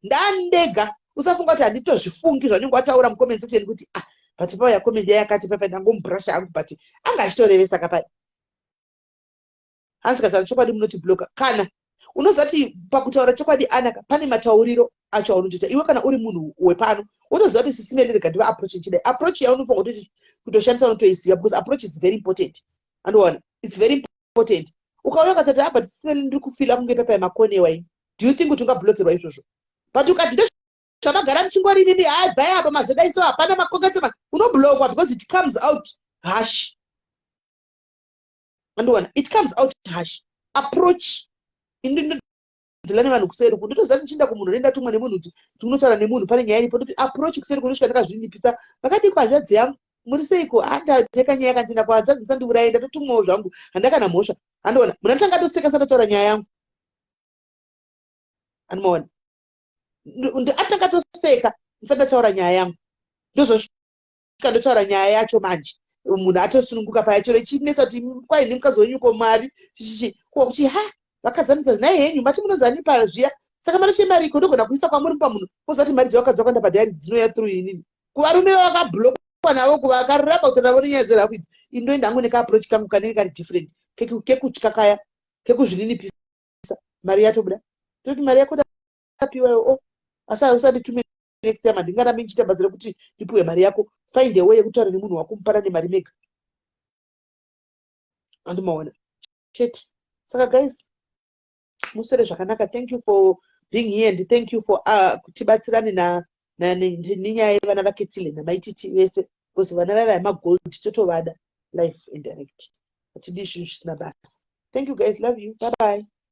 ndandega usafunga kuti handitozvifungi zvaunenge wataura mucomment section kuti but pauya comment yakati papa ndangombrusha yangu but anga achitorevesa kapai hanzi kataura chokwadi munoti bloka kana unozati pakutaura chokwadi anaka pane matauriro acho aunotoita iwe kana uri munhu wepano wotoziva kuti sisimelere ndiva approach chidai approach yaunofunga kuti kutoshandisa unotoiziva because approach is very important andoona it's very important ukauya katati but sisimelere ndiri kufila kunge pepa yemakonewa ini do you think kuti ungablokerwa izvozvo but ukati zvamagara muchingori nini bhaya apa mazodaiso hapana makoketsema unoblokwa because it comes out harsh andoona it comes out harsh approach ndilani vanhu kuseri kundotoziva ndichinda kumunhu nenda tumwe nemunhu kuti tinotaura nemunhu pane nyaya iripo ndoti approach kuseri kunosvika ndakazvinipisa vakati kwazvadzi yangu muri seiko ndateka nyaya yakandina kwazvadzi musandiurayi ndatotumwawo zvangu handakana mhosva andoona muna tanga toseka sandataura nyaya yangu anomaona atanga toseka ndisandataura nyaya yangu ndozosvika ndotaura nyaya yacho manje munhu atosununguka paya chero chinesa kuti kwai nemukadzi wenyuko mari kuti vakadzanisa naye henyu mati munonzanipa zviya saka mari chemari iko ndogona kuisa kwamuri pamunhu mozati mari dzavakadzi vakanda padhari dzinouya through inini kuvarume vakablokwa navo kuvakaramba kuti navo nenyaya dzerafu idzi indoenda hangu nekaapproach kangu kanenge kari different kekutya kaya kekuzvininipisa mari yatobuda toti mari yako dapiwayo asi usanditume next time handingarambe ndichitabadzira kuti ndipiwe mari yako find a way yekutaura nemunhu wako mupara nemari mega andimaona chete saka guys musere zvakanaka thank you for being here and thank you for kutibatsirane nenyaya yevana vaketile namaititi vese because vana vava yemagold totovada life and direct atidi zvinhu zvisina basa thank you guys love you bye bye